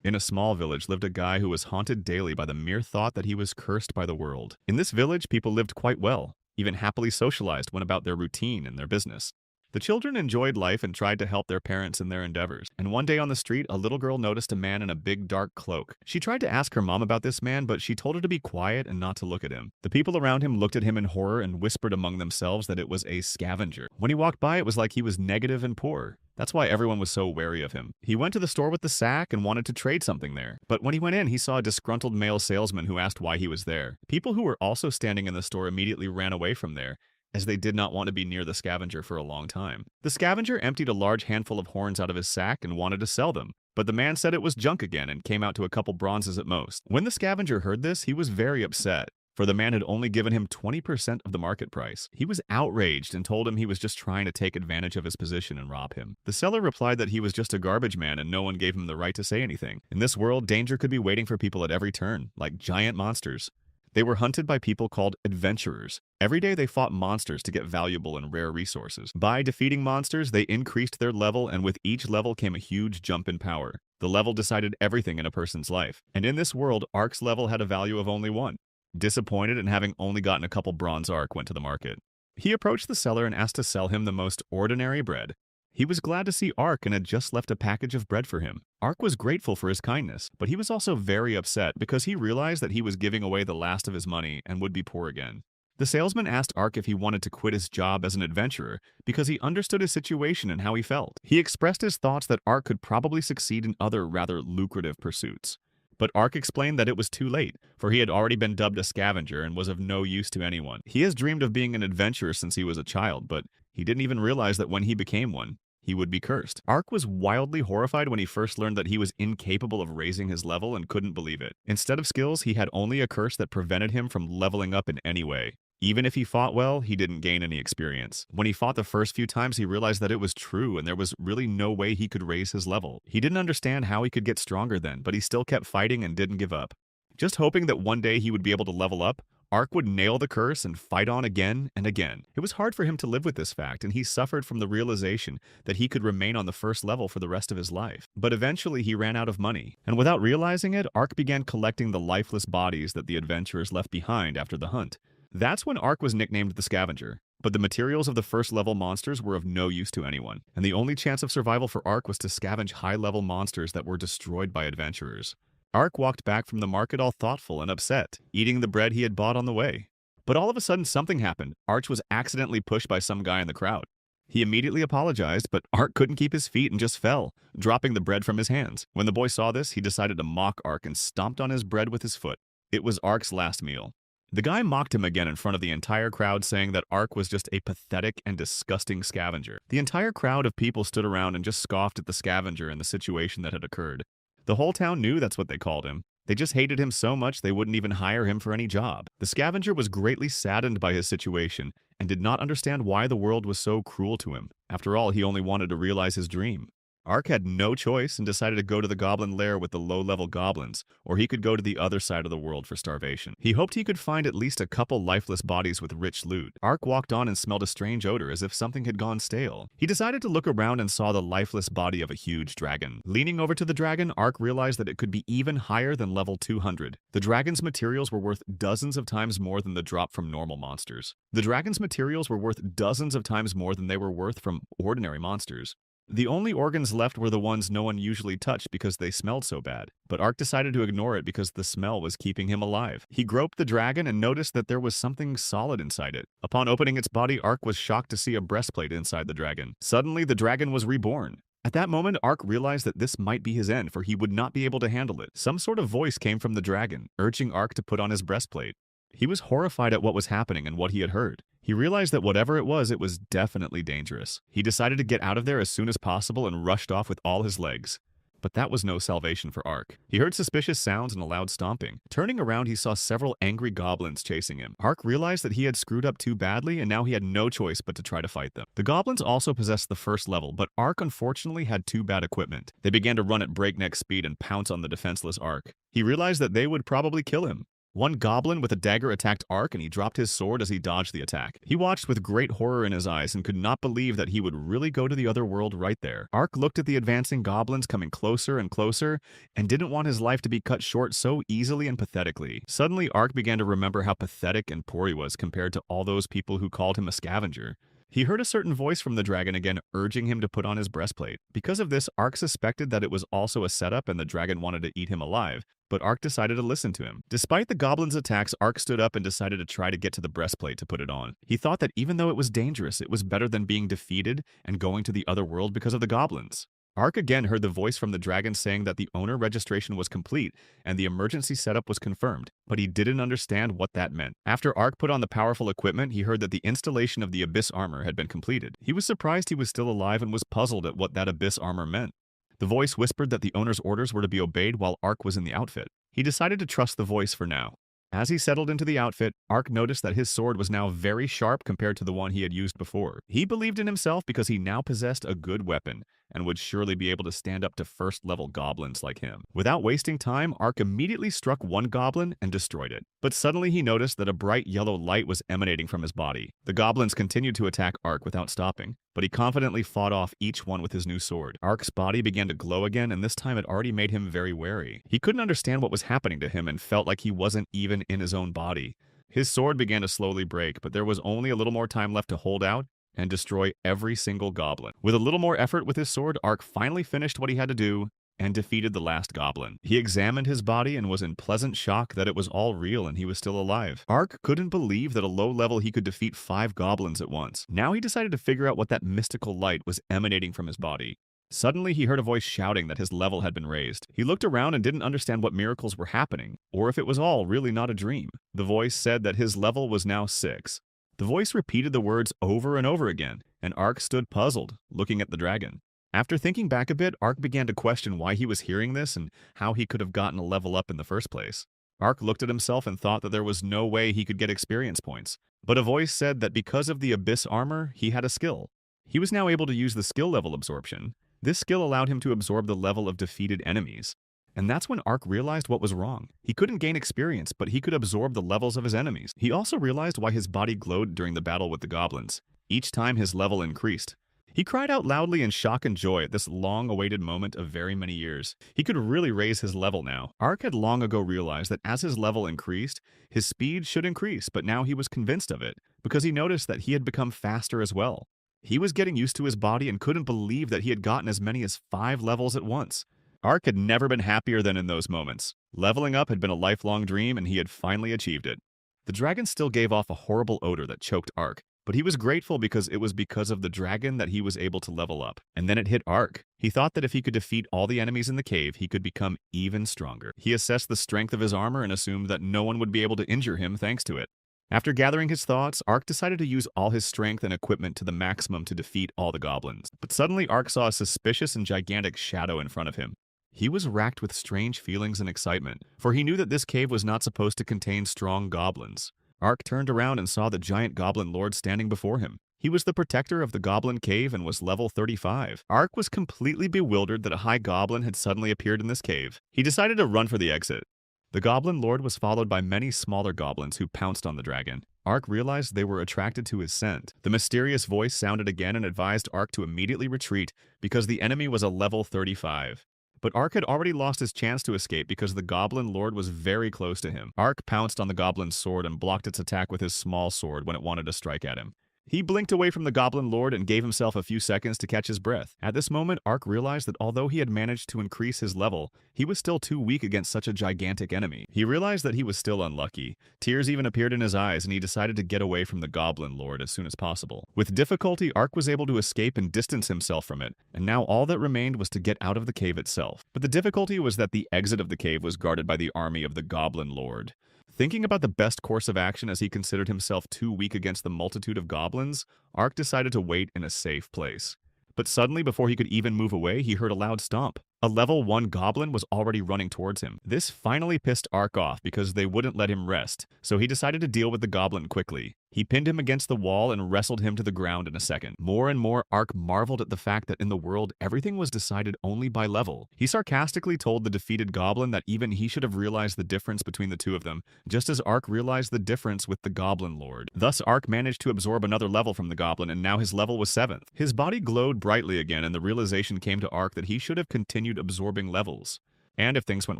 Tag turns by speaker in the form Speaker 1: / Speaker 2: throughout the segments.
Speaker 1: In a small village lived a guy who was haunted daily by the mere thought that he was cursed by the world. In this village, people lived quite well, even happily socialized, went about their routine and their business. The children enjoyed life and tried to help their parents in their endeavors. And one day on the street, a little girl noticed a man in a big dark cloak. She tried to ask her mom about this man, but she told her to be quiet and not to look at him. The people around him looked at him in horror and whispered among themselves that it was a scavenger. When he walked by, it was like he was negative and poor. That's why everyone was so wary of him. He went to the store with the sack and wanted to trade something there. But when he went in, he saw a disgruntled male salesman who asked why he was there. People who were also standing in the store immediately ran away from there, as they did not want to be near the scavenger for a long time. The scavenger emptied a large handful of horns out of his sack and wanted to sell them, but the man said it was junk again and came out to a couple bronzes at most. When the scavenger heard this, he was very upset, for the man had only given him 20% of the market price. He was outraged and told him he was just trying to take advantage of his position and rob him. The seller replied that he was just a garbage man and no one gave him the right to say anything. In this world, danger could be waiting for people at every turn, like giant monsters. They were hunted by people called adventurers. Every day they fought monsters to get valuable and rare resources. By defeating monsters, they increased their level, and with each level came a huge jump in power. The level decided everything in a person's life. And in this world, Ark's level had a value of only 1. Disappointed and having only gotten a couple bronze Ark went to the market. He approached the seller and asked to sell him the most ordinary bread. He was glad to see Ark and had just left a package of bread for him. Ark was grateful for his kindness, but he was also very upset because he realized that he was giving away the last of his money and would be poor again. The salesman asked Ark if he wanted to quit his job as an adventurer because he understood his situation and how he felt. He expressed his thoughts that Ark could probably succeed in other rather lucrative pursuits. But Ark explained that it was too late, for he had already been dubbed a scavenger and was of no use to anyone. He has dreamed of being an adventurer since he was a child, but he didn't even realize that when he became one, he would be cursed. Ark was wildly horrified when he first learned that he was incapable of raising his level and couldn't believe it. Instead of skills, he had only a curse that prevented him from leveling up in any way. Even if he fought well, he didn't gain any experience. When he fought the first few times, he realized that it was true and there was really no way he could raise his level. He didn't understand how he could get stronger then, but he still kept fighting and didn't give up. Just hoping that one day he would be able to level up, Ark would nail the curse and fight on again and again. It was hard for him to live with this fact, and he suffered from the realization that he could remain on the first level for the rest of his life. But eventually he ran out of money, and without realizing it, Ark began collecting the lifeless bodies that the adventurers left behind after the hunt. That's when Ark was nicknamed the Scavenger. But the materials of the first level monsters were of no use to anyone, and the only chance of survival for Ark was to scavenge high-level monsters that were destroyed by adventurers. Ark walked back from the market all thoughtful and upset, eating the bread he had bought on the way. But all of a sudden something happened. Ark was accidentally pushed by some guy in the crowd. He immediately apologized, but Ark couldn't keep his feet and just fell, dropping the bread from his hands. When the boy saw this, he decided to mock Ark and stomped on his bread with his foot. It was Ark's last meal. The guy mocked him again in front of the entire crowd, saying that Ark was just a pathetic and disgusting scavenger. The entire crowd of people stood around and just scoffed at the scavenger and the situation that had occurred. The whole town knew that's what they called him. They just hated him so much they wouldn't even hire him for any job. The scavenger was greatly saddened by his situation and did not understand why the world was so cruel to him. After all, he only wanted to realize his dream. Ark had no choice and decided to go to the goblin lair with the low-level goblins, or he could go to the other side of the world for starvation. He hoped he could find at least a couple lifeless bodies with rich loot. Ark walked on and smelled a strange odor as if something had gone stale. He decided to look around and saw the lifeless body of a huge dragon. Leaning over to the dragon, Ark realized that it could be even higher than level 200. The dragon's materials were worth dozens of times more than the drop from normal monsters. The dragon's materials were worth dozens of times more than they were worth from ordinary monsters. The only organs left were the ones no one usually touched because they smelled so bad, but Ark decided to ignore it because the smell was keeping him alive. He groped the dragon and noticed that there was something solid inside it. Upon opening its body, Ark was shocked to see a breastplate inside the dragon. Suddenly, the dragon was reborn. At that moment, Ark realized that this might be his end, for he would not be able to handle it. Some sort of voice came from the dragon, urging Ark to put on his breastplate. He was horrified at what was happening and what he had heard. He realized that whatever it was definitely dangerous. He decided to get out of there as soon as possible and rushed off with all his legs. But that was no salvation for Ark. He heard suspicious sounds and a loud stomping. Turning around, he saw several angry goblins chasing him. Ark realized that he had screwed up too badly, and now he had no choice but to try to fight them. The goblins also possessed the first level, but Ark unfortunately had too bad equipment. They began to run at breakneck speed and pounce on the defenseless Ark. He realized that they would probably kill him. One goblin with a dagger attacked Ark, and he dropped his sword as he dodged the attack. He watched with great horror in his eyes and could not believe that he would really go to the other world right there. Ark looked at the advancing goblins coming closer and closer and didn't want his life to be cut short so easily and pathetically. Suddenly, Ark began to remember how pathetic and poor he was compared to all those people who called him a scavenger. He heard a certain voice from the dragon again urging him to put on his breastplate. Because of this, Ark suspected that it was also a setup and the dragon wanted to eat him alive, but Ark decided to listen to him. Despite the goblin's attacks, Ark stood up and decided to try to get to the breastplate to put it on. He thought that even though it was dangerous, it was better than being defeated and going to the other world because of the goblins. Ark again heard the voice from the dragon saying that the owner registration was complete and the emergency setup was confirmed, but he didn't understand what that meant. After Ark put on the powerful equipment, he heard that the installation of the abyss armor had been completed. He was surprised he was still alive and was puzzled at what that abyss armor meant. The voice whispered that the owner's orders were to be obeyed while Ark was in the outfit. He decided to trust the voice for now. As he settled into the outfit, Ark noticed that his sword was now very sharp compared to the one he had used before. He believed in himself because he now possessed a good weapon and would surely be able to stand up to first-level goblins like him. Without wasting time, Ark immediately struck one goblin and destroyed it. But suddenly he noticed that a bright yellow light was emanating from his body. The goblins continued to attack Ark without stopping, but he confidently fought off each one with his new sword. Ark's body began to glow again, and this time it already made him very wary. He couldn't understand what was happening to him and felt like he wasn't even in his own body. His sword began to slowly break, but there was only a little more time left to hold out and destroy every single goblin. With a little more effort with his sword, Ark finally finished what he had to do and defeated the last goblin. He examined his body and was in pleasant shock that it was all real and he was still alive. Ark couldn't believe that at a low level he could defeat 5 goblins at once. Now he decided to figure out what that mystical light was emanating from his body. Suddenly, he heard a voice shouting that his level had been raised. He looked around and didn't understand what miracles were happening, or if it was all really not a dream. The voice said that his level was now 6. The voice repeated the words over and over again, and Ark stood puzzled, looking at the dragon. After thinking back a bit, Ark began to question why he was hearing this and how he could have gotten a level up in the first place. Ark looked at himself and thought that there was no way he could get experience points, but a voice said that because of the abyss armor, he had a skill. He was now able to use the skill level absorption. This skill allowed him to absorb the level of defeated enemies. And that's when Ark realized what was wrong. He couldn't gain experience, but he could absorb the levels of his enemies. He also realized why his body glowed during the battle with the goblins. Each time his level increased. He cried out loudly in shock and joy at this long-awaited moment of very many years. He could really raise his level now. Ark had long ago realized that as his level increased, his speed should increase, but now he was convinced of it, because he noticed that he had become faster as well. He was getting used to his body and couldn't believe that he had gotten as many as 5 levels at once. Ark had never been happier than in those moments. Leveling up had been a lifelong dream, and he had finally achieved it. The dragon still gave off a horrible odor that choked Ark, but he was grateful because it was because of the dragon that he was able to level up. And then it hit Ark. He thought that if he could defeat all the enemies in the cave, he could become even stronger. He assessed the strength of his armor and assumed that no one would be able to injure him thanks to it. After gathering his thoughts, Ark decided to use all his strength and equipment to the maximum to defeat all the goblins. But suddenly Ark saw a suspicious and gigantic shadow in front of him. He was racked with strange feelings and excitement, for he knew that this cave was not supposed to contain strong goblins. Ark turned around and saw the giant goblin lord standing before him. He was the protector of the goblin cave and was level 35. Ark was completely bewildered that a high goblin had suddenly appeared in this cave. He decided to run for the exit. The goblin lord was followed by many smaller goblins who pounced on the dragon. Ark realized they were attracted to his scent. The mysterious voice sounded again and advised Ark to immediately retreat because the enemy was a level 35. But Ark had already lost his chance to escape because the goblin lord was very close to him. Ark pounced on the goblin's sword and blocked its attack with his small sword when it wanted to strike at him. He blinked away from the goblin lord and gave himself a few seconds to catch his breath. At this moment, Ark realized that although he had managed to increase his level, he was still too weak against such a gigantic enemy. He realized that he was still unlucky. Tears even appeared in his eyes, and he decided to get away from the goblin lord as soon as possible. With difficulty, Ark was able to escape and distance himself from it, and now all that remained was to get out of the cave itself. But the difficulty was that the exit of the cave was guarded by the army of the goblin lord. Thinking about the best course of action as he considered himself too weak against the multitude of goblins, Ark decided to wait in a safe place. But suddenly, before he could even move away, he heard a loud stomp. A level 1 goblin was already running towards him. This finally pissed Ark off because they wouldn't let him rest, so he decided to deal with the goblin quickly. He pinned him against the wall and wrestled him to the ground in a second. More and more, Ark marveled at the fact that in the world, everything was decided only by level. He sarcastically told the defeated goblin that even he should have realized the difference between the two of them, just as Ark realized the difference with the Goblin Lord. Thus, Ark managed to absorb another level from the goblin, and now his level was 7th. His body glowed brightly again, and the realization came to Ark that he should have continued absorbing levels. And if things went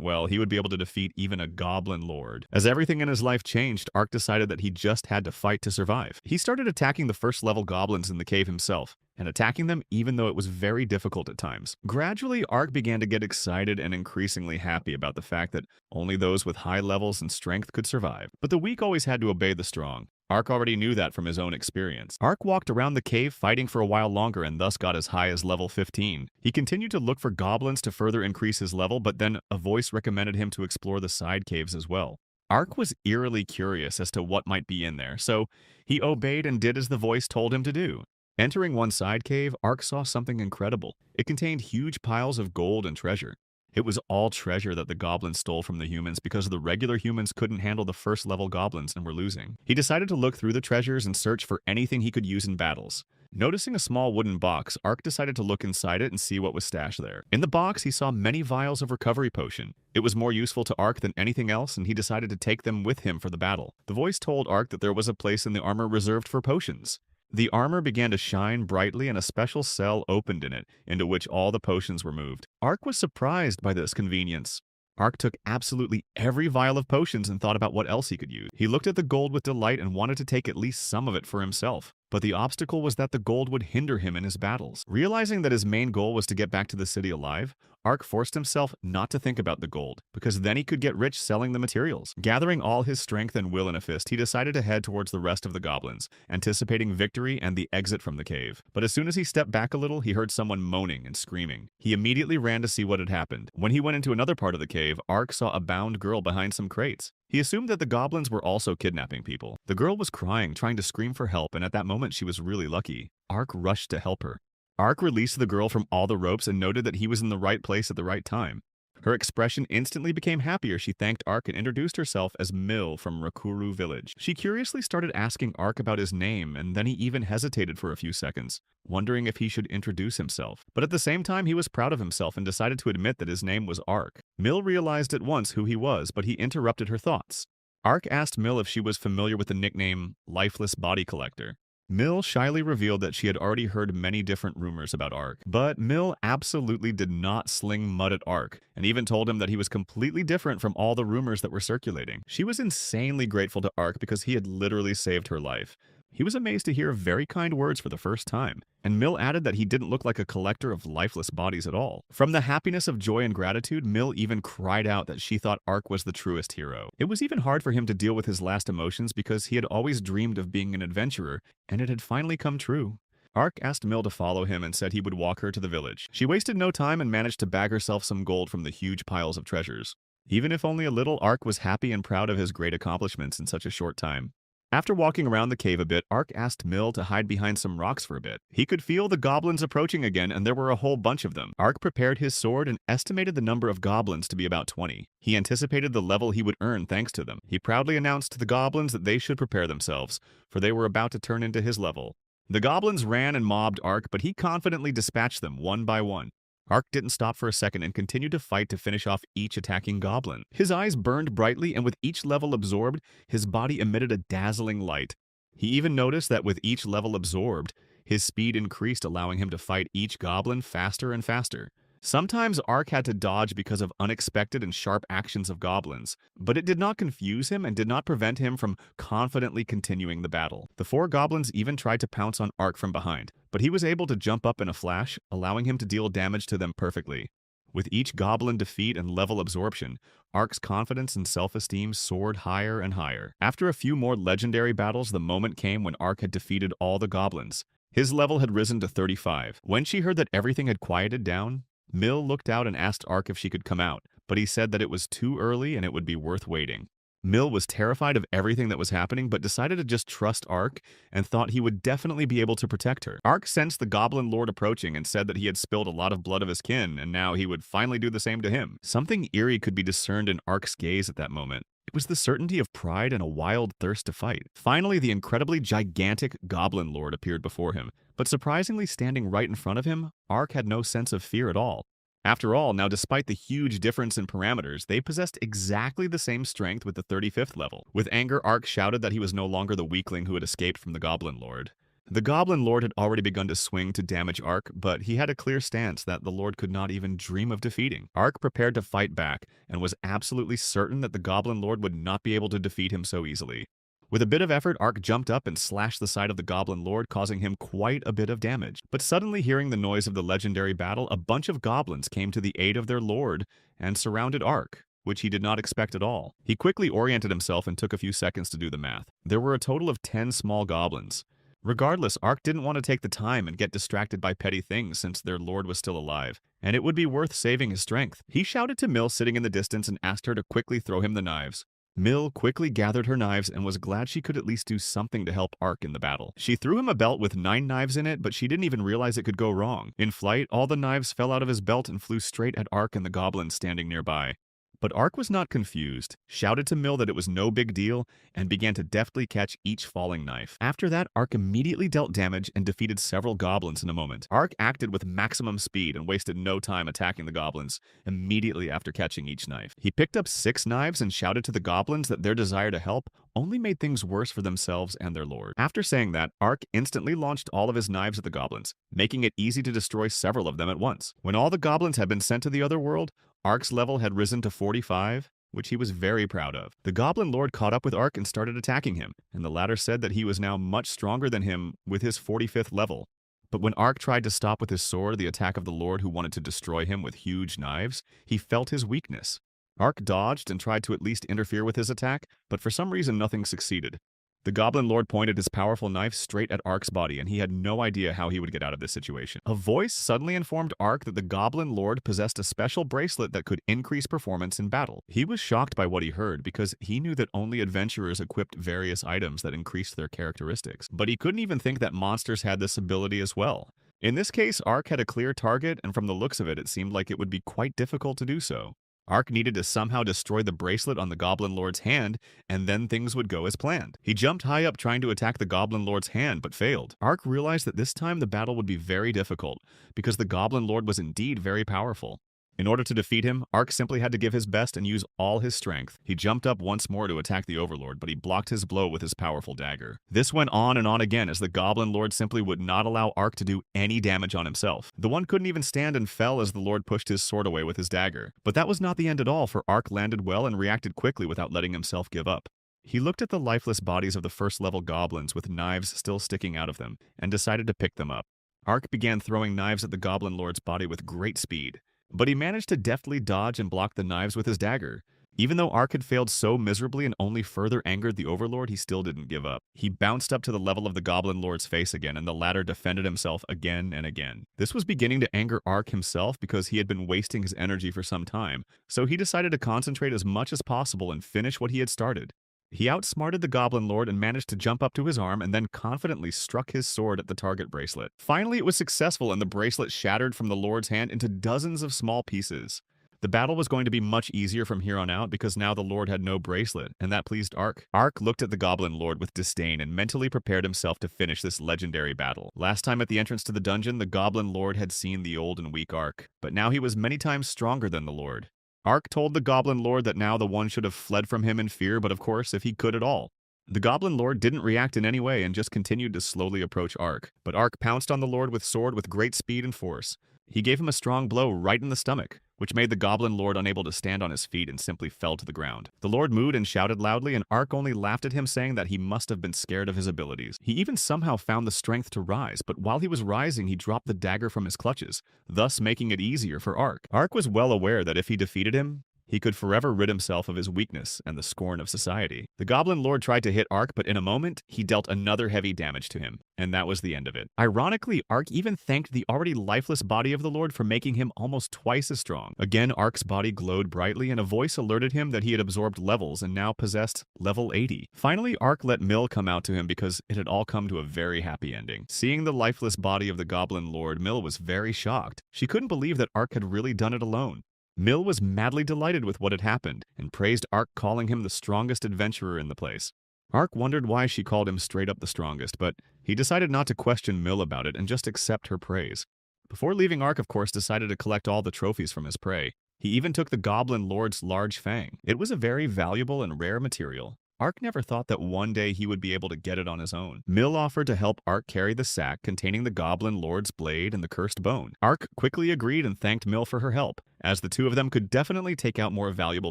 Speaker 1: well, he would be able to defeat even a Goblin Lord. As everything in his life changed, Ark decided that he just had to fight to survive. He started attacking the first level goblins in the cave himself, and attacking them even though it was very difficult at times. Gradually, Ark began to get excited and increasingly happy about the fact that only those with high levels and strength could survive. But the weak always had to obey the strong. Ark already knew that from his own experience. Ark walked around the cave fighting for a while longer and thus got as high as level 15. He continued to look for goblins to further increase his level, but then a voice recommended him to explore the side caves as well. Ark was eerily curious as to what might be in there, so he obeyed and did as the voice told him to do. Entering one side cave, Ark saw something incredible. It contained huge piles of gold and treasure. It was all treasure that the goblins stole from the humans because the regular humans couldn't handle the first level goblins and were losing. He decided to look through the treasures and search for anything he could use in battles. Noticing a small wooden box, Ark decided to look inside it and see what was stashed there. In the box, he saw many vials of recovery potion. It was more useful to Ark than anything else, and he decided to take them with him for the battle. The voice told Ark that there was a place in the armor reserved for potions. The armor began to shine brightly and a special cell opened in it, into which all the potions were moved. Ark was surprised by this convenience. Ark took absolutely every vial of potions and thought about what else he could use. He looked at the gold with delight and wanted to take at least some of it for himself. But the obstacle was that the gold would hinder him in his battles. Realizing that his main goal was to get back to the city alive, Ark forced himself not to think about the gold, because then he could get rich selling the materials. Gathering all his strength and will in a fist, he decided to head towards the rest of the goblins, anticipating victory and the exit from the cave. But as soon as he stepped back a little, he heard someone moaning and screaming. He immediately ran to see what had happened. When he went into another part of the cave, Ark saw a bound girl behind some crates. He assumed that the goblins were also kidnapping people. The girl was crying, trying to scream for help, and at that moment she was really lucky. Ark rushed to help her. Ark released the girl from all the ropes and noted that he was in the right place at the right time. Her expression instantly became happier. She thanked Ark and introduced herself as Mill from Rakuru village. She curiously started asking Ark about his name, and then he even hesitated for a few seconds, wondering if he should introduce himself. But at the same time, he was proud of himself and decided to admit that his name was Ark. Mill realized at once who he was, but he interrupted her thoughts. Ark asked Mill if she was familiar with the nickname Lifeless Body Collector. Mill shyly revealed that she had already heard many different rumors about Ark, but Mill absolutely did not sling mud at Ark, and even told him that he was completely different from all the rumors that were circulating. She was insanely grateful to Ark because he had literally saved her life. He was amazed to hear very kind words for the first time, and Mill added that he didn't look like a collector of lifeless bodies at all. From the happiness of joy and gratitude, Mill even cried out that she thought Ark was the truest hero. It was even hard for him to deal with his last emotions because he had always dreamed of being an adventurer, and it had finally come true. Ark asked Mill to follow him and said he would walk her to the village. She wasted no time and managed to bag herself some gold from the huge piles of treasures. Even if only a little, Ark was happy and proud of his great accomplishments in such a short time. After walking around the cave a bit, Ark asked Mill to hide behind some rocks for a bit. He could feel the goblins approaching again, and there were a whole bunch of them. Ark prepared his sword and estimated the number of goblins to be about 20. He anticipated the level he would earn thanks to them. He proudly announced to the goblins that they should prepare themselves, for they were about to turn into his level. The goblins ran and mobbed Ark, but he confidently dispatched them one by one. Ark didn't stop for a second and continued to fight to finish off each attacking goblin. His eyes burned brightly, and with each level absorbed, his body emitted a dazzling light. He even noticed that with each level absorbed, his speed increased, allowing him to fight each goblin faster and faster. Sometimes Ark had to dodge because of unexpected and sharp actions of goblins, but it did not confuse him and did not prevent him from confidently continuing the battle. The 4 goblins even tried to pounce on Ark from behind, but he was able to jump up in a flash, allowing him to deal damage to them perfectly. With each goblin defeat and level absorption, Ark's confidence and self-esteem soared higher and higher. After a few more legendary battles, the moment came when Ark had defeated all the goblins. His level had risen to 35. When she heard that everything had quieted down, Mill looked out and asked Ark if she could come out, but he said that it was too early and it would be worth waiting. Mill was terrified of everything that was happening, but decided to just trust Ark and thought he would definitely be able to protect her. Ark sensed the Goblin Lord approaching and said that he had spilled a lot of blood of his kin, and now he would finally do the same to him. Something eerie could be discerned in Ark's gaze at that moment. was the certainty of pride and a wild thirst to fight. Finally, the incredibly gigantic Goblin Lord appeared before him, but surprisingly standing right in front of him, Ark had no sense of fear at all. After all, now despite the huge difference in parameters, they possessed exactly the same strength with the 35th level. With anger, Ark shouted that he was no longer the weakling who had escaped from the Goblin Lord. The Goblin Lord had already begun to swing to damage Ark, but he had a clear stance that the Lord could not even dream of defeating. Ark prepared to fight back, and was absolutely certain that the Goblin Lord would not be able to defeat him so easily. With a bit of effort, Ark jumped up and slashed the side of the Goblin Lord, causing him quite a bit of damage. But suddenly, hearing the noise of the legendary battle, a bunch of goblins came to the aid of their lord and surrounded Ark, which he did not expect at all. He quickly oriented himself and took a few seconds to do the math. There were a total of 10 small goblins. Regardless, Ark didn't want to take the time and get distracted by petty things since their lord was still alive, and it would be worth saving his strength. He shouted to Mill sitting in the distance and asked her to quickly throw him the knives. Mill quickly gathered her knives and was glad she could at least do something to help Ark in the battle. She threw him a belt with 9 knives in it, but she didn't even realize it could go wrong. In flight, all the knives fell out of his belt and flew straight at Ark and the goblins standing nearby. But Ark was not confused, shouted to Mill that it was no big deal, and began to deftly catch each falling knife. After that, Ark immediately dealt damage and defeated several goblins in a moment. Ark acted with maximum speed and wasted no time attacking the goblins immediately after catching each knife. He picked up 6 knives and shouted to the goblins that their desire to help only made things worse for themselves and their lord. After saying that, Ark instantly launched all of his knives at the goblins, making it easy to destroy several of them at once. When all the goblins had been sent to the other world, Ark's level had risen to 45, which he was very proud of. The Goblin Lord caught up with Ark and started attacking him, and the latter said that he was now much stronger than him with his 45th level. But when Ark tried to stop with his sword the attack of the Lord who wanted to destroy him with huge knives, he felt his weakness. Ark dodged and tried to at least interfere with his attack, but for some reason nothing succeeded. The Goblin Lord pointed his powerful knife straight at Ark's body, and he had no idea how he would get out of this situation. A voice suddenly informed Ark that the Goblin Lord possessed a special bracelet that could increase performance in battle. He was shocked by what he heard because he knew that only adventurers equipped various items that increased their characteristics. But he couldn't even think that monsters had this ability as well. In this case, Ark had a clear target, and from the looks of it, it seemed like it would be quite difficult to do so. Ark needed to somehow destroy the bracelet on the Goblin Lord's hand, and then things would go as planned. He jumped high up trying to attack the Goblin Lord's hand, but failed. Ark realized that this time the battle would be very difficult, because the Goblin Lord was indeed very powerful. In order to defeat him, Ark simply had to give his best and use all his strength. He jumped up once more to attack the Overlord, but he blocked his blow with his powerful dagger. This went on and on again as the Goblin Lord simply would not allow Ark to do any damage on himself. The one couldn't even stand and fell as the Lord pushed his sword away with his dagger. But that was not the end at all, for Ark landed well and reacted quickly without letting himself give up. He looked at the lifeless bodies of the first-level goblins with knives still sticking out of them, and decided to pick them up. Ark began throwing knives at the Goblin Lord's body with great speed. But he managed to deftly dodge and block the knives with his dagger. Even though Ark had failed so miserably and only further angered the Overlord, he still didn't give up. He bounced up to the level of the Goblin Lord's face again, and the latter defended himself again and again. This was beginning to anger Ark himself because he had been wasting his energy for some time, so he decided to concentrate as much as possible and finish what he had started. He outsmarted the Goblin Lord and managed to jump up to his arm and then confidently struck his sword at the target bracelet. Finally, it was successful and the bracelet shattered from the Lord's hand into dozens of small pieces. The battle was going to be much easier from here on out because now the Lord had no bracelet, and that pleased Ark. Ark looked at the Goblin Lord with disdain and mentally prepared himself to finish this legendary battle. Last time at the entrance to the dungeon, the Goblin Lord had seen the old and weak Ark, but now he was many times stronger than the Lord. Ark told the Goblin Lord that now the one should have fled from him in fear, but of course, if he could at all. The Goblin Lord didn't react in any way and just continued to slowly approach Ark. But Ark pounced on the Lord with sword with great speed and force. He gave him a strong blow right in the stomach, which made the Goblin Lord unable to stand on his feet and simply fell to the ground. The Lord mooed and shouted loudly, and Ark only laughed at him, saying that he must have been scared of his abilities. He even somehow found the strength to rise, but while he was rising, he dropped the dagger from his clutches, thus making it easier for Ark. Ark was well aware that if he defeated him, he could forever rid himself of his weakness and the scorn of society. The Goblin Lord tried to hit Ark, but in a moment, he dealt another heavy damage to him, and that was the end of it. Ironically, Ark even thanked the already lifeless body of the Lord for making him almost twice as strong. Again, Ark's body glowed brightly, and a voice alerted him that he had absorbed levels and now possessed level 80. Finally, Ark let Mill come out to him because it had all come to a very happy ending. Seeing the lifeless body of the Goblin Lord, Mill was very shocked. She couldn't believe that Ark had really done it alone. Mill was madly delighted with what had happened and praised Ark, calling him the strongest adventurer in the place. Ark wondered why she called him straight up the strongest, but he decided not to question Mill about it and just accept her praise. Before leaving, Ark, of course, decided to collect all the trophies from his prey. He even took the Goblin Lord's large fang. It was a very valuable and rare material. Ark never thought that one day he would be able to get it on his own. Mill offered to help Ark carry the sack containing the Goblin Lord's blade and the cursed bone. Ark quickly agreed and thanked Mill for her help, as the two of them could definitely take out more valuable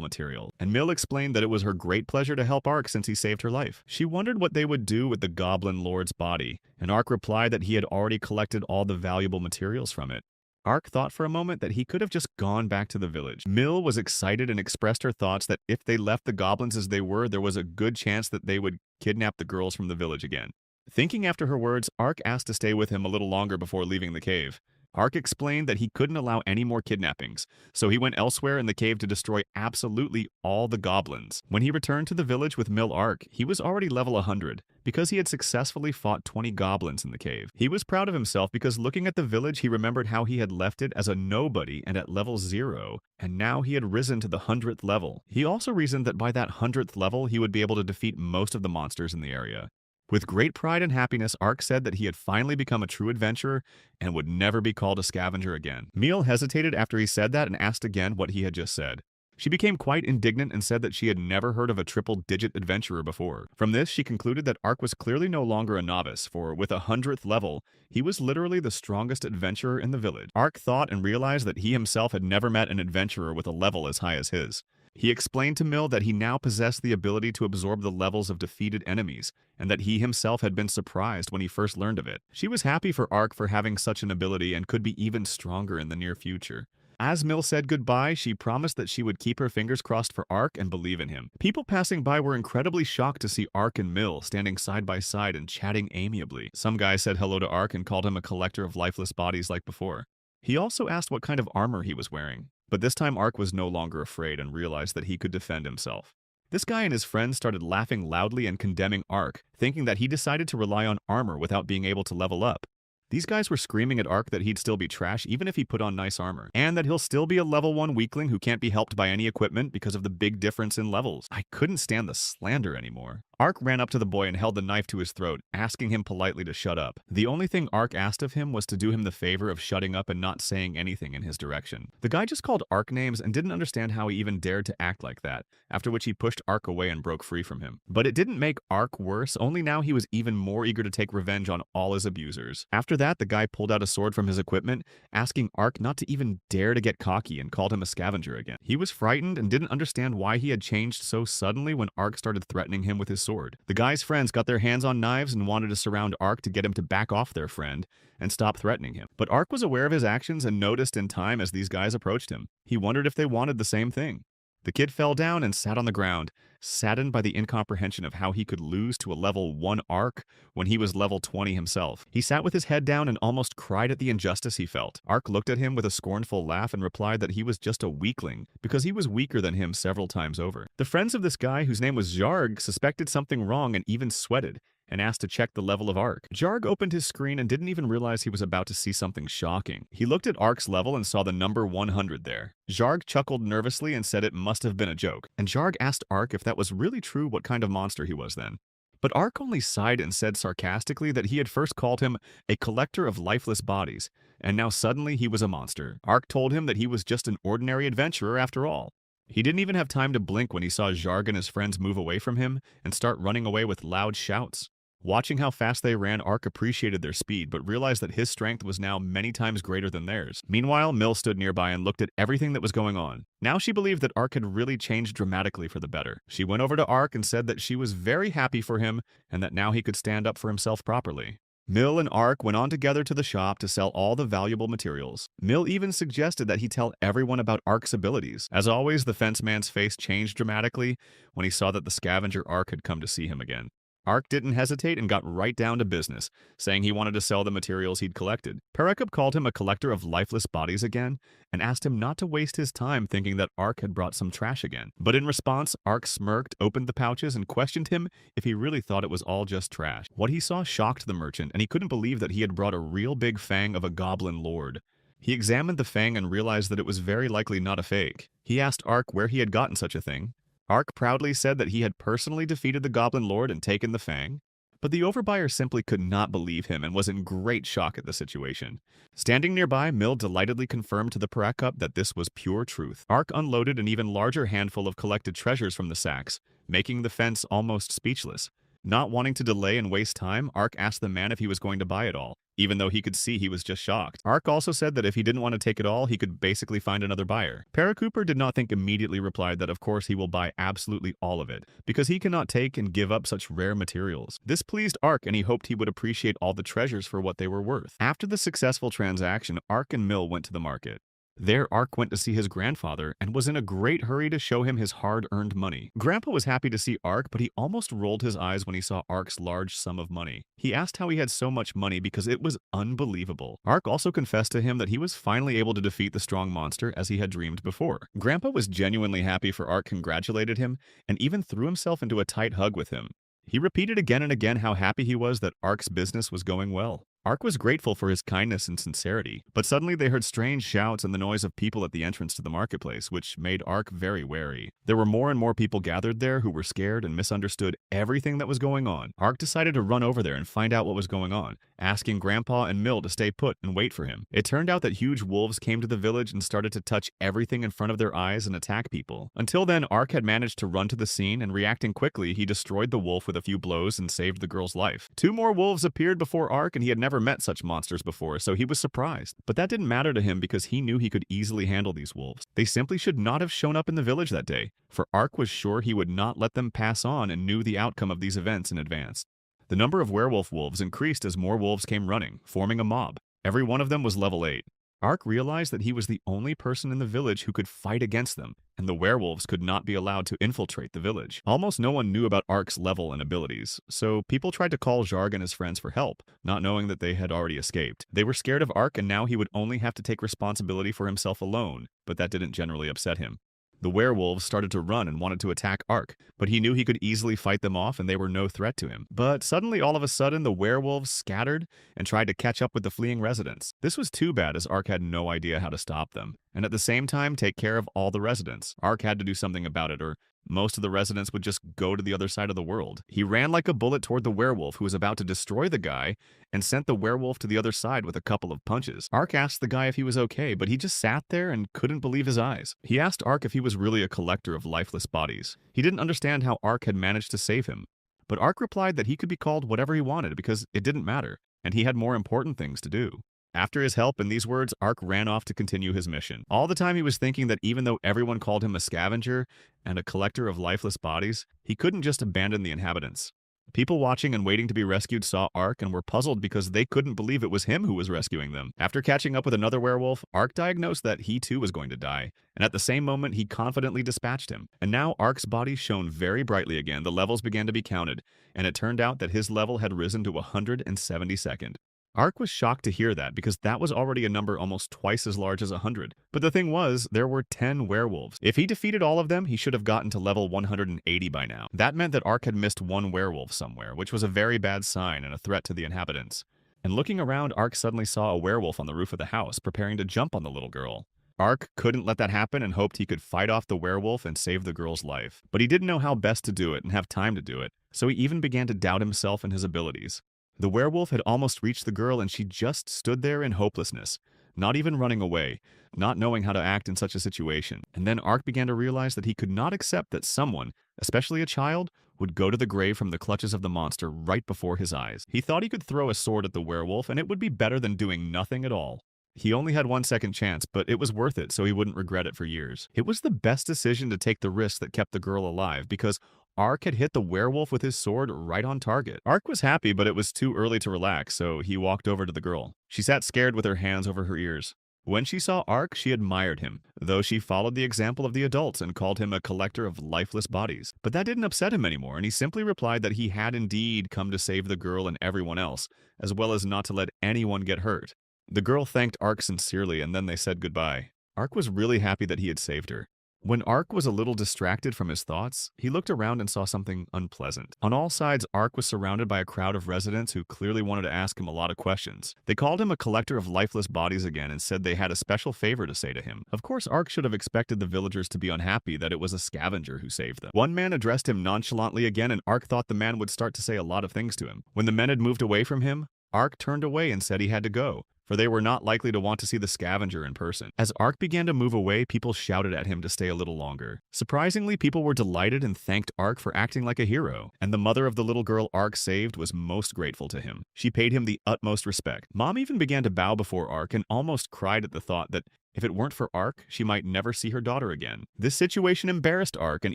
Speaker 1: material. And Mill explained that it was her great pleasure to help Ark since he saved her life. She wondered what they would do with the Goblin Lord's body, and Ark replied that he had already collected all the valuable materials from it. Ark thought for a moment that he could have just gone back to the village. Mill was excited and expressed her thoughts that if they left the goblins as they were, there was a good chance that they would kidnap the girls from the village again. Thinking after her words, Ark asked to stay with him a little longer before leaving the cave. Ark explained that he couldn't allow any more kidnappings, so he went elsewhere in the cave to destroy absolutely all the goblins. When he returned to the village with Mill Ark, he was already level 100, because he had successfully fought 20 goblins in the cave. He was proud of himself because looking at the village, he remembered how he had left it as a nobody and at level 0, and now he had risen to the 100th level. He also reasoned that by that 100th level, he would be able to defeat most of the monsters in the area. With great pride and happiness, Ark said that he had finally become a true adventurer and would never be called a scavenger again. Mill hesitated after he said that and asked again what he had just said. She became quite indignant and said that she had never heard of a triple-digit adventurer before. From this, she concluded that Ark was clearly no longer a novice, for with a 100th level, he was literally the strongest adventurer in the village. Ark thought and realized that he himself had never met an adventurer with a level as high as his. He explained to Mill that he now possessed the ability to absorb the levels of defeated enemies, and that he himself had been surprised when he first learned of it. She was happy for Ark for having such an ability and could be even stronger in the near future. As Mill said goodbye, she promised that she would keep her fingers crossed for Ark and believe in him. People passing by were incredibly shocked to see Ark and Mill standing side by side and chatting amiably. Some guy said hello to Ark and called him a collector of lifeless bodies like before. He also asked what kind of armor he was wearing. But this time Ark was no longer afraid and realized that he could defend himself. This guy and his friends started laughing loudly and condemning Ark, thinking that he decided to rely on armor without being able to level up. These guys were screaming at Ark that he'd still be trash even if he put on nice armor, and that he'll still be a level 1 weakling who can't be helped by any equipment because of the big difference in levels. I couldn't stand the slander anymore. Ark ran up to the boy and held the knife to his throat, asking him politely to shut up. The only thing Ark asked of him was to do him the favor of shutting up and not saying anything in his direction. The guy just called Ark names and didn't understand how he even dared to act like that, after which he pushed Ark away and broke free from him. But it didn't make Ark worse, only now he was even more eager to take revenge on all his abusers. After that, the guy pulled out a sword from his equipment, asking Ark not to even dare to get cocky, and called him a scavenger again. He was frightened and didn't understand why he had changed so suddenly when Ark started threatening him with his sword. The guy's friends got their hands on knives and wanted to surround Ark to get him to back off their friend and stop threatening him. But Ark was aware of his actions and noticed in time as these guys approached him. He wondered if they wanted the same thing. The kid fell down and sat on the ground, saddened by the incomprehension of how he could lose to a level 1 Ark when he was level 20 himself. He sat with his head down and almost cried at the injustice he felt. Ark looked at him with a scornful laugh and replied that he was just a weakling because he was weaker than him several times over. The friends of this guy, whose name was Jarg, suspected something wrong and even sweated, and asked to check the level of Ark. Jarg opened his screen and didn't even realize he was about to see something shocking. He looked at Ark's level and saw the number 100 there. Jarg chuckled nervously and said it must have been a joke, and Jarg asked Ark if that was really true what kind of monster he was then. But Ark only sighed and said sarcastically that he had first called him a collector of lifeless bodies, and now suddenly he was a monster. Ark told him that he was just an ordinary adventurer after all. He didn't even have time to blink when he saw Jarg and his friends move away from him and start running away with loud shouts. Watching how fast they ran, Ark appreciated their speed, but realized that his strength was now many times greater than theirs. Meanwhile, Mill stood nearby and looked at everything that was going on. Now she believed that Ark had really changed dramatically for the better. She went over to Ark and said that she was very happy for him and that now he could stand up for himself properly. Mill and Ark went on together to the shop to sell all the valuable materials. Mill even suggested that he tell everyone about Ark's abilities. As always, the fence man's face changed dramatically when he saw that the scavenger Ark had come to see him again. Ark didn't hesitate and got right down to business, saying he wanted to sell the materials he'd collected. Parakub called him a collector of lifeless bodies again, and asked him not to waste his time thinking that Ark had brought some trash again. But in response, Ark smirked, opened the pouches, and questioned him if he really thought it was all just trash. What he saw shocked the merchant, and he couldn't believe that he had brought a real big fang of a goblin lord. He examined the fang and realized that it was very likely not a fake. He asked Ark where he had gotten such a thing. Ark proudly said that he had personally defeated the Goblin Lord and taken the fang. But the overbuyer simply could not believe him and was in great shock at the situation. Standing nearby, Mill delightedly confirmed to the Paracup that this was pure truth. Ark unloaded an even larger handful of collected treasures from the sacks, making the fence almost speechless. Not wanting to delay and waste time, Ark asked the man if he was going to buy it all, even though he could see he was just shocked. Ark also said that if he didn't want to take it all, he could basically find another buyer. Paracooper did not think immediately replied that of course he will buy absolutely all of it, because he cannot take and give up such rare materials. This pleased Ark and he hoped he would appreciate all the treasures for what they were worth. After the successful transaction, Ark and Mill went to the market. There, Ark went to see his grandfather and was in a great hurry to show him his hard-earned money. Grandpa was happy to see Ark, but he almost rolled his eyes when he saw Ark's large sum of money. He asked how he had so much money because it was unbelievable. Ark also confessed to him that he was finally able to defeat the strong monster as he had dreamed before. Grandpa was genuinely happy for Ark, congratulated him, and even threw himself into a tight hug with him. He repeated again and again how happy he was that Ark's business was going well. Ark was grateful for his kindness and sincerity, but suddenly they heard strange shouts and the noise of people at the entrance to the marketplace, which made Ark very wary. There were more and more people gathered there who were scared and misunderstood everything that was going on. Ark decided to run over there and find out what was going on, asking Grandpa and Mill to stay put and wait for him. It turned out that huge wolves came to the village and started to touch everything in front of their eyes and attack people. Until then, Ark had managed to run to the scene, and reacting quickly, he destroyed the wolf with a few blows and saved the girl's life. Two more wolves appeared before Ark, and he had never met such monsters before, so he was surprised. But that didn't matter to him because he knew he could easily handle these wolves. They simply should not have shown up in the village that day, for Ark was sure he would not let them pass on and knew the outcome of these events in advance. The number of werewolf wolves increased as more wolves came running, forming a mob. Every one of them was level 8. Ark realized that he was the only person in the village who could fight against them, and the werewolves could not be allowed to infiltrate the village. Almost no one knew about Ark's level and abilities, so people tried to call Zharg and his friends for help, not knowing that they had already escaped. They were scared of Ark, and now he would only have to take responsibility for himself alone, but that didn't generally upset him. The werewolves started to run and wanted to attack Ark, but he knew he could easily fight them off and they were no threat to him. But suddenly, all of a sudden, the werewolves scattered and tried to catch up with the fleeing residents. This was too bad as Ark had no idea how to stop them, and at the same time take care of all the residents. Ark had to do something about it, or most of the residents would just go to the other side of the world. He ran like a bullet toward the werewolf who was about to destroy the guy and sent the werewolf to the other side with a couple of punches. Ark asked the guy if he was okay, but he just sat there and couldn't believe his eyes. He asked Ark if he was really a collector of lifeless bodies. He didn't understand how Ark had managed to save him. But Ark replied that he could be called whatever he wanted because it didn't matter, and he had more important things to do. After his help and these words, Ark ran off to continue his mission. All the time he was thinking that even though everyone called him a scavenger and a collector of lifeless bodies, he couldn't just abandon the inhabitants. People watching and waiting to be rescued saw Ark and were puzzled because they couldn't believe it was him who was rescuing them. After catching up with another werewolf, Ark diagnosed that he too was going to die, and at the same moment he confidently dispatched him. And now Ark's body shone very brightly again, the levels began to be counted, and it turned out that his level had risen to 172nd. Ark was shocked to hear that because that was already a number almost twice as large as 100. But the thing was, there were 10 werewolves. If he defeated all of them, he should have gotten to level 180 by now. That meant that Ark had missed one werewolf somewhere, which was a very bad sign and a threat to the inhabitants. And looking around, Ark suddenly saw a werewolf on the roof of the house, preparing to jump on the little girl. Ark couldn't let that happen and hoped he could fight off the werewolf and save the girl's life. But he didn't know how best to do it and have time to do it, so he even began to doubt himself and his abilities. The werewolf had almost reached the girl and she just stood there in hopelessness, not even running away, not knowing how to act in such a situation. And then Ark began to realize that he could not accept that someone, especially a child, would go to the grave from the clutches of the monster right before his eyes. He thought he could throw a sword at the werewolf and it would be better than doing nothing at all. He only had one second chance, but it was worth it so he wouldn't regret it for years. It was the best decision to take the risk that kept the girl alive because Ark had hit the werewolf with his sword right on target. Ark was happy, but it was too early to relax, so he walked over to the girl. She sat scared with her hands over her ears. When she saw Ark, she admired him, though she followed the example of the adults and called him a collector of lifeless bodies. But that didn't upset him anymore, and he simply replied that he had indeed come to save the girl and everyone else, as well as not to let anyone get hurt. The girl thanked Ark sincerely, and then they said goodbye. Ark was really happy that he had saved her. When Ark was a little distracted from his thoughts, he looked around and saw something unpleasant. On all sides, Ark was surrounded by a crowd of residents who clearly wanted to ask him a lot of questions. They called him a collector of lifeless bodies again and said they had a special favor to say to him. Of course, Ark should have expected the villagers to be unhappy that it was a scavenger who saved them. One man addressed him nonchalantly again, and Ark thought the man would start to say a lot of things to him. When the men had moved away from him, Ark turned away and said he had to go, for they were not likely to want to see the scavenger in person. As Ark began to move away, people shouted at him to stay a little longer. Surprisingly, people were delighted and thanked Ark for acting like a hero, and the mother of the little girl Ark saved was most grateful to him. She paid him the utmost respect. Mom even began to bow before Ark and almost cried at the thought that if it weren't for Ark, she might never see her daughter again. This situation embarrassed Ark, and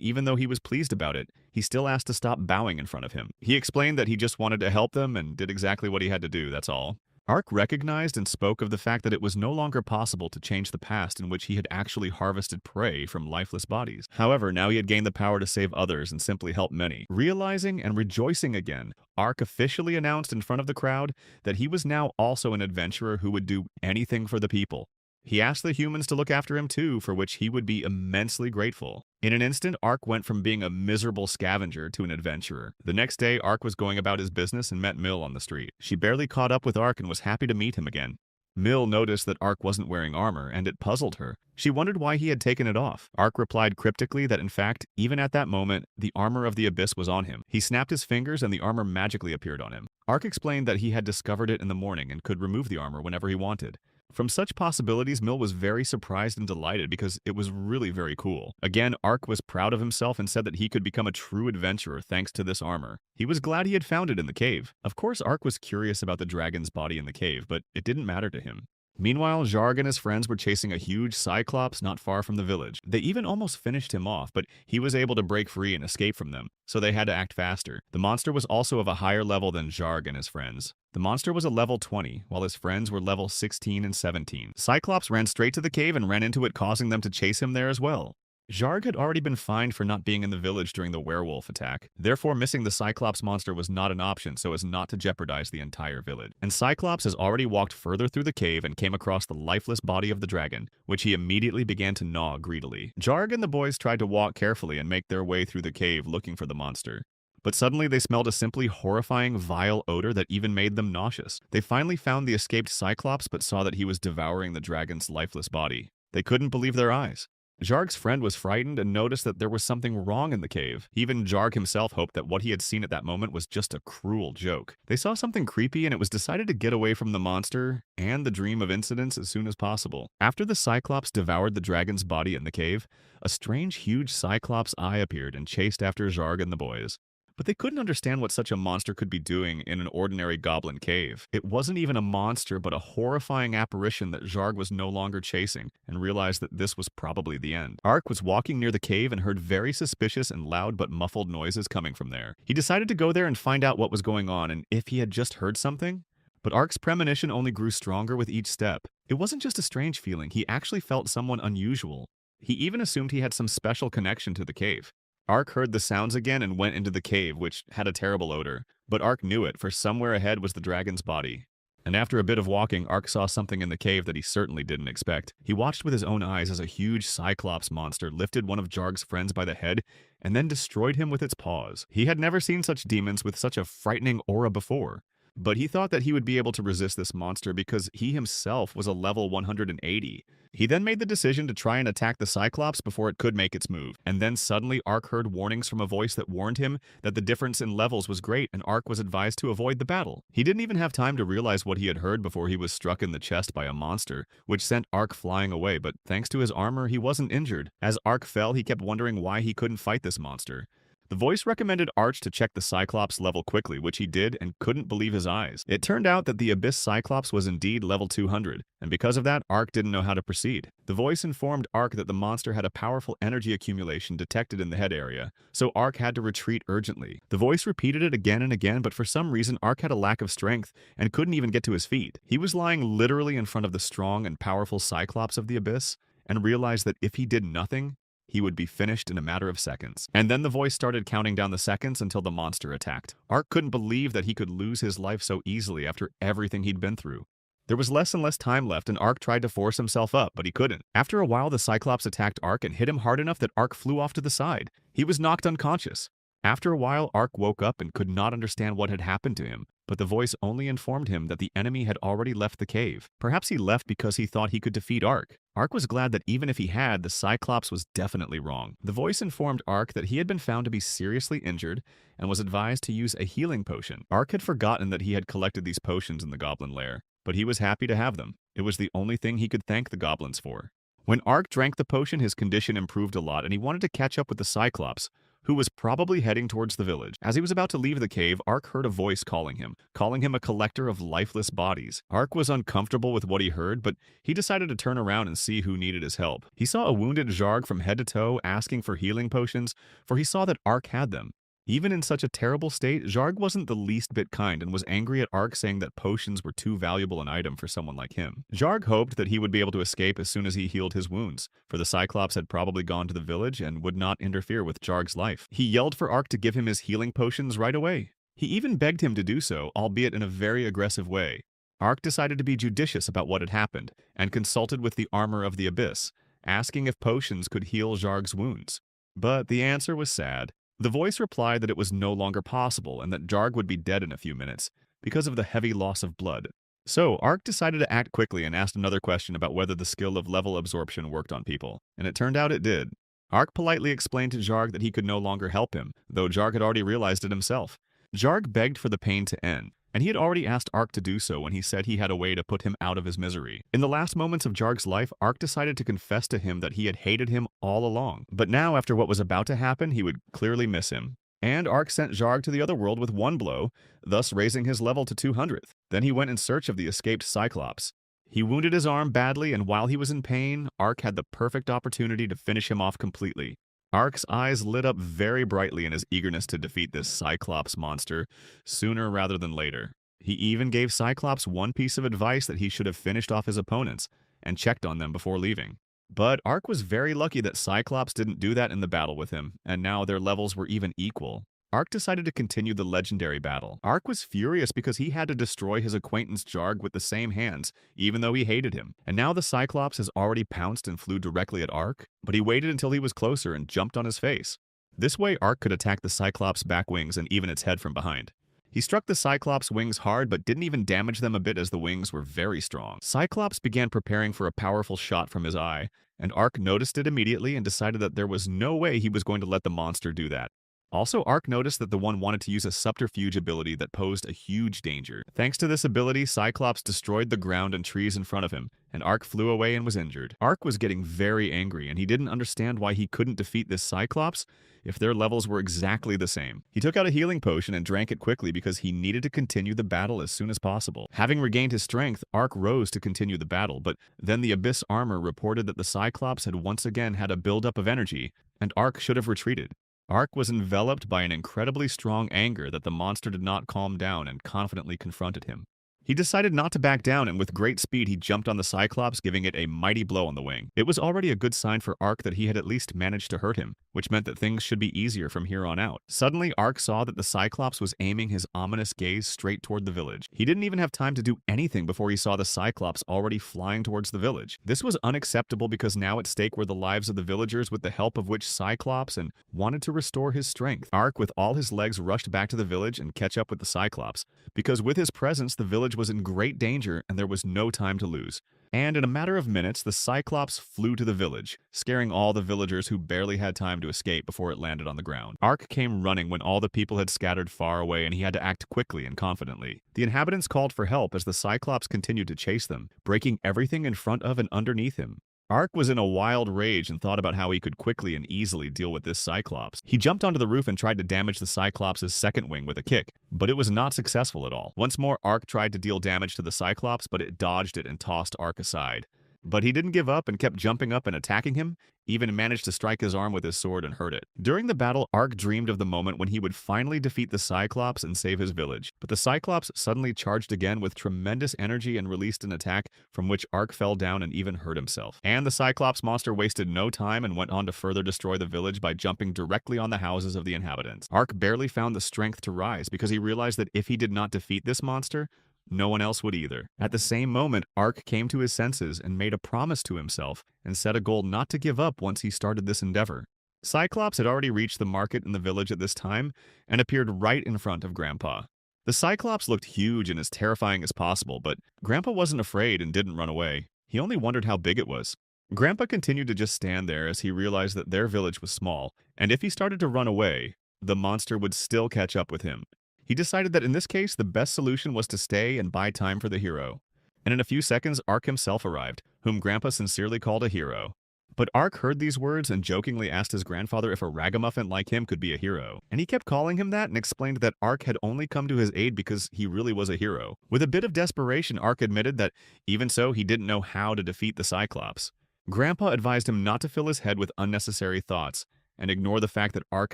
Speaker 1: even though he was pleased about it, he still asked to stop bowing in front of him. He explained that he just wanted to help them and did exactly what he had to do, that's all. Ark recognized and spoke of the fact that it was no longer possible to change the past in which he had actually harvested prey from lifeless bodies. However, now he had gained the power to save others and simply help many. Realizing and rejoicing again, Ark officially announced in front of the crowd that he was now also an adventurer who would do anything for the people. He asked the humans to look after him too, for which he would be immensely grateful. In an instant, Ark went from being a miserable scavenger to an adventurer. The next day, Ark was going about his business and met Mill on the street. She barely caught up with Ark and was happy to meet him again. Mill noticed that Ark wasn't wearing armor, and it puzzled her. She wondered why he had taken it off. Ark replied cryptically that in fact, even at that moment, the armor of the abyss was on him. He snapped his fingers and the armor magically appeared on him. Ark explained that he had discovered it in the morning and could remove the armor whenever he wanted. From such possibilities, Mill was very surprised and delighted because it was really very cool. Again, Ark was proud of himself and said that he could become a true adventurer thanks to this armor. He was glad he had found it in the cave. Of course, Ark was curious about the dragon's body in the cave, but it didn't matter to him. Meanwhile, Zharg and his friends were chasing a huge cyclops not far from the village. They even almost finished him off, but he was able to break free and escape from them, so they had to act faster. The monster was also of a higher level than Zharg and his friends. The monster was a level 20, while his friends were level 16 and 17. Cyclops ran straight to the cave and ran into it, causing them to chase him there as well. Zharg had already been fined for not being in the village during the werewolf attack. Therefore, missing the Cyclops monster was not an option so as not to jeopardize the entire village. And Cyclops has already walked further through the cave and came across the lifeless body of the dragon, which he immediately began to gnaw greedily. Zharg and the boys tried to walk carefully and make their way through the cave looking for the monster. But suddenly they smelled a simply horrifying, vile odor that even made them nauseous. They finally found the escaped Cyclops but saw that he was devouring the dragon's lifeless body. They couldn't believe their eyes. Zharg's friend was frightened and noticed that there was something wrong in the cave. Even Zharg himself hoped that what he had seen at that moment was just a cruel joke. They saw something creepy and it was decided to get away from the monster and the dream of incidents as soon as possible. After the Cyclops devoured the dragon's body in the cave, a strange, huge Cyclops eye appeared and chased after Zharg and the boys. But they couldn't understand what such a monster could be doing in an ordinary goblin cave. It wasn't even a monster, but a horrifying apparition that Zharg was no longer chasing, and realized that this was probably the end. Ark was walking near the cave and heard very suspicious and loud but muffled noises coming from there. He decided to go there and find out what was going on and if he had just heard something. But Ark's premonition only grew stronger with each step. It wasn't just a strange feeling, he actually felt someone unusual. He even assumed he had some special connection to the cave. Ark heard the sounds again and went into the cave, which had a terrible odor. But Ark knew it, for somewhere ahead was the dragon's body. And after a bit of walking, Ark saw something in the cave that he certainly didn't expect. He watched with his own eyes as a huge Cyclops monster lifted one of Zharg's friends by the head and then destroyed him with its paws. He had never seen such demons with such a frightening aura before. But he thought that he would be able to resist this monster because he himself was a level 180. He then made the decision to try and attack the Cyclops before it could make its move. And then suddenly Ark heard warnings from a voice that warned him that the difference in levels was great and Ark was advised to avoid the battle. He didn't even have time to realize what he had heard before he was struck in the chest by a monster, which sent Ark flying away, but thanks to his armor, he wasn't injured. As Ark fell, he kept wondering why he couldn't fight this monster. The voice recommended Arch to check the Cyclops level quickly, which he did and couldn't believe his eyes. It turned out that the Abyss Cyclops was indeed level 200, and because of that, Ark didn't know how to proceed. The voice informed Ark that the monster had a powerful energy accumulation detected in the head area, so Ark had to retreat urgently. The voice repeated it again and again, but for some reason Ark had a lack of strength and couldn't even get to his feet. He was lying literally in front of the strong and powerful Cyclops of the Abyss, and realized that if he did nothing, he would be finished in a matter of seconds. And then the voice started counting down the seconds until the monster attacked. Ark couldn't believe that he could lose his life so easily after everything he'd been through. There was less and less time left, and Ark tried to force himself up, but he couldn't. After a while, the Cyclops attacked Ark and hit him hard enough that Ark flew off to the side. He was knocked unconscious. After a while, Ark woke up and could not understand what had happened to him, but the voice only informed him that the enemy had already left the cave. Perhaps he left because he thought he could defeat Ark. Ark was glad that even if he had, the Cyclops was definitely wrong. The voice informed Ark that he had been found to be seriously injured and was advised to use a healing potion. Ark had forgotten that he had collected these potions in the goblin lair, but he was happy to have them. It was the only thing he could thank the goblins for. When Ark drank the potion, his condition improved a lot, and he wanted to catch up with the Cyclops, who was probably heading towards the village. As he was about to leave the cave, Ark heard a voice calling him a collector of lifeless bodies. Ark was uncomfortable with what he heard, but he decided to turn around and see who needed his help. He saw a wounded Zharg from head to toe asking for healing potions, for he saw that Ark had them. Even in such a terrible state, Zharg wasn't the least bit kind and was angry at Ark, saying that potions were too valuable an item for someone like him. Zharg hoped that he would be able to escape as soon as he healed his wounds, for the Cyclops had probably gone to the village and would not interfere with Zharg's life. He yelled for Ark to give him his healing potions right away. He even begged him to do so, albeit in a very aggressive way. Ark decided to be judicious about what had happened and consulted with the armor of the abyss, asking if potions could heal Zharg's wounds. But the answer was sad. The voice replied that it was no longer possible and that Zharg would be dead in a few minutes because of the heavy loss of blood. So, Ark decided to act quickly and asked another question about whether the skill of level absorption worked on people, and it turned out it did. Ark politely explained to Zharg that he could no longer help him, though Zharg had already realized it himself. Zharg begged for the pain to end, and he had already asked Ark to do so when he said he had a way to put him out of his misery. In the last moments of Zharg's life, Ark decided to confess to him that he had hated him all along. But now, after what was about to happen, he would clearly miss him. And Ark sent Zharg to the other world with one blow, thus raising his level to 200th. Then he went in search of the escaped Cyclops. He wounded his arm badly, and while he was in pain, Ark had the perfect opportunity to finish him off completely. Ark's eyes lit up very brightly in his eagerness to defeat this Cyclops monster sooner rather than later. He even gave Cyclops one piece of advice that he should have finished off his opponents and checked on them before leaving. But Ark was very lucky that Cyclops didn't do that in the battle with him, and now their levels were even equal. Ark decided to continue the legendary battle. Ark was furious because he had to destroy his acquaintance Zharg with the same hands, even though he hated him. And now the Cyclops has already pounced and flew directly at Ark, but he waited until he was closer and jumped on his face. This way, Ark could attack the Cyclops' back wings and even its head from behind. He struck the Cyclops' wings hard but didn't even damage them a bit as the wings were very strong. Cyclops began preparing for a powerful shot from his eye, and Ark noticed it immediately and decided that there was no way he was going to let the monster do that. Also, Ark noticed that the one wanted to use a subterfuge ability that posed a huge danger. Thanks to this ability, Cyclops destroyed the ground and trees in front of him, and Ark flew away and was injured. Ark was getting very angry, and he didn't understand why he couldn't defeat this Cyclops if their levels were exactly the same. He took out a healing potion and drank it quickly because he needed to continue the battle as soon as possible. Having regained his strength, Ark rose to continue the battle, but then the Abyss armor reported that the Cyclops had once again had a buildup of energy, and Ark should have retreated. Ark was enveloped by an incredibly strong anger that the monster did not calm down and confidently confronted him. He decided not to back down, and with great speed he jumped on the Cyclops, giving it a mighty blow on the wing. It was already a good sign for Ark that he had at least managed to hurt him, which meant that things should be easier from here on out. Suddenly, Ark saw that the Cyclops was aiming his ominous gaze straight toward the village. He didn't even have time to do anything before he saw the Cyclops already flying towards the village. This was unacceptable because now at stake were the lives of the villagers, with the help of which Cyclops and wanted to restore his strength. Ark, with all his legs, rushed back to the village and catch up with the Cyclops, because with his presence the village was in great danger and there was no time to lose. And in a matter of minutes, the Cyclops flew to the village, scaring all the villagers who barely had time to escape before it landed on the ground. Ark came running when all the people had scattered far away, and he had to act quickly and confidently. The inhabitants called for help as the Cyclops continued to chase them, breaking everything in front of and underneath him. Ark was in a wild rage and thought about how he could quickly and easily deal with this Cyclops. He jumped onto the roof and tried to damage the Cyclops' second wing with a kick, but it was not successful at all. Once more, Ark tried to deal damage to the Cyclops, but it dodged it and tossed Ark aside. But he didn't give up and kept jumping up and attacking him, even managed to strike his arm with his sword and hurt it. During the battle, Ark dreamed of the moment when he would finally defeat the Cyclops and save his village. But the Cyclops suddenly charged again with tremendous energy and released an attack from which Ark fell down and even hurt himself. And the Cyclops monster wasted no time and went on to further destroy the village by jumping directly on the houses of the inhabitants. Ark barely found the strength to rise because he realized that if he did not defeat this monster, No one else would either. At the same moment, Ark came to his senses and made a promise to himself and set a goal not to give up once he started this endeavor. Cyclops had already reached the market in the village at this time and appeared right in front of Grandpa. The Cyclops looked huge and as terrifying as possible, but Grandpa wasn't afraid and didn't run away. He only wondered how big it was. Grandpa continued to just stand there as he realized that their village was small, and if he started to run away, the monster would still catch up with him. He decided that in this case, the best solution was to stay and buy time for the hero. And in a few seconds, Ark himself arrived, whom Grandpa sincerely called a hero. But Ark heard these words and jokingly asked his grandfather if a ragamuffin like him could be a hero. And he kept calling him that and explained that Ark had only come to his aid because he really was a hero. With a bit of desperation, Ark admitted that even so, he didn't know how to defeat the Cyclops. Grandpa advised him not to fill his head with unnecessary thoughts and ignore the fact that Ark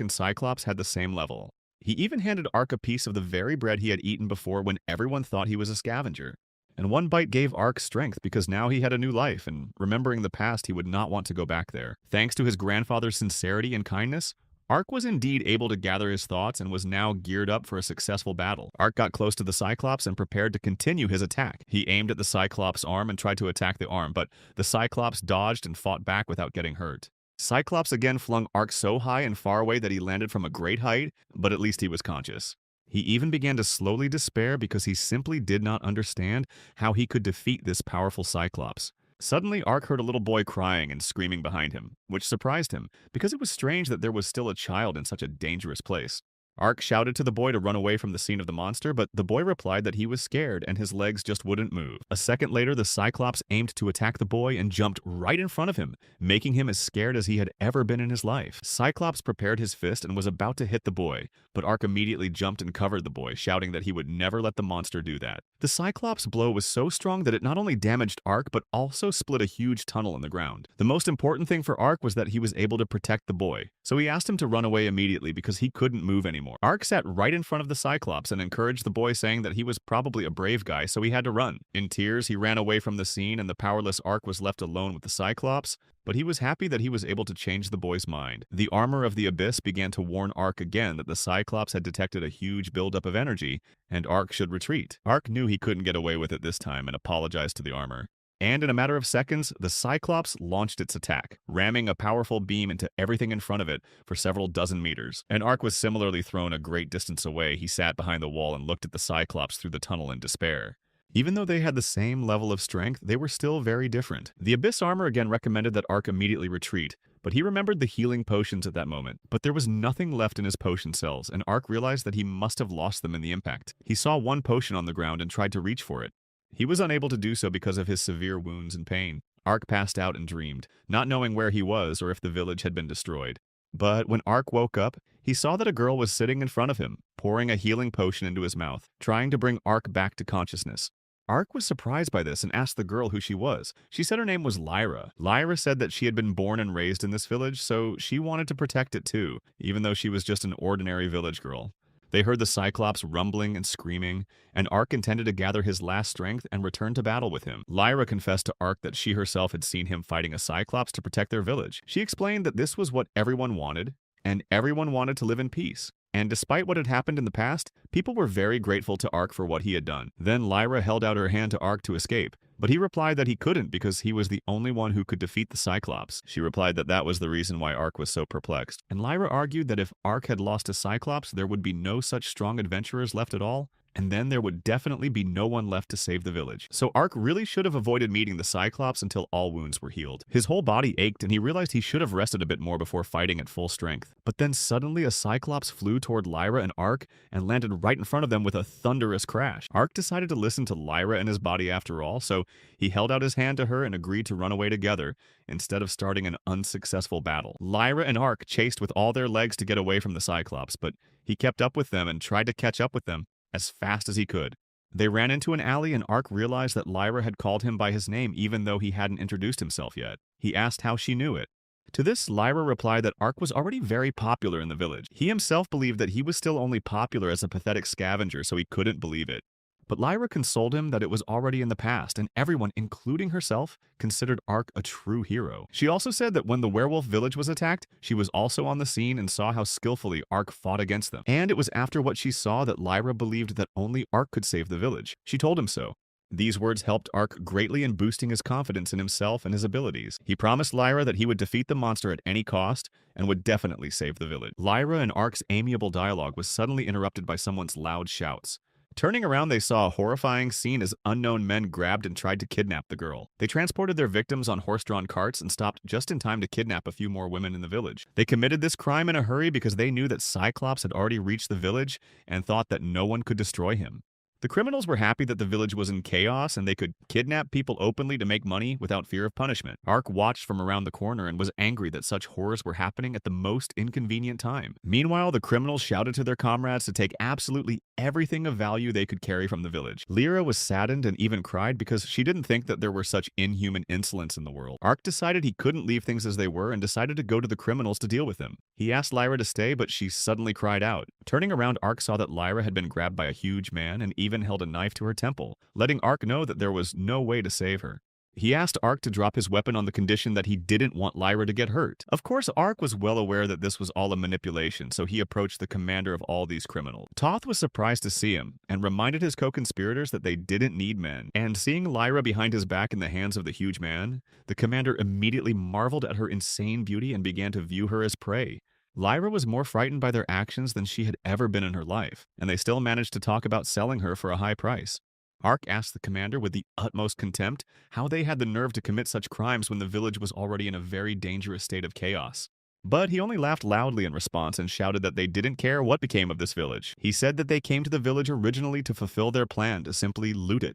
Speaker 1: and Cyclops had the same level. He even handed Ark a piece of the very bread he had eaten before when everyone thought he was a scavenger. And one bite gave Ark strength because now he had a new life, and remembering the past, he would not want to go back there. Thanks to his grandfather's sincerity and kindness, Ark was indeed able to gather his thoughts and was now geared up for a successful battle. Ark got close to the Cyclops and prepared to continue his attack. He aimed at the Cyclops' arm and tried to attack the arm, but the Cyclops dodged and fought back without getting hurt. Cyclops again flung Ark so high and far away that he landed from a great height, but at least he was conscious. He even began to slowly despair because he simply did not understand how he could defeat this powerful Cyclops. Suddenly, Ark heard a little boy crying and screaming behind him, which surprised him because it was strange that there was still a child in such a dangerous place. Ark shouted to the boy to run away from the scene of the monster, but the boy replied that he was scared and his legs just wouldn't move. A second later, the Cyclops aimed to attack the boy and jumped right in front of him, making him as scared as he had ever been in his life. Cyclops prepared his fist and was about to hit the boy, but Ark immediately jumped and covered the boy, shouting that he would never let the monster do that. The Cyclops' blow was so strong that it not only damaged Ark, but also split a huge tunnel in the ground. The most important thing for Ark was that he was able to protect the boy, so he asked him to run away immediately because he couldn't move anymore. Ark sat right in front of the Cyclops and encouraged the boy, saying that he was probably a brave guy, so he had to run. In tears, he ran away from the scene and the powerless Ark was left alone with the Cyclops, but he was happy that he was able to change the boy's mind. The armor of the Abyss began to warn Ark again that the Cyclops had detected a huge buildup of energy, and Ark should retreat. Ark knew he couldn't get away with it this time and apologized to the armor. And in a matter of seconds, the Cyclops launched its attack, ramming a powerful beam into everything in front of it for several dozen meters. And Ark was similarly thrown a great distance away. He sat behind the wall and looked at the Cyclops through the tunnel in despair. Even though they had the same level of strength, they were still very different. The Abyss armor again recommended that Ark immediately retreat, but he remembered the healing potions at that moment. But there was nothing left in his potion cells, and Ark realized that he must have lost them in the impact. He saw one potion on the ground and tried to reach for it. He was unable to do so because of his severe wounds and pain. Ark passed out and dreamed, not knowing where he was or if the village had been destroyed. But when Ark woke up, he saw that a girl was sitting in front of him, pouring a healing potion into his mouth, trying to bring Ark back to consciousness. Ark was surprised by this and asked the girl who she was. She said her name was Lyra. Lyra said that she had been born and raised in this village, so she wanted to protect it too, even though she was just an ordinary village girl. They heard the Cyclops rumbling and screaming, and Ark intended to gather his last strength and return to battle with him. Lyra confessed to Ark that she herself had seen him fighting a Cyclops to protect their village. She explained that this was what everyone wanted, and everyone wanted to live in peace. And despite what had happened in the past, people were very grateful to Ark for what he had done. Then Lyra held out her hand to Ark to escape, but he replied that he couldn't because he was the only one who could defeat the Cyclops. She replied that that was the reason why Ark was so perplexed. And Lyra argued that if Ark had lost to Cyclops, there would be no such strong adventurers left at all, and then there would definitely be no one left to save the village. So Ark really should have avoided meeting the Cyclops until all wounds were healed. His whole body ached and he realized he should have rested a bit more before fighting at full strength. But then suddenly a Cyclops flew toward Lyra and Ark and landed right in front of them with a thunderous crash. Ark decided to listen to Lyra and his body after all, so he held out his hand to her and agreed to run away together instead of starting an unsuccessful battle. Lyra and Ark chased with all their legs to get away from the Cyclops, but he kept up with them and tried to catch up with them as fast as he could. They ran into an alley and Ark realized that Lyra had called him by his name even though he hadn't introduced himself yet. He asked how she knew it. To this, Lyra replied that Ark was already very popular in the village. He himself believed that he was still only popular as a pathetic scavenger, so he couldn't believe it. But Lyra consoled him that it was already in the past, and everyone, including herself, considered Ark a true hero. She also said that when the werewolf village was attacked, she was also on the scene and saw how skillfully Ark fought against them. And it was after what she saw that Lyra believed that only Ark could save the village. She told him so. These words helped Ark greatly in boosting his confidence in himself and his abilities. He promised Lyra that he would defeat the monster at any cost and would definitely save the village. Lyra and Ark's amiable dialogue was suddenly interrupted by someone's loud shouts. Turning around, they saw a horrifying scene as unknown men grabbed and tried to kidnap the girl. They transported their victims on horse-drawn carts and stopped just in time to kidnap a few more women in the village. They committed this crime in a hurry because they knew that Cyclops had already reached the village and thought that no one could destroy him. The criminals were happy that the village was in chaos and they could kidnap people openly to make money without fear of punishment. Ark watched from around the corner and was angry that such horrors were happening at the most inconvenient time. Meanwhile, the criminals shouted to their comrades to take absolutely everything of value they could carry from the village. Lyra was saddened and even cried because she didn't think that there were such inhuman insolence in the world. Ark decided he couldn't leave things as they were and decided to go to the criminals to deal with them. He asked Lyra to stay, but she suddenly cried out. Turning around, Ark saw that Lyra had been grabbed by a huge man and even held a knife to her temple, letting Ark know that there was no way to save her. He asked Ark to drop his weapon on the condition that he didn't want Lyra to get hurt. Of course, Ark was well aware that this was all a manipulation, so he approached the commander of all these criminals. Toth was surprised to see him, and reminded his co-conspirators that they didn't need men. And seeing Lyra behind his back in the hands of the huge man, the commander immediately marveled at her insane beauty and began to view her as prey. Lyra was more frightened by their actions than she had ever been in her life, and they still managed to talk about selling her for a high price. Ark asked the commander with the utmost contempt how they had the nerve to commit such crimes when the village was already in a very dangerous state of chaos. But he only laughed loudly in response and shouted that they didn't care what became of this village. He said that they came to the village originally to fulfill their plan to simply loot it.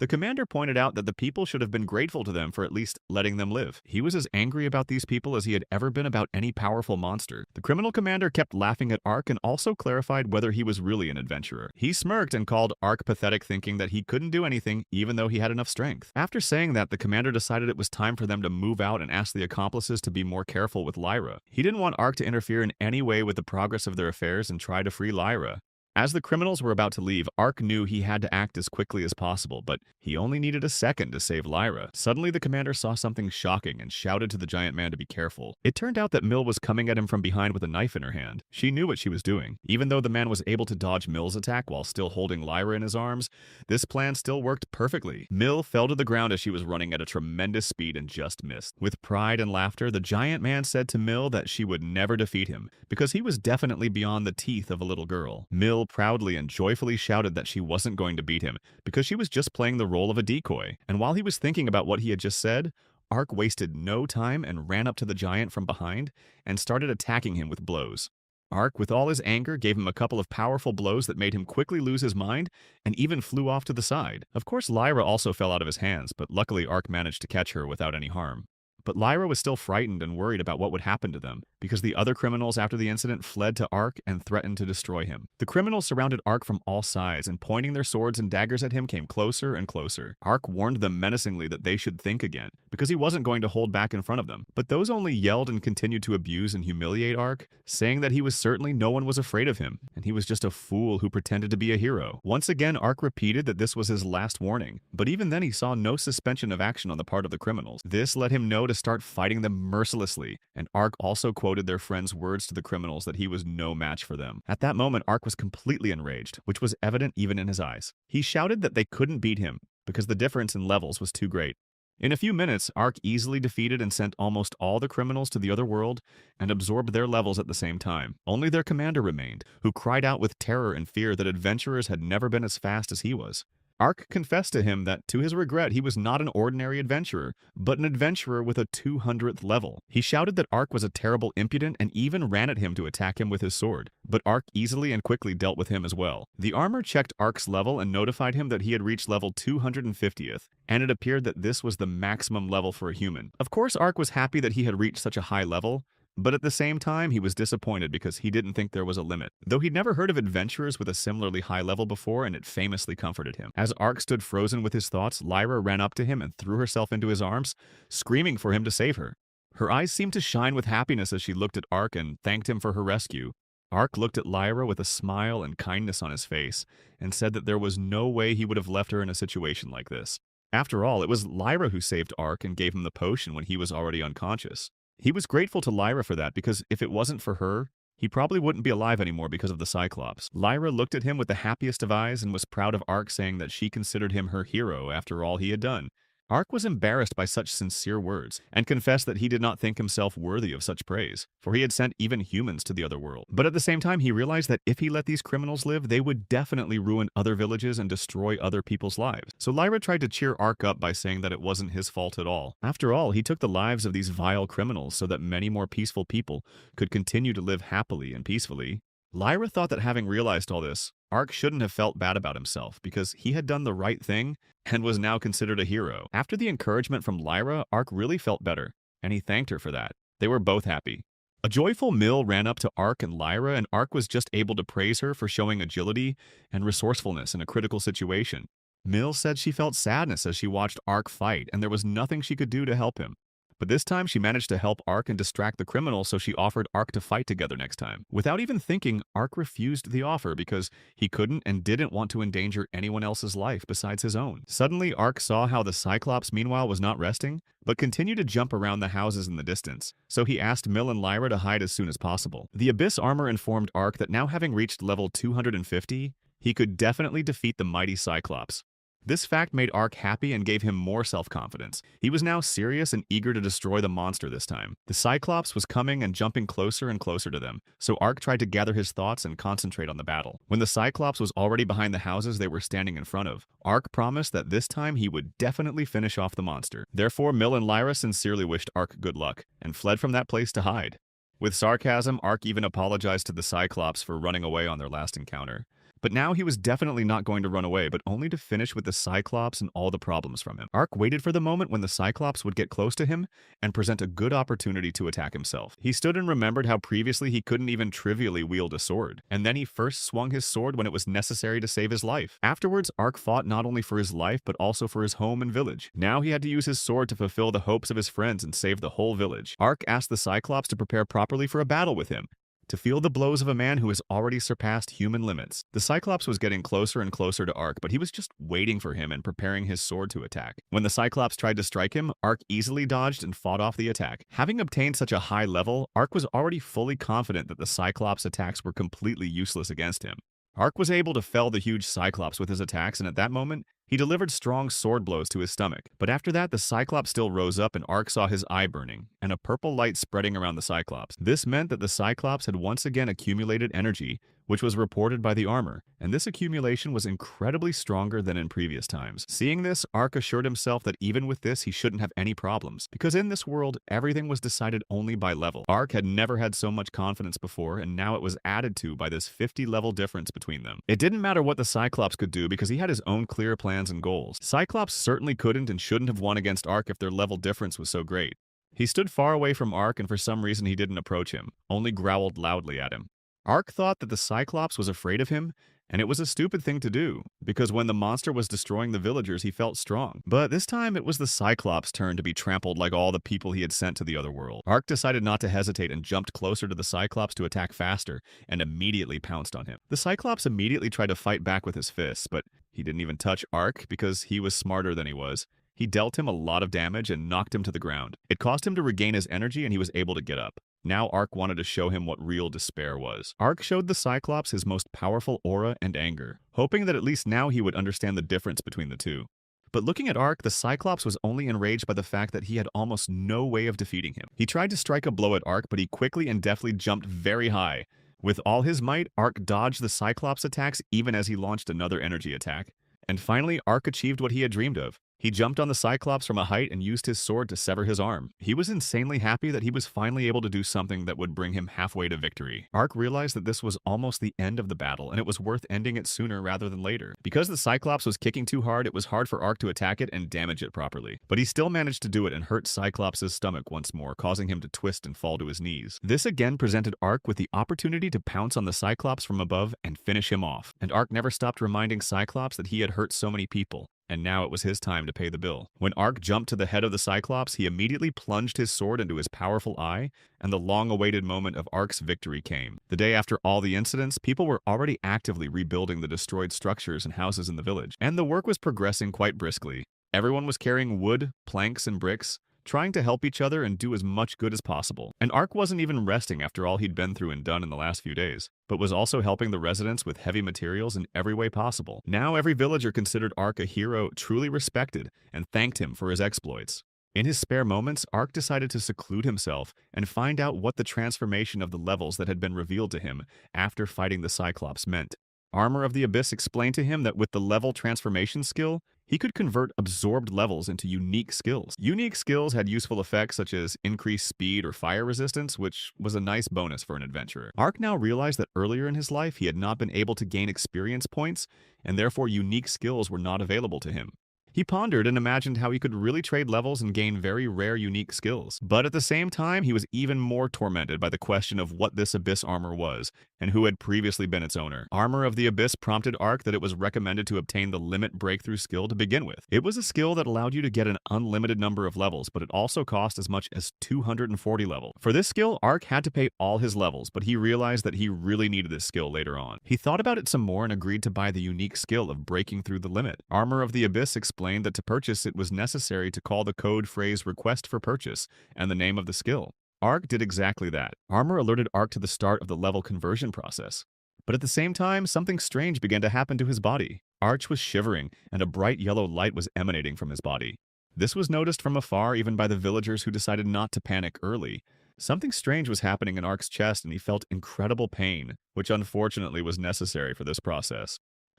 Speaker 1: The commander pointed out that the people should have been grateful to them for at least letting them live. He was as angry about these people as he had ever been about any powerful monster. The criminal commander kept laughing at Ark and also clarified whether he was really an adventurer. He smirked and called Ark pathetic, thinking that he couldn't do anything even though he had enough strength. After saying that, the commander decided it was time for them to move out and asked the accomplices to be more careful with Lyra. He didn't want Ark to interfere in any way with the progress of their affairs and try to free Lyra. As the criminals were about to leave, Ark knew he had to act as quickly as possible, but he only needed a second to save Lyra. Suddenly, the commander saw something shocking and shouted to the giant man to be careful. It turned out that Mill was coming at him from behind with a knife in her hand. She knew what she was doing. Even though the man was able to dodge Mill's attack while still holding Lyra in his arms, this plan still worked perfectly. Mill fell to the ground as she was running at a tremendous speed and just missed. With pride and laughter, the giant man said to Mill that she would never defeat him, because he was definitely beyond the teeth of a little girl. Mill proudly and joyfully shouted that she wasn't going to beat him because she was just playing the role of a decoy. And while he was thinking about what he had just said, Ark wasted no time and ran up to the giant from behind and started attacking him with blows. Ark, with all his anger, gave him a couple of powerful blows that made him quickly lose his mind and even flew off to the side. Of course, Lyra also fell out of his hands, but luckily Ark managed to catch her without any harm. But Lyra was still frightened and worried about what would happen to them, because the other criminals after the incident fled to Ark and threatened to destroy him. The criminals surrounded Ark from all sides, and pointing their swords and daggers at him came closer and closer. Ark warned them menacingly that they should think again, because he wasn't going to hold back in front of them. But those only yelled and continued to abuse and humiliate Ark, saying that he was certainly no one was afraid of him, and he was just a fool who pretended to be a hero. Once again, Ark repeated that this was his last warning, but even then he saw no suspension of action on the part of the criminals. This let him know to start fighting them mercilessly, and Ark also quoted their friend's words to the criminals that he was no match for them. At that moment, Ark was completely enraged, which was evident even in his eyes. He shouted that they couldn't beat him because the difference in levels was too great. In a few minutes, Ark easily defeated and sent almost all the criminals to the other world and absorbed their levels at the same time. Only their commander remained, who cried out with terror and fear that adventurers had never been as fast as he was. Ark confessed to him that, to his regret, he was not an ordinary adventurer, but an adventurer with a 200th level. He shouted that Ark was a terrible impudent and even ran at him to attack him with his sword, but Ark easily and quickly dealt with him as well. The armor checked Ark's level and notified him that he had reached level 250th, and it appeared that this was the maximum level for a human. Of course, Ark was happy that he had reached such a high level, but at the same time, he was disappointed because he didn't think there was a limit. Though he'd never heard of adventurers with a similarly high level before, and it famously comforted him. As Ark stood frozen with his thoughts, Lyra ran up to him and threw herself into his arms, screaming for him to save her. Her eyes seemed to shine with happiness as she looked at Ark and thanked him for her rescue. Ark looked at Lyra with a smile and kindness on his face, and said that there was no way he would have left her in a situation like this. After all, it was Lyra who saved Ark and gave him the potion when he was already unconscious. He was grateful to Lyra for that because if it wasn't for her, he probably wouldn't be alive anymore because of the Cyclops. Lyra looked at him with the happiest of eyes and was proud of Ark, saying that she considered him her hero after all he had done. Ark was embarrassed by such sincere words, and confessed that he did not think himself worthy of such praise, for he had sent even humans to the other world. But at the same time, he realized that if he let these criminals live, they would definitely ruin other villages and destroy other people's lives. So Lyra tried to cheer Ark up by saying that it wasn't his fault at all. After all, he took the lives of these vile criminals so that many more peaceful people could continue to live happily and peacefully. Lyra thought that having realized all this, Ark shouldn't have felt bad about himself because he had done the right thing and was now considered a hero. After the encouragement from Lyra, Ark really felt better, and he thanked her for that. They were both happy. A joyful Mill ran up to Ark and Lyra, and Ark was just able to praise her for showing agility and resourcefulness in a critical situation. Mill said she felt sadness as she watched Ark fight, and there was nothing she could do to help him. But this time she managed to help Ark and distract the criminal, so she offered Ark to fight together next time. Without even thinking, Ark refused the offer because he couldn't and didn't want to endanger anyone else's life besides his own. Suddenly, Ark saw how the Cyclops meanwhile was not resting, but continued to jump around the houses in the distance, so he asked Mill and Lyra to hide as soon as possible. The Abyss armor informed Ark that now having reached level 250, he could definitely defeat the mighty Cyclops. This fact made Ark happy and gave him more self-confidence. He was now serious and eager to destroy the monster this time. The Cyclops was coming and jumping closer and closer to them, so Ark tried to gather his thoughts and concentrate on the battle. When the Cyclops was already behind the houses they were standing in front of, Ark promised that this time he would definitely finish off the monster. Therefore, Mill and Lyra sincerely wished Ark good luck, and fled from that place to hide. With sarcasm, Ark even apologized to the Cyclops for running away on their last encounter. But now he was definitely not going to run away, but only to finish with the Cyclops and all the problems from him. Ark waited for the moment when the Cyclops would get close to him and present a good opportunity to attack himself. He stood and remembered how previously he couldn't even trivially wield a sword, and then he first swung his sword when it was necessary to save his life. Afterwards, Ark fought not only for his life, but also for his home and village. Now he had to use his sword to fulfill the hopes of his friends and save the whole village. Ark asked the Cyclops to prepare properly for a battle with him, to feel the blows of a man who has already surpassed human limits. The Cyclops was getting closer and closer to Ark, but he was just waiting for him and preparing his sword to attack. When the Cyclops tried to strike him, Ark easily dodged and fought off the attack. Having obtained such a high level, Ark was already fully confident that the Cyclops' attacks were completely useless against him. Ark was able to fell the huge Cyclops with his attacks, and at that moment, he delivered strong sword blows to his stomach. But after that, the Cyclops still rose up and Ark saw his eye burning, and a purple light spreading around the Cyclops. This meant that the Cyclops had once again accumulated energy, which was reported by the armor, and this accumulation was incredibly stronger than in previous times. Seeing this, Ark assured himself that even with this he shouldn't have any problems, because in this world, everything was decided only by level. Ark had never had so much confidence before, and now it was added to by this 50-level difference between them. It didn't matter what the Cyclops could do because he had his own clear plans and goals. Cyclops certainly couldn't and shouldn't have won against Ark if their level difference was so great. He stood far away from Ark, and for some reason he didn't approach him, only growled loudly at him. Ark thought that the Cyclops was afraid of him, and it was a stupid thing to do, because when the monster was destroying the villagers he felt strong. But this time it was the Cyclops' turn to be trampled like all the people he had sent to the other world. Ark decided not to hesitate and jumped closer to the Cyclops to attack faster, and immediately pounced on him. The Cyclops immediately tried to fight back with his fists, but he didn't even touch Ark because he was smarter than he was. He dealt him a lot of damage and knocked him to the ground. It caused him to regain his energy and he was able to get up. Now Ark wanted to show him what real despair was. Ark showed the Cyclops his most powerful aura and anger, hoping that at least now he would understand the difference between the two. But looking at Ark, the Cyclops was only enraged by the fact that he had almost no way of defeating him. He tried to strike a blow at Ark, but he quickly and deftly jumped very high. With all his might, Ark dodged the Cyclops' attacks even as he launched another energy attack. And finally, Ark achieved what he had dreamed of. He jumped on the Cyclops from a height and used his sword to sever his arm. He was insanely happy that he was finally able to do something that would bring him halfway to victory. Ark realized that this was almost the end of the battle, and it was worth ending it sooner rather than later. Because the Cyclops was kicking too hard, it was hard for Ark to attack it and damage it properly. But he still managed to do it and hurt Cyclops' stomach once more, causing him to twist and fall to his knees. This again presented Ark with the opportunity to pounce on the Cyclops from above and finish him off. And Ark never stopped reminding Cyclops that he had hurt so many people, and now it was his time to pay the bill. When Ark jumped to the head of the Cyclops, he immediately plunged his sword into his powerful eye, and the long-awaited moment of Ark's victory came. The day after all the incidents, people were already actively rebuilding the destroyed structures and houses in the village, and the work was progressing quite briskly. Everyone was carrying wood, planks, and bricks, trying to help each other and do as much good as possible. And Ark wasn't even resting after all he'd been through and done in the last few days, but was also helping the residents with heavy materials in every way possible. Now every villager considered Ark a hero truly respected and thanked him for his exploits. In his spare moments, Ark decided to seclude himself and find out what the transformation of the levels that had been revealed to him after fighting the Cyclops meant. Armor of the Abyss explained to him that with the level transformation skill, he could convert absorbed levels into unique skills. Unique skills had useful effects such as increased speed or fire resistance, which was a nice bonus for an adventurer. Ark now realized that earlier in his life he had not been able to gain experience points, and therefore unique skills were not available to him. He pondered and imagined how he could really trade levels and gain very rare unique skills. But at the same time, he was even more tormented by the question of what this Abyss armor was, and who had previously been its owner. Armor of the Abyss prompted Ark that it was recommended to obtain the Limit Breakthrough skill to begin with. It was a skill that allowed you to get an unlimited number of levels, but it also cost as much as 240 levels. For this skill, Ark had to pay all his levels, but he realized that he really needed this skill later on. He thought about it some more and agreed to buy the unique skill of breaking through the limit. Armor of the Abyss explained that to purchase it was necessary to call the code phrase request for purchase and the name of the skill. Ark did exactly that. Armor alerted Ark to the start of the level conversion process. But at the same time, something strange began to happen to his body. Arch was shivering, and a bright yellow light was emanating from his body. This was noticed from afar even by the villagers who decided not to panic early. Something strange was happening in Ark's chest, and he felt incredible pain, which unfortunately was necessary for this process.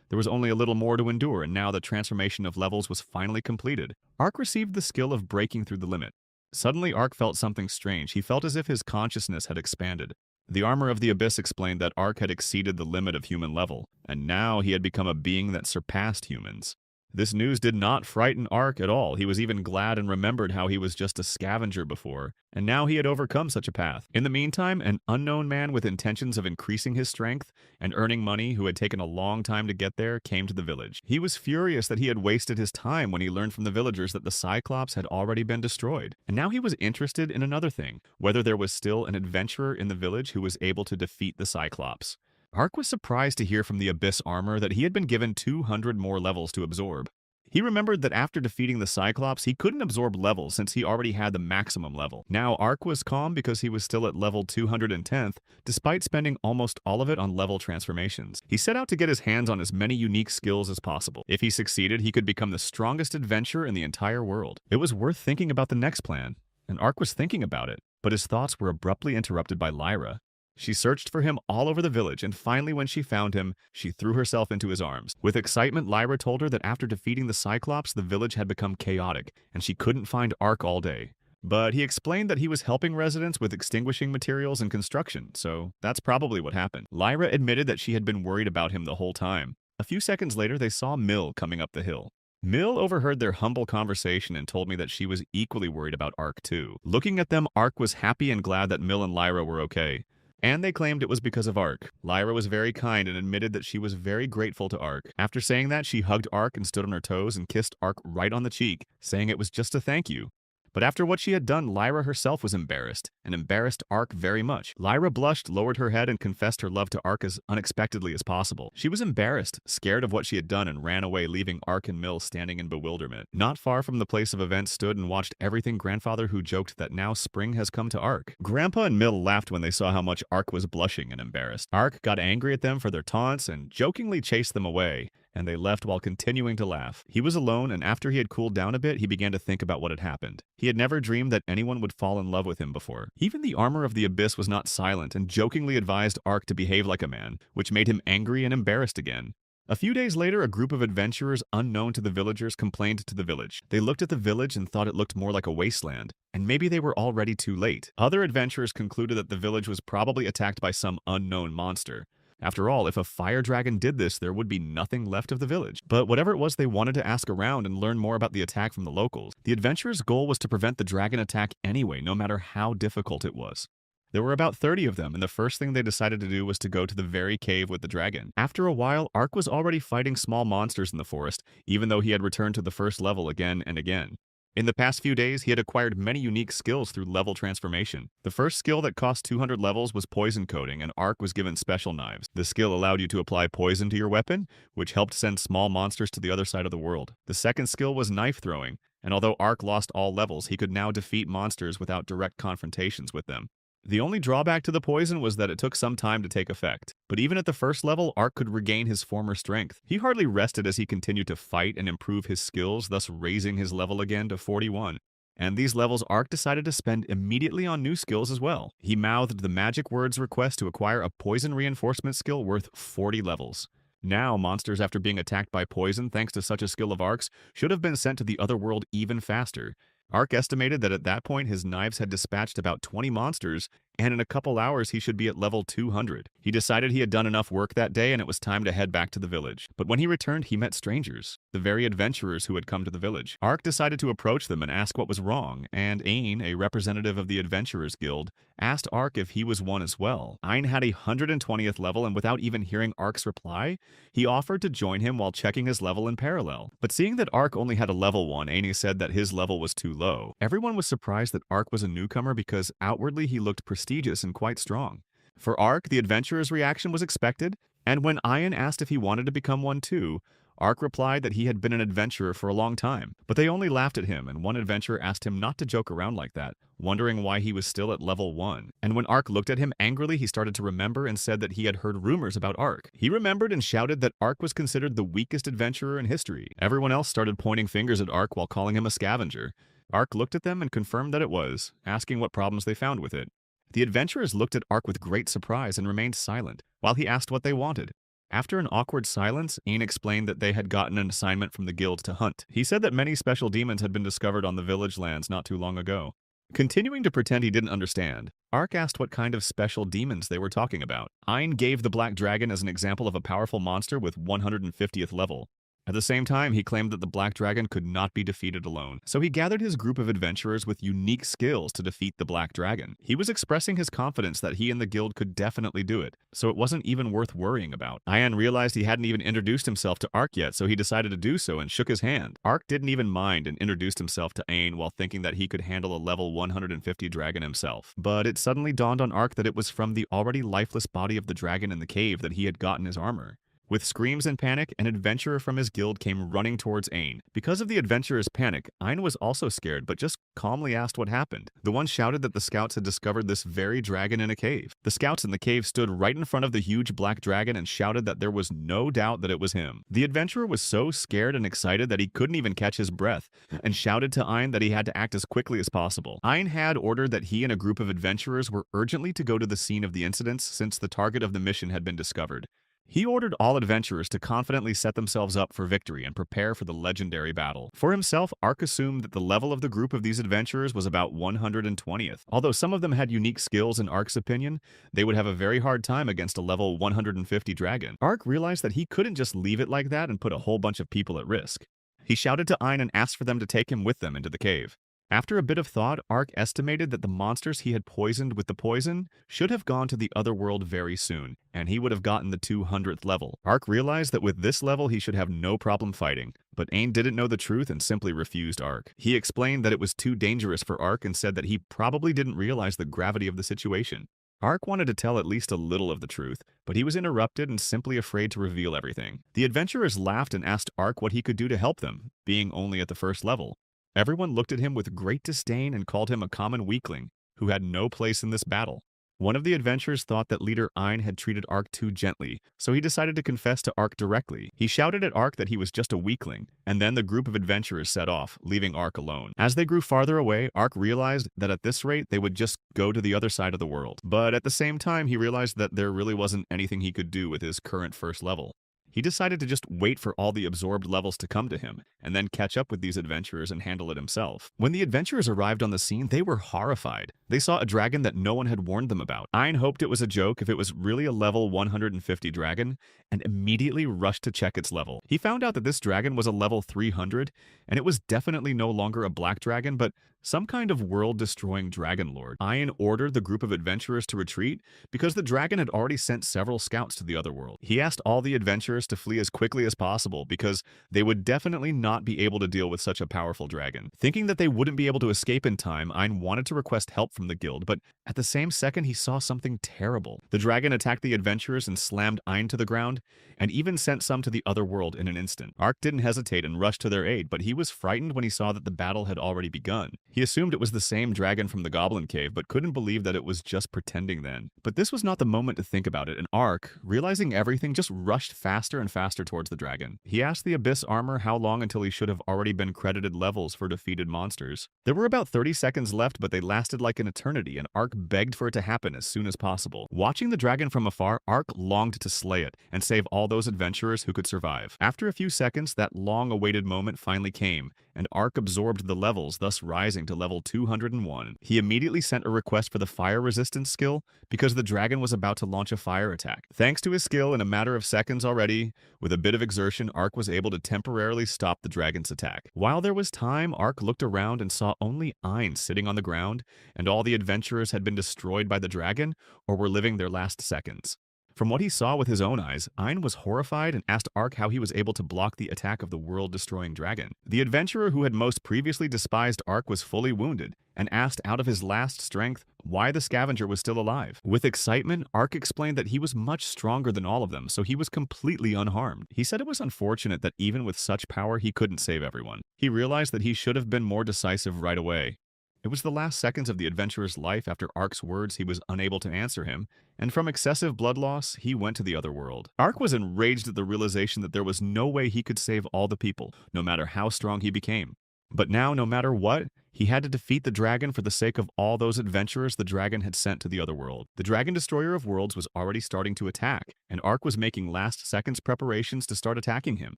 Speaker 1: There was only a little more to endure, and now the transformation of levels was finally completed. Ark received the skill of breaking through the limit. Suddenly, Ark felt something strange. He felt as if his consciousness had expanded. The Armor of the Abyss explained that Ark had exceeded the limit of human level, and now he had become a being that surpassed humans. This news did not frighten Ark at all. He was even glad and remembered how he was just a scavenger before, and now he had overcome such a path. In the meantime, an unknown man with intentions of increasing his strength and earning money, who had taken a long time to get there, came to the village. He was furious that he had wasted his time when he learned from the villagers that the Cyclops had already been destroyed. And now he was interested in another thing, whether there was still an adventurer in the village who was able to defeat the Cyclops. Ark was surprised to hear from the Abyss armor that he had been given 200 more levels to absorb. He remembered that after defeating the Cyclops, he couldn't absorb levels since he already had the maximum level. Now, Ark was calm because he was still at level 210th, despite spending almost all of it on level transformations. He set out to get his hands on as many unique skills as possible. If he succeeded, he could become the strongest adventurer in the entire world. It was worth thinking about the next plan, and Ark was thinking about it, but his thoughts were abruptly interrupted by Lyra. She searched for him all over the village, and finally when she found him, she threw herself into his arms. With excitement, Lyra told her that after defeating the Cyclops, the village had become chaotic, and she couldn't find Ark all day. But he explained that he was helping residents with extinguishing materials and construction, so that's probably what happened. Lyra admitted that she had been worried about him the whole time. A few seconds later, they saw Mill coming up the hill. Mill overheard their humble conversation and told me that she was equally worried about Ark too. Looking at them, Ark was happy and glad that Mill and Lyra were okay. And they claimed it was because of Ark. Lyra was very kind and admitted that she was very grateful to Ark. After saying that, she hugged Ark and stood on her toes and kissed Ark right on the cheek, saying it was just a thank you. But after what she had done, Lyra herself was embarrassed, and embarrassed Ark very much. Lyra blushed, lowered her head, and confessed her love to Ark as unexpectedly as possible. She was embarrassed, scared of what she had done, and ran away, leaving Ark and Mill standing in bewilderment. Not far from the place of events stood and watched everything Grandfather, who joked that now spring has come to Ark. Grandpa and Mill laughed when they saw how much Ark was blushing and embarrassed. Ark got angry at them for their taunts and jokingly chased them away, and they left while continuing to laugh. He was alone, and after he had cooled down a bit, he began to think about what had happened. He had never dreamed that anyone would fall in love with him before. Even the Armor of the Abyss was not silent and jokingly advised Ark to behave like a man, which made him angry and embarrassed again. A few days later, a group of adventurers unknown to the villagers complained to the village. They looked at the village and thought it looked more like a wasteland, and maybe they were already too late. Other adventurers concluded that the village was probably attacked by some unknown monster. After all, if a fire dragon did this, there would be nothing left of the village. But whatever it was, they wanted to ask around and learn more about the attack from the locals. The adventurers' goal was to prevent the dragon attack anyway, no matter how difficult it was. There were about 30 of them, and the first thing they decided to do was to go to the very cave with the dragon. After a while, Ark was already fighting small monsters in the forest, even though he had returned to the first level again and again. In the past few days, he had acquired many unique skills through level transformation. The first skill that cost 200 levels was poison coating, and Ark was given special knives. The skill allowed you to apply poison to your weapon, which helped send small monsters to the other side of the world. The second skill was knife throwing, and although Ark lost all levels, he could now defeat monsters without direct confrontations with them. The only drawback to the poison was that it took some time to take effect. But even at the first level, Ark could regain his former strength. He hardly rested as he continued to fight and improve his skills, thus raising his level again to 41. And these levels Ark decided to spend immediately on new skills as well. He mouthed the magic words request to acquire a poison reinforcement skill worth 40 levels. Now, monsters after being attacked by poison thanks to such a skill of Ark's should have been sent to the other world even faster. Ark estimated that at that point his knives had dispatched about 20 monsters, and in a couple hours he should be at level 200. He decided he had done enough work that day and it was time to head back to the village. But when he returned, he met strangers, the very adventurers who had come to the village. Ark decided to approach them and ask what was wrong, and Ain, a representative of the Adventurers Guild, asked Ark if he was one as well. Ain had a 120th level, and without even hearing Ark's reply, he offered to join him while checking his level in parallel. But seeing that Ark only had a level 1, Ain said that his level was too low. Everyone was surprised that Ark was a newcomer because outwardly he looked prestigious and quite strong. For Ark, the adventurer's reaction was expected, and when Ayan asked if he wanted to become one too, Ark replied that he had been an adventurer for a long time, but they only laughed at him, and one adventurer asked him not to joke around like that, wondering why he was still at level 1. And when Ark looked at him angrily, he started to remember and said that he had heard rumors about Ark. He remembered and shouted that Ark was considered the weakest adventurer in history. Everyone else started pointing fingers at Ark while calling him a scavenger. Ark looked at them and confirmed that it was, asking what problems they found with it. The adventurers looked at Ark with great surprise and remained silent, while he asked what they wanted. After an awkward silence, Ain explained that they had gotten an assignment from the guild to hunt. He said that many special demons had been discovered on the village lands not too long ago. Continuing to pretend he didn't understand, Ark asked what kind of special demons they were talking about. Ain gave the black dragon as an example of a powerful monster with 150th level. At the same time, he claimed that the Black Dragon could not be defeated alone, so he gathered his group of adventurers with unique skills to defeat the Black Dragon. He was expressing his confidence that he and the guild could definitely do it, so it wasn't even worth worrying about. Ayan realized he hadn't even introduced himself to Ark yet, so he decided to do so and shook his hand. Ark didn't even mind and introduced himself to Ain while thinking that he could handle a level 150 dragon himself. But it suddenly dawned on Ark that it was from the already lifeless body of the dragon in the cave that he had gotten his armor. With screams and panic, an adventurer from his guild came running towards Ain. Because of the adventurer's panic, Ain was also scared, but just calmly asked what happened. The one shouted that the scouts had discovered this very dragon in a cave. The scouts in the cave stood right in front of the huge black dragon and shouted that there was no doubt that it was him. The adventurer was so scared and excited that he couldn't even catch his breath, and shouted to Ain that he had to act as quickly as possible. Ain had ordered that he and a group of adventurers were urgently to go to the scene of the incidents since the target of the mission had been discovered. He ordered all adventurers to confidently set themselves up for victory and prepare for the legendary battle. For himself, Ark assumed that the level of the group of these adventurers was about 120th. Although some of them had unique skills in Ark's opinion, they would have a very hard time against a level 150 dragon. Ark realized that he couldn't just leave it like that and put a whole bunch of people at risk. He shouted to Ain and asked for them to take him with them into the cave. After a bit of thought, Ark estimated that the monsters he had poisoned with the poison should have gone to the other world very soon, and he would have gotten the 200th level. Ark realized that with this level he should have no problem fighting, but Ain didn't know the truth and simply refused Ark. He explained that it was too dangerous for Ark and said that he probably didn't realize the gravity of the situation. Ark wanted to tell at least a little of the truth, but he was interrupted and simply afraid to reveal everything. The adventurers laughed and asked Ark what he could do to help them, being only at the first level. Everyone looked at him with great disdain and called him a common weakling who had no place in this battle. One of the adventurers thought that leader Ain had treated Ark too gently, so he decided to confess to Ark directly. He shouted at Ark that he was just a weakling, and then the group of adventurers set off, leaving Ark alone. As they grew farther away, Ark realized that at this rate they would just go to the other side of the world. But at the same time, he realized that there really wasn't anything he could do with his current first level. He decided to just wait for all the absorbed levels to come to him, and then catch up with these adventurers and handle it himself. When the adventurers arrived on the scene, they were horrified. They saw a dragon that no one had warned them about. Ein hoped it was a joke if it was really a level 150 dragon, and immediately rushed to check its level. He found out that this dragon was a level 300, and it was definitely no longer a black dragon, but some kind of world-destroying dragon lord. Ein ordered the group of adventurers to retreat because the dragon had already sent several scouts to the other world. He asked all the adventurers to flee as quickly as possible because they would definitely not be able to deal with such a powerful dragon. Thinking that they wouldn't be able to escape in time, Ein wanted to request help from the guild, but at the same second he saw something terrible. The dragon attacked the adventurers and slammed Ein to the ground, and even sent some to the other world in an instant. Ark didn't hesitate and rushed to their aid, but he was frightened when he saw that the battle had already begun. He assumed it was the same dragon from the Goblin Cave, but couldn't believe that it was just pretending then. But this was not the moment to think about it, and Ark, realizing everything, just rushed faster and faster towards the dragon. He asked the Abyss armor how long until he should have already been credited levels for defeated monsters. There were about 30 seconds left, but they lasted like an eternity, and Ark begged for it to happen as soon as possible. Watching the dragon from afar, Ark longed to slay it and save all those adventurers who could survive. After a few seconds, that long-awaited moment finally came, and Ark absorbed the levels, thus rising to level 201. He immediately sent a request for the fire resistance skill because the dragon was about to launch a fire attack. Thanks to his skill, in a matter of seconds already, with a bit of exertion, Ark was able to temporarily stop the dragon's attack. While there was time, Ark looked around and saw only Ein sitting on the ground, and all the adventurers had been destroyed by the dragon or were living their last seconds. From what he saw with his own eyes, Ein was horrified and asked Ark how he was able to block the attack of the world-destroying dragon. The adventurer who had most previously despised Ark was fully wounded, and asked out of his last strength why the scavenger was still alive. With excitement, Ark explained that he was much stronger than all of them, so he was completely unharmed. He said it was unfortunate that even with such power he couldn't save everyone. He realized that he should have been more decisive right away. It was the last seconds of the adventurer's life. After Ark's words, he was unable to answer him, and from excessive blood loss, he went to the other world. Ark was enraged at the realization that there was no way he could save all the people, no matter how strong he became. But now, no matter what, he had to defeat the dragon for the sake of all those adventurers the dragon had sent to the other world. The dragon destroyer of worlds was already starting to attack, and Ark was making last seconds preparations to start attacking him.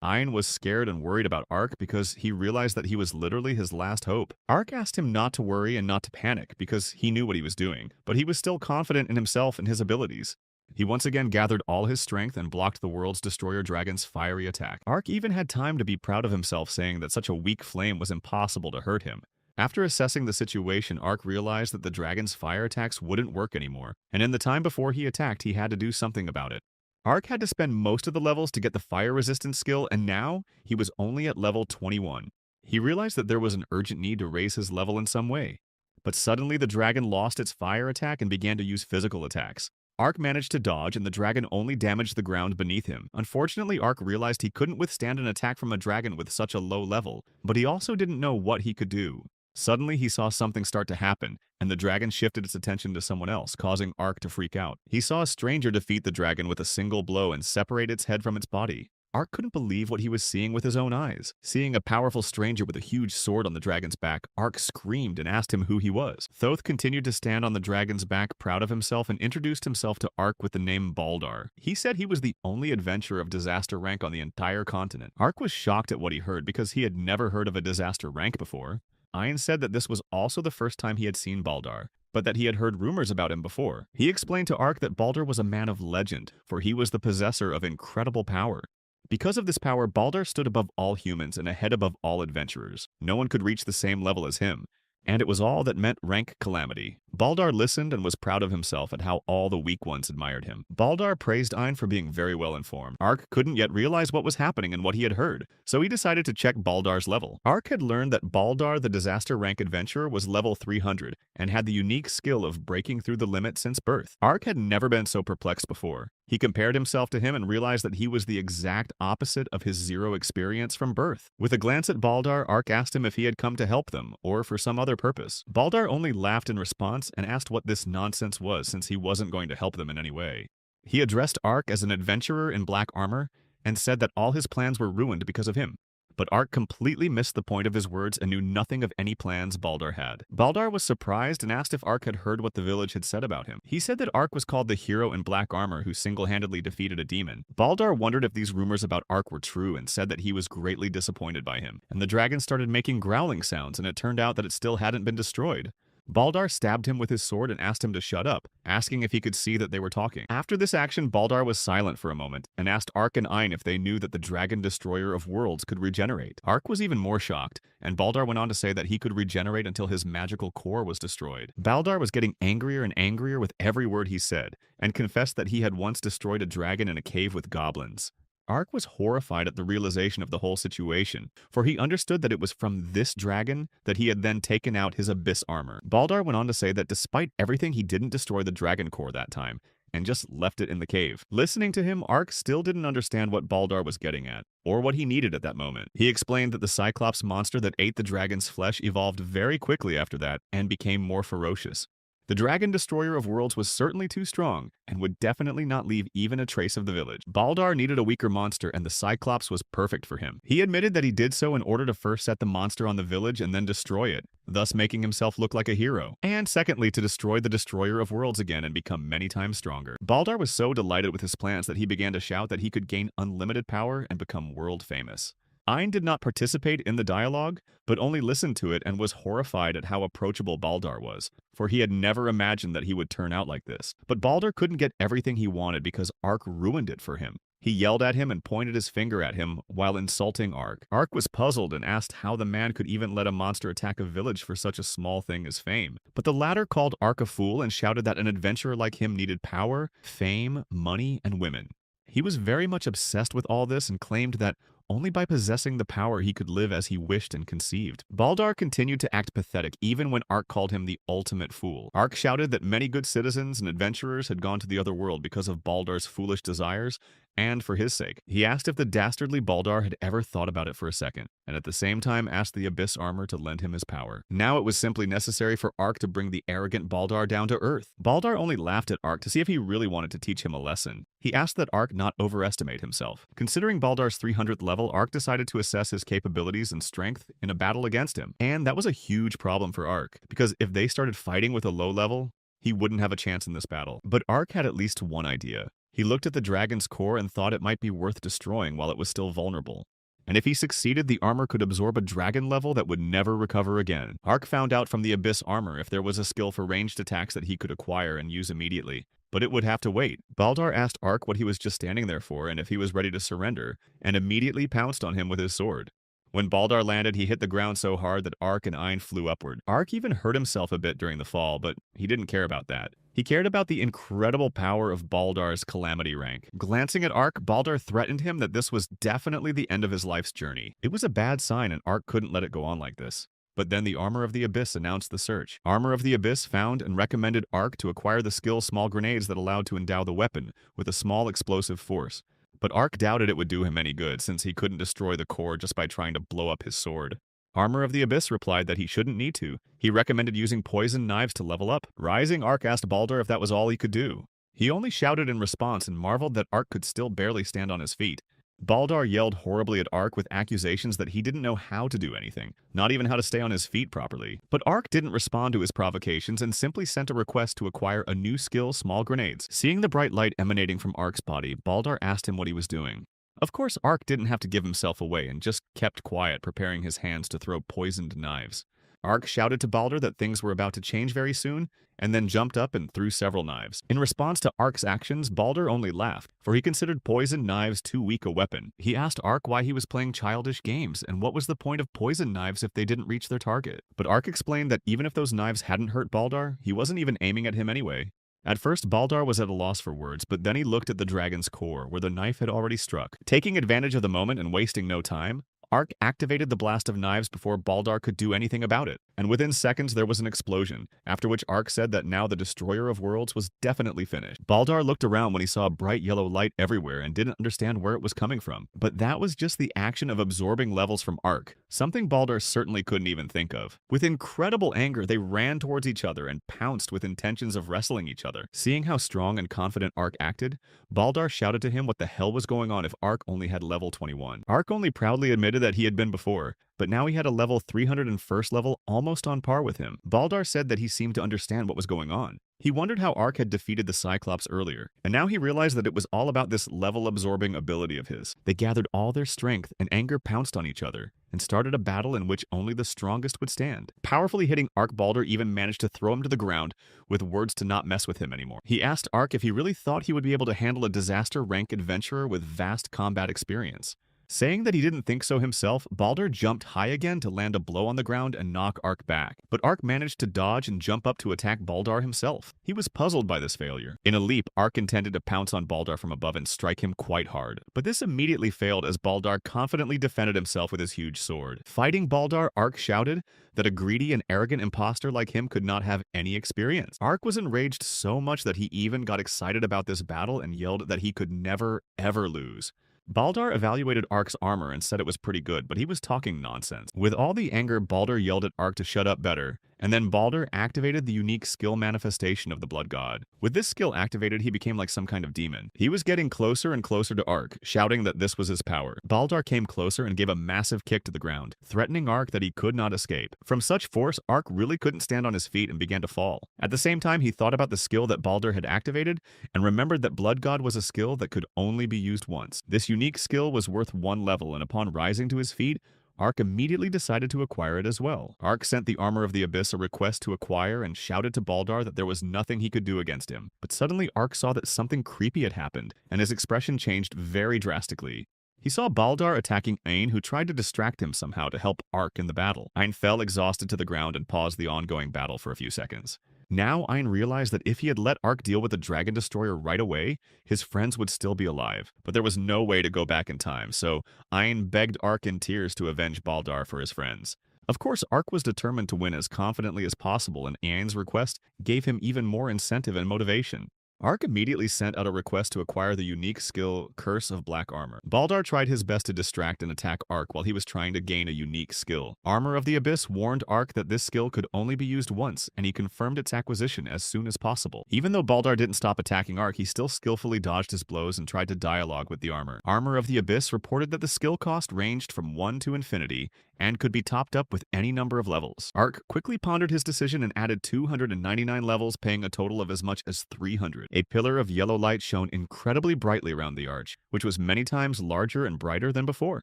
Speaker 1: Ein was scared and worried about Ark because he realized that he was literally his last hope. Ark asked him not to worry and not to panic because he knew what he was doing, but he was still confident in himself and his abilities. He once again gathered all his strength and blocked the world's destroyer dragon's fiery attack. Ark even had time to be proud of himself, saying that such a weak flame was impossible to hurt him. After assessing the situation, Ark realized that the dragon's fire attacks wouldn't work anymore, and in the time before he attacked, he had to do something about it. Ark had to spend most of the levels to get the fire resistance skill, and now he was only at level 21. He realized that there was an urgent need to raise his level in some way. But suddenly the dragon lost its fire attack and began to use physical attacks. Ark managed to dodge, and the dragon only damaged the ground beneath him. Unfortunately, Ark realized he couldn't withstand an attack from a dragon with such a low level, but he also didn't know what he could do. Suddenly, he saw something start to happen, and the dragon shifted its attention to someone else, causing Ark to freak out. He saw a stranger defeat the dragon with a single blow and separate its head from its body. Ark couldn't believe what he was seeing with his own eyes. Seeing a powerful stranger with a huge sword on the dragon's back, Ark screamed and asked him who he was. Thoth continued to stand on the dragon's back, proud of himself, and introduced himself to Ark with the name Baldar. He said he was the only adventurer of disaster rank on the entire continent. Ark was shocked at what he heard because he had never heard of a disaster rank before. Ein said that this was also the first time he had seen Baldar, but that he had heard rumors about him before. He explained to Ark that Baldar was a man of legend, for he was the possessor of incredible power. Because of this power, Baldar stood above all humans and ahead above all adventurers. No one could reach the same level as him, and it was all that meant rank calamity. Baldar listened and was proud of himself at how all the weak ones admired him. Baldar praised Ein for being very well informed. Ark couldn't yet realize what was happening and what he had heard, so he decided to check Baldar's level. Ark had learned that Baldar, the disaster rank adventurer, was level 300 and had the unique skill of breaking through the limit since birth. Ark had never been so perplexed before. He compared himself to him and realized that he was the exact opposite of his zero experience from birth. With a glance at Baldar, Ark asked him if he had come to help them, or for some other purpose. Baldar only laughed in response and asked what this nonsense was, since he wasn't going to help them in any way. He addressed Ark as an adventurer in black armor and said that all his plans were ruined because of him. But Ark completely missed the point of his words and knew nothing of any plans Baldar had. Baldar was surprised and asked if Ark had heard what the village had said about him. He said that Ark was called the hero in black armor who single-handedly defeated a demon. Baldar wondered if these rumors about Ark were true and said that he was greatly disappointed by him. And the dragon started making growling sounds, and it turned out that it still hadn't been destroyed. Baldar stabbed him with his sword and asked him to shut up, asking if he could see that they were talking. After this action, Baldar was silent for a moment and asked Ark and Ein if they knew that the Dragon Destroyer of Worlds could regenerate. Ark was even more shocked, and Baldar went on to say that he could regenerate until his magical core was destroyed. Baldar was getting angrier and angrier with every word he said, and confessed that he had once destroyed a dragon in a cave with goblins. Ark was horrified at the realization of the whole situation, for he understood that it was from this dragon that he had then taken out his abyss armor. Baldar went on to say that despite everything, he didn't destroy the dragon core that time, and just left it in the cave. Listening to him, Ark still didn't understand what Baldar was getting at, or what he needed at that moment. He explained that the Cyclops monster that ate the dragon's flesh evolved very quickly after that, and became more ferocious. The Dragon Destroyer of Worlds was certainly too strong, and would definitely not leave even a trace of the village. Baldar needed a weaker monster, and the Cyclops was perfect for him. He admitted that he did so in order to first set the monster on the village and then destroy it, thus making himself look like a hero. And secondly, to destroy the Destroyer of Worlds again and become many times stronger. Baldar was so delighted with his plans that he began to shout that he could gain unlimited power and become world famous. Ein did not participate in the dialogue, but only listened to it and was horrified at how approachable Baldar was, for he had never imagined that he would turn out like this. But Baldar couldn't get everything he wanted because Ark ruined it for him. He yelled at him and pointed his finger at him while insulting Ark. Ark was puzzled and asked how the man could even let a monster attack a village for such a small thing as fame. But the latter called Ark a fool and shouted that an adventurer like him needed power, fame, money, and women. He was very much obsessed with all this and claimed that only by possessing the power he could live as he wished and conceived. Baldar continued to act pathetic even when Ark called him the ultimate fool. Ark shouted that many good citizens and adventurers had gone to the other world because of Baldar's foolish desires, and for his sake. He asked if the dastardly Baldar had ever thought about it for a second, and at the same time asked the Abyss armor to lend him his power. Now it was simply necessary for Ark to bring the arrogant Baldar down to earth. Baldar only laughed at Ark to see if he really wanted to teach him a lesson. He asked that Ark not overestimate himself. Considering Baldar's 300th level, Ark decided to assess his capabilities and strength in a battle against him. And that was a huge problem for Ark, because if they started fighting with a low level, he wouldn't have a chance in this battle. But Ark had at least one idea. He looked at the dragon's core and thought it might be worth destroying while it was still vulnerable. And if he succeeded, the armor could absorb a dragon level that would never recover again. Ark found out from the Abyss armor if there was a skill for ranged attacks that he could acquire and use immediately. But it would have to wait. Baldar asked Ark what he was just standing there for and if he was ready to surrender, and immediately pounced on him with his sword. When Baldar landed, he hit the ground so hard that Ark and Ein flew upward. Ark even hurt himself a bit during the fall, but he didn't care about that. He cared about the incredible power of Baldar's calamity rank. Glancing at Ark, Baldar threatened him that this was definitely the end of his life's journey. It was a bad sign, and Ark couldn't let it go on like this. But then the Armor of the Abyss announced the search. Armor of the Abyss found and recommended Ark to acquire the skill small grenades that allowed to endow the weapon with a small explosive force. But Ark doubted it would do him any good since he couldn't destroy the core just by trying to blow up his sword. Armor of the Abyss replied that he shouldn't need to. He recommended using poison knives to level up. Rising, Ark asked Baldar if that was all he could do. He only shouted in response and marveled that Ark could still barely stand on his feet. Baldar yelled horribly at Ark with accusations that he didn't know how to do anything, not even how to stay on his feet properly. But Ark didn't respond to his provocations and simply sent a request to acquire a new skill, small grenades. Seeing the bright light emanating from Ark's body, Baldar asked him what he was doing. Of course, Ark didn't have to give himself away and just kept quiet, preparing his hands to throw poisoned knives. Ark shouted to Baldar that things were about to change very soon, and then jumped up and threw several knives. In response to Ark's actions, Baldar only laughed, for he considered poisoned knives too weak a weapon. He asked Ark why he was playing childish games, and what was the point of poisoned knives if they didn't reach their target. But Ark explained that even if those knives hadn't hurt Baldar, he wasn't even aiming at him anyway. At first, Baldar was at a loss for words, but then he looked at the dragon's core, where the knife had already struck. Taking advantage of the moment and wasting no time, Ark activated the blast of knives before Baldar could do anything about it, and within seconds there was an explosion, after which Ark said that now the Destroyer of Worlds was definitely finished. Baldar looked around when he saw a bright yellow light everywhere and didn't understand where it was coming from, but that was just the action of absorbing levels from Ark, something Baldar certainly couldn't even think of. With incredible anger, they ran towards each other and pounced with intentions of wrestling each other. Seeing how strong and confident Ark acted, Baldar shouted to him what the hell was going on if Ark only had level 21. Ark only proudly admitted that he had been before, but now he had a level 301st level almost on par with him. Baldar said that he seemed to understand what was going on. He wondered how Ark had defeated the Cyclops earlier, and now he realized that it was all about this level-absorbing ability of his. They gathered all their strength, and anger pounced on each other, and started a battle in which only the strongest would stand. Powerfully hitting Ark, Balder even managed to throw him to the ground with words to not mess with him anymore. He asked Ark if he really thought he would be able to handle a disaster-rank adventurer with vast combat experience. Saying that he didn't think so himself, Balder jumped high again to land a blow on the ground and knock Ark back. But Ark managed to dodge and jump up to attack Balder himself. He was puzzled by this failure. In a leap, Ark intended to pounce on Balder from above and strike him quite hard. But this immediately failed as Balder confidently defended himself with his huge sword. Fighting Balder, Ark shouted that a greedy and arrogant imposter like him could not have any experience. Ark was enraged so much that he even got excited about this battle and yelled that he could never, ever lose. Balder evaluated Ark's armor and said it was pretty good, but he was talking nonsense. With all the anger, Balder yelled at Ark to shut up better, and then Balder activated the unique skill manifestation of the Blood God. With this skill activated, he became like some kind of demon. He was getting closer and closer to Ark, shouting that this was his power. Balder came closer and gave a massive kick to the ground, threatening Ark that he could not escape. From such force, Ark really couldn't stand on his feet and began to fall. At the same time, he thought about the skill that Balder had activated and remembered that Blood God was a skill that could only be used once. This unique skill was worth 1 level, and upon rising to his feet, Ark immediately decided to acquire it as well. Ark sent the Armor of the Abyss a request to acquire and shouted to Balder that there was nothing he could do against him. But suddenly Ark saw that something creepy had happened, and his expression changed very drastically. He saw Balder attacking Ain, who tried to distract him somehow to help Ark in the battle. Ain fell exhausted to the ground and paused the ongoing battle for a few seconds. Now Ain realized that if he had let Ark deal with the Dragon Destroyer right away, his friends would still be alive. But there was no way to go back in time, so Ain begged Ark in tears to avenge Balder for his friends. Of course, Ark was determined to win as confidently as possible, and Ain's request gave him even more incentive and motivation. Ark immediately sent out a request to acquire the unique skill Curse of Black Armor. Balder tried his best to distract and attack Ark while he was trying to gain a unique skill. Armor of the Abyss warned Ark that this skill could only be used once, and he confirmed its acquisition as soon as possible. Even though Balder didn't stop attacking Ark, he still skillfully dodged his blows and tried to dialogue with the armor. Armor of the Abyss reported that the skill cost ranged from 1 to infinity, and could be topped up with any number of levels. Ark quickly pondered his decision and added 299 levels, paying a total of as much as 300. A pillar of yellow light shone incredibly brightly around the arch, which was many times larger and brighter than before.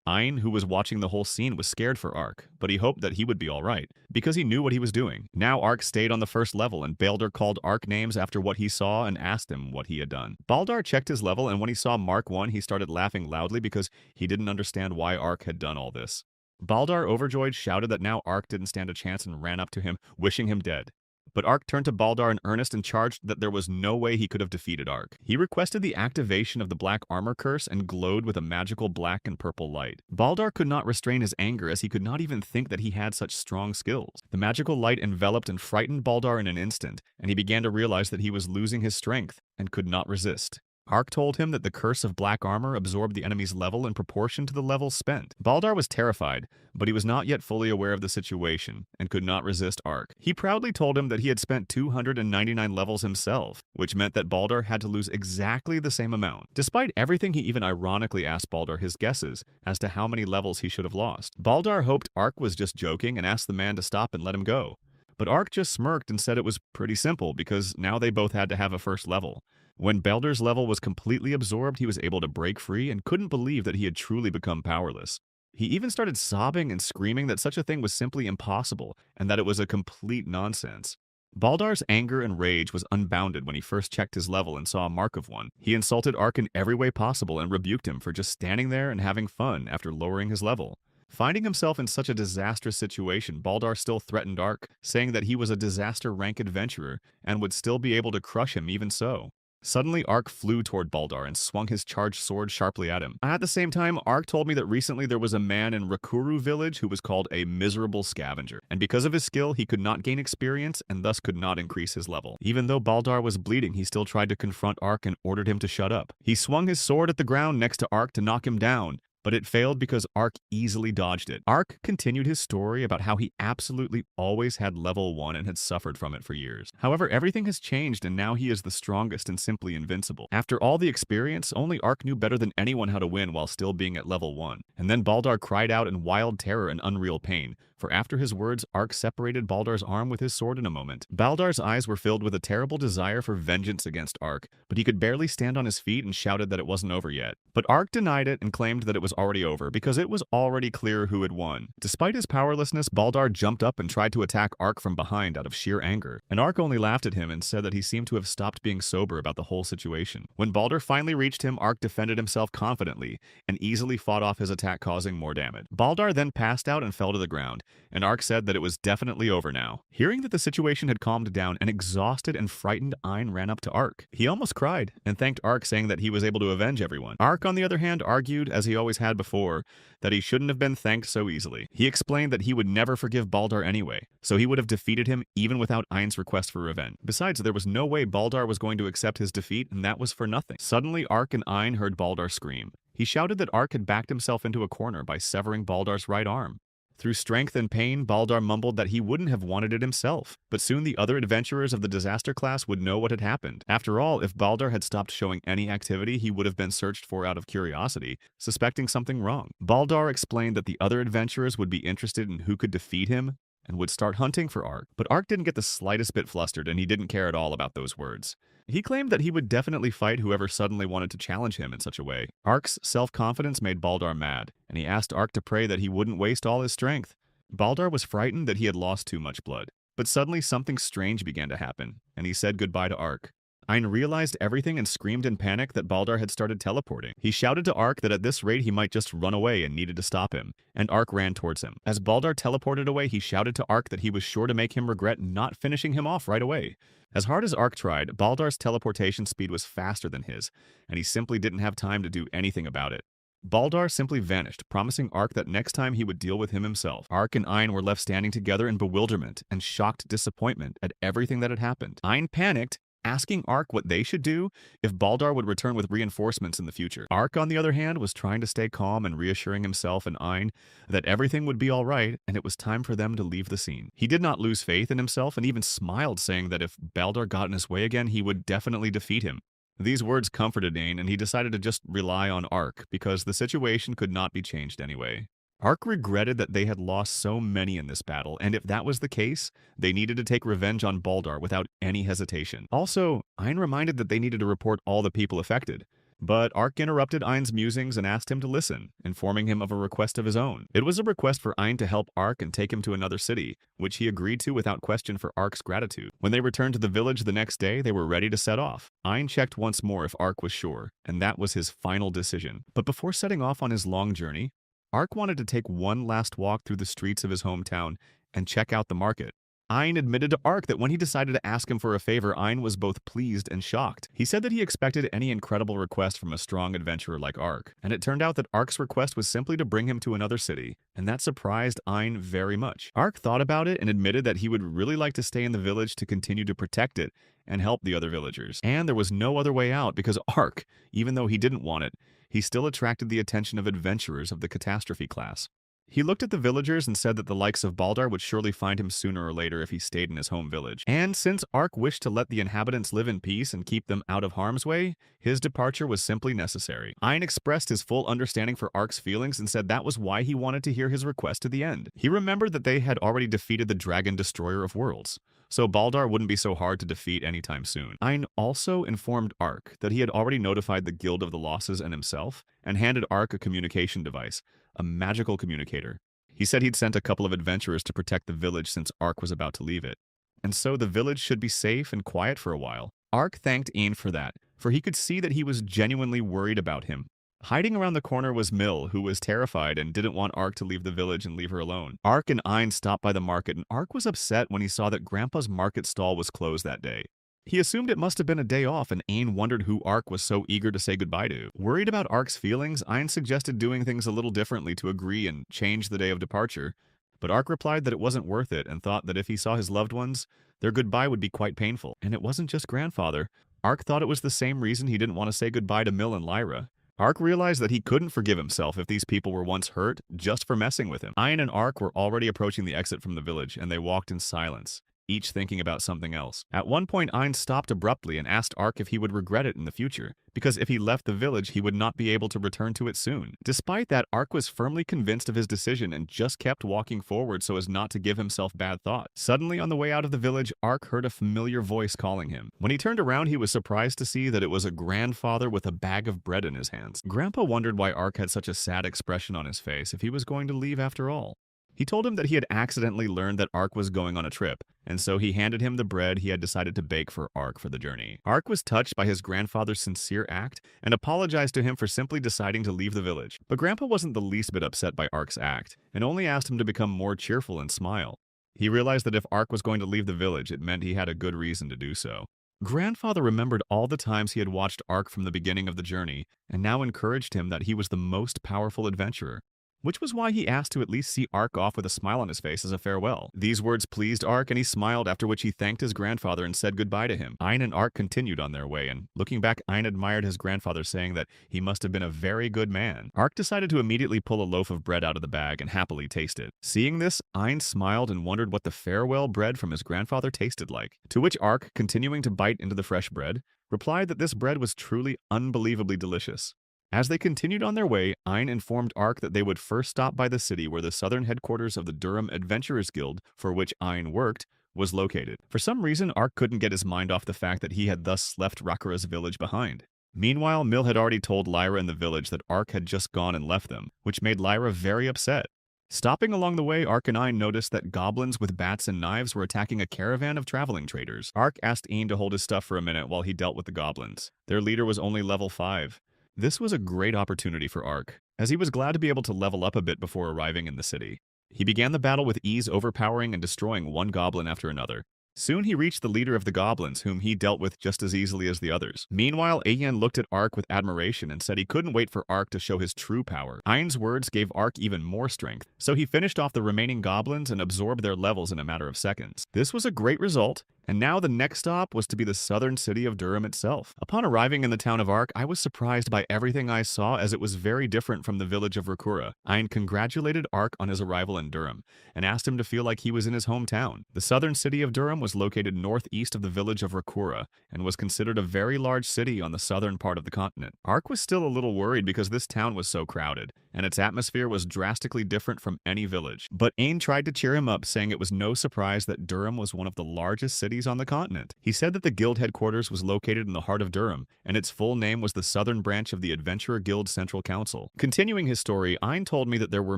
Speaker 1: Ain, who was watching the whole scene, was scared for Ark, but he hoped that he would be alright, because he knew what he was doing. Now Ark stayed on the first level, and Balder called Ark names after what he saw and asked him what he had done. Balder checked his level, and when he saw Mark 1, he started laughing loudly because he didn't understand why Ark had done all this. Balder, overjoyed, shouted that now Ark didn't stand a chance and ran up to him, wishing him dead. But Ark turned to Balder in earnest and charged that there was no way he could have defeated Ark. He requested the activation of the Black Armor Curse and glowed with a magical black and purple light. Balder could not restrain his anger as he could not even think that he had such strong skills. The magical light enveloped and frightened Balder in an instant, and he began to realize that he was losing his strength and could not resist. Ark told him that the Curse of Black Armor absorbed the enemy's level in proportion to the level spent. Balder was terrified, but he was not yet fully aware of the situation and could not resist Ark. He proudly told him that he had spent 299 levels himself, which meant that Balder had to lose exactly the same amount. Despite everything, he even ironically asked Balder his guesses as to how many levels he should have lost. Balder hoped Ark was just joking and asked the man to stop and let him go. But Ark just smirked and said it was pretty simple because now they both had to have a first level. When Balder's level was completely absorbed, he was able to break free and couldn't believe that he had truly become powerless. He even started sobbing and screaming that such a thing was simply impossible and that it was a complete nonsense. Balder's anger and rage was unbounded when he first checked his level and saw a mark of 1. He insulted Ark in every way possible and rebuked him for just standing there and having fun after lowering his level. Finding himself in such a disastrous situation, Balder still threatened Ark, saying that he was a disaster-rank adventurer and would still be able to crush him even so. Suddenly, Ark flew toward Balder and swung his charged sword sharply at him. At the same time, Ark told me that recently there was a man in Rakuru village who was called a miserable scavenger, and because of his skill, he could not gain experience and thus could not increase his level. Even though Balder was bleeding, he still tried to confront Ark and ordered him to shut up. He swung his sword at the ground next to Ark to knock him down, but it failed because Ark easily dodged it. Ark continued his story about how he absolutely always had level 1 and had suffered from it for years. However, everything has changed and now he is the strongest and simply invincible. After all the experience, only Ark knew better than anyone how to win while still being at level 1. And then Balder cried out in wild terror and unreal pain, for after his words, Ark separated Baldar's arm with his sword in a moment. Baldar's eyes were filled with a terrible desire for vengeance against Ark, but he could barely stand on his feet and shouted that it wasn't over yet. But Ark denied it and claimed that it was already over because it was already clear who had won. Despite his powerlessness, Baldar jumped up and tried to attack Ark from behind out of sheer anger, and Ark only laughed at him and said that he seemed to have stopped being sober about the whole situation. When Baldar finally reached him, Ark defended himself confidently and easily fought off his attack, causing more damage. Baldar then passed out and fell to the ground, and Ark said that it was definitely over now. Hearing that the situation had calmed down, an exhausted and frightened Ein ran up to Ark. He almost cried and thanked Ark, saying that he was able to avenge everyone. Ark, on the other hand, argued, as he always had before, that he shouldn't have been thanked so easily. He explained that he would never forgive Baldar anyway, so he would have defeated him even without Ein's request for revenge. Besides, there was no way Baldar was going to accept his defeat, and that was for nothing. Suddenly, Ark and Ein heard Baldar scream. He shouted that Ark had backed himself into a corner by severing Baldar's right arm. Through strength and pain, Baldar mumbled that he wouldn't have wanted it himself, but soon the other adventurers of the disaster class would know what had happened. After all, if Baldar had stopped showing any activity, he would have been searched for out of curiosity, suspecting something wrong. Baldar explained that the other adventurers would be interested in who could defeat him and would start hunting for Ark. But Ark didn't get the slightest bit flustered, and he didn't care at all about those words. He claimed that he would definitely fight whoever suddenly wanted to challenge him in such a way. Ark's self-confidence made Baldar mad, and he asked Ark to pray that he wouldn't waste all his strength. Baldar was frightened that he had lost too much blood, but suddenly something strange began to happen, and he said goodbye to Ark. Ein realized everything and screamed in panic that Baldar had started teleporting. He shouted to Ark that at this rate he might just run away and needed to stop him, and Ark ran towards him. As Baldar teleported away, he shouted to Ark that he was sure to make him regret not finishing him off right away. As hard as Ark tried, Baldar's teleportation speed was faster than his, and he simply didn't have time to do anything about it. Baldar simply vanished, promising Ark that next time he would deal with him himself. Ark and Ein were left standing together in bewilderment and shocked disappointment at everything that had happened. Ein panicked, asking Ark what they should do if Baldar would return with reinforcements in the future. Ark, on the other hand, was trying to stay calm and reassuring himself and Ein that everything would be all right and it was time for them to leave the scene. He did not lose faith in himself and even smiled, saying that if Baldar got in his way again, he would definitely defeat him. These words comforted Ein, and he decided to just rely on Ark because the situation could not be changed anyway. Ark regretted that they had lost so many in this battle, and if that was the case, they needed to take revenge on Baldar without any hesitation. Also, Ein reminded that they needed to report all the people affected. But Ark interrupted Ein's musings and asked him to listen, informing him of a request of his own. It was a request for Ein to help Ark and take him to another city, which he agreed to without question for Ark's gratitude. When they returned to the village the next day, they were ready to set off. Ein checked once more if Ark was sure, and that was his final decision. But before setting off on his long journey, Ark wanted to take one last walk through the streets of his hometown and check out the market. Ein admitted to Ark that when he decided to ask him for a favor, Ein was both pleased and shocked. He said that he expected any incredible request from a strong adventurer like Ark, and it turned out that Ark's request was simply to bring him to another city, and that surprised Ein very much. Ark thought about it and admitted that he would really like to stay in the village to continue to protect it and help the other villagers. And there was no other way out because Ark, even though he didn't want it, he still attracted the attention of adventurers of the catastrophe class. He looked at the villagers and said that the likes of Baldar would surely find him sooner or later if he stayed in his home village. And since Ark wished to let the inhabitants live in peace and keep them out of harm's way, his departure was simply necessary. Ein expressed his full understanding for Ark's feelings and said that was why he wanted to hear his request to the end. He remembered that they had already defeated the Dragon Destroyer of Worlds, so Baldar wouldn't be so hard to defeat anytime soon. Ein also informed Ark that he had already notified the Guild of the Losses and himself, and handed Ark a communication device, a magical communicator. He said he'd sent a couple of adventurers to protect the village since Ark was about to leave it, and so the village should be safe and quiet for a while. Ark thanked Ein for that, for he could see that he was genuinely worried about him. Hiding around the corner was Mill, who was terrified and didn't want Ark to leave the village and leave her alone. Ark and Ein stopped by the market, and Ark was upset when he saw that Grandpa's market stall was closed that day. He assumed it must have been a day off, and Ein wondered who Ark was so eager to say goodbye to. Worried about Ark's feelings, Ein suggested doing things a little differently to agree and change the day of departure, but Ark replied that it wasn't worth it and thought that if he saw his loved ones, their goodbye would be quite painful. And it wasn't just Grandfather. Ark thought it was the same reason he didn't want to say goodbye to Mill and Lyra. Ark realized that he couldn't forgive himself if these people were once hurt just for messing with him. Ein and Ark were already approaching the exit from the village, and they walked in silence. each thinking about something else. At one point, Ein stopped abruptly and asked Ark if he would regret it in the future, because if he left the village, he would not be able to return to it soon. Despite that, Ark was firmly convinced of his decision and just kept walking forward so as not to give himself bad thoughts. Suddenly, on the way out of the village, Ark heard a familiar voice calling him. When he turned around, he was surprised to see that it was a grandfather with a bag of bread in his hands. Grandpa wondered why Ark had such a sad expression on his face if he was going to leave after all. He told him that he had accidentally learned that Ark was going on a trip, and so he handed him the bread he had decided to bake for Ark for the journey. Ark was touched by his grandfather's sincere act and apologized to him for simply deciding to leave the village. But Grandpa wasn't the least bit upset by Ark's act, and only asked him to become more cheerful and smile. He realized that if Ark was going to leave the village, it meant he had a good reason to do so. Grandfather remembered all the times he had watched Ark from the beginning of the journey, and now encouraged him that he was the most powerful adventurer, which was why he asked to at least see Ark off with a smile on his face as a farewell. These words pleased Ark, and he smiled, after which he thanked his grandfather and said goodbye to him. Ein and Ark continued on their way, and looking back, Ein admired his grandfather, saying that he must have been a very good man. Ark decided to immediately pull a loaf of bread out of the bag and happily taste it. Seeing this, Ein smiled and wondered what the farewell bread from his grandfather tasted like, to which Ark, continuing to bite into the fresh bread, replied that this bread was truly unbelievably delicious. As they continued on their way, Ein informed Ark that they would first stop by the city where the southern headquarters of the Durham Adventurers Guild, for which Ein worked, was located. For some reason, Ark couldn't get his mind off the fact that he had thus left Rakura's village behind. Meanwhile, Mill had already told Lyra in the village that Ark had just gone and left them, which made Lyra very upset. Stopping along the way, Ark and Ein noticed that goblins with bats and knives were attacking a caravan of traveling traders. Ark asked Ein to hold his stuff for a minute while he dealt with the goblins. Their leader was only level 5. This was a great opportunity for Ark, as he was glad to be able to level up a bit before arriving in the city. He began the battle with ease, overpowering and destroying one goblin after another. Soon he reached the leader of the goblins, whom he dealt with just as easily as the others. Meanwhile, Ayan looked at Ark with admiration and said he couldn't wait for Ark to show his true power. Ein's words gave Ark even more strength, so he finished off the remaining goblins and absorbed their levels in a matter of seconds. This was a great result, and now the next stop was to be the southern city of Durham itself. Upon arriving in the town of Ark, I was surprised by everything I saw, as it was very different from the village of Rakura. Ein congratulated Ark on his arrival in Durham and asked him to feel like he was in his hometown. The southern city of Durham was located northeast of the village of Rakura and was considered a very large city on the southern part of the continent. Ark was still a little worried because this town was so crowded, and its atmosphere was drastically different from any village. But Ain tried to cheer him up, saying it was no surprise that Durham was one of the largest cities on the continent. He said that the guild headquarters was located in the heart of Durham, and its full name was the Southern Branch of the Adventurer Guild Central Council. Continuing his story, Ain told me that there were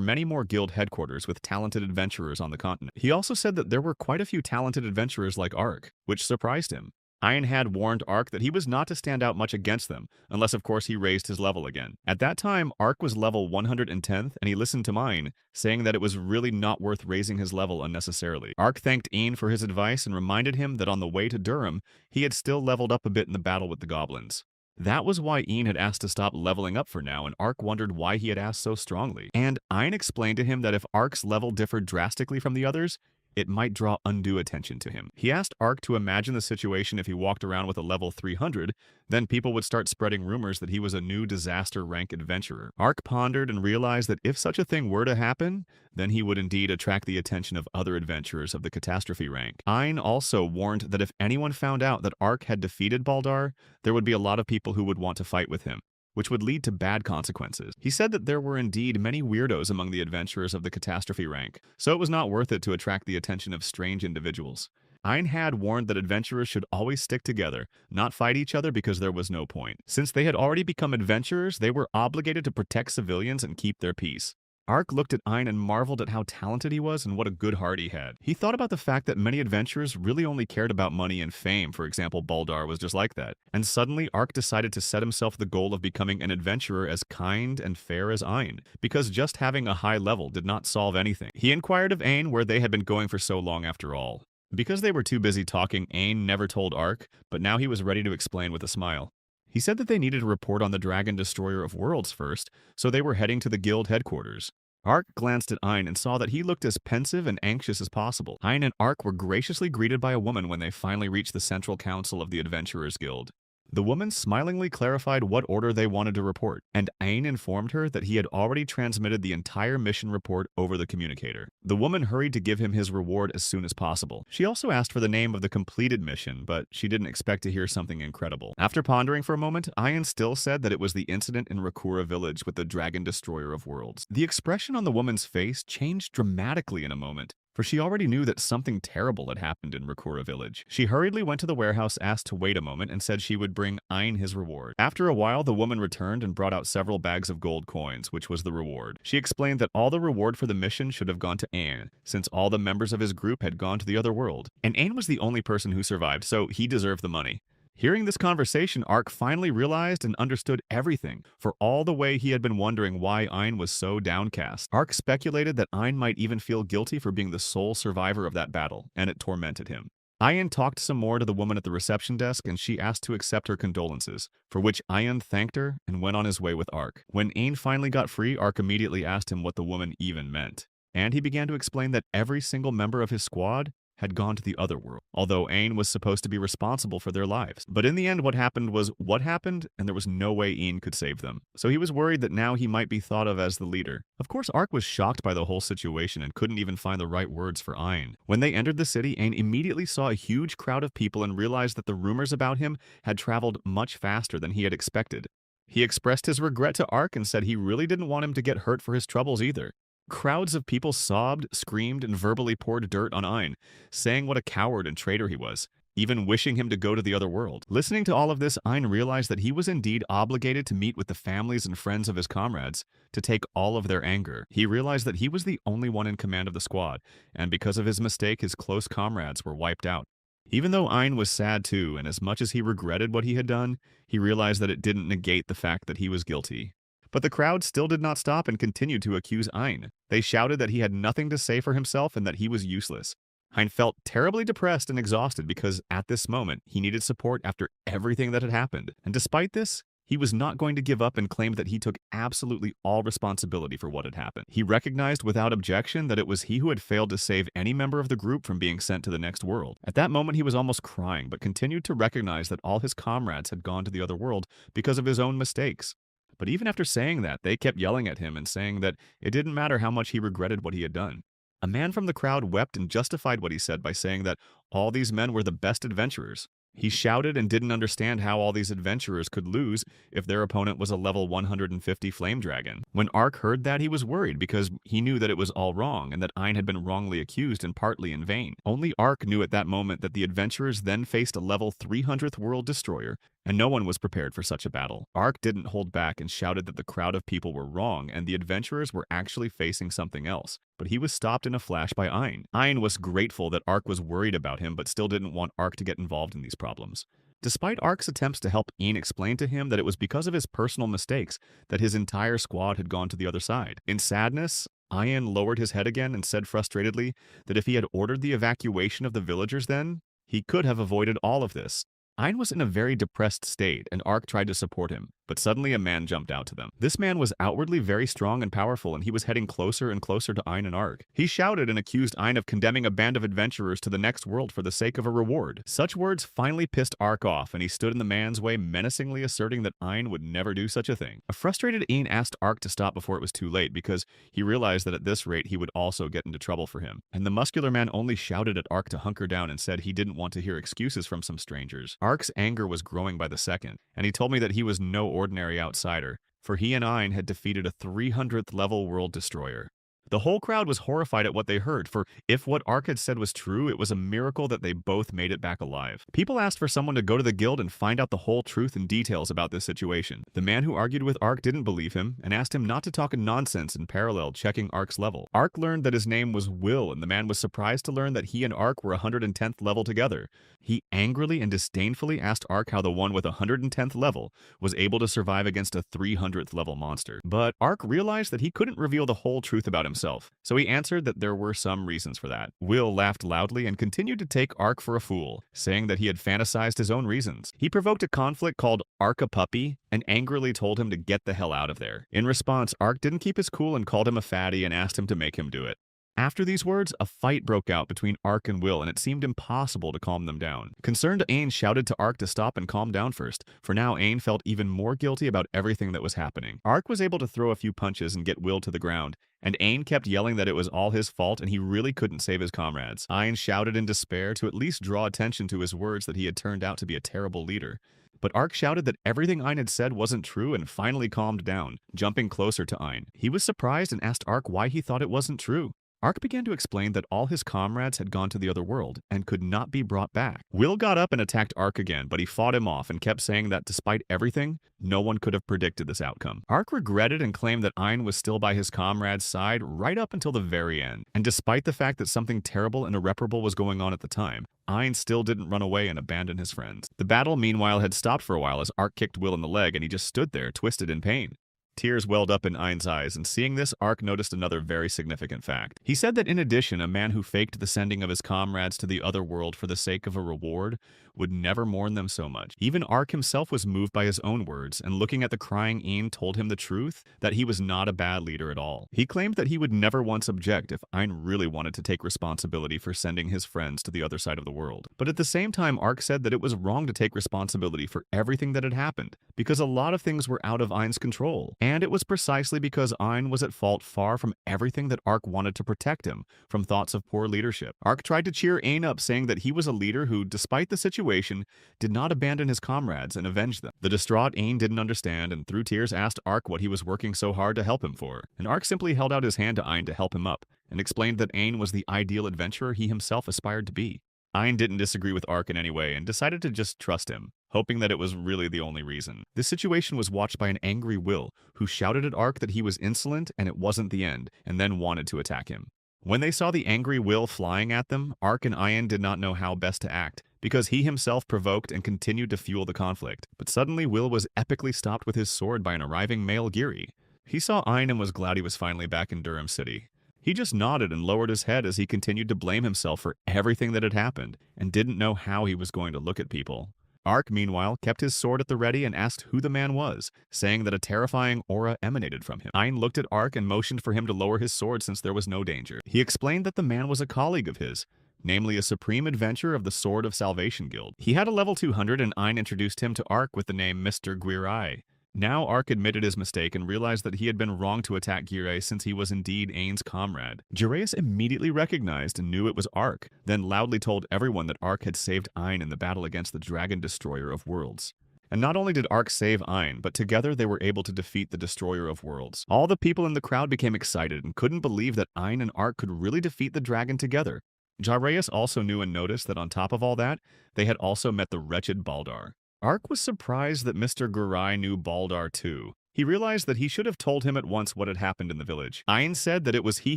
Speaker 1: many more guild headquarters with talented adventurers on the continent. He also said that there were quite a few talented adventurers like Ark, which surprised him. Ein had warned Ark that he was not to stand out much against them, unless of course he raised his level again. At that time, Ark was level 110th, and he listened to mine, saying that it was really not worth raising his level unnecessarily. Ark thanked Ein for his advice and reminded him that on the way to Durham, he had still leveled up a bit in the battle with the goblins. That was why Ein had asked to stop leveling up for now, and Ark wondered why he had asked so strongly. And Ein explained to him that if Ark's level differed drastically from the others, it might draw undue attention to him. He asked Ark to imagine the situation if he walked around with a level 300, then people would start spreading rumors that he was a new disaster rank adventurer. Ark pondered and realized that if such a thing were to happen, then he would indeed attract the attention of other adventurers of the catastrophe rank. Ein also warned that if anyone found out that Ark had defeated Baldar, there would be a lot of people who would want to fight with him, which would lead to bad consequences. He said that there were indeed many weirdos among the adventurers of the catastrophe rank, so it was not worth it to attract the attention of strange individuals. Ein had warned that adventurers should always stick together, not fight each other, because there was no point. Since they had already become adventurers, they were obligated to protect civilians and keep their peace. Ark looked at Ein and marveled at how talented he was and what a good heart he had. He thought about the fact that many adventurers really only cared about money and fame. For example, Baldar was just like that. And suddenly, Ark decided to set himself the goal of becoming an adventurer as kind and fair as Ein, because just having a high level did not solve anything. He inquired of Ein where they had been going for so long after all. Because they were too busy talking, Ein never told Ark, but now he was ready to explain with a smile. He said that they needed to report on the Dragon Destroyer of Worlds first, so they were heading to the guild headquarters. Ark glanced at Ein and saw that he looked as pensive and anxious as possible. Ein and Ark were graciously greeted by a woman when they finally reached the central council of the Adventurers Guild. The woman smilingly clarified what order they wanted to report, and Ain informed her that he had already transmitted the entire mission report over the communicator. The woman hurried to give him his reward as soon as possible. She also asked for the name of the completed mission, but she didn't expect to hear something incredible. After pondering for a moment, Ain still said that it was the incident in Rakura village with the dragon destroyer of worlds. The expression on the woman's face changed dramatically in a moment, for she already knew that something terrible had happened in Rakura village. She hurriedly went to the warehouse, asked to wait a moment, and said she would bring Ain his reward. After a while, the woman returned and brought out several bags of gold coins, which was the reward. She explained that all the reward for the mission should have gone to Ain, since all the members of his group had gone to the other world. And Ain was the only person who survived, so he deserved the money. Hearing this conversation, Ark finally realized and understood everything. For all the way he had been wondering why Ain was so downcast. Ark speculated that Ain might even feel guilty for being the sole survivor of that battle, and it tormented him. Ayan talked some more to the woman at the reception desk, and she asked to accept her condolences, for which Ayan thanked her and went on his way with Ark. When Ain finally got free, Ark immediately asked him what the woman even meant. And he began to explain that every single member of his squad had gone to the other world, although Ain was supposed to be responsible for their lives. But in the end, what happened was what happened, and there was no way Ain could save them. So he was worried that now he might be thought of as the leader. Of course, Ark was shocked by the whole situation and couldn't even find the right words for Ain. When they entered the city, Ain immediately saw a huge crowd of people and realized that the rumors about him had traveled much faster than he had expected. He expressed his regret to Ark and said he really didn't want him to get hurt for his troubles either. Crowds of people sobbed, screamed, and verbally poured dirt on Ain, saying what a coward and traitor he was, even wishing him to go to the other world. Listening to all of this, Ain realized that he was indeed obligated to meet with the families and friends of his comrades to take all of their anger. He realized that he was the only one in command of the squad, and because of his mistake, his close comrades were wiped out. Even though Ain was sad too, and as much as he regretted what he had done, he realized that it didn't negate the fact that he was guilty. But the crowd still did not stop and continued to accuse Ain. They shouted that he had nothing to say for himself and that he was useless. Ain felt terribly depressed and exhausted because at this moment he needed support after everything that had happened. And despite this, he was not going to give up and claimed that he took absolutely all responsibility for what had happened. He recognized without objection that it was he who had failed to save any member of the group from being sent to the next world. At that moment he was almost crying, but continued to recognize that all his comrades had gone to the other world because of his own mistakes. But even after saying that, they kept yelling at him and saying that it didn't matter how much he regretted what he had done. A man from the crowd wept and justified what he said by saying that all these men were the best adventurers. He shouted and didn't understand how all these adventurers could lose if their opponent was a level 150 flame dragon. When Ark heard that, he was worried because he knew that it was all wrong and that Ain had been wrongly accused and partly in vain. Only Ark knew at that moment that the adventurers then faced a level 300th world destroyer, and no one was prepared for such a battle. Ark didn't hold back and shouted that the crowd of people were wrong and the adventurers were actually facing something else. But he was stopped in a flash by Ain. Ain was grateful that Ark was worried about him but still didn't want Ark to get involved in these problems. Despite Ark's attempts to help Ain explain to him that it was because of his personal mistakes that his entire squad had gone to the other side. In sadness, Ain lowered his head again and said frustratedly that if he had ordered the evacuation of the villagers then, he could have avoided all of this. Ain was in a very depressed state, and Ark tried to support him, but suddenly a man jumped out to them. This man was outwardly very strong and powerful, and he was heading closer and closer to Ain and Ark. He shouted and accused Ain of condemning a band of adventurers to the next world for the sake of a reward. Such words finally pissed Ark off, and he stood in the man's way, menacingly asserting that Ain would never do such a thing. A frustrated Ain asked Ark to stop before it was too late, because he realized that at this rate he would also get into trouble for him. And the muscular man only shouted at Ark to hunker down and said he didn't want to hear excuses from some strangers. Ark's anger was growing by the second, and he told me that he was no ordinary outsider, for he and Ain had defeated a 300th level world destroyer. The whole crowd was horrified at what they heard, for if what Ark had said was true, it was a miracle that they both made it back alive. People asked for someone to go to the guild and find out the whole truth and details about this situation. The man who argued with Ark didn't believe him, and asked him not to talk nonsense in parallel checking Ark's level. Ark learned that his name was Will, and the man was surprised to learn that he and Ark were 110th level together. He angrily and disdainfully asked Ark how the one with 110th level was able to survive against a 300th level monster. But Ark realized that he couldn't reveal the whole truth about himself, so he answered that there were some reasons for that. Will laughed loudly and continued to take Ark for a fool, saying that he had fantasized his own reasons. He provoked a conflict called Ark a Puppy and angrily told him to get the hell out of there. In response, Ark didn't keep his cool and called him a fatty and asked him to make him do it. After these words, a fight broke out between Ark and Will, and it seemed impossible to calm them down. Concerned, Aang shouted to Ark to stop and calm down first, for now Aang felt even more guilty about everything that was happening. Ark was able to throw a few punches and get Will to the ground, and Aang kept yelling that it was all his fault and he really couldn't save his comrades. Aang shouted in despair to at least draw attention to his words that he had turned out to be a terrible leader. But Ark shouted that everything Aang had said wasn't true and finally calmed down, jumping closer to Aang. He was surprised and asked Ark why he thought it wasn't true. Ark began to explain that all his comrades had gone to the other world and could not be brought back. Will got up and attacked Ark again, but he fought him off and kept saying that despite everything, no one could have predicted this outcome. Ark regretted and claimed that Aang was still by his comrade's side right up until the very end. And despite the fact that something terrible and irreparable was going on at the time, Aang still didn't run away and abandon his friends. The battle, meanwhile, had stopped for a while as Ark kicked Will in the leg and he just stood there, twisted in pain. Tears welled up in Ain's eyes, and seeing this, Ark noticed another very significant fact. He said that in addition, a man who faked the sending of his comrades to the other world for the sake of a reward would never mourn them so much. Even Ark himself was moved by his own words, and looking at the crying Ain told him the truth, that he was not a bad leader at all. He claimed that he would never once object if Ain really wanted to take responsibility for sending his friends to the other side of the world. But at the same time, Ark said that it was wrong to take responsibility for everything that had happened, because a lot of things were out of Ain's control. And it was precisely because Ain was at fault far from everything that Ark wanted to protect him from thoughts of poor leadership. Ark tried to cheer Ain up, saying that he was a leader who, despite the situation, did not abandon his comrades and avenge them. The distraught Ain didn't understand and through tears asked Ark what he was working so hard to help him for. And Ark simply held out his hand to Ain to help him up and explained that Ain was the ideal adventurer he himself aspired to be. Ain didn't disagree with Ark in any way and decided to just trust him, hoping that it was really the only reason. This situation was watched by an angry Will, who shouted at Ark that he was insolent and it wasn't the end, and then wanted to attack him. When they saw the angry Will flying at them, Ark and Ain did not know how best to act, because he himself provoked and continued to fuel the conflict. But suddenly Will was epically stopped with his sword by an arriving male Giri. He saw Ain and was glad he was finally back in Durham City. He just nodded and lowered his head as he continued to blame himself for everything that had happened, and didn't know how he was going to look at people. Ark, meanwhile, kept his sword at the ready and asked who the man was, saying that a terrifying aura emanated from him. Ain looked at Ark and motioned for him to lower his sword since there was no danger. He explained that the man was a colleague of his, namely a supreme adventurer of the Sword of Salvation Guild. He had a level 200 and Ain introduced him to Ark with the name Mr. Guirai. Now Ark admitted his mistake and realized that he had been wrong to attack Giray since he was indeed Ain's comrade. Gireus immediately recognized and knew it was Ark, then loudly told everyone that Ark had saved Ain in the battle against the Dragon Destroyer of Worlds. And not only did Ark save Ain, but together they were able to defeat the Destroyer of Worlds. All the people in the crowd became excited and couldn't believe that Ain and Ark could really defeat the dragon together. Gireus also knew and noticed that on top of all that, they had also met the wretched Baldar. Ark was surprised that Mr. Gurai knew Baldar too. He realized that he should have told him at once what had happened in the village. Ain said that it was he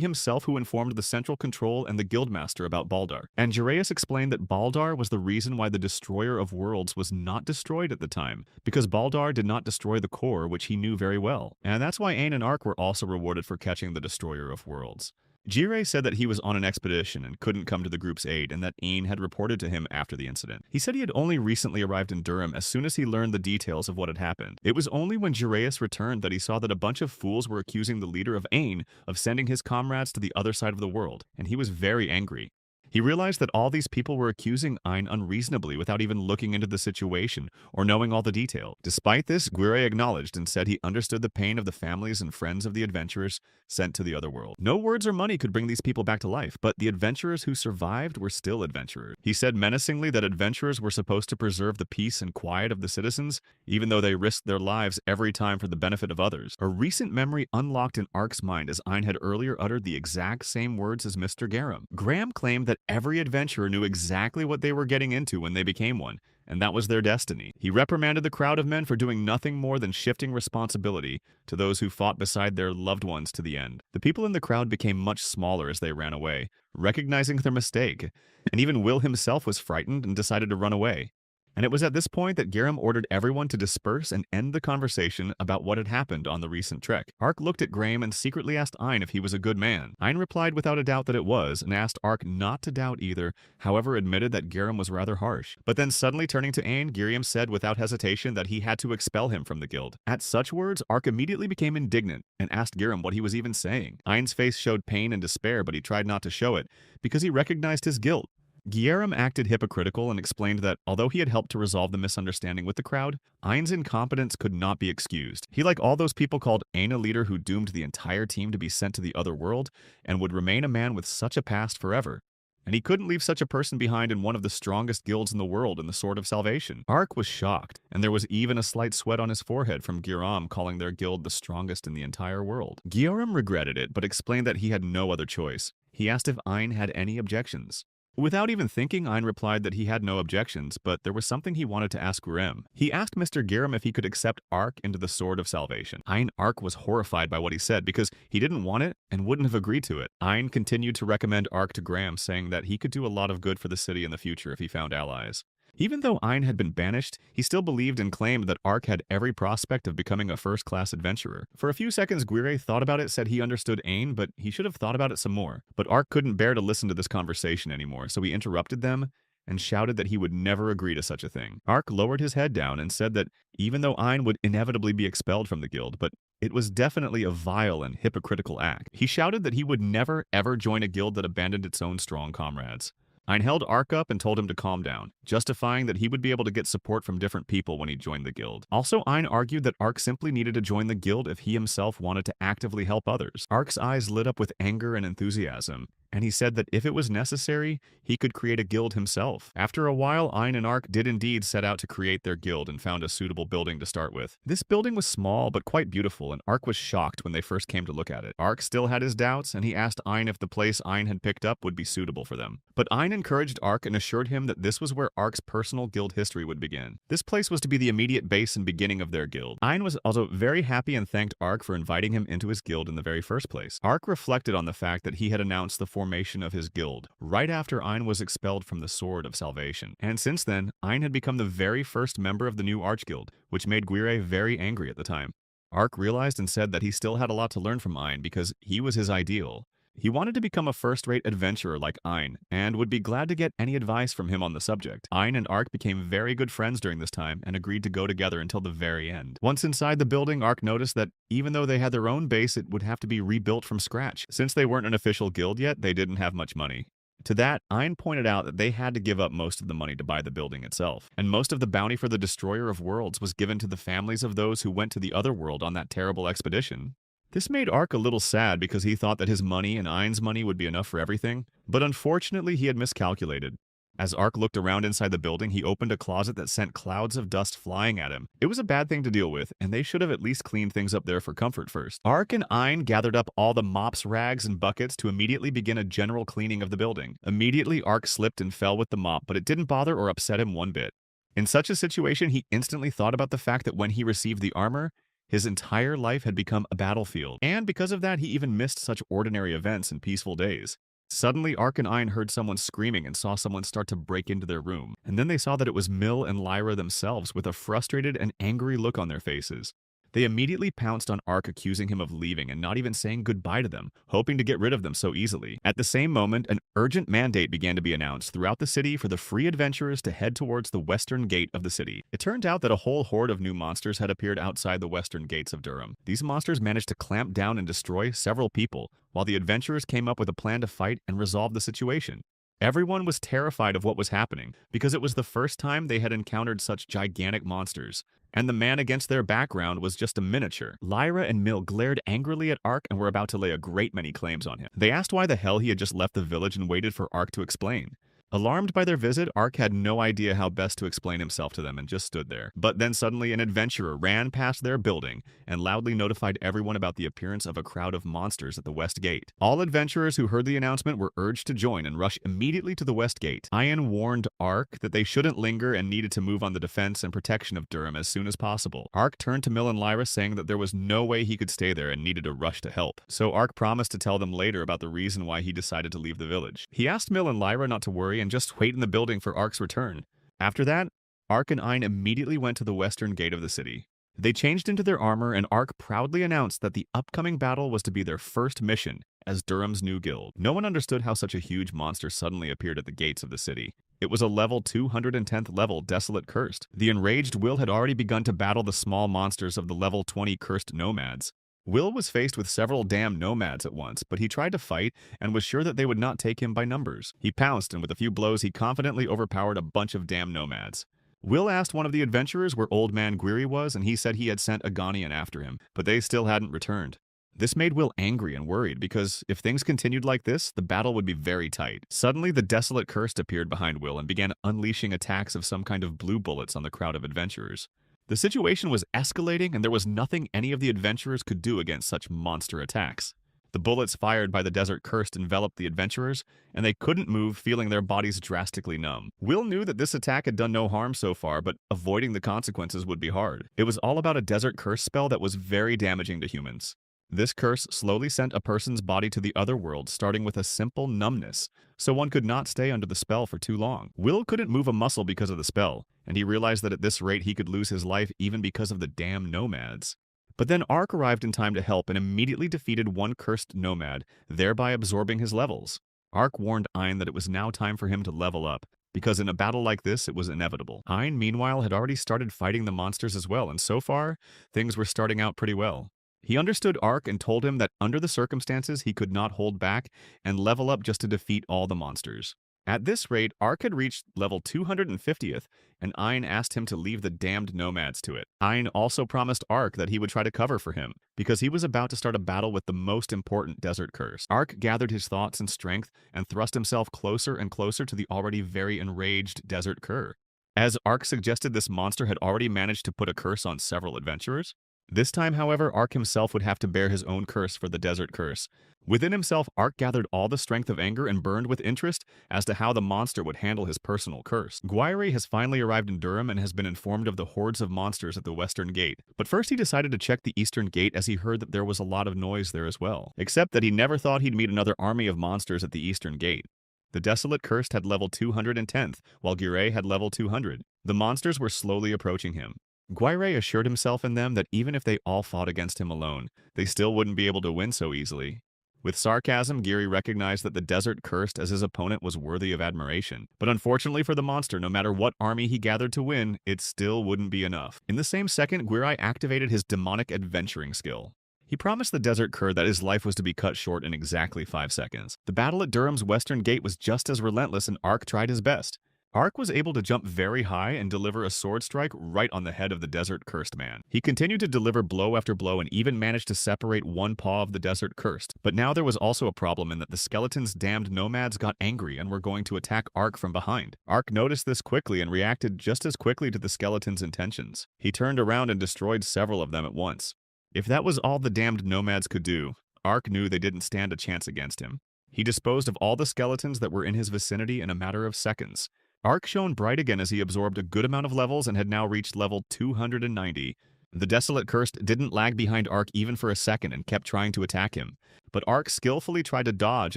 Speaker 1: himself who informed the Central Control and the Guildmaster about Baldar. And Gireus explained that Baldar was the reason why the Destroyer of Worlds was not destroyed at the time, because Baldar did not destroy the core, which he knew very well. And that's why Ain and Ark were also rewarded for catching the Destroyer of Worlds. Jireh said that he was on an expedition and couldn't come to the group's aid, and that Ain had reported to him after the incident. He said he had only recently arrived in Durham as soon as he learned the details of what had happened. It was only when Jireus returned that he saw that a bunch of fools were accusing the leader of Ain of sending his comrades to the other side of the world, and he was very angry. He realized that all these people were accusing Ain unreasonably without even looking into the situation or knowing all the detail. Despite this, Guire acknowledged and said he understood the pain of the families and friends of the adventurers sent to the other world. No words or money could bring these people back to life, but the adventurers who survived were still adventurers. He said menacingly that adventurers were supposed to preserve the peace and quiet of the citizens, even though they risked their lives every time for the benefit of others. A recent memory unlocked in Ark's mind as Ain had earlier uttered the exact same words as Mr. Garam. Graham claimed that every adventurer knew exactly what they were getting into when they became one, and that was their destiny. He reprimanded the crowd of men for doing nothing more than shifting responsibility to those who fought beside their loved ones to the end. The people in the crowd became much smaller as they ran away, recognizing their mistake, and even Will himself was frightened and decided to run away. And it was at this point that Garam ordered everyone to disperse and end the conversation about what had happened on the recent trek. Ark looked at Graham and secretly asked Ein if he was a good man. Ein replied without a doubt that it was, and asked Ark not to doubt either, however admitted that Garam was rather harsh. But then suddenly turning to Ein, Garam said without hesitation that he had to expel him from the guild. At such words, Ark immediately became indignant and asked Garam what he was even saying. Ein's face showed pain and despair, but he tried not to show it, because he recognized his guilt. Guillermo acted hypocritical and explained that, although he had helped to resolve the misunderstanding with the crowd, Ein's incompetence could not be excused. He, like all those people, called Ein a leader who doomed the entire team to be sent to the other world, and would remain a man with such a past forever. And he couldn't leave such a person behind in one of the strongest guilds in the world in the Sword of Salvation. Ark was shocked, and there was even a slight sweat on his forehead from Guillermo calling their guild the strongest in the entire world. Guillermo regretted it, but explained that he had no other choice. He asked if Ein had any objections. Without even thinking, Ein replied that he had no objections, but there was something he wanted to ask Guillermo. He asked Mr. Guillermo if he could accept Ark into the Sword of Salvation. Ark was horrified by what he said because he didn't want it and wouldn't have agreed to it. Ein continued to recommend Ark to Graham, saying that he could do a lot of good for the city in the future if he found allies. Even though Ein had been banished, he still believed and claimed that Ark had every prospect of becoming a first-class adventurer. For a few seconds, Guire thought about it, said he understood Ein, but he should have thought about it some more. But Ark couldn't bear to listen to this conversation anymore, so he interrupted them and shouted that he would never agree to such a thing. Ark lowered his head down and said that even though Ein would inevitably be expelled from the guild, but it was definitely a vile and hypocritical act. He shouted that he would never ever join a guild that abandoned its own strong comrades. Ein held Ark up and told him to calm down, justifying that he would be able to get support from different people when he joined the guild. Also, Ein argued that Ark simply needed to join the guild if he himself wanted to actively help others. Ark's eyes lit up with anger and enthusiasm, and he said that if it was necessary, he could create a guild himself. After a while, Ein and Ark did indeed set out to create their guild and found a suitable building to start with. This building was small but quite beautiful, and Ark was shocked when they first came to look at it. Ark still had his doubts, and he asked Ein if the place Ein had picked up would be suitable for them. But Ein encouraged Ark and assured him that this was where Ark's personal guild history would begin. This place was to be the immediate base and beginning of their guild. Ein was also very happy and thanked Ark for inviting him into his guild in the very first place. Ark reflected on the fact that he had announced the formation of his guild right after Ein was expelled from the Sword of Salvation. And since then, Ein had become the very first member of the new Archguild, which made Guire very angry at the time. Ark realized and said that he still had a lot to learn from Ein because he was his ideal. He wanted to become a first-rate adventurer like Ein, and would be glad to get any advice from him on the subject. Ein and Ark became very good friends during this time, and agreed to go together until the very end. Once inside the building, Ark noticed that even though they had their own base, it would have to be rebuilt from scratch. Since they weren't an official guild yet, they didn't have much money. To that, Ein pointed out that they had to give up most of the money to buy the building itself, and most of the bounty for the Destroyer of Worlds was given to the families of those who went to the other world on that terrible expedition. This made Ark a little sad because he thought that his money and Ein's money would be enough for everything, but unfortunately he had miscalculated. As Ark looked around inside the building, he opened a closet that sent clouds of dust flying at him. It was a bad thing to deal with, and they should have at least cleaned things up there for comfort first. Ark and Ein gathered up all the mops, rags, and buckets to immediately begin a general cleaning of the building. Immediately, Ark slipped and fell with the mop, but it didn't bother or upset him one bit. In such a situation, he instantly thought about the fact that when he received the armor, his entire life had become a battlefield, and because of that, he even missed such ordinary events and peaceful days. Suddenly, Ark and Ein heard someone screaming and saw someone start to break into their room, and then they saw that it was Mill and Lyra themselves with a frustrated and angry look on their faces. They immediately pounced on Ark, accusing him of leaving and not even saying goodbye to them, hoping to get rid of them so easily. At the same moment, an urgent mandate began to be announced throughout the city for the free adventurers to head towards the western gate of the city. It turned out that a whole horde of new monsters had appeared outside the western gates of Durham. These monsters managed to clamp down and destroy several people, while the adventurers came up with a plan to fight and resolve the situation. Everyone was terrified of what was happening, because it was the first time they had encountered such gigantic monsters, and the man against their background was just a miniature. Lyra and Mill glared angrily at Ark and were about to lay a great many claims on him. They asked why the hell he had just left the village and waited for Ark to explain. Alarmed by their visit, Ark had no idea how best to explain himself to them and just stood there. But then suddenly an adventurer ran past their building and loudly notified everyone about the appearance of a crowd of monsters at the west gate. All adventurers who heard the announcement were urged to join and rush immediately to the west gate. Ian warned Ark that they shouldn't linger and needed to move on the defense and protection of Durham as soon as possible. Ark turned to Mill and Lyra, saying that there was no way he could stay there and needed to rush to help. So Ark promised to tell them later about the reason why he decided to leave the village. He asked Mill and Lyra not to worry and just wait in the building for Ark's return. After that, Ark and Ein immediately went to the western gate of the city. They changed into their armor, and Ark proudly announced that the upcoming battle was to be their first mission as Durham's new guild. No one understood how such a huge monster suddenly appeared at the gates of the city. It was a level 210th level Desolate Cursed. The enraged Will had already begun to battle the small monsters of the level 20 Cursed Nomads. Will was faced with several damned nomads at once, but he tried to fight and was sure that they would not take him by numbers. He pounced, and with a few blows he confidently overpowered a bunch of damned nomads. Will asked one of the adventurers where Old Man Guiri was, and he said he had sent a Ghanaian after him, but they still hadn't returned. This made Will angry and worried, because if things continued like this, the battle would be very tight. Suddenly, the Desolate Cursed appeared behind Will and began unleashing attacks of some kind of blue bullets on the crowd of adventurers. The situation was escalating, and there was nothing any of the adventurers could do against such monster attacks. The bullets fired by the Desert Cursed enveloped the adventurers, and they couldn't move, feeling their bodies drastically numb. Will knew that this attack had done no harm so far, but avoiding the consequences would be hard. It was all about a Desert Curse spell that was very damaging to humans. This curse slowly sent a person's body to the other world, starting with a simple numbness, so one could not stay under the spell for too long. Will couldn't move a muscle because of the spell, and he realized that at this rate he could lose his life even because of the damn nomads. But then Ark arrived in time to help and immediately defeated one cursed nomad, thereby absorbing his levels. Ark warned Ein that it was now time for him to level up, because in a battle like this it was inevitable. Ein, meanwhile, had already started fighting the monsters as well, and so far, things were starting out pretty well. He understood Ark and told him that under the circumstances he could not hold back and level up just to defeat all the monsters. At this rate, Ark had reached level 250th, and Ein asked him to leave the damned nomads to it. Ein also promised Ark that he would try to cover for him, because he was about to start a battle with the most important Desert Curse. Ark gathered his thoughts and strength and thrust himself closer and closer to the already very enraged Desert Cur. As Ark suggested, this monster had already managed to put a curse on several adventurers. This time, however, Ark himself would have to bear his own curse for the Desert Curse. Within himself, Ark gathered all the strength of anger and burned with interest as to how the monster would handle his personal curse. Guire has finally arrived in Durham and has been informed of the hordes of monsters at the western gate. But first he decided to check the eastern gate as he heard that there was a lot of noise there as well. Except that he never thought he'd meet another army of monsters at the eastern gate. The Desolate Cursed had level 210th, while Guire had level 200. The monsters were slowly approaching him. Guire assured himself and them that even if they all fought against him alone, they still wouldn't be able to win so easily. With sarcasm, Guire recognized that the Desert Cursed as his opponent was worthy of admiration. But unfortunately for the monster, no matter what army he gathered to win, it still wouldn't be enough. In the same second, Guire activated his demonic adventuring skill. He promised the Desert Cur that his life was to be cut short in exactly 5 seconds. The battle at Durham's western gate was just as relentless, and Ark tried his best. Ark was able to jump very high and deliver a sword strike right on the head of the Desert Cursed man. He continued to deliver blow after blow and even managed to separate one paw of the Desert Cursed. But now there was also a problem in that the skeleton's damned nomads got angry and were going to attack Ark from behind. Ark noticed this quickly and reacted just as quickly to the skeleton's intentions. He turned around and destroyed several of them at once. If that was all the damned nomads could do, Ark knew they didn't stand a chance against him. He disposed of all the skeletons that were in his vicinity in a matter of seconds. Ark shone bright again as he absorbed a good amount of levels and had now reached level 290. The Desolate Cursed didn't lag behind Ark even for a second and kept trying to attack him. But Ark skillfully tried to dodge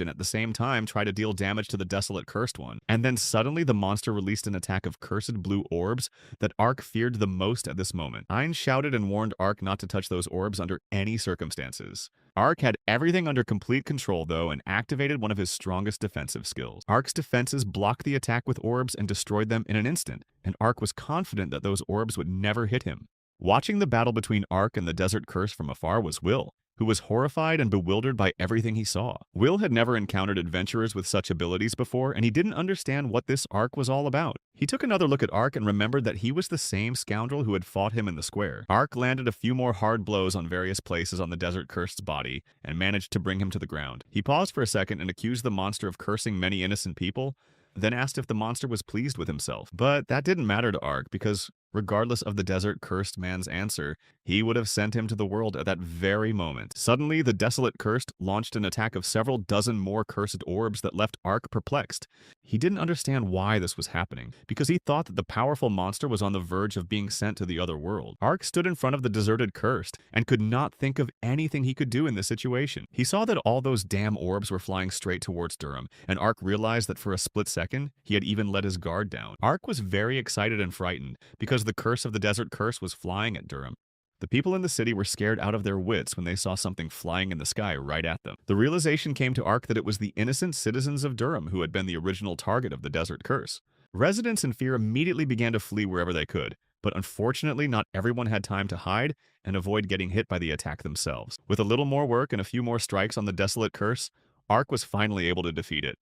Speaker 1: and at the same time tried to deal damage to the Desolate Cursed one. And then suddenly the monster released an attack of cursed blue orbs that Ark feared the most at this moment. Ein shouted and warned Ark not to touch those orbs under any circumstances. Ark had everything under complete control though and activated one of his strongest defensive skills. Ark's defenses blocked the attack with orbs and destroyed them in an instant, and Ark was confident that those orbs would never hit him. Watching the battle between Ark and the Desert Curse from afar was Will, who was horrified and bewildered by everything he saw. Will had never encountered adventurers with such abilities before, and he didn't understand what this Ark was all about. He took another look at Ark and remembered that he was the same scoundrel who had fought him in the square. Ark landed a few more hard blows on various places on the Desert Cursed's body and managed to bring him to the ground. He paused for a second and accused the monster of cursing many innocent people, then asked if the monster was pleased with himself. But that didn't matter to Ark because Regardless of the desert cursed man's answer, he would have sent him to the world at that very moment. Suddenly, the desolate cursed launched an attack of several dozen more cursed orbs that left Ark perplexed. He didn't understand why this was happening, because he thought that the powerful monster was on the verge of being sent to the other world. Ark stood in front of the deserted cursed and could not think of anything he could do in this situation. He saw that all those damn orbs were flying straight towards Durham, and Ark realized that for a split second, he had even let his guard down. Ark was very excited and frightened, because the curse of the desert curse was flying at Durham. The people in the city were scared out of their wits when they saw something flying in the sky right at them. The realization came to Ark that it was the innocent citizens of Durham who had been the original target of the desert curse. Residents in fear immediately began to flee wherever they could, but unfortunately not everyone had time to hide and avoid getting hit by the attack themselves. With a little more work and a few more strikes on the desolate curse, Ark was finally able to defeat it.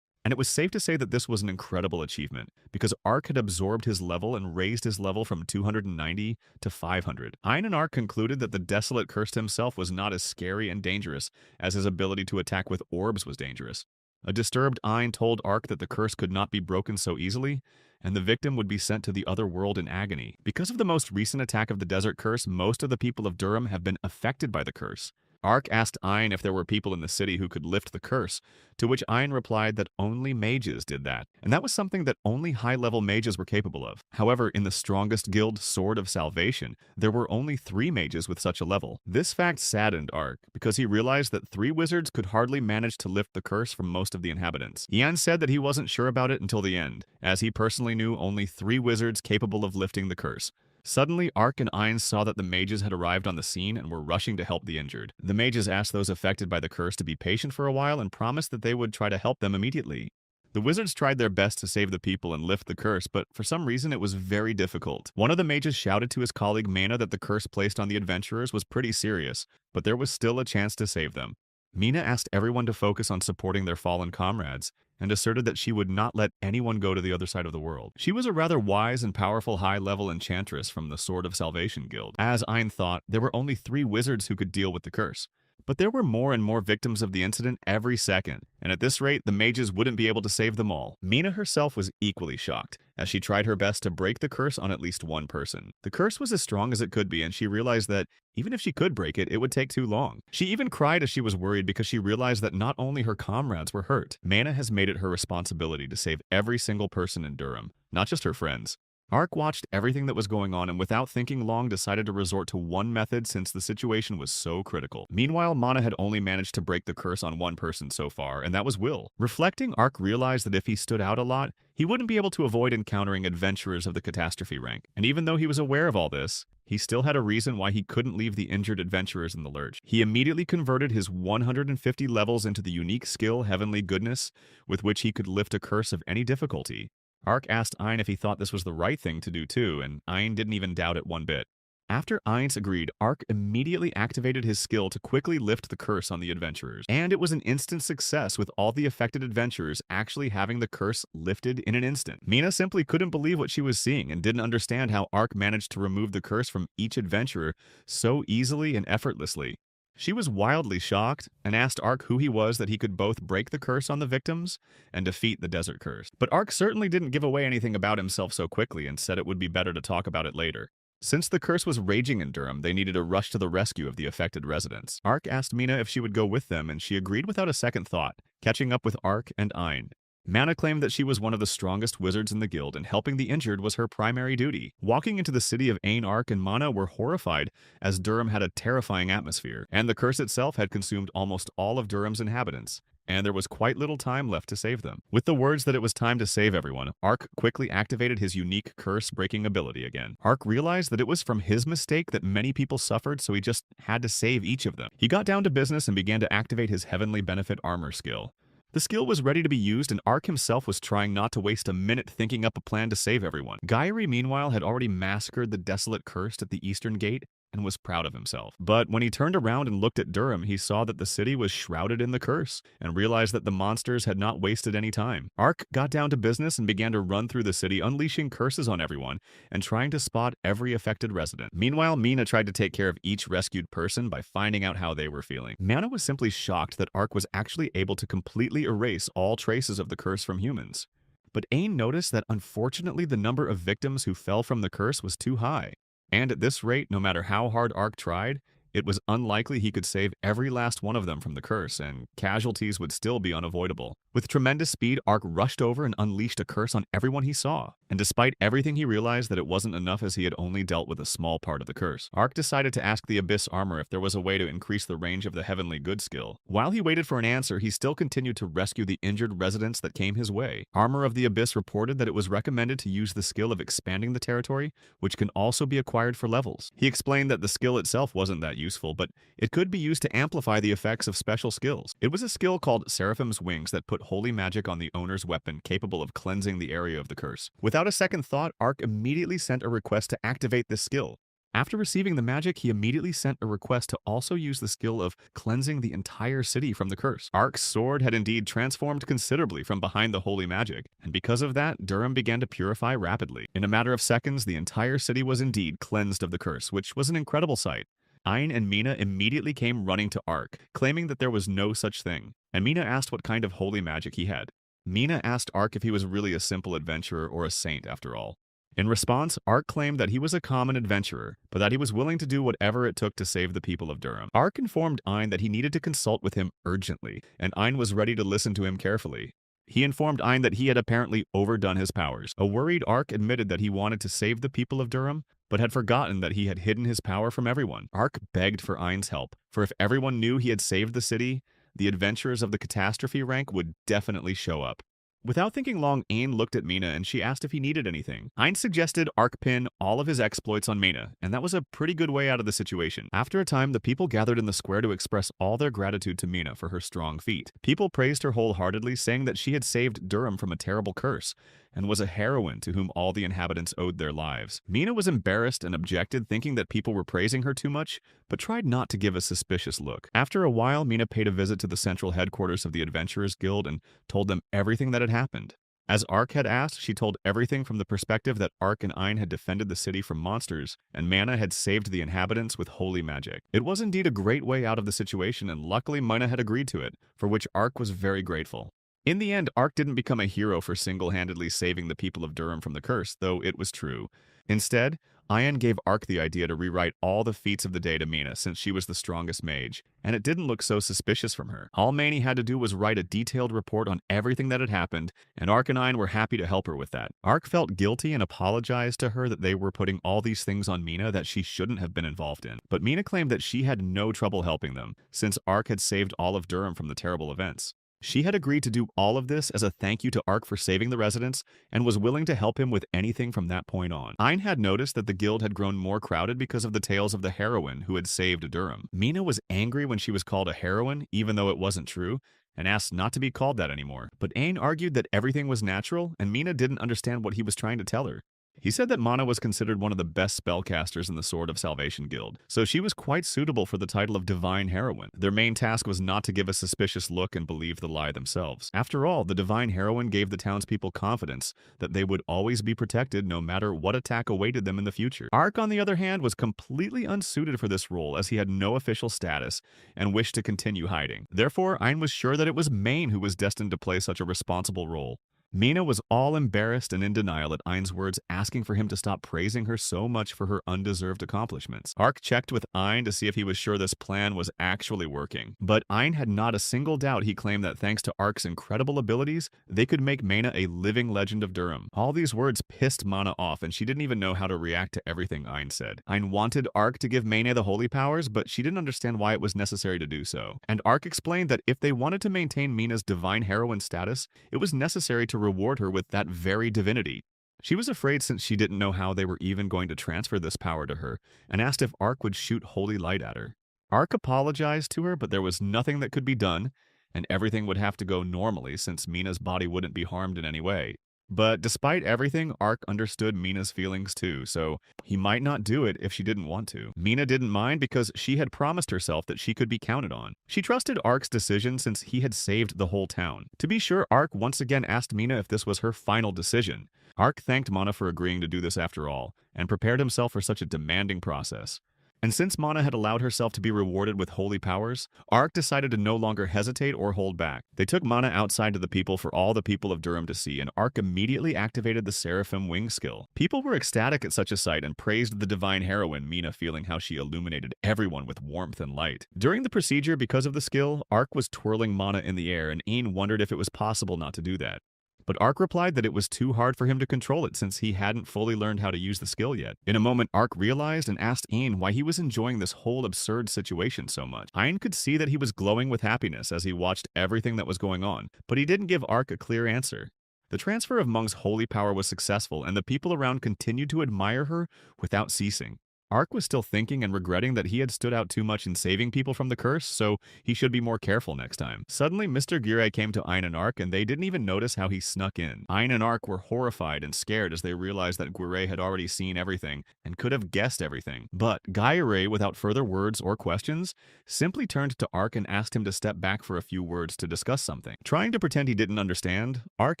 Speaker 1: And it was safe to say that this was an incredible achievement, because Ark had absorbed his level and raised his level from 290 to 500. Ein and Ark concluded that the desolate cursed himself was not as scary and dangerous as his ability to attack with orbs was dangerous. A disturbed Ein told Ark that the curse could not be broken so easily, and the victim would be sent to the other world in agony. Because of the most recent attack of the desert curse, most of the people of Durham have been affected by the curse. Ark asked Ein if there were people in the city who could lift the curse, to which Ein replied that only mages did that, and that was something that only high-level mages were capable of. However, in the strongest guild, Sword of Salvation, there were only 3 mages with such a level. This fact saddened Ark, because he realized that 3 wizards could hardly manage to lift the curse from most of the inhabitants. Ian said that he wasn't sure about it until the end, as he personally knew only 3 wizards capable of lifting the curse. Suddenly, Ark and Ein saw that the mages had arrived on the scene and were rushing to help the injured. The mages asked those affected by the curse to be patient for a while and promised that they would try to help them immediately. The wizards tried their best to save the people and lift the curse, but for some reason it was very difficult. One of the mages shouted to his colleague Mana that the curse placed on the adventurers was pretty serious, but there was still a chance to save them. Mina asked everyone to focus on supporting their fallen comrades, and asserted that she would not let anyone go to the other side of the world. She was a rather wise and powerful high-level enchantress from the Sword of Salvation Guild. As Ein thought, there were only 3 wizards who could deal with the curse. But there were more and more victims of the incident every second, and at this rate, the mages wouldn't be able to save them all. Mina herself was equally shocked, as she tried her best to break the curse on at least one person. The curse was as strong as it could be, and she realized that even if she could break it, it would take too long. She even cried as she was worried because she realized that not only her comrades were hurt. Mana has made it her responsibility to save every single person in Durham, not just her friends. Ark watched everything that was going on and without thinking long decided to resort to one method since the situation was so critical. Meanwhile, Mana had only managed to break the curse on one person so far, and that was Will. Reflecting, Ark realized that if he stood out a lot, he wouldn't be able to avoid encountering adventurers of the catastrophe rank. And even though he was aware of all this, he still had a reason why he couldn't leave the injured adventurers in the lurch. He immediately converted his 150 levels into the unique skill Heavenly Goodness, with which he could lift a curse of any difficulty. Ark asked Ein if he thought this was the right thing to do too, and Ein didn't even doubt it one bit. After Eins agreed, Ark immediately activated his skill to quickly lift the curse on the adventurers. And it was an instant success, with all the affected adventurers actually having the curse lifted in an instant. Mina simply couldn't believe what she was seeing and didn't understand how Ark managed to remove the curse from each adventurer so easily and effortlessly. She was wildly shocked and asked Ark who he was that he could both break the curse on the victims and defeat the desert curse. But Ark certainly didn't give away anything about himself so quickly and said it would be better to talk about it later. Since the curse was raging in Durham, they needed to rush to the rescue of the affected residents. Ark asked Mina if she would go with them, and she agreed without a second thought, catching up with Ark and Ein. Mana claimed that she was one of the strongest wizards in the guild, and helping the injured was her primary duty. Walking into the city of Ain, Ark and Mana were horrified, as Durham had a terrifying atmosphere, and the curse itself had consumed almost all of Durham's inhabitants, and there was quite little time left to save them. With the words that it was time to save everyone, Ark quickly activated his unique curse-breaking ability again. Ark realized that it was from his mistake that many people suffered, so he just had to save each of them. He got down to business and began to activate his Heavenly Benefit armor skill. The skill was ready to be used, and Ark himself was trying not to waste a minute thinking up a plan to save everyone. Gyri, meanwhile, had already massacred the desolate cursed at the eastern gate and was proud of himself. But when he turned around and looked at Durham, he saw that the city was shrouded in the curse, and realized that the monsters had not wasted any time. Ark got down to business and began to run through the city, unleashing curses on everyone, and trying to spot every affected resident. Meanwhile, Mina tried to take care of each rescued person by finding out how they were feeling. Mana was simply shocked that Ark was actually able to completely erase all traces of the curse from humans. But Ain noticed that unfortunately the number of victims who fell from the curse was too high. And at this rate, no matter how hard Ark tried, it was unlikely he could save every last one of them from the curse, and casualties would still be unavoidable. With tremendous speed, Ark rushed over and unleashed a curse on everyone he saw. And despite everything, he realized that it wasn't enough, as he had only dealt with a small part of the curse. Ark decided to ask the Abyss armor if there was a way to increase the range of the Heavenly Good skill. While he waited for an answer, he still continued to rescue the injured residents that came his way. Armor of the Abyss reported that it was recommended to use the skill of expanding the territory, which can also be acquired for levels. He explained that the skill itself wasn't that useful, but it could be used to amplify the effects of special skills. It was a skill called Seraphim's Wings that put holy magic on the owner's weapon, capable of cleansing the area of the curse. Without a second thought, Ark immediately sent a request to activate this skill. After receiving the magic, he immediately sent a request to also use the skill of cleansing the entire city from the curse. Ark's sword had indeed transformed considerably from behind the holy magic, and because of that, Durham began to purify rapidly. In a matter of seconds, the entire city was indeed cleansed of the curse, which was an incredible sight. Ain and Mina immediately came running to Ark, claiming that there was no such thing, and Mina asked what kind of holy magic he had. Mina asked Ark if he was really a simple adventurer or a saint after all. In response, Ark claimed that he was a common adventurer, but that he was willing to do whatever it took to save the people of Durham. Ark informed Ain that he needed to consult with him urgently, and Ain was ready to listen to him carefully. He informed Ain that he had apparently overdone his powers. A worried Ark admitted that he wanted to save the people of Durham, but had forgotten that he had hidden his power from everyone. Ark begged for Ain's help, for if everyone knew he had saved the city, the adventurers of the catastrophe rank would definitely show up. Without thinking long, Ain looked at Mina and she asked if he needed anything. Ain suggested Ark pin all of his exploits on Mina, and that was a pretty good way out of the situation. After a time, the people gathered in the square to express all their gratitude to Mina for her strong feat. People praised her wholeheartedly, saying that she had saved Durham from a terrible curse, and was a heroine to whom all the inhabitants owed their lives. Mina was embarrassed and objected, thinking that people were praising her too much, but tried not to give a suspicious look. After a while, Mina paid a visit to the central headquarters of the Adventurers Guild and told them everything that had happened. As Ark had asked, she told everything from the perspective that Ark and Ain had defended the city from monsters, and Mana had saved the inhabitants with holy magic. It was indeed a great way out of the situation, and luckily Mina had agreed to it, for which Ark was very grateful. In the end, Ark didn't become a hero for single-handedly saving the people of Durham from the curse, though it was true. Instead, Ayan gave Ark the idea to rewrite all the feats of the day to Mina, since she was the strongest mage, and it didn't look so suspicious from her. All Manny had to do was write a detailed report on everything that had happened, and Ark and Ayan were happy to help her with that. Ark felt guilty and apologized to her that they were putting all these things on Mina that she shouldn't have been involved in. But Mina claimed that she had no trouble helping them, since Ark had saved all of Durham from the terrible events. She had agreed to do all of this as a thank you to Ark for saving the residents, and was willing to help him with anything from that point on. Ayn had noticed that the guild had grown more crowded because of the tales of the heroine who had saved Durham. Mina was angry when she was called a heroine, even though it wasn't true, and asked not to be called that anymore. But Ayn argued that everything was natural, and Mina didn't understand what he was trying to tell her. He said that Mana was considered one of the best spellcasters in the Sword of Salvation Guild, so she was quite suitable for the title of Divine Heroine. Their main task was not to give a suspicious look and believe the lie themselves. After all, the Divine Heroine gave the townspeople confidence that they would always be protected no matter what attack awaited them in the future. Ark, on the other hand, was completely unsuited for this role, as he had no official status and wished to continue hiding. Therefore, Ayn was sure that it was Maine who was destined to play such a responsible role. Mina was all embarrassed and in denial at Ain's words, asking for him to stop praising her so much for her undeserved accomplishments. Ark checked with Ain to see if he was sure this plan was actually working, but Ain had not a single doubt. He claimed that thanks to Ark's incredible abilities, they could make Mana a living legend of Durham. All these words pissed Mana off, and she didn't even know how to react to everything Ain said. Ain wanted Ark to give Mana the holy powers, but she didn't understand why it was necessary to do so. And Ark explained that if they wanted to maintain Mina's divine heroine status, it was necessary to reward her with that very divinity. She was afraid, since she didn't know how they were even going to transfer this power to her, and asked if Ark would shoot holy light at her. Ark apologized to her, but there was nothing that could be done, and everything would have to go normally since Mina's body wouldn't be harmed in any way. But despite everything, Ark understood Mina's feelings too, so he might not do it if she didn't want to. Mina didn't mind because she had promised herself that she could be counted on. She trusted Ark's decision since he had saved the whole town. To be sure, Ark once again asked Mina if this was her final decision. Ark thanked Mana for agreeing to do this after all, and prepared himself for such a demanding process. And since Mana had allowed herself to be rewarded with holy powers, Ark decided to no longer hesitate or hold back. They took Mana outside to the people for all the people of Durham to see, and Ark immediately activated the Seraphim Wing skill. People were ecstatic at such a sight and praised the divine heroine, Mina, feeling how she illuminated everyone with warmth and light. During the procedure, because of the skill, Ark was twirling Mana in the air, and Ain wondered if it was possible not to do that. But Ark replied that it was too hard for him to control it since he hadn't fully learned how to use the skill yet. In a moment, Ark realized and asked Ain why he was enjoying this whole absurd situation so much. Ain could see that he was glowing with happiness as he watched everything that was going on, but he didn't give Ark a clear answer. The transfer of Mung's holy power was successful, and the people around continued to admire her without ceasing. Ark was still thinking and regretting that he had stood out too much in saving people from the curse, so he should be more careful next time. Suddenly, Mr. Gire came to Ain and Ark, and they didn't even notice how he snuck in. Ain and Ark were horrified and scared as they realized that Gire had already seen everything and could have guessed everything. But Gire, without further words or questions, simply turned to Ark and asked him to step back for a few words to discuss something. Trying to pretend he didn't understand, Ark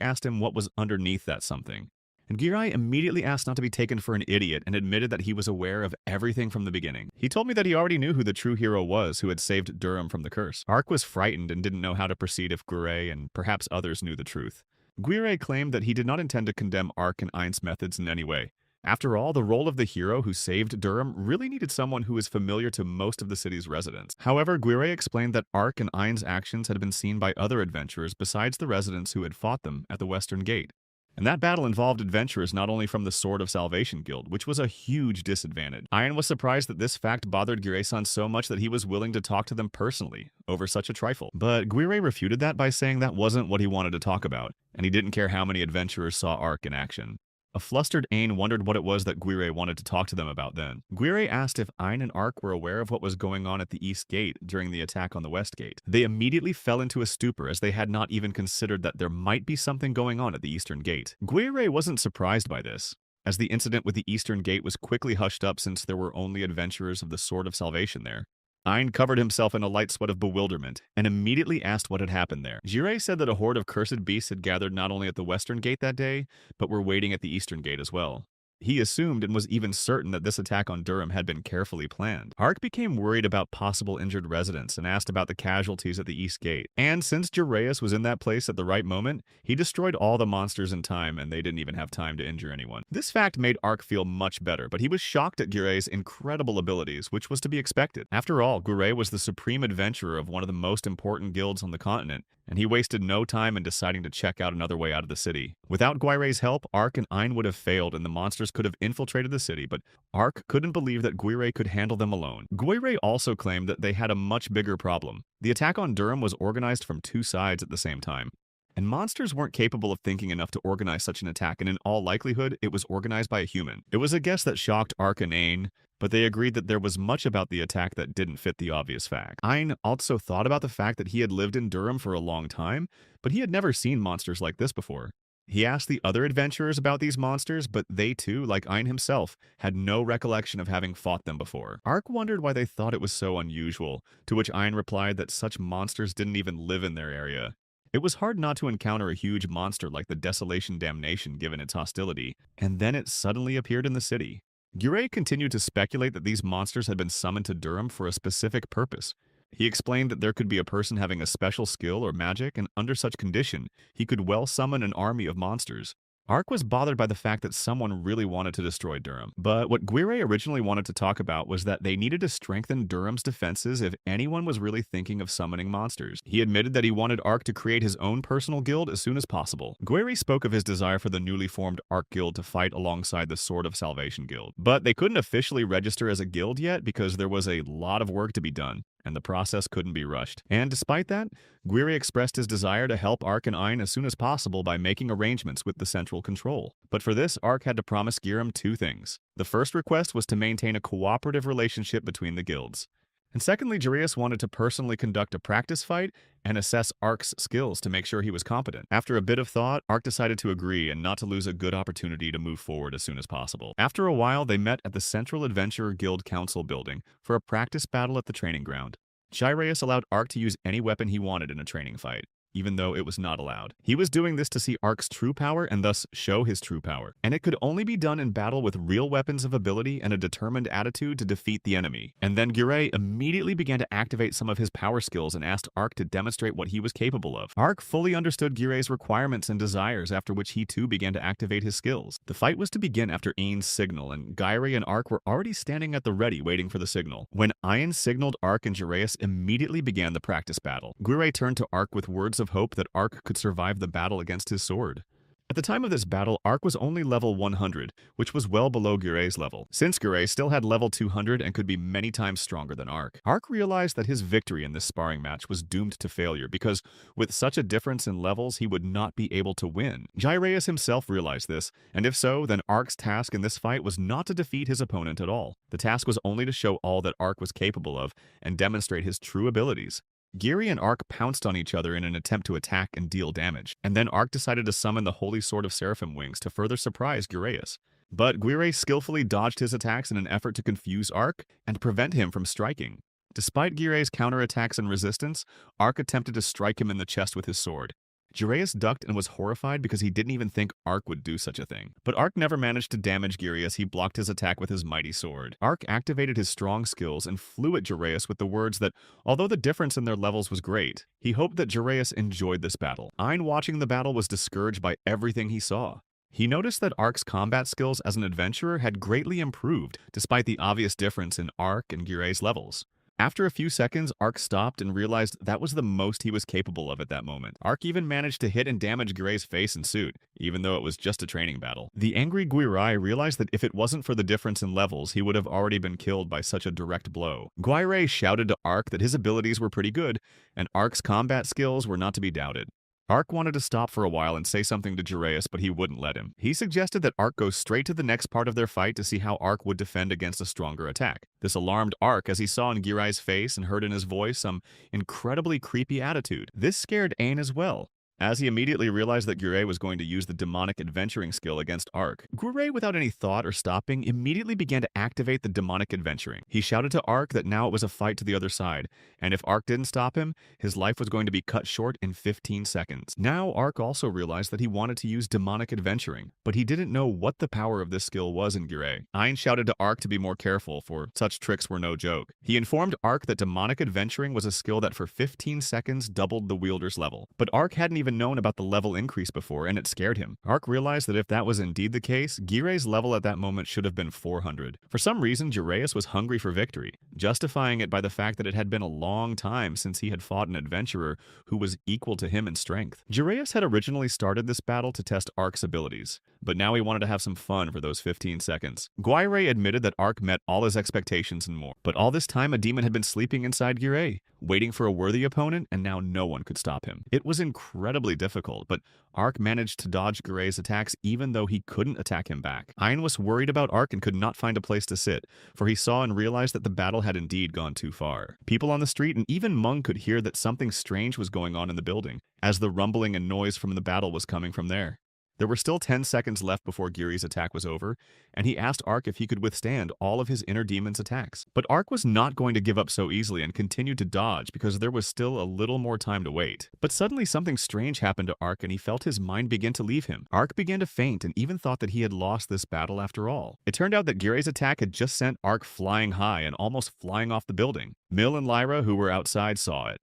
Speaker 1: asked him what was underneath that something. And Girai immediately asked not to be taken for an idiot and admitted that he was aware of everything from the beginning. He told me that he already knew who the true hero was who had saved Durham from the curse. Ark was frightened and didn't know how to proceed if Guire and perhaps others knew the truth. Guire claimed that he did not intend to condemn Ark and Ain's methods in any way. After all, the role of the hero who saved Durham really needed someone who is familiar to most of the city's residents. However, Guire explained that Ark and Ain's actions had been seen by other adventurers besides the residents who had fought them at the Western Gate. And that battle involved adventurers not only from the Sword of Salvation Guild, which was a huge disadvantage. Ayan was surprised that this fact bothered Guire-san so much that he was willing to talk to them personally over such a trifle. But Guire refuted that by saying that wasn't what he wanted to talk about, and he didn't care how many adventurers saw Ark in action. A flustered Ain wondered what it was that Guire wanted to talk to them about then. Guire asked if Ain and Ark were aware of what was going on at the East Gate during the attack on the West Gate. They immediately fell into a stupor as they had not even considered that there might be something going on at the Eastern Gate. Guire wasn't surprised by this, as the incident with the Eastern Gate was quickly hushed up since there were only adventurers of the Sword of Salvation there. Ain covered himself in a light sweat of bewilderment and immediately asked what had happened there. Jirei said that a horde of cursed beasts had gathered not only at the Western Gate that day, but were waiting at the Eastern Gate as well. He assumed and was even certain that this attack on Durham had been carefully planned. Ark became worried about possible injured residents and asked about the casualties at the East Gate. And since Jireus was in that place at the right moment, he destroyed all the monsters in time and they didn't even have time to injure anyone. This fact made Ark feel much better, but he was shocked at Guire's incredible abilities, which was to be expected. After all, Guire was the supreme adventurer of one of the most important guilds on the continent, and he wasted no time in deciding to check out another way out of the city. Without Guire's help, Ark and Ain would have failed and the monsters could have infiltrated the city, but Ark couldn't believe that Guire could handle them alone. Guire also claimed that they had a much bigger problem. The attack on Durham was organized from two sides at the same time, and monsters weren't capable of thinking enough to organize such an attack, and in all likelihood, it was organized by a human. It was a guess that shocked Ark and Ain, but they agreed that there was much about the attack that didn't fit the obvious fact. Ain also thought about the fact that he had lived in Durham for a long time, but he had never seen monsters like this before. He asked the other adventurers about these monsters, but they too, like Ain himself, had no recollection of having fought them before. Ark wondered why they thought it was so unusual, to which Ain replied that such monsters didn't even live in their area. It was hard not to encounter a huge monster like the Desolation Damnation given its hostility, and then it suddenly appeared in the city. Guire continued to speculate that these monsters had been summoned to Durham for a specific purpose. He explained that there could be a person having a special skill or magic, and under such condition, he could well summon an army of monsters. Ark was bothered by the fact that someone really wanted to destroy Durham, but what Guire originally wanted to talk about was that they needed to strengthen Durham's defenses if anyone was really thinking of summoning monsters. He admitted that he wanted Ark to create his own personal guild as soon as possible. Guire spoke of his desire for the newly formed Ark Guild to fight alongside the Sword of Salvation Guild, but they couldn't officially register as a guild yet because there was a lot of work to be done, and the process couldn't be rushed. And despite that, Guire expressed his desire to help Ark and Ain as soon as possible by making arrangements with the Central Control. But for this, Ark had to promise Giram two things. The first request was to maintain a cooperative relationship between the guilds. And secondly, Jarius wanted to personally conduct a practice fight and assess Ark's skills to make sure he was competent. After a bit of thought, Ark decided to agree and not to lose a good opportunity to move forward as soon as possible. After a while, they met at the Central Adventurer Guild Council building for a practice battle at the training ground. Jarius allowed Ark to use any weapon he wanted in a training fight. even though it was not allowed. He was doing this to see Ark's true power and thus show his true power. And it could only be done in battle with real weapons of ability and a determined attitude to defeat the enemy. And then Gurei immediately began to activate some of his power skills and asked Ark to demonstrate what he was capable of. Ark fully understood Gurei's requirements and desires, after which he too began to activate his skills. The fight was to begin after Ain's signal, and Gurei and Ark were already standing at the ready waiting for the signal. When Ain signaled, Ark and Gureius immediately began the practice battle. Gurei turned to Ark with words of hope that Ark could survive the battle against his sword. At the time of this battle, Ark was only level 100, which was well below Gurei's level. Since Gurei still had level 200 and could be many times stronger than Ark, Ark realized that his victory in this sparring match was doomed to failure because with such a difference in levels, he would not be able to win. Gureius himself realized this, and if so, then Ark's task in this fight was not to defeat his opponent at all. The task was only to show all that Ark was capable of and demonstrate his true abilities. Giri and Ark pounced on each other in an attempt to attack and deal damage, and then Ark decided to summon the Holy Sword of Seraphim Wings to further surprise Gureius. But Gurei skillfully dodged his attacks in an effort to confuse Ark and prevent him from striking. Despite Gurei's counterattacks and resistance, Ark attempted to strike him in the chest with his sword. Gureius ducked and was horrified because he didn't even think Ark would do such a thing. But Ark never managed to damage Giri as he blocked his attack with his mighty sword. Ark activated his strong skills and flew at Gureius with the words that, although the difference in their levels was great, he hoped that Gureius enjoyed this battle. Ain, watching the battle, was discouraged by everything he saw. He noticed that Ark's combat skills as an adventurer had greatly improved, despite the obvious difference in Ark and Gurei's levels. After a few seconds, Ark stopped and realized that was the most he was capable of at that moment. Ark even managed to hit and damage Gurei's face and suit, even though it was just a training battle. The angry Gurei realized that if it wasn't for the difference in levels, he would have already been killed by such a direct blow. Gurei shouted to Ark that his abilities were pretty good, and Ark's combat skills were not to be doubted. Ark wanted to stop for a while and say something to Gureius, but he wouldn't let him. He suggested that Ark go straight to the next part of their fight to see how Ark would defend against a stronger attack. This alarmed Ark as he saw in Gurei's face and heard in his voice some incredibly creepy attitude. This scared Ain as well, as he immediately realized that Gurei was going to use the demonic adventuring skill against Ark. Gurei, without any thought or stopping, immediately began to activate the demonic adventuring. He shouted to Ark that now it was a fight to the other side, and if Ark didn't stop him, his life was going to be cut short in 15 seconds. Now Ark also realized that he wanted to use demonic adventuring, but he didn't know what the power of this skill was in Gurei. Ain shouted to Ark to be more careful, for such tricks were no joke. He informed Ark that demonic adventuring was a skill that for 15 seconds doubled the wielder's level, but Ark hadn't even known about the level increase before, and it scared him. Ark realized that if that was indeed the case, Gurei's level at that moment should have been 400. For some reason, Gureius was hungry for victory, justifying it by the fact that it had been a long time since he had fought an adventurer who was equal to him in strength. Gureius had originally started this battle to test Ark's abilities, but now he wanted to have some fun for those 15 seconds. Gurei admitted that Ark met all his expectations and more, but all this time a demon had been sleeping inside Gurei, waiting for a worthy opponent, and now no one could stop him. It was incredibly difficult, but Ark managed to dodge Gurei's attacks even though he couldn't attack him back. Ain was worried about Ark and could not find a place to sit, for he saw and realized that the battle had indeed gone too far. People on the street and even Mung could hear that something strange was going on in the building, as the rumbling and noise from the battle was coming from there. There were still 10 seconds left before Giri's attack was over, and he asked Ark if he could withstand all of his inner demon's attacks. But Ark was not going to give up so easily and continued to dodge because there was still a little more time to wait. But suddenly something strange happened to Ark and he felt his mind begin to leave him. Ark began to faint and even thought that he had lost this battle after all. It turned out that Giri's attack had just sent Ark flying high and almost flying off the building. Mill and Lyra, who were outside, saw it.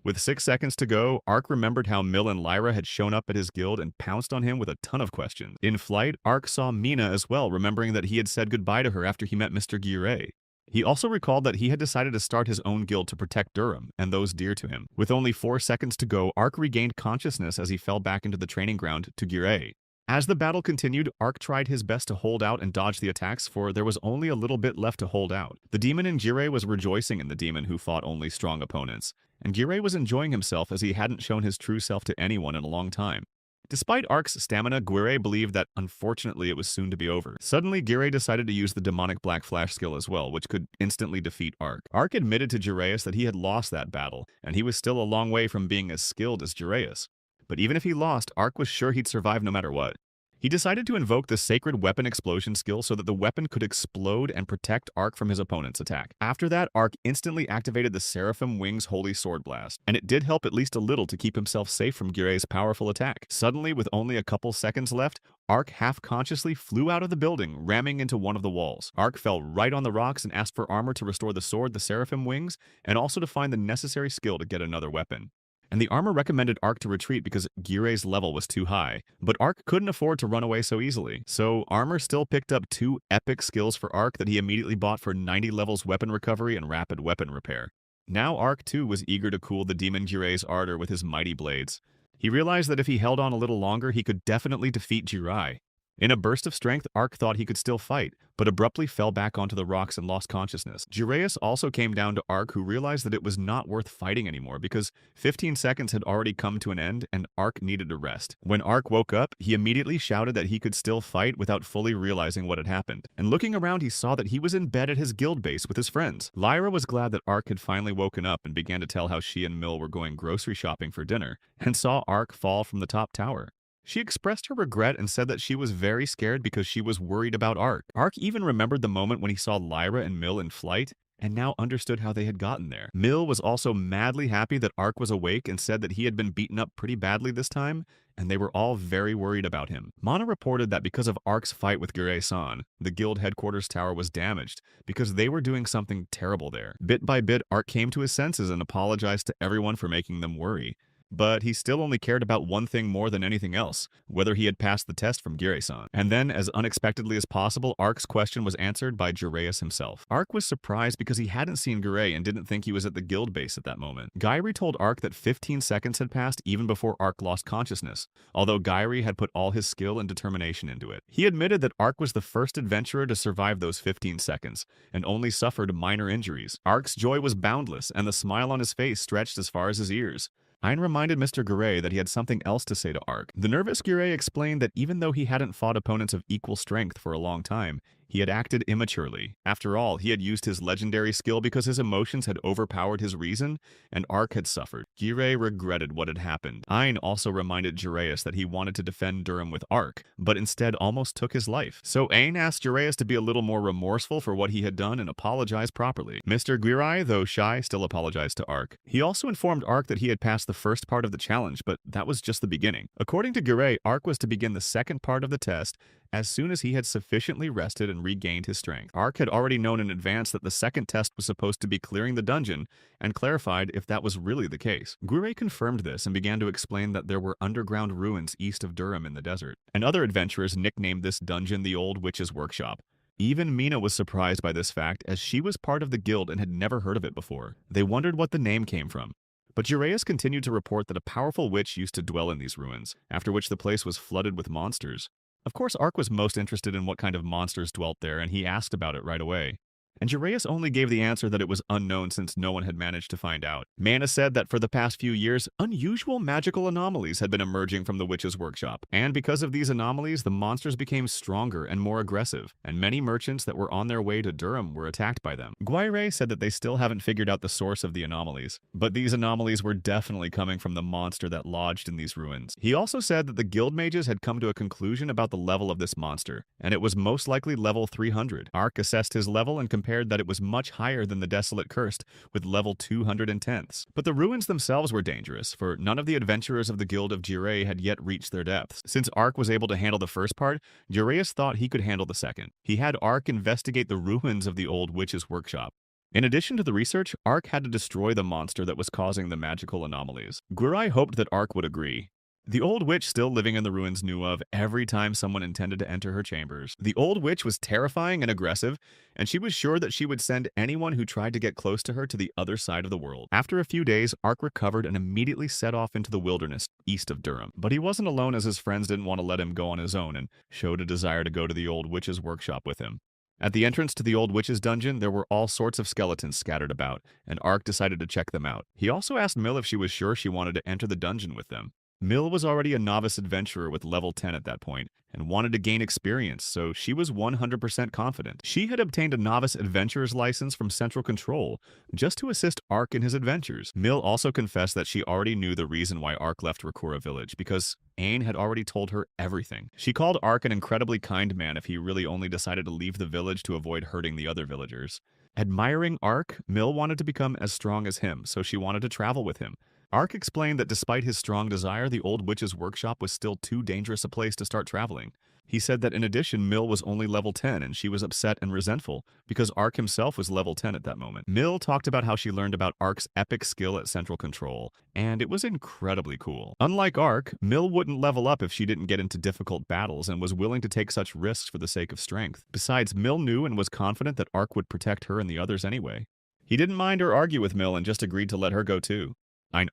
Speaker 1: With 6 seconds to go, Ark remembered how Mill and Lyra had shown up at his guild and pounced on him with a ton of questions. In flight, Ark saw Mina as well, remembering that he had said goodbye to her after he met Mr. Gurei. He also recalled that he had decided to start his own guild to protect Durham and those dear to him. With only 4 seconds to go, Ark regained consciousness as he fell back into the training ground to Gurei. As the battle continued, Ark tried his best to hold out and dodge the attacks, for there was only a little bit left to hold out. The demon in Gurei was rejoicing in the demon who fought only strong opponents, and Gurei was enjoying himself as he hadn't shown his true self to anyone in a long time. Despite Ark's stamina, Gurei believed that unfortunately it was soon to be over. Suddenly, Gurei decided to use the demonic Black Flash skill as well, which could instantly defeat Ark. Ark admitted to Gureius that he had lost that battle, and he was still a long way from being as skilled as Gureius. But even if he lost, Ark was sure he'd survive no matter what. He decided to invoke the sacred weapon explosion skill so that the weapon could explode and protect Ark from his opponent's attack. After that, Ark instantly activated the Seraphim Wings Holy Sword Blast, and it did help at least a little to keep himself safe from Girai's powerful attack. Suddenly, with only a couple seconds left, Ark half-consciously flew out of the building, ramming into one of the walls. Ark fell right on the rocks and asked for armor to restore the sword, the Seraphim Wings, and also to find the necessary skill to get another weapon. And the armor recommended Ark to retreat because Girai's level was too high, but Ark couldn't afford to run away so easily. So armor still picked up 2 epic skills for Ark that he immediately bought for 90 levels weapon recovery and rapid weapon repair. Now Ark too was eager to cool the demon Girai's ardor with his mighty blades. He realized that if he held on a little longer, he could definitely defeat Jirai. In a burst of strength, Ark thought he could still fight, but abruptly fell back onto the rocks and lost consciousness. Jiraius also came down to Ark, who realized that it was not worth fighting anymore because 15 seconds had already come to an end and Ark needed to rest. When Ark woke up, he immediately shouted that he could still fight without fully realizing what had happened. And looking around, he saw that he was in bed at his guild base with his friends. Lyra was glad that Ark had finally woken up and began to tell how she and Mill were going grocery shopping for dinner, and saw Ark fall from the top tower. She expressed her regret and said that she was very scared because she was worried about Ark. Ark even remembered the moment when he saw Lyra and Mill in flight, and now understood how they had gotten there. Mill was also madly happy that Ark was awake and said that he had been beaten up pretty badly this time, and they were all very worried about him. Mana reported that because of Ark's fight with Gurei-san, the guild headquarters tower was damaged because they were doing something terrible there. Bit by bit, Ark came to his senses and apologized to everyone for making them worry. But he still only cared about one thing more than anything else, whether he had passed the test from Girei-san. And then, as unexpectedly as possible, Ark's question was answered by Jiraius himself. Ark was surprised because he hadn't seen Girei and didn't think he was at the guild base at that moment. Gairi told Ark that 15 seconds had passed even before Ark lost consciousness, although Gairi had put all his skill and determination into it. He admitted that Ark was the first adventurer to survive those 15 seconds, and only suffered minor injuries. Ark's joy was boundless, and the smile on his face stretched as far as his ears. Ayn reminded Mr. Girei that he had something else to say to Ark. The nervous Girei explained that even though he hadn't fought opponents of equal strength for a long time, he had acted immaturely. After all, he had used his legendary skill because his emotions had overpowered his reason, and Ark had suffered. Girei regretted what had happened. Ayn also reminded Jiraius that he wanted to defend Durham with Ark, but instead almost took his life. So Ayn asked Jiraius to be a little more remorseful for what he had done and apologize properly. Mr. Girei, though shy, still apologized to Ark. He also informed Ark that he had passed the first part of the challenge, but that was just the beginning. According to Girei, Ark was to begin the second part of the test as soon as he had sufficiently rested and regained his strength. Ark had already known in advance that the second test was supposed to be clearing the dungeon, and clarified if that was really the case. Girei confirmed this and began to explain that there were underground ruins east of Durham in the desert, and other adventurers nicknamed this dungeon the Old Witch's Workshop. Even Mina was surprised by this fact, as she was part of the guild and had never heard of it before. They wondered what the name came from. But Jiraius continued to report that a powerful witch used to dwell in these ruins, after which the place was flooded with monsters. Of course, Ark was most interested in what kind of monsters dwelt there, and he asked about it right away. And Jiraius only gave the answer that it was unknown since no one had managed to find out. Mana said that for the past few years, unusual magical anomalies had been emerging from the witch's workshop. And because of these anomalies, the monsters became stronger and more aggressive, and many merchants that were on their way to Durham were attacked by them. Guaire said that they still haven't figured out the source of the anomalies, but these anomalies were definitely coming from the monster that lodged in these ruins. He also said that the guild mages had come to a conclusion about the level of this monster, and it was most likely level 300. Ark assessed his level and compared that it was much higher than the Desolate Cursed, with level 210ths. But the ruins themselves were dangerous, for none of the adventurers of the Guild of Jirei had yet reached their depths. Since Ark was able to handle the first part, Jiraius thought he could handle the second. He had Ark investigate the ruins of the old witch's workshop. In addition to the research, Ark had to destroy the monster that was causing the magical anomalies. Gurai hoped that Ark would agree. The old witch still living in the ruins knew of every time someone intended to enter her chambers. The old witch was terrifying and aggressive, and she was sure that she would send anyone who tried to get close to her to the other side of the world. After a few days, Ark recovered and immediately set off into the wilderness east of Durham. But he wasn't alone, as his friends didn't want to let him go on his own and showed a desire to go to the old witch's workshop with him. At the entrance to the old witch's dungeon, there were all sorts of skeletons scattered about, and Ark decided to check them out. He also asked Mill if she was sure she wanted to enter the dungeon with them. Mill was already a novice adventurer with level 10 at that point, and wanted to gain experience, so she was 100% confident. She had obtained a novice adventurer's license from Central Control just to assist Ark in his adventures. Mill also confessed that she already knew the reason why Ark left Rakura village, because Aang had already told her everything. She called Ark an incredibly kind man if he really only decided to leave the village to avoid hurting the other villagers. Admiring Ark, Mill wanted to become as strong as him, so she wanted to travel with him. Ark explained that despite his strong desire, the old witch's workshop was still too dangerous a place to start traveling. He said that in addition, Mill was only level 10 and she was upset and resentful because Ark himself was level 10 at that moment. Mill talked about how she learned about Ark's epic skill at Central Control, and it was incredibly cool. Unlike Ark, Mill wouldn't level up if she didn't get into difficult battles and was willing to take such risks for the sake of strength. Besides, Mill knew and was confident that Ark would protect her and the others anyway. He didn't mind or argue with Mill and just agreed to let her go too.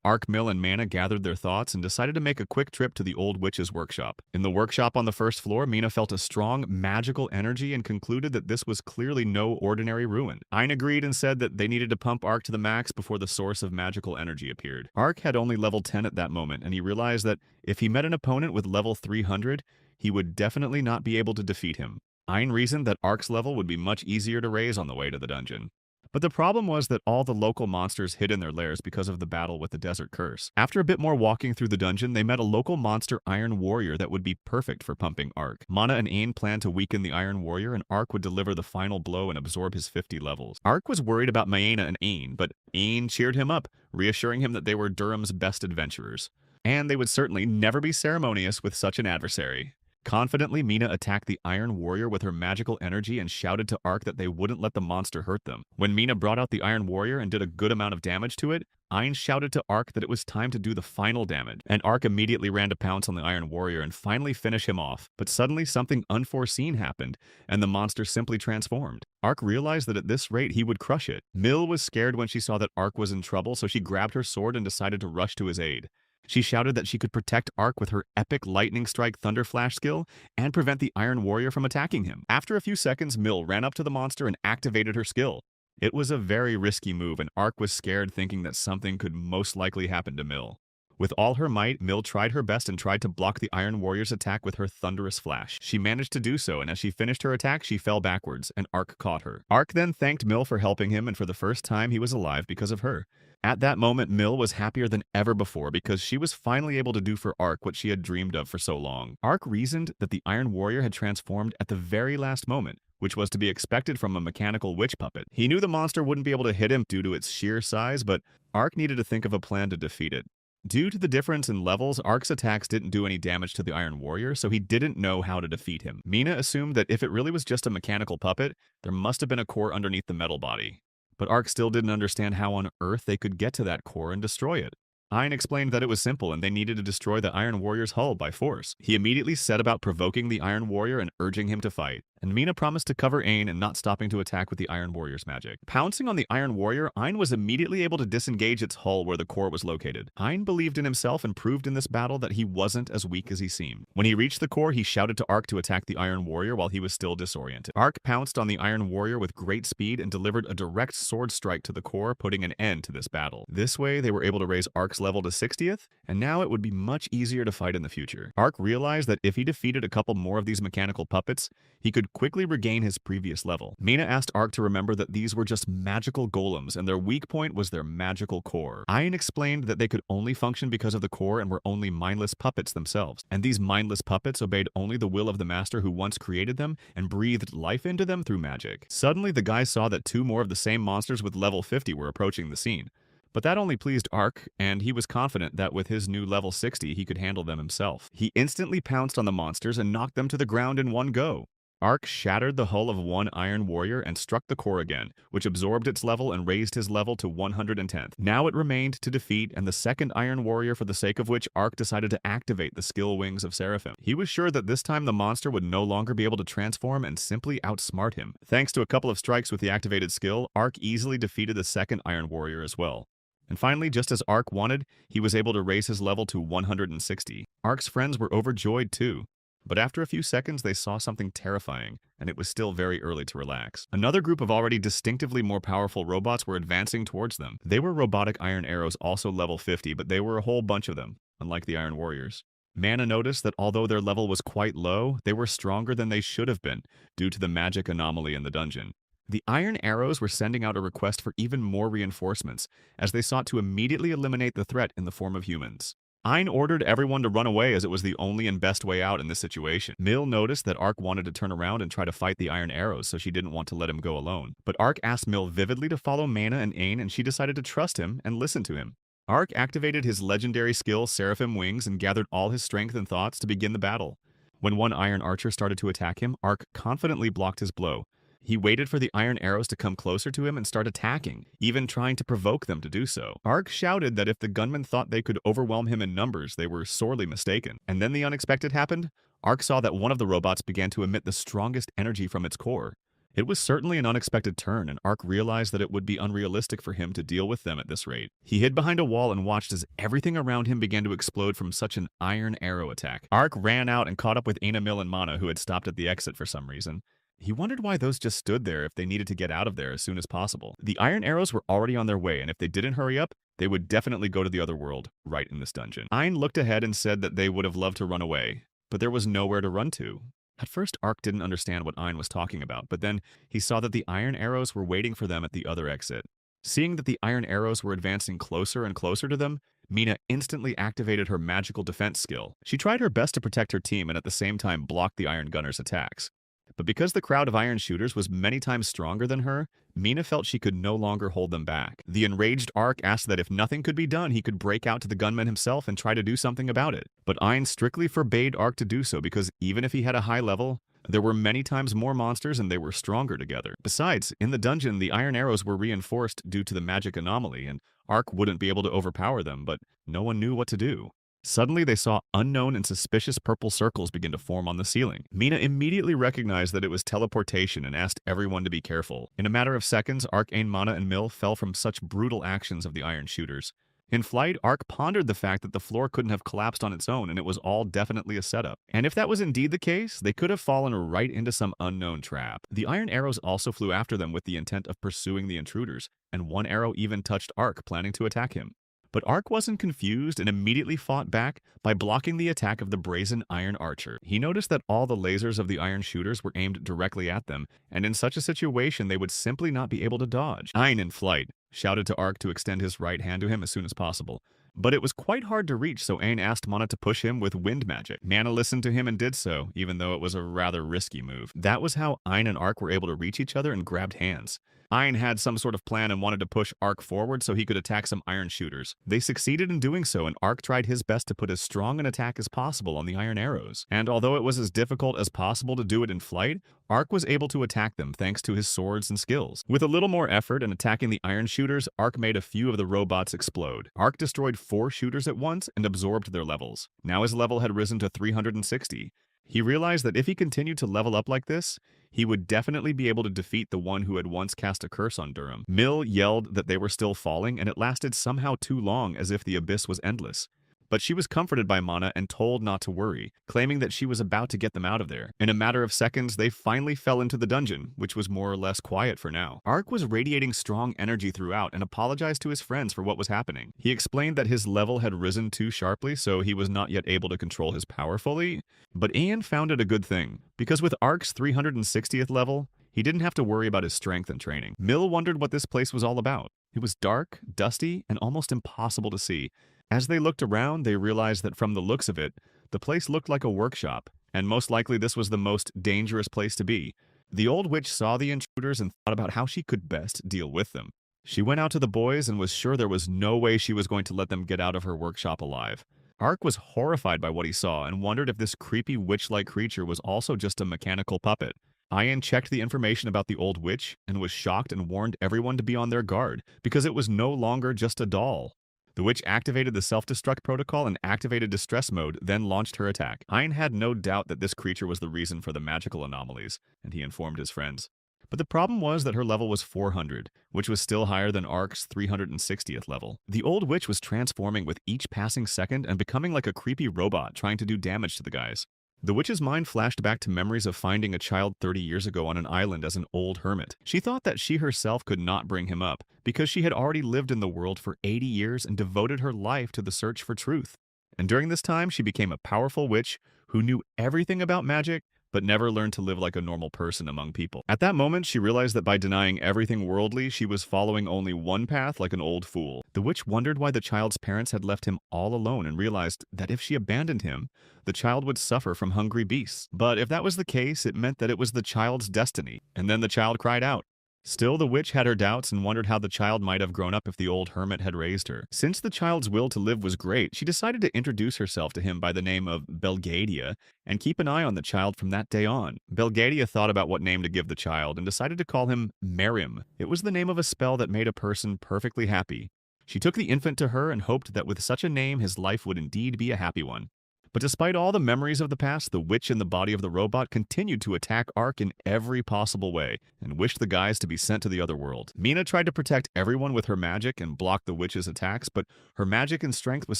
Speaker 1: Ark, Mill, and Mana gathered their thoughts and decided to make a quick trip to the old witch's workshop. In the workshop on the first floor, Mina felt a strong, magical energy and concluded that this was clearly no ordinary ruin. Ayn agreed and said that they needed to pump Ark to the max before the source of magical energy appeared. Ark had only level 10 at that moment, and he realized that if he met an opponent with level 300, he would definitely not be able to defeat him. Ayn reasoned that Ark's level would be much easier to raise on the way to the dungeon. But the problem was that all the local monsters hid in their lairs because of the battle with the Desert Curse. After a bit more walking through the dungeon, they met a local monster Iron Warrior that would be perfect for pumping Ark. Mana and Ain planned to weaken the Iron Warrior, and Ark would deliver the final blow and absorb his 50 levels. Ark was worried about Maena and Ain, but Ain cheered him up, reassuring him that they were Durham's best adventurers. And they would certainly never be ceremonious with such an adversary. Confidently, Mina attacked the Iron Warrior with her magical energy and shouted to Ark that they wouldn't let the monster hurt them. When Mina brought out the Iron Warrior and did a good amount of damage to it, Ayn shouted to Ark that it was time to do the final damage, and Ark immediately ran to pounce on the Iron Warrior and finally finish him off. But suddenly something unforeseen happened, and the monster simply transformed. Ark realized that at this rate he would crush it. Mill was scared when she saw that Ark was in trouble, so she grabbed her sword and decided to rush to his aid. She shouted that she could protect Ark with her epic Lightning Strike Thunder Flash skill and prevent the Iron Warrior from attacking him. After a few seconds, Mill ran up to the monster and activated her skill. It was a very risky move, and Ark was scared, thinking that something could most likely happen to Mill. With all her might, Mill tried her best and tried to block the Iron Warrior's attack with her thunderous flash. She managed to do so, and as she finished her attack, she fell backwards, and Ark caught her. Ark then thanked Mill for helping him, and for the first time he was alive because of her. At that moment, Mill was happier than ever before because she was finally able to do for Ark what she had dreamed of for so long. Ark reasoned that the Iron Warrior had transformed at the very last moment, which was to be expected from a mechanical witch puppet. He knew the monster wouldn't be able to hit him due to its sheer size, but Ark needed to think of a plan to defeat it. Due to the difference in levels, Ark's attacks didn't do any damage to the Iron Warrior, so he didn't know how to defeat him. Mina assumed that if it really was just a mechanical puppet, there must have been a core underneath the metal body. But Ark still didn't understand how on earth they could get to that core and destroy it. Ayn explained that it was simple and they needed to destroy the Iron Warrior's hull by force. He immediately set about provoking the Iron Warrior and urging him to fight, and Mina promised to cover Ayn and not stopping to attack with the Iron Warrior's magic. Pouncing on the Iron Warrior, Ayn was immediately able to disengage its hull where the core was located. Ayn believed in himself and proved in this battle that he wasn't as weak as he seemed. When he reached the core, he shouted to Ark to attack the Iron Warrior while he was still disoriented. Ark pounced on the Iron Warrior with great speed and delivered a direct sword strike to the core, putting an end to this battle. This way, they were able to raise Ark's level to 60th, and now it would be much easier to fight in the future. Ark realized that if he defeated a couple more of these mechanical puppets, he could quickly regain his previous level. Mina asked Ark to remember that these were just magical golems, and their weak point was their magical core. Ayn explained that they could only function because of the core and were only mindless puppets themselves, and these mindless puppets obeyed only the will of the master who once created them and breathed life into them through magic. Suddenly, the guys saw that two more of the same monsters with level 50 were approaching the scene. But that only pleased Ark, and he was confident that with his new level 60, he could handle them himself. He instantly pounced on the monsters and knocked them to the ground in one go. Ark shattered the hull of one Iron Warrior and struck the core again, which absorbed its level and raised his level to 110th. Now it remained to defeat and the second Iron Warrior, for the sake of which Ark decided to activate the skill wings of Seraphim. He was sure that this time the monster would no longer be able to transform and simply outsmart him. Thanks to a couple of strikes with the activated skill, Ark easily defeated the second Iron Warrior as well. And finally, just as Ark wanted, he was able to raise his level to 160. Ark's friends were overjoyed too. But after a few seconds, they saw something terrifying, and it was still very early to relax. Another group of already distinctively more powerful robots were advancing towards them. They were robotic iron arrows, also level 50, but they were a whole bunch of them. unlike the Iron Warriors. Mana noticed that although their level was quite low, they were stronger than they should have been due to the magic anomaly in the dungeon. The Iron Arrows were sending out a request for even more reinforcements, as they sought to immediately eliminate the threat in the form of humans. Ein ordered everyone to run away as it was the only and best way out in this situation. Mill noticed that Ark wanted to turn around and try to fight the Iron Arrows, so she didn't want to let him go alone. But Ark asked Mill vividly to follow Mana and Ain, and she decided to trust him and listen to him. Ark activated his legendary skill Seraphim Wings and gathered all his strength and thoughts to begin the battle. When one Iron Archer started to attack him, Ark confidently blocked his blow. He waited for the Iron Arrows to come closer to him and start attacking, even trying to provoke them to do so. Ark shouted that if the gunmen thought they could overwhelm him in numbers, they were sorely mistaken. And then the unexpected happened. Ark saw that one of the robots began to emit the strongest energy from its core. It was certainly an unexpected turn, and Ark realized that it would be unrealistic for him to deal with them at this rate. He hid behind a wall and watched as everything around him began to explode from such an Iron Arrow attack. Ark ran out and caught up with Aina, Mill, and Mana, who had stopped at the exit for some reason. He wondered why those just stood there if they needed to get out of there as soon as possible. The Iron Arrows were already on their way, and if they didn't hurry up, they would definitely go to the other world, right in this dungeon. Ein looked ahead and said that they would have loved to run away, but there was nowhere to run to. At first, Ark didn't understand what Ein was talking about, but then he saw that the Iron Arrows were waiting for them at the other exit. Seeing that the Iron Arrows were advancing closer and closer to them, Mina instantly activated her magical defense skill. She tried her best to protect her team and at the same time block the Iron Gunners' attacks. But because the crowd of Iron Shooters was many times stronger than her, Mina felt she could no longer hold them back. The enraged Ark asked that if nothing could be done, he could break out to the gunman himself and try to do something about it. But Ein strictly forbade Ark to do so because even if he had a high level, there were many times more monsters and they were stronger together. Besides, in the dungeon, the Iron Arrows were reinforced due to the magic anomaly, and Ark wouldn't be able to overpower them, but no one knew what to do. Suddenly, they saw unknown and suspicious purple circles begin to form on the ceiling. Mina immediately recognized that it was teleportation and asked everyone to be careful. In a matter of seconds, Ark, Ain, Mana, and Mill fell from such brutal actions of the Iron Shooters. In flight, Ark pondered the fact that the floor couldn't have collapsed on its own and it was all definitely a setup. And if that was indeed the case, they could have fallen right into some unknown trap. The Iron Arrows also flew after them with the intent of pursuing the intruders, and one arrow even touched Ark, planning to attack him. But Ark wasn't confused and immediately fought back by blocking the attack of the brazen Iron Archer. He noticed that all the lasers of the Iron Shooters were aimed directly at them, and in such a situation they would simply not be able to dodge. Ein, in flight, shouted to Ark to extend his right hand to him as soon as possible. But it was quite hard to reach, so Ain asked Mana to push him with wind magic. Mana listened to him and did so, even though it was a rather risky move. That was how Ein and Ark were able to reach each other and grabbed hands. Ein had some sort of plan and wanted to push Ark forward so he could attack some Iron Shooters. They succeeded in doing so, and Ark tried his best to put as strong an attack as possible on the Iron Arrows. And although it was as difficult as possible to do it in flight, Ark was able to attack them thanks to his swords and skills. With a little more effort in attacking the Iron Shooters, Ark made a few of the robots explode. Ark destroyed 4 shooters at once and absorbed their levels. Now his level had risen to 360. He realized that if he continued to level up like this, he would definitely be able to defeat the one who had once cast a curse on Durham. Mill yelled that they were still falling, and it lasted somehow too long, as if the abyss was endless. But she was comforted by Mana and told not to worry, claiming that she was about to get them out of there. In a matter of seconds, they finally fell into the dungeon, which was more or less quiet for now. Ark was radiating strong energy throughout and apologized to his friends for what was happening. He explained that his level had risen too sharply, so he was not yet able to control his power fully. But Ian found it a good thing, because with Ark's 360th level, he didn't have to worry about his strength and training. Mill wondered what this place was all about. It was dark, dusty, and almost impossible to see. As they looked around, they realized that from the looks of it, the place looked like a workshop, and most likely this was the most dangerous place to be. The old witch saw the intruders and thought about how she could best deal with them. She went out to the boys and was sure there was no way she was going to let them get out of her workshop alive. Ark was horrified by what he saw and wondered if this creepy witch-like creature was also just a mechanical puppet. Ian checked the information about the old witch and was shocked and warned everyone to be on their guard because it was no longer just a doll. The witch activated the self-destruct protocol and activated distress mode, then launched her attack. Ein had no doubt that this creature was the reason for the magical anomalies, and he informed his friends. But the problem was that her level was 400, which was still higher than Ark's 360th level. The old witch was transforming with each passing second and becoming like a creepy robot trying to do damage to the guys. The witch's mind flashed back to memories of finding a child 30 years ago on an island as an old hermit. She thought that she herself could not bring him up because she had already lived in the world for 80 years and devoted her life to the search for truth. And during this time, she became a powerful witch who knew everything about magic but never learned to live like a normal person among people. At that moment, she realized that by denying everything worldly, she was following only one path like an old fool. The witch wondered why the child's parents had left him all alone and realized that if she abandoned him, the child would suffer from hungry beasts. But if that was the case, it meant that it was the child's destiny. And then the child cried out. Still, the witch had her doubts and wondered how the child might have grown up if the old hermit had raised her. Since the child's will to live was great, she decided to introduce herself to him by the name of Belgadia and keep an eye on the child from that day on. Belgadia thought about what name to give the child and decided to call him Merim. It was the name of a spell that made a person perfectly happy. She took the infant to her and hoped that with such a name his life would indeed be a happy one. But despite all the memories of the past, the witch in the body of the robot continued to attack Ark in every possible way and wished the guys to be sent to the other world. Mina tried to protect everyone with her magic and block the witch's attacks, but her magic and strength was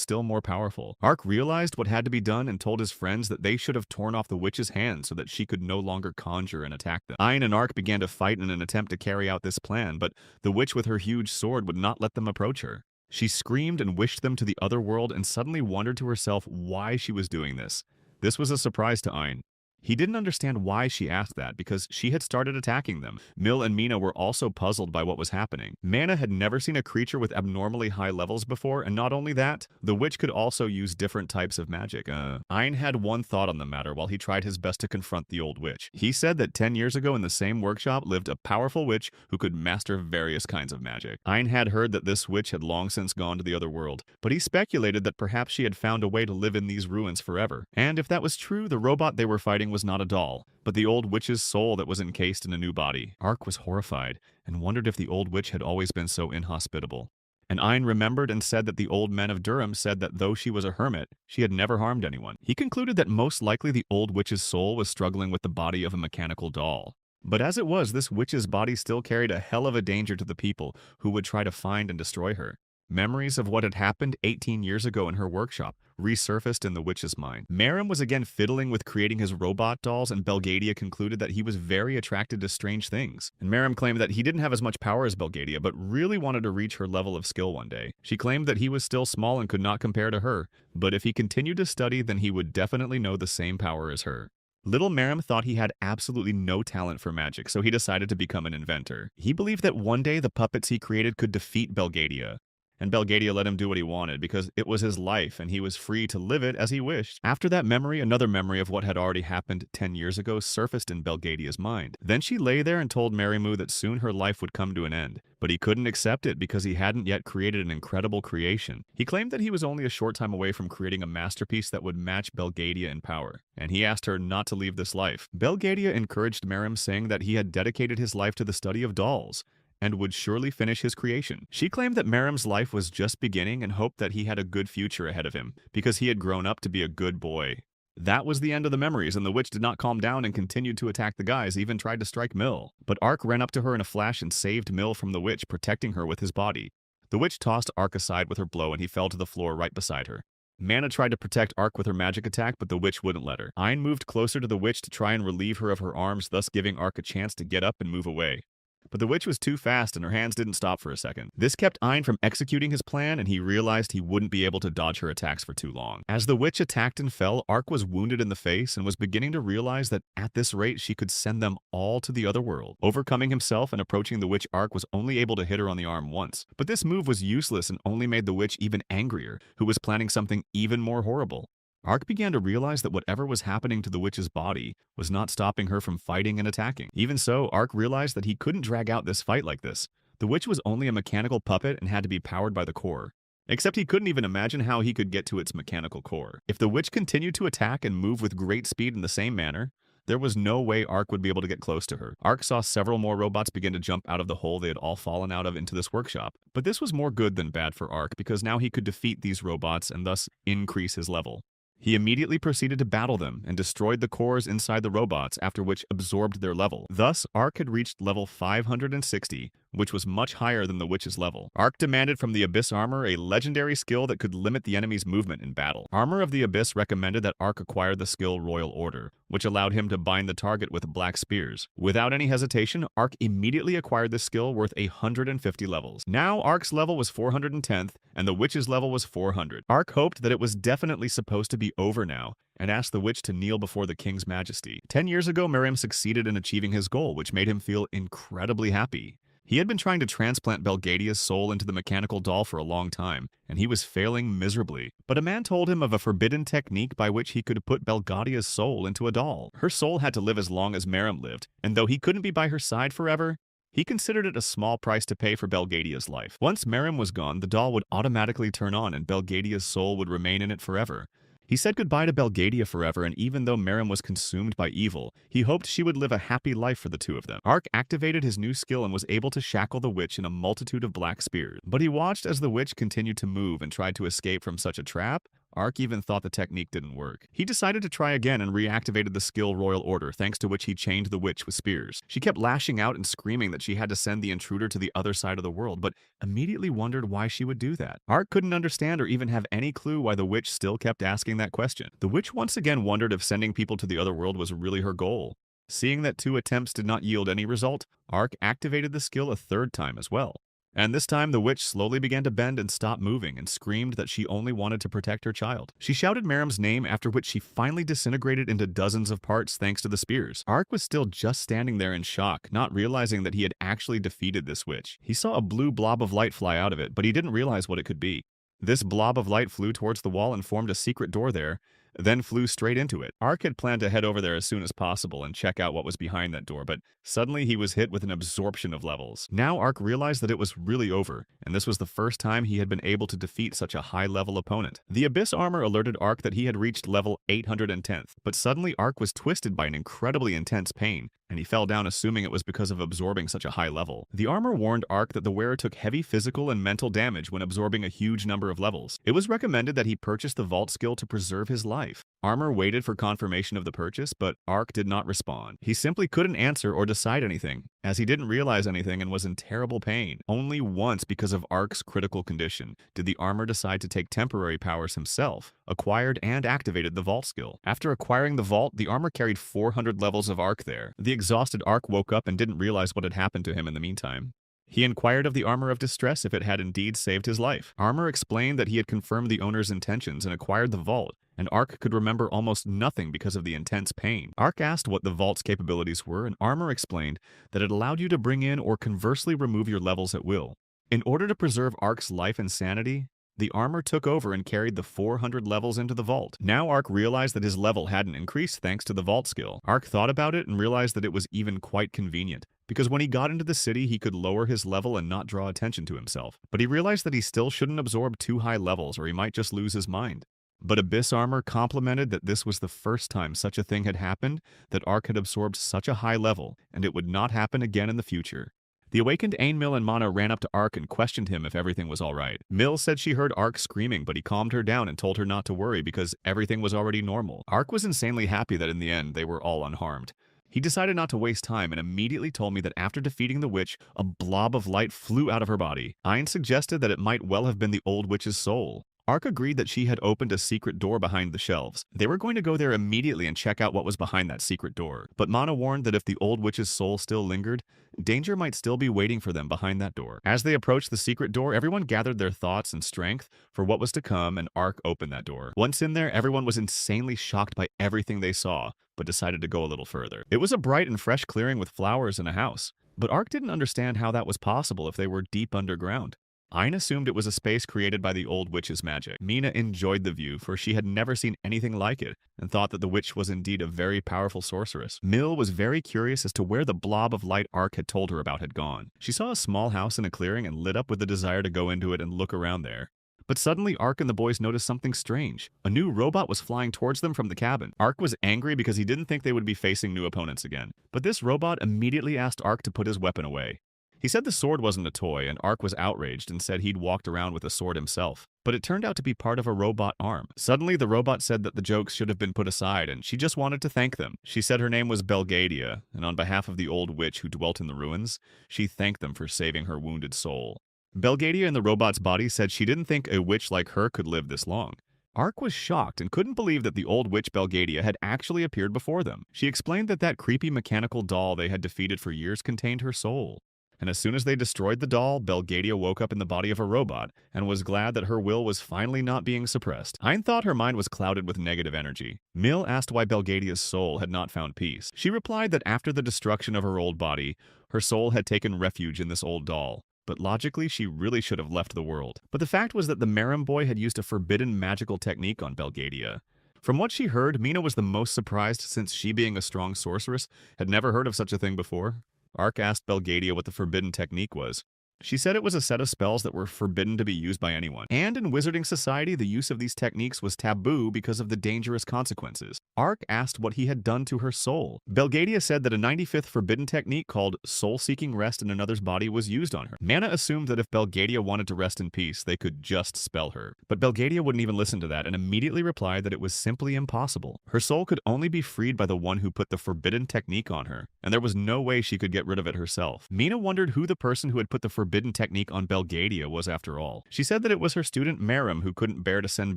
Speaker 1: still more powerful. Ark realized what had to be done and told his friends that they should have torn off the witch's hand so that she could no longer conjure and attack them. Ein and Ark began to fight in an attempt to carry out this plan, but the witch with her huge sword would not let them approach her. She screamed and wished them to the other world and suddenly wondered to herself why she was doing this. This was a surprise to Ein. He didn't understand why she asked that because she had started attacking them. Mill and Mina were also puzzled by what was happening. Mana had never seen a creature with abnormally high levels before, and not only that, the witch could also use different types of magic. Ein had one thought on the matter while he tried his best to confront the old witch. He said that 10 years ago in the same workshop lived a powerful witch who could master various kinds of magic. Ein had heard that this witch had long since gone to the other world, but he speculated that perhaps she had found a way to live in these ruins forever. And if that was true, the robot they were fighting was not a doll, but the old witch's soul that was encased in a new body. Ark was horrified and wondered if the old witch had always been so inhospitable. And Ein remembered and said that the old men of Durham said that though she was a hermit, she had never harmed anyone. He concluded that most likely the old witch's soul was struggling with the body of a mechanical doll. But as it was, this witch's body still carried a hell of a danger to the people who would try to find and destroy her. Memories of what had happened 18 years ago in her workshop resurfaced in the witch's mind. Merim was again fiddling with creating his robot dolls, and Belgadia concluded that he was very attracted to strange things. And Merim claimed that he didn't have as much power as Belgadia, but really wanted to reach her level of skill one day. She claimed that he was still small and could not compare to her, but if he continued to study, then he would definitely know the same power as her. Little Merim thought he had absolutely no talent for magic, so he decided to become an inventor. He believed that one day the puppets he created could defeat Belgadia. And Belgadia let him do what he wanted because it was his life and he was free to live it as he wished. After that memory, another memory of what had already happened 10 years ago surfaced in Belgadia's mind. Then she lay there and told Marimu that soon her life would come to an end, but he couldn't accept it because he hadn't yet created an incredible creation. He claimed that he was only a short time away from creating a masterpiece that would match Belgadia in power, and he asked her not to leave this life. Belgadia encouraged Merim, saying that he had dedicated his life to the study of dolls and would surely finish his creation. She claimed that Merim's life was just beginning and hoped that he had a good future ahead of him because he had grown up to be a good boy. That was the end of the memories, and the witch did not calm down and continued to attack the guys, even tried to strike Mill. But Ark ran up to her in a flash and saved Mill from the witch, protecting her with his body. The witch tossed Ark aside with her blow and he fell to the floor right beside her. Mana tried to protect Ark with her magic attack, but the witch wouldn't let her. Ein moved closer to the witch to try and relieve her of her arms, thus giving Ark a chance to get up and move away. But the witch was too fast and her hands didn't stop for a second. This kept Ein from executing his plan, and he realized he wouldn't be able to dodge her attacks for too long. As the witch attacked and fell, Ark was wounded in the face and was beginning to realize that at this rate she could send them all to the other world. Overcoming himself and approaching the witch, Ark was only able to hit her on the arm once. But this move was useless and only made the witch even angrier, who was planning something even more horrible. Ark began to realize that whatever was happening to the witch's body was not stopping her from fighting and attacking. Even so, Ark realized that he couldn't drag out this fight like this. The witch was only a mechanical puppet and had to be powered by the core. Except he couldn't even imagine how he could get to its mechanical core. If the witch continued to attack and move with great speed in the same manner, there was no way Ark would be able to get close to her. Ark saw several more robots begin to jump out of the hole they had all fallen out of into this workshop. But this was more good than bad for Ark because now he could defeat these robots and thus increase his level. He immediately proceeded to battle them and destroyed the cores inside the robots, after which absorbed their level. Thus, Ark had reached level 560 which was much higher than the witch's level. Ark demanded from the Abyss armor a legendary skill that could limit the enemy's movement in battle. Armor of the Abyss recommended that Ark acquire the skill Royal Order, which allowed him to bind the target with black spears. Without any hesitation, Ark immediately acquired this skill worth 150 levels. Now Ark's level was 410th, and the witch's level was 400. Ark hoped that it was definitely supposed to be over now, and asked the witch to kneel before the king's majesty. 10 years ago, Miriam succeeded in achieving his goal, which made him feel incredibly happy. He had been trying to transplant Belgadia's soul into the mechanical doll for a long time, and he was failing miserably. But a man told him of a forbidden technique by which he could put Belgadia's soul into a doll. Her soul had to live as long as Miriam lived, and though he couldn't be by her side forever, he considered it a small price to pay for Belgadia's life. Once Miriam was gone, the doll would automatically turn on and Belgadia's soul would remain in it forever. He said goodbye to Belgadia forever, and even though Miriam was consumed by evil, he hoped she would live a happy life for the two of them. Ark activated his new skill and was able to shackle the witch in a multitude of black spears. But he watched as the witch continued to move and tried to escape from such a trap. Ark even thought the technique didn't work. He decided to try again and reactivated the skill Royal Order, thanks to which he chained the witch with spears. She kept lashing out and screaming that she had to send the intruder to the other side of the world, but immediately wondered why she would do that. Ark couldn't understand or even have any clue why the witch still kept asking that question. The witch once again wondered if sending people to the other world was really her goal. Seeing that 2 attempts did not yield any result, Ark activated the skill a 3rd time as well. And this time, the witch slowly began to bend and stop moving and screamed that she only wanted to protect her child. She shouted Miriam's name, after which she finally disintegrated into dozens of parts thanks to the spears. Ark was still just standing there in shock, not realizing that he had actually defeated this witch. He saw a blue blob of light fly out of it, but he didn't realize what it could be. This blob of light flew towards the wall and formed a secret door there, then flew straight into it. Ark had planned to head over there as soon as possible and check out what was behind that door, but suddenly he was hit with an absorption of levels. Now Ark realized that it was really over, and this was the first time he had been able to defeat such a high-level opponent. The Abyss armor alerted Ark that he had reached level 810th, but suddenly Ark was twisted by an incredibly intense pain, and he fell down assuming it was because of absorbing such a high level. The armor warned Ark that the wearer took heavy physical and mental damage when absorbing a huge number of levels. It was recommended that he purchase the vault skill to preserve his life. Armor waited for confirmation of the purchase, but Ark did not respond. He simply couldn't answer or decide anything, as he didn't realize anything and was in terrible pain. Only once, because of Ark's critical condition, did the armor decide to take temporary powers himself, acquired and activated the vault skill. After acquiring the vault, the armor carried 400 levels of Ark there. The exhausted Ark woke up and didn't realize what had happened to him in the meantime. He inquired of the Armor of Distress if it had indeed saved his life. Armor explained that he had confirmed the owner's intentions and acquired the vault, and Ark could remember almost nothing because of the intense pain. Ark asked what the vault's capabilities were, and Armor explained that it allowed you to bring in or conversely remove your levels at will. In order to preserve Ark's life and sanity, the armor took over and carried the 400 levels into the vault. Now Ark realized that his level hadn't increased thanks to the vault skill. Ark thought about it and realized that it was even quite convenient, because when he got into the city he could lower his level and not draw attention to himself. But he realized that he still shouldn't absorb too high levels or he might just lose his mind. But Abyss Armor complimented that this was the first time such a thing had happened, that Ark had absorbed such a high level, and it would not happen again in the future. The awakened Ainmil and Mana ran up to Ark and questioned him if everything was alright. Mill said she heard Ark screaming, but he calmed her down and told her not to worry because everything was already normal. Ark was insanely happy that in the end they were all unharmed. He decided not to waste time and immediately told me that after defeating the witch, a blob of light flew out of her body. Ayn suggested that it might well have been the old witch's soul. Ark agreed that she had opened a secret door behind the shelves. They were going to go there immediately and check out what was behind that secret door. But Mana warned that if the old witch's soul still lingered, danger might still be waiting for them behind that door. As they approached the secret door, everyone gathered their thoughts and strength for what was to come, and Ark opened that door. Once in there, everyone was insanely shocked by everything they saw, but decided to go a little further. It was a bright and fresh clearing with flowers and a house, but Ark didn't understand how that was possible if they were deep underground. Ayn assumed it was a space created by the old witch's magic. Mina enjoyed the view, for she had never seen anything like it, and thought that the witch was indeed a very powerful sorceress. Mill was very curious as to where the blob of light Ark had told her about had gone. She saw a small house in a clearing and lit up with the desire to go into it and look around there. But suddenly, Ark and the boys noticed something strange. A new robot was flying towards them from the cabin. Ark was angry because he didn't think they would be facing new opponents again. But this robot immediately asked Ark to put his weapon away. He said the sword wasn't a toy, and Ark was outraged and said he'd walked around with a sword himself. But it turned out to be part of a robot arm. Suddenly, the robot said that the jokes should have been put aside, and she just wanted to thank them. She said her name was Belgadia, and on behalf of the old witch who dwelt in the ruins, she thanked them for saving her wounded soul. Belgadia in the robot's body said she didn't think a witch like her could live this long. Ark was shocked and couldn't believe that the old witch Belgadia had actually appeared before them. She explained that that creepy mechanical doll they had defeated for years contained her soul. And as soon as they destroyed the doll, Belgadia woke up in the body of a robot and was glad that her will was finally not being suppressed. Hein thought her mind was clouded with negative energy. Mill asked why Belgadia's soul had not found peace. She replied that after the destruction of her old body, her soul had taken refuge in this old doll. But logically, she really should have left the world. But the fact was that the Merim boy had used a forbidden magical technique on Belgadia. From what she heard, Mina was the most surprised since she, being a strong sorceress, had never heard of such a thing before. Ark asked Belgadia what the forbidden technique was. She said it was a set of spells that were forbidden to be used by anyone. And in wizarding society, the use of these techniques was taboo because of the dangerous consequences. Ark asked what he had done to her soul. Belgadia said that a 95th forbidden technique called soul-seeking rest in another's body was used on her. Mana assumed that if Belgadia wanted to rest in peace, they could just spell her. But Belgadia wouldn't even listen to that and immediately replied that it was simply impossible. Her soul could only be freed by the one who put the forbidden technique on her, and there was no way she could get rid of it herself. Mina wondered who the person who had put the forbidden technique on Belgadia was after all. She said that it was her student Merim who couldn't bear to send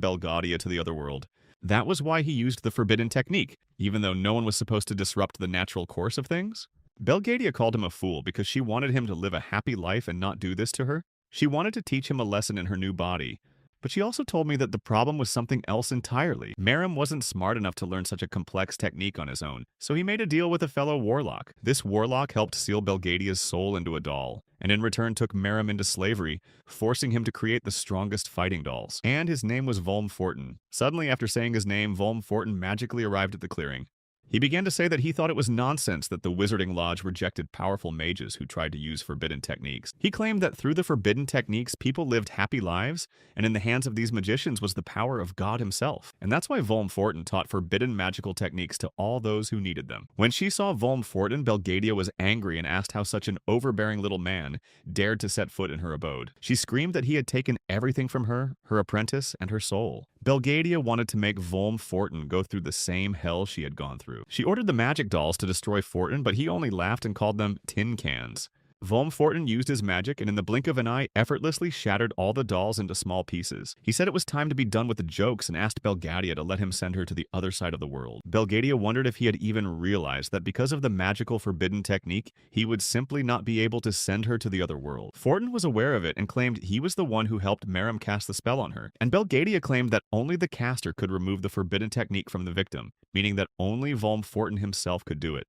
Speaker 1: Belgadia to the other world. That was why he used the forbidden technique, even though no one was supposed to disrupt the natural course of things. Belgadia called him a fool because she wanted him to live a happy life and not do this to her. She wanted to teach him a lesson in her new body. But she also told me that the problem was something else entirely. Merim wasn't smart enough to learn such a complex technique on his own, so he made a deal with a fellow warlock. This warlock helped seal Belgadia's soul into a doll, and in return took Merim into slavery, forcing him to create the strongest fighting dolls. And his name was Volm Fortin. Suddenly, after saying his name, Volm Fortin magically arrived at the clearing. He began to say that he thought it was nonsense that the Wizarding Lodge rejected powerful mages who tried to use forbidden techniques. He claimed that through the forbidden techniques, people lived happy lives, and in the hands of these magicians was the power of God himself. And that's why Volm Fortin taught forbidden magical techniques to all those who needed them. When she saw Volm Fortin, Belgadia was angry and asked how such an overbearing little man dared to set foot in her abode. She screamed that he had taken everything from her, her apprentice, and her soul. Belgadia wanted to make Volm Fortin go through the same hell she had gone through. She ordered the magic dolls to destroy Fortin, but he only laughed and called them tin cans. Volm Fortin used his magic and in the blink of an eye effortlessly shattered all the dolls into small pieces. He said it was time to be done with the jokes and asked Belgadia to let him send her to the other side of the world. Belgadia wondered if he had even realized that because of the magical forbidden technique, he would simply not be able to send her to the other world. Fortin was aware of it and claimed he was the one who helped Merim cast the spell on her. And Belgadia claimed that only the caster could remove the forbidden technique from the victim, meaning that only Volm Fortin himself could do it.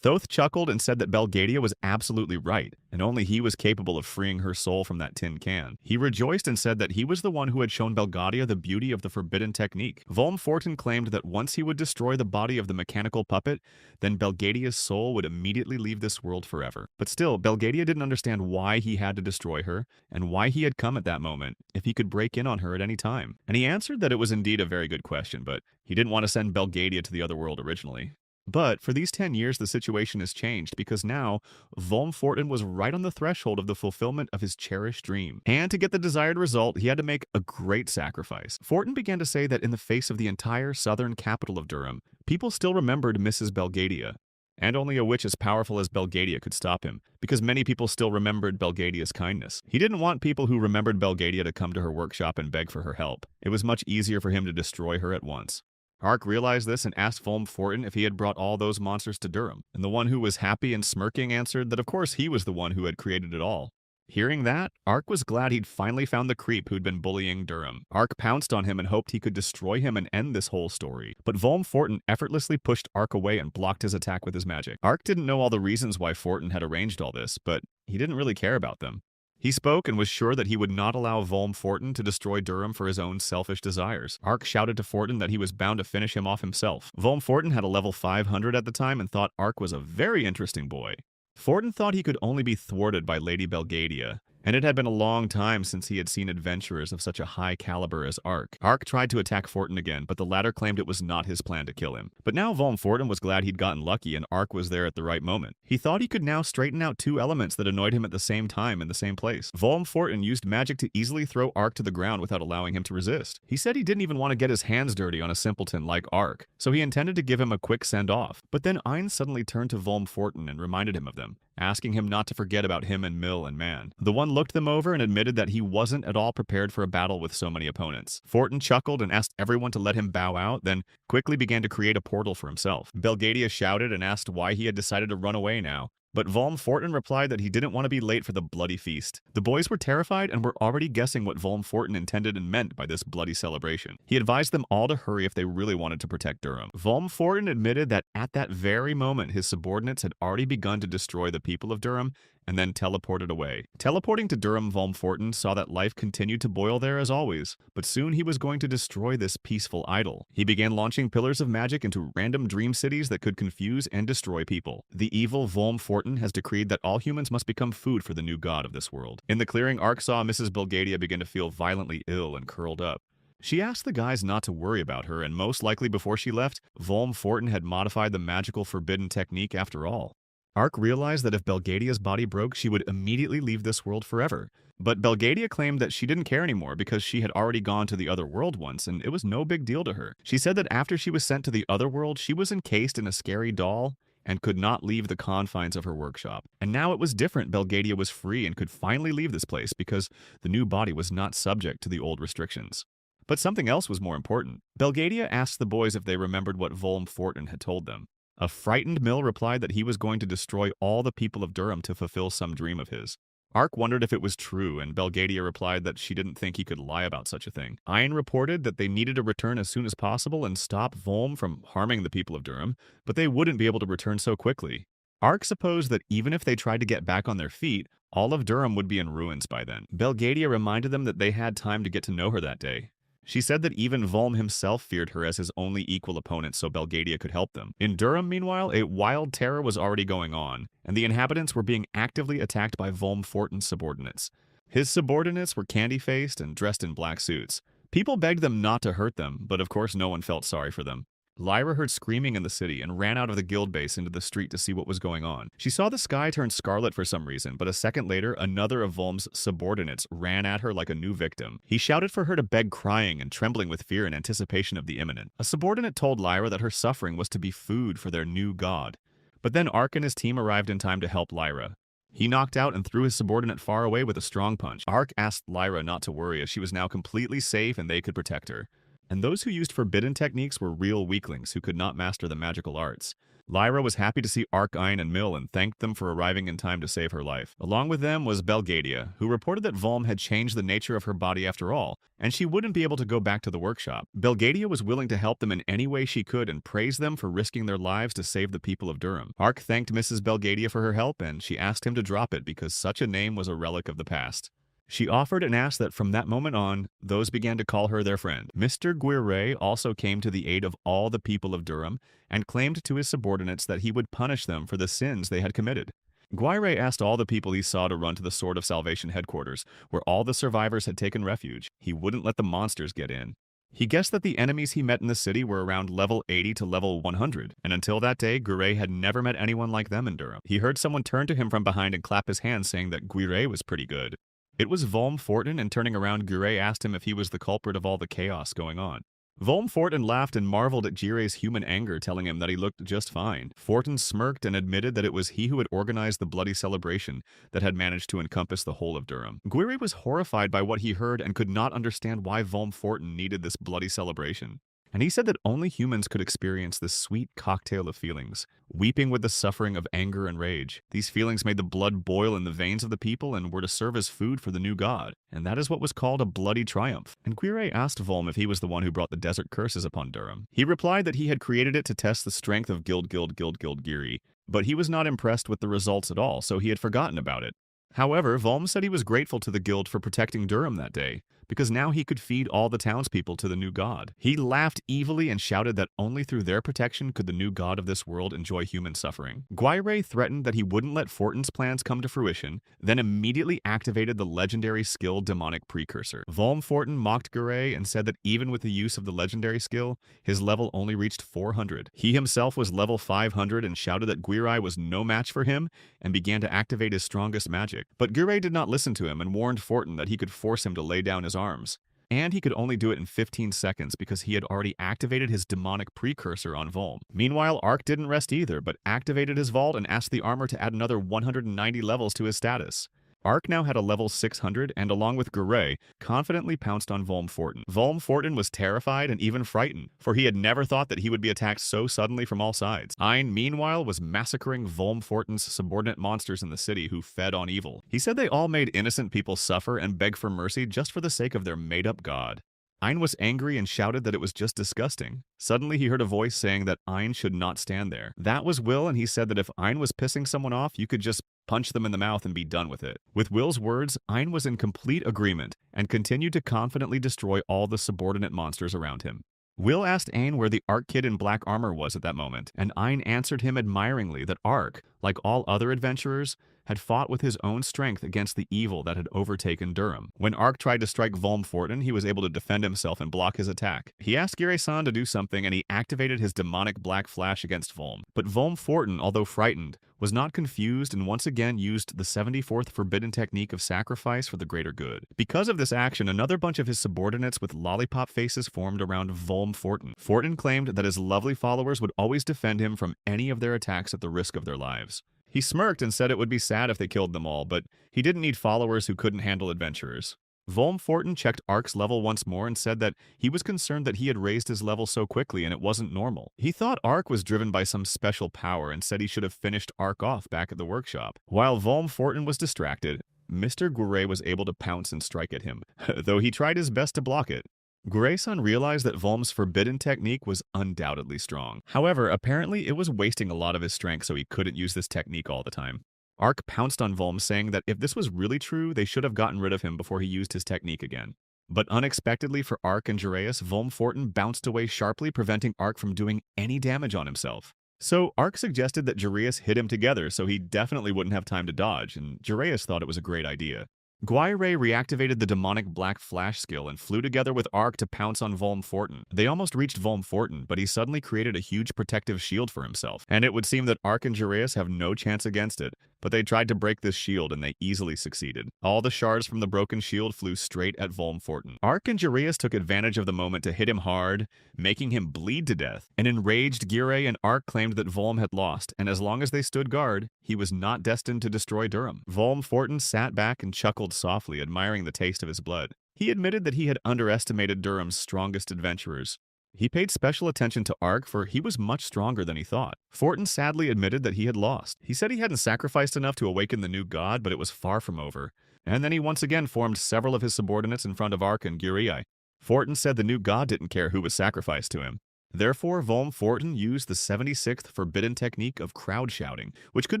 Speaker 1: Thoth chuckled and said that Belgadia was absolutely right, and only he was capable of freeing her soul from that tin can. He rejoiced and said that he was the one who had shown Belgadia the beauty of the forbidden technique. Volm Fortin claimed that once he would destroy the body of the mechanical puppet, then Belgadia's soul would immediately leave this world forever. But still, Belgadia didn't understand why he had to destroy her, and why he had come at that moment, if he could break in on her at any time. And he answered that it was indeed a very good question, but he didn't want to send Belgadia to the other world originally. But for these 10 years, the situation has changed because now Volm Fortin was right on the threshold of the fulfillment of his cherished dream. And to get the desired result, he had to make a great sacrifice. Fortin began to say that in the face of the entire southern capital of Durham, people still remembered Mrs. Belgadia. And only a witch as powerful as Belgadia could stop him, because many people still remembered Belgadia's kindness. He didn't want people who remembered Belgadia to come to her workshop and beg for her help. It was much easier for him to destroy her at once. Ark realized this and asked Volm Fortin if he had brought all those monsters to Durham, and the one who was happy and smirking answered that of course he was the one who had created it all. Hearing that, Ark was glad he'd finally found the creep who'd been bullying Durham. Ark pounced on him and hoped he could destroy him and end this whole story. But Volm Fortin effortlessly pushed Ark away and blocked his attack with his magic. Ark didn't know all the reasons why Fortin had arranged all this, but he didn't really care about them. He spoke and was sure that he would not allow Volm Fortin to destroy Durham for his own selfish desires. Ark shouted to Fortin that he was bound to finish him off himself. Volm Fortin had a level 500 at the time and thought Ark was a very interesting boy. Fortin thought he could only be thwarted by Lady Belgadia, and it had been a long time since he had seen adventurers of such a high caliber as Ark. Ark tried to attack Fortin again, but the latter claimed it was not his plan to kill him. But now Volm Fortin was glad he'd gotten lucky and Ark was there at the right moment. He thought he could now straighten out two elements that annoyed him at the same time in the same place. Volm Fortin used magic to easily throw Ark to the ground without allowing him to resist. He said he didn't even want to get his hands dirty on a simpleton like Ark, so he intended to give him a quick send-off. But then Ein suddenly turned to Volm Fortin and reminded him of them, asking him not to forget about him and Mill and Man. The one looked them over and admitted that he wasn't at all prepared for a battle with so many opponents. Fortin chuckled and asked everyone to let him bow out, then quickly began to create a portal for himself. Belgadia shouted and asked why he had decided to run away now. But Volm Fortin replied that he didn't want to be late for the bloody feast. The boys were terrified and were already guessing what Volm Fortin intended and meant by this bloody celebration. He advised them all to hurry if they really wanted to protect Durham. Volm Fortin admitted that at that very moment his subordinates had already begun to destroy the people of Durham and then teleported away. Teleporting to Durham, Volm Fortin saw that life continued to boil there as always, but soon he was going to destroy this peaceful idol. He began launching pillars of magic into random dream cities that could confuse and destroy people. The evil Volm Fortin has decreed that all humans must become food for the new god of this world. In the clearing, Ark saw Mrs. Belgadia begin to feel violently ill and curled up. She asked the guys not to worry about her, and most likely before she left, Volm Fortin had modified the magical forbidden technique after all. Ark realized that if Belgadia's body broke, she would immediately leave this world forever. But Belgadia claimed that she didn't care anymore because she had already gone to the other world once, and it was no big deal to her. She said that after she was sent to the other world, she was encased in a scary doll and could not leave the confines of her workshop. And now it was different. Belgadia was free and could finally leave this place because the new body was not subject to the old restrictions. But something else was more important. Belgadia asked the boys if they remembered what Volm Fortin had told them. A frightened Mill replied that he was going to destroy all the people of Durham to fulfill some dream of his. Ark wondered if it was true, and Belgadia replied that she didn't think he could lie about such a thing. Ein reported that they needed to return as soon as possible and stop Volm from harming the people of Durham, but they wouldn't be able to return so quickly. Ark supposed that even if they tried to get back on their feet, all of Durham would be in ruins by then. Belgadia reminded them that they had time to get to know her that day. She said that even Volm himself feared her as his only equal opponent so Belgadia could help them. In Durham, meanwhile, a wild terror was already going on, and the inhabitants were being actively attacked by Volm Fortin's subordinates. His subordinates were candy-faced and dressed in black suits. People begged them not to hurt them, but of course no one felt sorry for them. Lyra heard screaming in the city and ran out of the guild base into the street to see what was going on. She saw the sky turn scarlet for some reason, but a second later, another of Volm's subordinates ran at her like a new victim. He shouted for her to beg, crying and trembling with fear in anticipation of the imminent. A subordinate told Lyra that her suffering was to be food for their new god. But then Ark and his team arrived in time to help Lyra. He knocked out and threw his subordinate far away with a strong punch. Ark asked Lyra not to worry as she was now completely safe and they could protect her. And those who used forbidden techniques were real weaklings who could not master the magical arts. Lyra was happy to see Ark, Ein, and Mill and thanked them for arriving in time to save her life. Along with them was Belgadia, who reported that Volm had changed the nature of her body after all, and she wouldn't be able to go back to the workshop. Belgadia was willing to help them in any way she could and praised them for risking their lives to save the people of Durham. Ark thanked Mrs. Belgadia for her help, and she asked him to drop it because such a name was a relic of the past. She offered and asked that from that moment on, those began to call her their friend. Mr. Guiret also came to the aid of all the people of Durham and claimed to his subordinates that he would punish them for the sins they had committed. Guiret asked all the people he saw to run to the Sword of Salvation headquarters, where all the survivors had taken refuge. He wouldn't let the monsters get in. He guessed that the enemies he met in the city were around level 80 to level 100, and until that day, Guiret had never met anyone like them in Durham. He heard someone turn to him from behind and clap his hands saying that Guiret was pretty good. It was Volm Fortin, and turning around, Guiret asked him if he was the culprit of all the chaos going on. Volm Fortin laughed and marveled at Guiret's human anger, telling him that he looked just fine. Fortin smirked and admitted that it was he who had organized the bloody celebration that had managed to encompass the whole of Durham. Guiret was horrified by what he heard and could not understand why Volm Fortin needed this bloody celebration. And he said that only humans could experience this sweet cocktail of feelings, weeping with the suffering of anger and rage. These feelings made the blood boil in the veins of the people and were to serve as food for the new god. And that is what was called a bloody triumph. And Guiret asked Volm if he was the one who brought the desert curses upon Durham. He replied that he had created it to test the strength of Guild Giri, but he was not impressed with the results at all, so he had forgotten about it. However, Volm said he was grateful to the guild for protecting Durham that day, because now he could feed all the townspeople to the new god. He laughed evilly and shouted that only through their protection could the new god of this world enjoy human suffering. Guire threatened that he wouldn't let Fortin's plans come to fruition, then immediately activated the legendary skill Demonic Precursor. Volm Fortin mocked Guire and said that even with the use of the legendary skill, his level only reached 400. He himself was level 500 and shouted that Guire was no match for him and began to activate his strongest magic. But Guire did not listen to him and warned Fortin that he could force him to lay down his arms. And he could only do it in 15 seconds because he had already activated his demonic precursor on Volm. Meanwhile, Ark didn't rest either, but activated his vault and asked the armor to add another 190 levels to his status. Ark now had a level 600 and, along with Guire, confidently pounced on Volm Fortin. Volm Fortin was terrified and even frightened, for he had never thought that he would be attacked so suddenly from all sides. Ein, meanwhile, was massacring Volm Fortin's subordinate monsters in the city who fed on evil. He said they all made innocent people suffer and beg for mercy just for the sake of their made-up god. Ein was angry and shouted that it was just disgusting. Suddenly he heard a voice saying that Ein should not stand there. That was Will, and he said that if Ein was pissing someone off, you could just punch them in the mouth and be done with it. With Will's words, Ein was in complete agreement and continued to confidently destroy all the subordinate monsters around him. Will asked Ein where the Ark kid in black armor was at that moment, and Ein answered him admiringly that Ark, like all other adventurers, had fought with his own strength against the evil that had overtaken Durham. When Ark tried to strike Volm Fortin, he was able to defend himself and block his attack. He asked Guire-san to do something, and he activated his demonic black flash against Volm. But Volm Fortin, although frightened, was not confused and once again used the 74th forbidden technique of sacrifice for the greater good. Because of this action, another bunch of his subordinates with lollipop faces formed around Volm Fortin. Fortin claimed that his lovely followers would always defend him from any of their attacks at the risk of their lives. He smirked and said it would be sad if they killed them all, but he didn't need followers who couldn't handle adventurers. Volm Fortin checked Ark's level once more and said that he was concerned that he had raised his level so quickly and it wasn't normal. He thought Ark was driven by some special power and said he should have finished Ark off back at the workshop. While Volm Fortin was distracted, Mr. Guire was able to pounce and strike at him, though he tried his best to block it. Guire-san realized that Volm's forbidden technique was undoubtedly strong. However, apparently it was wasting a lot of his strength, so he couldn't use this technique all the time. Ark pounced on Volm, saying that if this was really true, they should have gotten rid of him before he used his technique again. But unexpectedly for Ark and Jureus, Volm Fortin bounced away sharply, preventing Ark from doing any damage on himself. So Ark suggested that Jureus hit him together so he definitely wouldn't have time to dodge, and Jureus thought it was a great idea. Guire reactivated the demonic black flash skill and flew together with Ark to pounce on Volm Fortin. They almost reached Volm Fortin, but he suddenly created a huge protective shield for himself, and it would seem that Ark and Jureus have no chance against it. But they tried to break this shield and they easily succeeded. All the shards from the broken shield flew straight at Volm Fortin. Ark and Jureus took advantage of the moment to hit him hard, making him bleed to death. An enraged Guire and Ark claimed that Volm had lost, and as long as they stood guard, he was not destined to destroy Durham. Volm Fortin sat back and chuckled softly, admiring the taste of his blood. He admitted that he had underestimated Durham's strongest adventurers. He paid special attention to Ark, for he was much stronger than he thought. Fortin sadly admitted that he had lost. He said he hadn't sacrificed enough to awaken the new god, but it was far from over. And then he once again formed several of his subordinates in front of Ark and Guire. Fortin said the new god didn't care who was sacrificed to him. Therefore, Volm Fortin used the 76th forbidden technique of crowd shouting, which could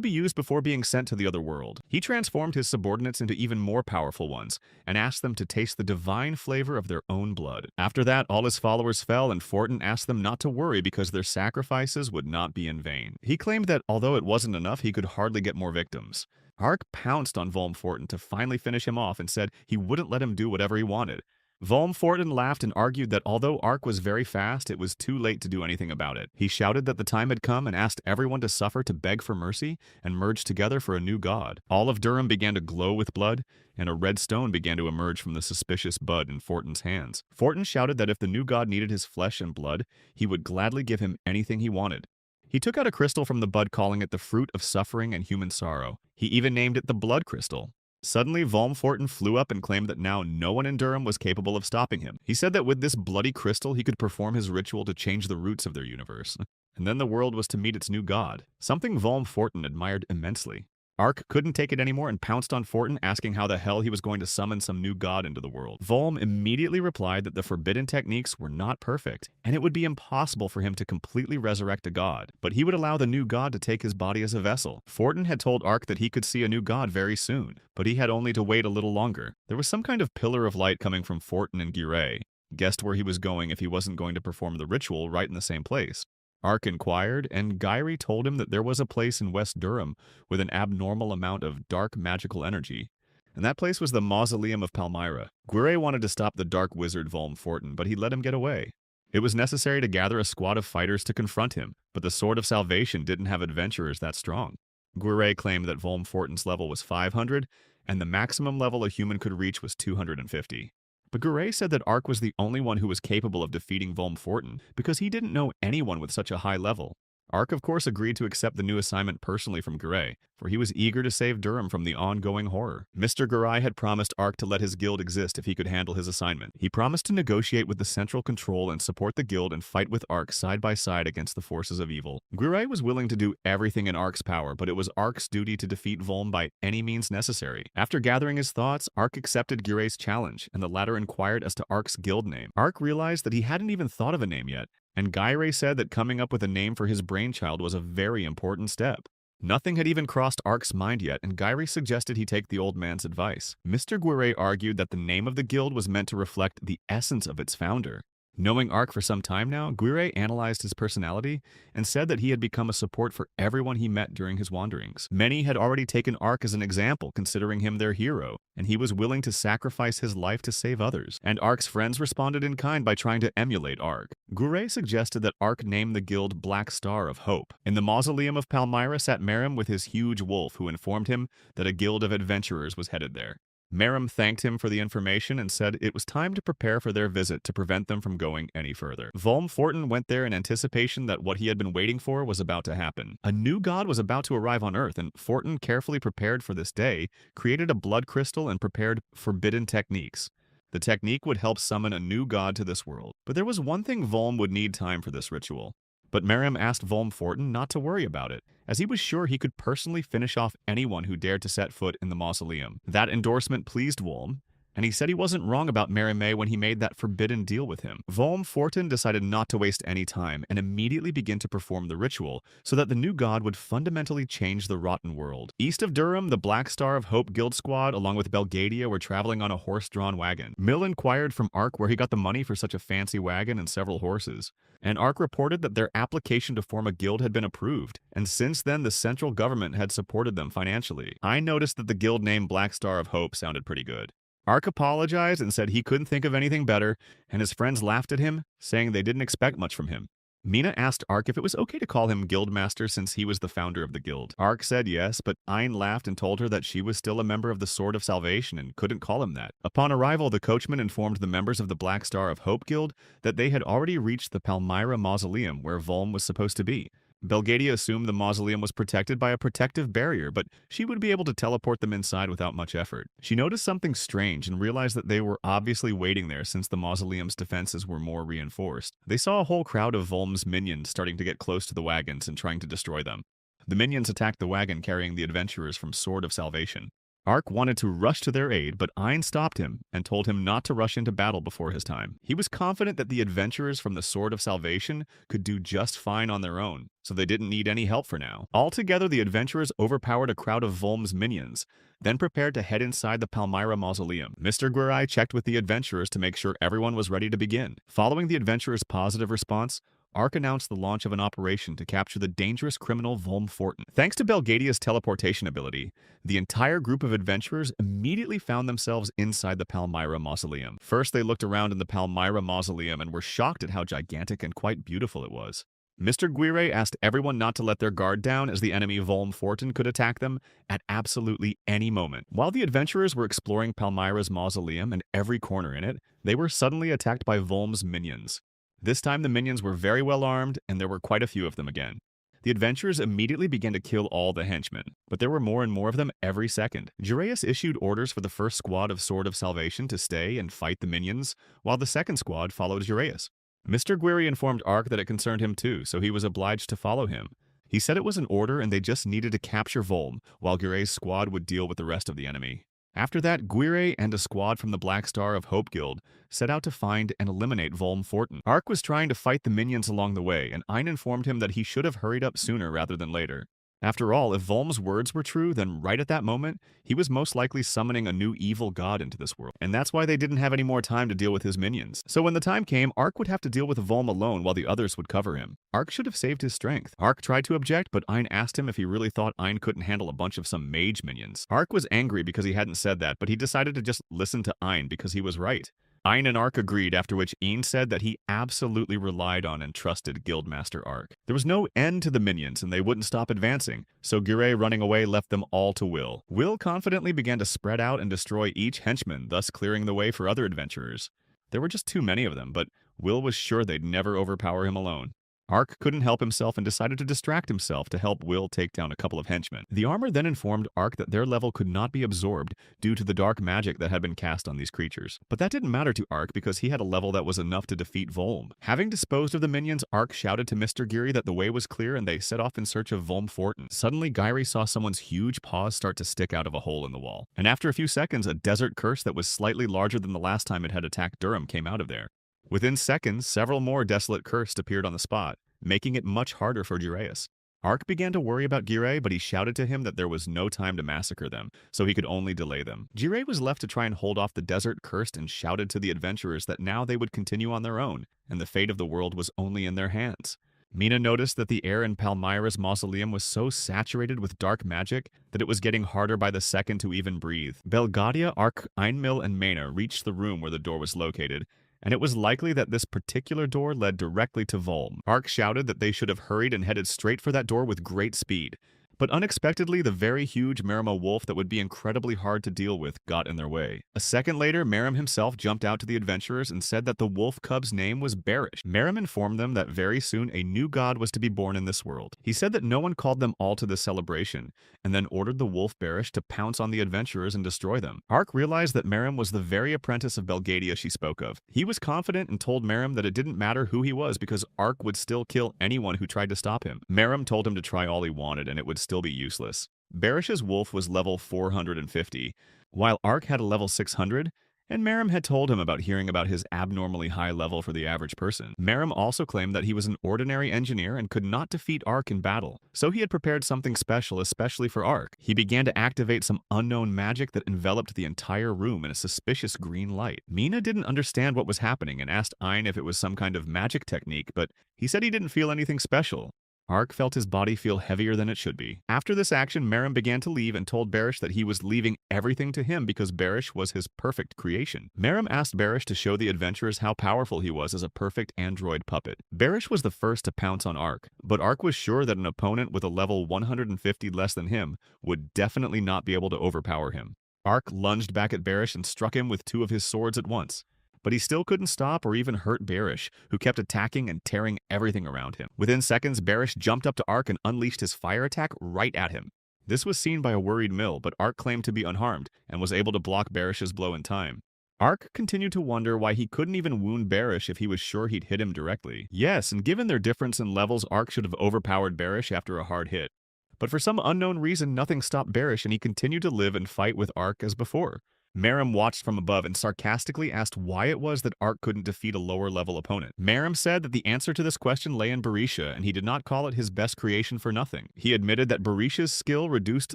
Speaker 1: be used before being sent to the other world. He transformed his subordinates into even more powerful ones, and asked them to taste the divine flavor of their own blood. After that, all his followers fell, and Fortin asked them not to worry because their sacrifices would not be in vain. He claimed that although it wasn't enough, he could hardly get more victims. Ark pounced on Volm Fortin to finally finish him off and said he wouldn't let him do whatever he wanted. Volm Fortin laughed and argued that although Ark was very fast, it was too late to do anything about it. He shouted that the time had come and asked everyone to suffer to beg for mercy and merge together for a new god. All of Durham began to glow with blood, and a red stone began to emerge from the suspicious bud in Fortin's hands. Fortin shouted that if the new god needed his flesh and blood, he would gladly give him anything he wanted. He took out a crystal from the bud, calling it the fruit of suffering and human sorrow. He even named it the blood crystal. Suddenly, Volm Fortin flew up and claimed that now no one in Durham was capable of stopping him. He said that with this bloody crystal, he could perform his ritual to change the roots of their universe. And then the world was to meet its new god, something Volm Fortin admired immensely. Ark couldn't take it anymore and pounced on Fortin, asking how the hell he was going to summon some new god into the world. Volm immediately replied that the forbidden techniques were not perfect, and it would be impossible for him to completely resurrect a god, but he would allow the new god to take his body as a vessel. Fortin had told Ark that he could see a new god very soon, but he had only to wait a little longer. There was some kind of pillar of light coming from Fortin and Gire, guessed where he was going if he wasn't going to perform the ritual right in the same place. Ark inquired, and Gyri told him that there was a place in West Durham with an abnormal amount of dark magical energy, and that place was the Mausoleum of Palmyra. Guire wanted to stop the dark wizard Volm Fortin, but he let him get away. It was necessary to gather a squad of fighters to confront him, but the Sword of Salvation didn't have adventurers that strong. Guire claimed that Volm Fortin's level was 500, and the maximum level a human could reach was 250. But Guire said that Ark was the only one who was capable of defeating Volm Fortin because he didn't know anyone with such a high level. Ark, of course, agreed to accept the new assignment personally from Guire, for he was eager to save Durham from the ongoing horror. Mr. Guire had promised Ark to let his guild exist if he could handle his assignment. He promised to negotiate with the Central Control and support the guild and fight with Ark side by side against the forces of evil. Guire was willing to do everything in Ark's power, but it was Ark's duty to defeat Volm by any means necessary. After gathering his thoughts, Ark accepted Guire's challenge, and the latter inquired as to Ark's guild name. Ark realized that he hadn't even thought of a name yet, and Gyre said that coming up with a name for his brainchild was a very important step. Nothing had even crossed Ark's mind yet, and Gyre suggested he take the old man's advice. Mr. Guire argued that the name of the guild was meant to reflect the essence of its founder. Knowing Ark for some time now, Guire analyzed his personality and said that he had become a support for everyone he met during his wanderings. Many had already taken Ark as an example, considering him their hero, and he was willing to sacrifice his life to save others. And Ark's friends responded in kind by trying to emulate Ark. Guire suggested that Ark name the guild Black Star of Hope. In the Mausoleum of Palmyra sat Merim with his huge wolf, who informed him that a guild of adventurers was headed there. Merim thanked him for the information and said it was time to prepare for their visit to prevent them from going any further. Volm Fortin went there in anticipation that what he had been waiting for was about to happen. A new god was about to arrive on Earth, and Fortin, carefully prepared for this day, created a blood crystal and prepared forbidden techniques. The technique would help summon a new god to this world. But there was one thing Volm would need time for this ritual. But Merim asked Volm Fortin not to worry about it, as he was sure he could personally finish off anyone who dared to set foot in the mausoleum. That endorsement pleased Volm, and he said he wasn't wrong about Merimée when he made that forbidden deal with him. Volm Fortin decided not to waste any time and immediately begin to perform the ritual so that the new god would fundamentally change the rotten world. East of Durham, the Black Star of Hope Guild Squad along with Belgadia were traveling on a horse-drawn wagon. Mill inquired from Ark where he got the money for such a fancy wagon and several horses, and Ark reported that their application to form a guild had been approved, and since then the central government had supported them financially. I noticed that the guild name Black Star of Hope sounded pretty good. Ark apologized and said he couldn't think of anything better, and his friends laughed at him, saying they didn't expect much from him. Mina asked Ark if it was okay to call him Guildmaster since he was the founder of the guild. Ark said yes, but Ayn laughed and told her that she was still a member of the Sword of Salvation and couldn't call him that. Upon arrival, the coachman informed the members of the Black Star of Hope Guild that they had already reached the Palmyra Mausoleum where Volm was supposed to be. Belgadia assumed the mausoleum was protected by a protective barrier, but she would be able to teleport them inside without much effort. She noticed something strange and realized that they were obviously waiting there since the mausoleum's defenses were more reinforced. They saw a whole crowd of Volm's minions starting to get close to the wagons and trying to destroy them. The minions attacked the wagon carrying the adventurers from Sword of Salvation. Ark wanted to rush to their aid, but Ayn stopped him and told him not to rush into battle before his time. He was confident that the adventurers from the Sword of Salvation could do just fine on their own, so they didn't need any help for now. Altogether, the adventurers overpowered a crowd of Volm's minions, then prepared to head inside the Palmyra Mausoleum. Mr. Guirai checked with the adventurers to make sure everyone was ready to begin. Following the adventurers' positive response, Ark announced the launch of an operation to capture the dangerous criminal Volm Fortin. Thanks to Belgadia's teleportation ability, the entire group of adventurers immediately found themselves inside the Palmyra Mausoleum. First, they looked around in the Palmyra Mausoleum and were shocked at how gigantic and quite beautiful it was. Mr. Guire asked everyone not to let their guard down as the enemy Volm Fortin could attack them at absolutely any moment. While the adventurers were exploring Palmyra's mausoleum and every corner in it, they were suddenly attacked by Volm's minions. This time the minions were very well armed, and there were quite a few of them again. The adventurers immediately began to kill all the henchmen, but there were more and more of them every second. Jureus issued orders for the first squad of Sword of Salvation to stay and fight the minions, while the second squad followed Jureus. Mr. Guiri informed Ark that it concerned him too, so he was obliged to follow him. He said it was an order and they just needed to capture Volm, while Guire's squad would deal with the rest of the enemy. After that, Guire and a squad from the Black Star of Hope Guild set out to find and eliminate Volm Fortin. Ark was trying to fight the minions along the way, and Ein informed him that he should have hurried up sooner rather than later. After all, if Volm's words were true, then right at that moment, he was most likely summoning a new evil god into this world. And that's why they didn't have any more time to deal with his minions. So when the time came, Ark would have to deal with Volm alone while the others would cover him. Ark should have saved his strength. Ark tried to object, but Ein asked him if he really thought Ein couldn't handle a bunch of some mage minions. Ark was angry because he hadn't said that, but he decided to just listen to Ein because he was right. Ein and Ark agreed, after which Ein said that he absolutely relied on and trusted Guildmaster Ark. There was no end to the minions, and they wouldn't stop advancing, so Guire running away left them all to Will. Will confidently began to spread out and destroy each henchman, thus clearing the way for other adventurers. There were just too many of them, but Will was sure they'd never overpower him alone. Ark couldn't help himself and decided to distract himself to help Will take down a couple of henchmen. The armor then informed Ark that their level could not be absorbed due to the dark magic that had been cast on these creatures. But that didn't matter to Ark because he had a level that was enough to defeat Volm. Having disposed of the minions, Ark shouted to Mr. Geary that the way was clear and they set off in search of Volm Fortin. Suddenly, Geary saw someone's huge paws start to stick out of a hole in the wall. And after a few seconds, a desert curse that was slightly larger than the last time it had attacked Durham came out of there. Within seconds, several more desolate cursed appeared on the spot, making it much harder for Giraeus. Ark began to worry about Gire, but he shouted to him that there was no time to massacre them, so he could only delay them. Gire was left to try and hold off the desert cursed and shouted to the adventurers that now they would continue on their own, and the fate of the world was only in their hands. Mina noticed that the air in Palmyra's mausoleum was so saturated with dark magic that it was getting harder by the second to even breathe. Belgadia, Ark, Einmil, and Mena reached the room where the door was located, and it was likely that this particular door led directly to Volm. Ark shouted that they should have hurried and headed straight for that door with great speed. But unexpectedly, the very huge Merima wolf that would be incredibly hard to deal with got in their way. A second later, Merim himself jumped out to the adventurers and said that the wolf cub's name was Barish. Merim informed them that very soon a new god was to be born in this world. He said that no one called them all to this celebration, and then ordered the wolf Barish to pounce on the adventurers and destroy them. Ark realized that Merim was the very apprentice of Belgadia she spoke of. He was confident and told Merim that it didn't matter who he was because Ark would still kill anyone who tried to stop him. Merim told him to try all he wanted and it would still be useless. Barish's wolf was level 450, while Ark had a level 600, and Merim had told him about hearing about his abnormally high level for the average person. Merim also claimed that he was an ordinary engineer and could not defeat Ark in battle, so he had prepared something special especially for Ark. He began to activate some unknown magic that enveloped the entire room in a suspicious green light. Mina didn't understand what was happening and asked Ein if it was some kind of magic technique, but he said he didn't feel anything special. Ark felt his body feel heavier than it should be. After this action, Merim began to leave and told Barish that he was leaving everything to him because Barish was his perfect creation. Merim asked Barish to show the adventurers how powerful he was as a perfect android puppet. Barish was the first to pounce on Ark, but Ark was sure that an opponent with a level 150 less than him would definitely not be able to overpower him. Ark lunged back at Barish and struck him with two of his swords at once. But he still couldn't stop or even hurt Barish, who kept attacking and tearing everything around him. Within seconds, Barish jumped up to Ark and unleashed his fire attack right at him. This was seen by a worried Mill, but Ark claimed to be unharmed and was able to block Barish's blow in time. Ark continued to wonder why he couldn't even wound Barish if he was sure he'd hit him directly. Yes, and given their difference in levels, Ark should have overpowered Barish after a hard hit. But for some unknown reason, nothing stopped Barish and he continued to live and fight with Ark as before. Merim watched from above and sarcastically asked why it was that Ark couldn't defeat a lower-level opponent. Merim said that the answer to this question lay in Barisha, and he did not call it his best creation for nothing. He admitted that Barisha's skill reduced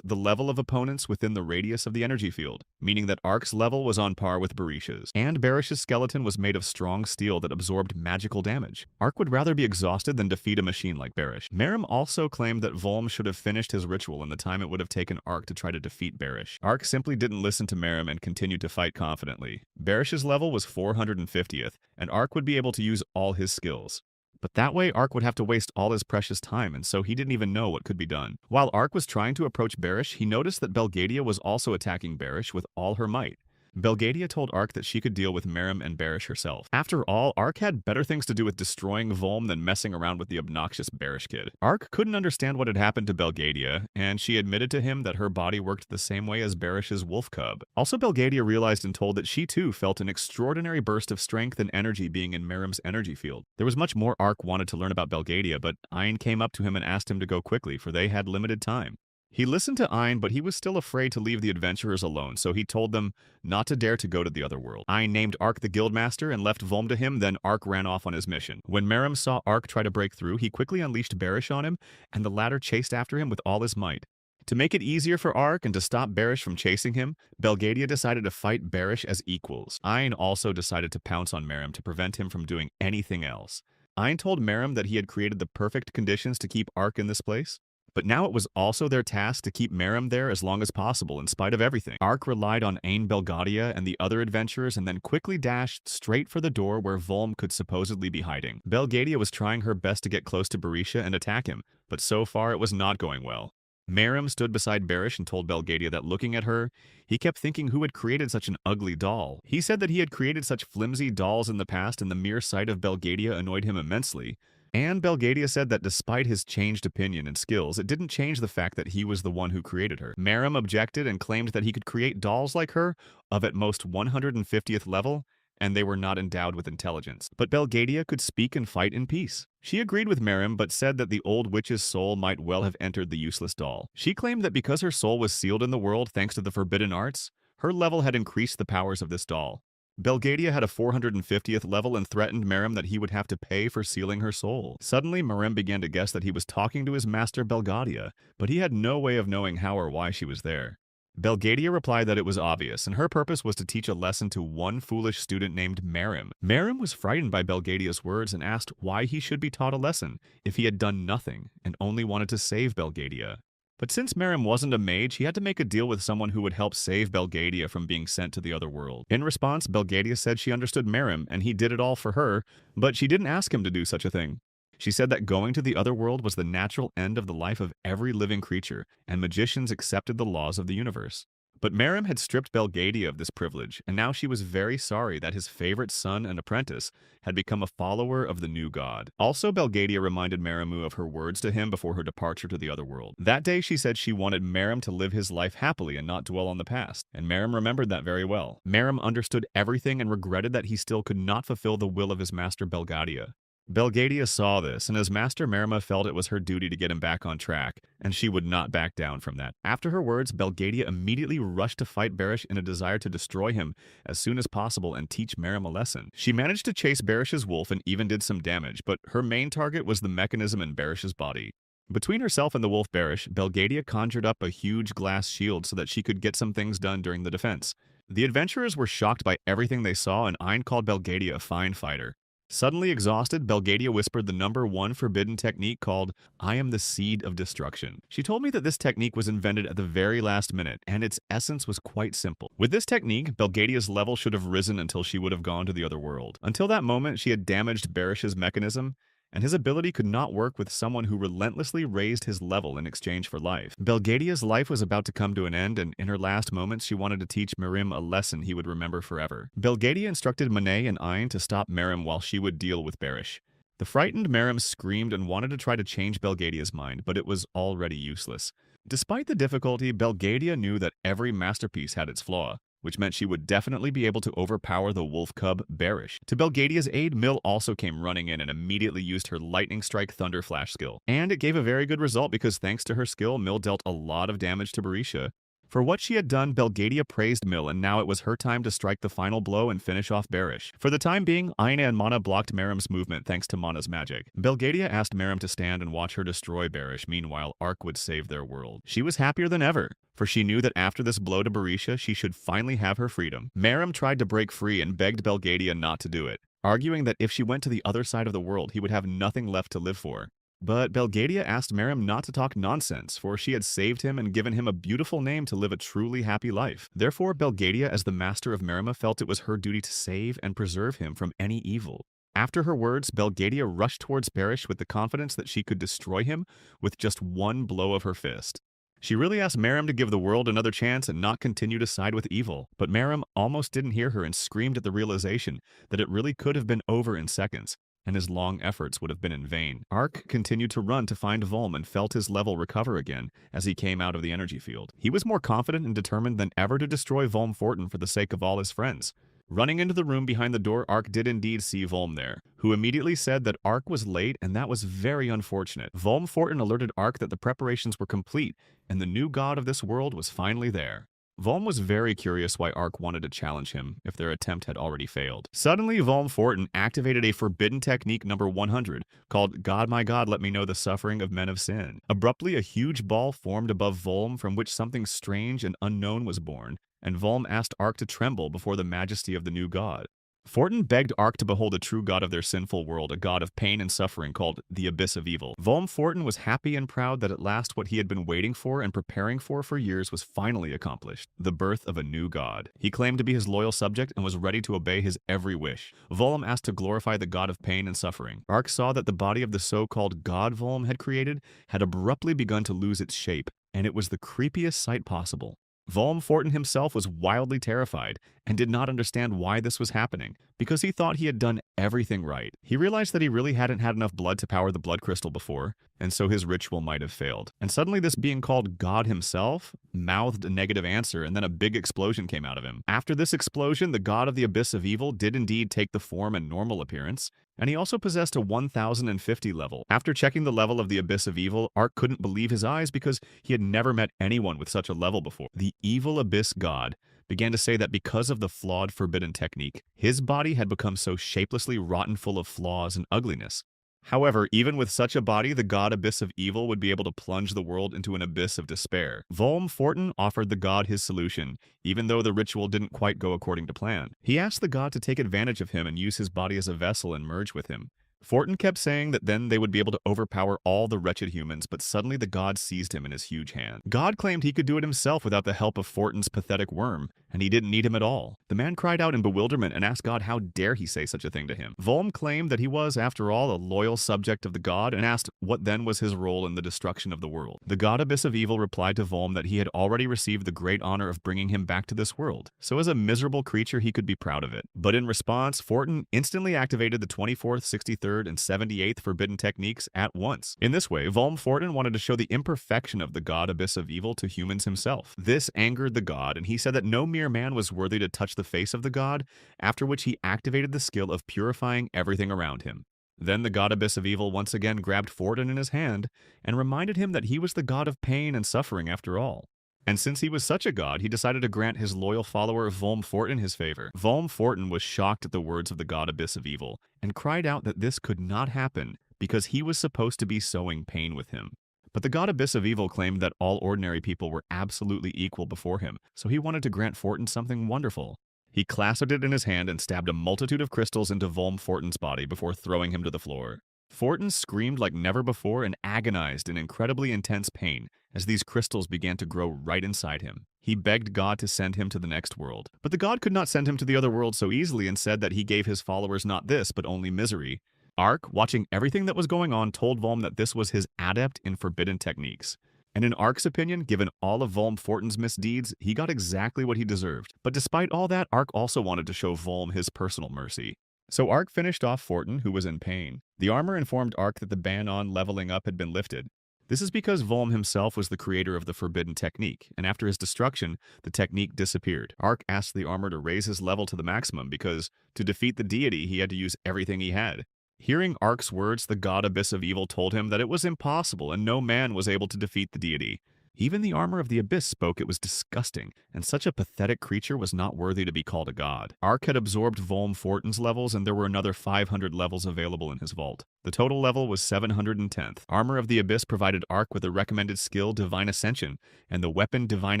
Speaker 1: the level of opponents within the radius of the energy field, meaning that Ark's level was on par with Barisha's. And Barish's skeleton was made of strong steel that absorbed magical damage. Ark would rather be exhausted than defeat a machine like Barish. Merim also claimed that Volm should have finished his ritual in the time it would have taken Ark to try to defeat Barish. Ark simply didn't listen to Merim and continued to fight confidently. Barish's level was 450th, and Ark would be able to use all his skills. But that way, Ark would have to waste all his precious time, and so he didn't even know what could be done. While Ark was trying to approach Barish, he noticed that Belgadia was also attacking Barish with all her might. Belgadia told Ark that she could deal with Merim and Barish herself. After all, Ark had better things to do with destroying Volm than messing around with the obnoxious Barish kid. Ark couldn't understand what had happened to Belgadia, and she admitted to him that her body worked the same way as Barish's wolf cub. Also, Belgadia realized and told that she too felt an extraordinary burst of strength and energy being in Merim's energy field. There was much more Ark wanted to learn about Belgadia, but Ayn came up to him and asked him to go quickly, for they had limited time. He listened to Ayn, but he was still afraid to leave the adventurers alone, so he told them not to dare to go to the other world. Ayn named Ark the guildmaster and left Volm to him, then Ark ran off on his mission. When Merim saw Ark try to break through, he quickly unleashed Barish on him, and the latter chased after him with all his might. To make it easier for Ark and to stop Barish from chasing him, Belgadia decided to fight Barish as equals. Ayn also decided to pounce on Merim to prevent him from doing anything else. Ayn told Merim that he had created the perfect conditions to keep Ark in this place. But now it was also their task to keep Merim there as long as possible in spite of everything. Ark relied on Ayn Belgadia and the other adventurers and then quickly dashed straight for the door where Volm could supposedly be hiding. Belgadia was trying her best to get close to Barisha and attack him, but so far it was not going well. Merim stood beside Barish and told Belgadia that looking at her, he kept thinking who had created such an ugly doll. He said that he had created such flimsy dolls in the past and the mere sight of Belgadia annoyed him immensely. And Belgadia said that despite his changed opinion and skills, it didn't change the fact that he was the one who created her. Merim objected and claimed that he could create dolls like her of at most 150th level, and they were not endowed with intelligence. But Belgadia could speak and fight in peace. She agreed with Merim, but said that the old witch's soul might well have entered the useless doll. She claimed that because her soul was sealed in the world thanks to the forbidden arts, her level had increased the powers of this doll. Belgadia had a 450th level and threatened Merim that he would have to pay for sealing her soul. Suddenly, Merim began to guess that he was talking to his master Belgadia, but he had no way of knowing how or why she was there. Belgadia replied that it was obvious, and her purpose was to teach a lesson to one foolish student named Merim. Merim was frightened by Belgadia's words and asked why he should be taught a lesson if he had done nothing and only wanted to save Belgadia. But since Merim wasn't a mage, he had to make a deal with someone who would help save Belgadia from being sent to the other world. In response, Belgadia said she understood Merim, and he did it all for her, but she didn't ask him to do such a thing. She said that going to the other world was the natural end of the life of every living creature, and magicians accepted the laws of the universe. But Merim had stripped Belgadia of this privilege, and now she was very sorry that his favorite son and apprentice had become a follower of the new god. Also, Belgadia reminded Merimu of her words to him before her departure to the other world. That day, she said she wanted Merim to live his life happily and not dwell on the past, and Merim remembered that very well. Merim understood everything and regretted that he still could not fulfill the will of his master Belgadia. Belgadia saw this, and as Master Merima felt it was her duty to get him back on track, and she would not back down from that. After her words, Belgadia immediately rushed to fight Barish in a desire to destroy him as soon as possible and teach Merim a lesson. She managed to chase Barish's wolf and even did some damage, but her main target was the mechanism in Barish's body. Between herself and the wolf Barish, Belgadia conjured up a huge glass shield so that she could get some things done during the defense. The adventurers were shocked by everything they saw, and Ayn called Belgadia a fine fighter. Suddenly exhausted, Belgadia whispered the #1 forbidden technique called, "I am the seed of destruction." She told me that this technique was invented at the very last minute, and its essence was quite simple. With this technique, Belgadia's level should have risen until she would have gone to the other world. Until that moment, she had damaged Barish's mechanism, and his ability could not work with someone who relentlessly raised his level in exchange for life. Belgadia's life was about to come to an end, and in her last moments she wanted to teach Merim a lesson he would remember forever. Belgadia instructed Monet and Ayn to stop Merim while she would deal with Barish. The frightened Merim screamed and wanted to try to change Belgadia's mind, but it was already useless. Despite the difficulty, Belgadia knew that every masterpiece had its flaw, which meant she would definitely be able to overpower the wolf cub Barish. To Belgadia's aid, Mill also came running in and immediately used her Lightning Strike Thunder Flash skill. And it gave a very good result because thanks to her skill, Mill dealt a lot of damage to Barisha. For what she had done, Belgadia praised Mill, and now it was her time to strike the final blow and finish off Barish. For the time being, Aina and Mana blocked Merim's movement thanks to Mana's magic. Belgadia asked Merim to stand and watch her destroy Barish, meanwhile Ark would save their world. She was happier than ever, for she knew that after this blow to Barisha, she should finally have her freedom. Merim tried to break free and begged Belgadia not to do it, arguing that if she went to the other side of the world, he would have nothing left to live for. But Belgadia asked Merim not to talk nonsense, for she had saved him and given him a beautiful name to live a truly happy life. Therefore, Belgadia, as the master of Merima, felt it was her duty to save and preserve him from any evil. After her words, Belgadia rushed towards Barish with the confidence that she could destroy him with just one blow of her fist. She really asked Merim to give the world another chance and not continue to side with evil. But Merim almost didn't hear her and screamed at the realization that it really could have been over in seconds, and his long efforts would have been in vain. Ark continued to run to find Volm and felt his level recover again as he came out of the energy field. He was more confident and determined than ever to destroy Volm Fortin for the sake of all his friends. Running into the room behind the door, Ark did indeed see Volm there, who immediately said that Ark was late and that was very unfortunate. Volm Fortin alerted Ark that the preparations were complete and the new god of this world was finally there. Volm was very curious why Ark wanted to challenge him if their attempt had already failed. Suddenly, Volm Fortin activated a forbidden technique number 100 called God My God Let Me Know the Suffering of Men of Sin. Abruptly, a huge ball formed above Volm from which something strange and unknown was born, and Volm asked Ark to tremble before the majesty of the new god. Fortin begged Ark to behold a true god of their sinful world, a god of pain and suffering called the Abyss of Evil. Volm Fortin was happy and proud that at last what he had been waiting for and preparing for years was finally accomplished, the birth of a new god. He claimed to be his loyal subject and was ready to obey his every wish. Volm asked to glorify the god of pain and suffering. Ark saw that the body of the so-called god Volm had created had abruptly begun to lose its shape, and it was the creepiest sight possible. Volm Fortin himself was wildly terrified and did not understand why this was happening, because he thought he had done everything right. He realized that he really hadn't had enough blood to power the blood crystal before, and so his ritual might have failed. And suddenly this being called God himself mouthed a negative answer, and then a big explosion came out of him. After this explosion, the god of the Abyss of Evil did indeed take the form and normal appearance, and he also possessed a 1050 level. After checking the level of the Abyss of Evil, Ark couldn't believe his eyes because he had never met anyone with such a level before. The evil Abyss god began to say that because of the flawed forbidden technique, his body had become so shapelessly rotten full of flaws and ugliness. However, even with such a body, the god Abyss of Evil would be able to plunge the world into an abyss of despair. Volm Fortin offered the god his solution, even though the ritual didn't quite go according to plan. He asked the god to take advantage of him and use his body as a vessel and merge with him. Fortin kept saying that then they would be able to overpower all the wretched humans, but suddenly the god seized him in his huge hand. God claimed he could do it himself without the help of Fortin's pathetic worm, and he didn't need him at all. The man cried out in bewilderment and asked God how dare he say such a thing to him. Volm claimed that he was, after all, a loyal subject of the god and asked what then was his role in the destruction of the world. The god Abyss of Evil replied to Volm that he had already received the great honor of bringing him back to this world, so as a miserable creature he could be proud of it. But in response, Fortin instantly activated the 24th, 63rd, and 78th forbidden techniques at once. In this way, Volm Fortin wanted to show the imperfection of the god Abyss of Evil to humans himself. This angered the god, and he said that no mere man was worthy to touch the face of the god, after which he activated the skill of purifying everything around him. Then the god Abyss of Evil once again grabbed Fortin in his hand and reminded him that he was the god of pain and suffering after all. And since he was such a god, he decided to grant his loyal follower Volm Fortin his favor. Volm Fortin was shocked at the words of the god Abyss of Evil and cried out that this could not happen because he was supposed to be sowing pain with him. But the god Abyss of Evil claimed that all ordinary people were absolutely equal before him, so he wanted to grant Fortin something wonderful. He clasped it in his hand and stabbed a multitude of crystals into Volm Fortin's body before throwing him to the floor. Fortin screamed like never before and agonized in incredibly intense pain as these crystals began to grow right inside him. He begged God to send him to the next world. But the god could not send him to the other world so easily and said that he gave his followers not this, but only misery. Ark, watching everything that was going on, told Volm that this was his adept in forbidden techniques. And in Ark's opinion, given all of Volm Fortin's misdeeds, he got exactly what he deserved. But despite all that, Ark also wanted to show Volm his personal mercy. So Ark finished off Fortin, who was in pain. The armor informed Ark that the ban on leveling up had been lifted. This is because Volm himself was the creator of the forbidden technique, and after his destruction, the technique disappeared. Ark asked the armor to raise his level to the maximum because, to defeat the deity, he had to use everything he had. Hearing Ark's words, the god Abyss of Evil told him that it was impossible and no man was able to defeat the deity. Even the armor of the Abyss spoke it was disgusting, and such a pathetic creature was not worthy to be called a god. Ark had absorbed Volm Fortin's levels, and there were another 500 levels available in his vault. The total level was 710th. Armor of the Abyss provided Ark with the recommended skill Divine Ascension, and the weapon Divine